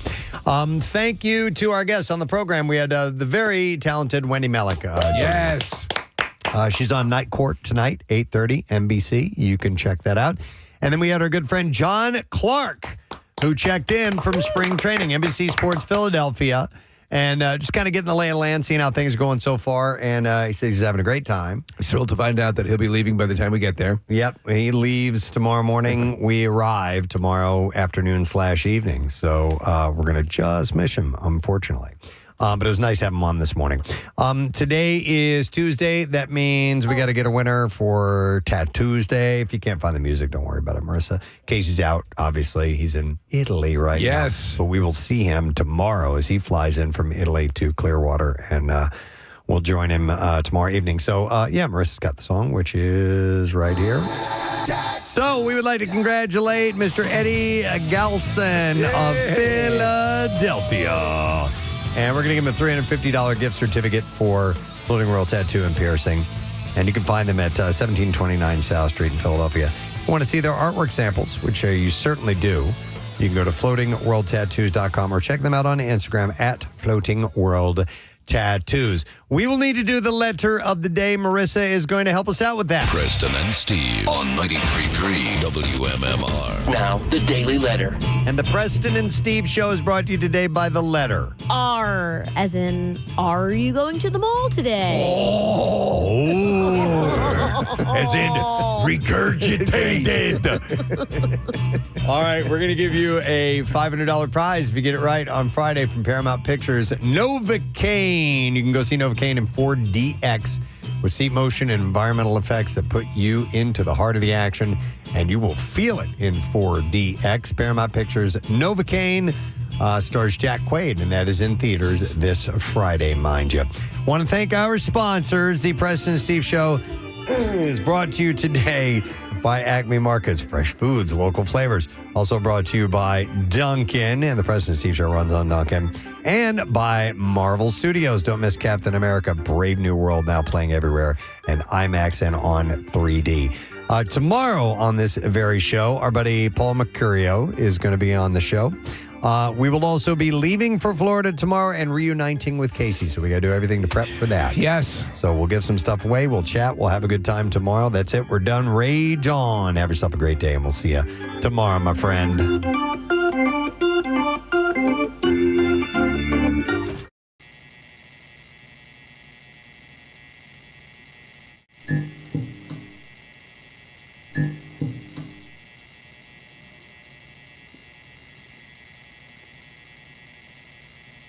Thank you to our guests on the program. We had the very talented Wendie Malick. Yes. She's on Night Court tonight, 8:30 NBC. You can check that out. And then we had our good friend John Clark, who checked in from spring training, NBC Sports Philadelphia, and just kind of getting the lay of land, seeing how things are going so far. And he says he's having a great time. Thrilled to find out that he'll be leaving by the time we get there. Yep, he leaves tomorrow morning. We arrive tomorrow afternoon/evening. So we're going to just miss him, unfortunately. But it was nice having him on this morning. Today is Tuesday. That means we got to get a winner for Tattoos Day. If you can't find the music, don't worry about it, Marissa. Casey's out, obviously. He's in Italy right now. Yes. But we will see him tomorrow as he flies in from Italy to Clearwater, and we'll join him tomorrow evening. So, Marissa's got the song, which is right here. So we would like to congratulate Mr. Eddie Galson of Philadelphia. And we're going to give him a $350 gift certificate for Floating World Tattoo and Piercing. And you can find them at 1729 South Street in Philadelphia. If you want to see their artwork samples, which you certainly do, you can go to floatingworldtattoos.com or check them out on Instagram at Floating World Tattoos. We will need to do the letter of the day. Marissa is going to help us out with that. Preston and Steve on 93.3 WMMR. Now, the Daily Letter. And the Preston and Steve show is brought to you today by the letter R, as in, are you going to the mall today? As in regurgitated. All right, we're going to give you a $500 prize if you get it right on Friday from Paramount Pictures. Novocaine. You can go see Novocaine in 4DX with seat motion and environmental effects that put you into the heart of the action, and you will feel it in 4DX. Paramount Pictures Novocaine stars Jack Quaid, and that is in theaters this Friday, mind you. Want to thank our sponsors. The Preston and Steve Show is brought to you today by Acme Markets, fresh foods, local flavors. Also brought to you by Dunkin', and the Preston and Steve Show runs on Dunkin', and by Marvel Studios. Don't miss Captain America, Brave New World, now playing everywhere, and IMAX and on 3D. Tomorrow on this very show, our buddy Paul Mercurio is going to be on the show. We will also be leaving for Florida tomorrow and reuniting with Casey. So we got to do everything to prep for that. Yes. So we'll give some stuff away. We'll chat. We'll have a good time tomorrow. That's it. We're done. Rage on. Have yourself a great day, and we'll see you tomorrow, my friend.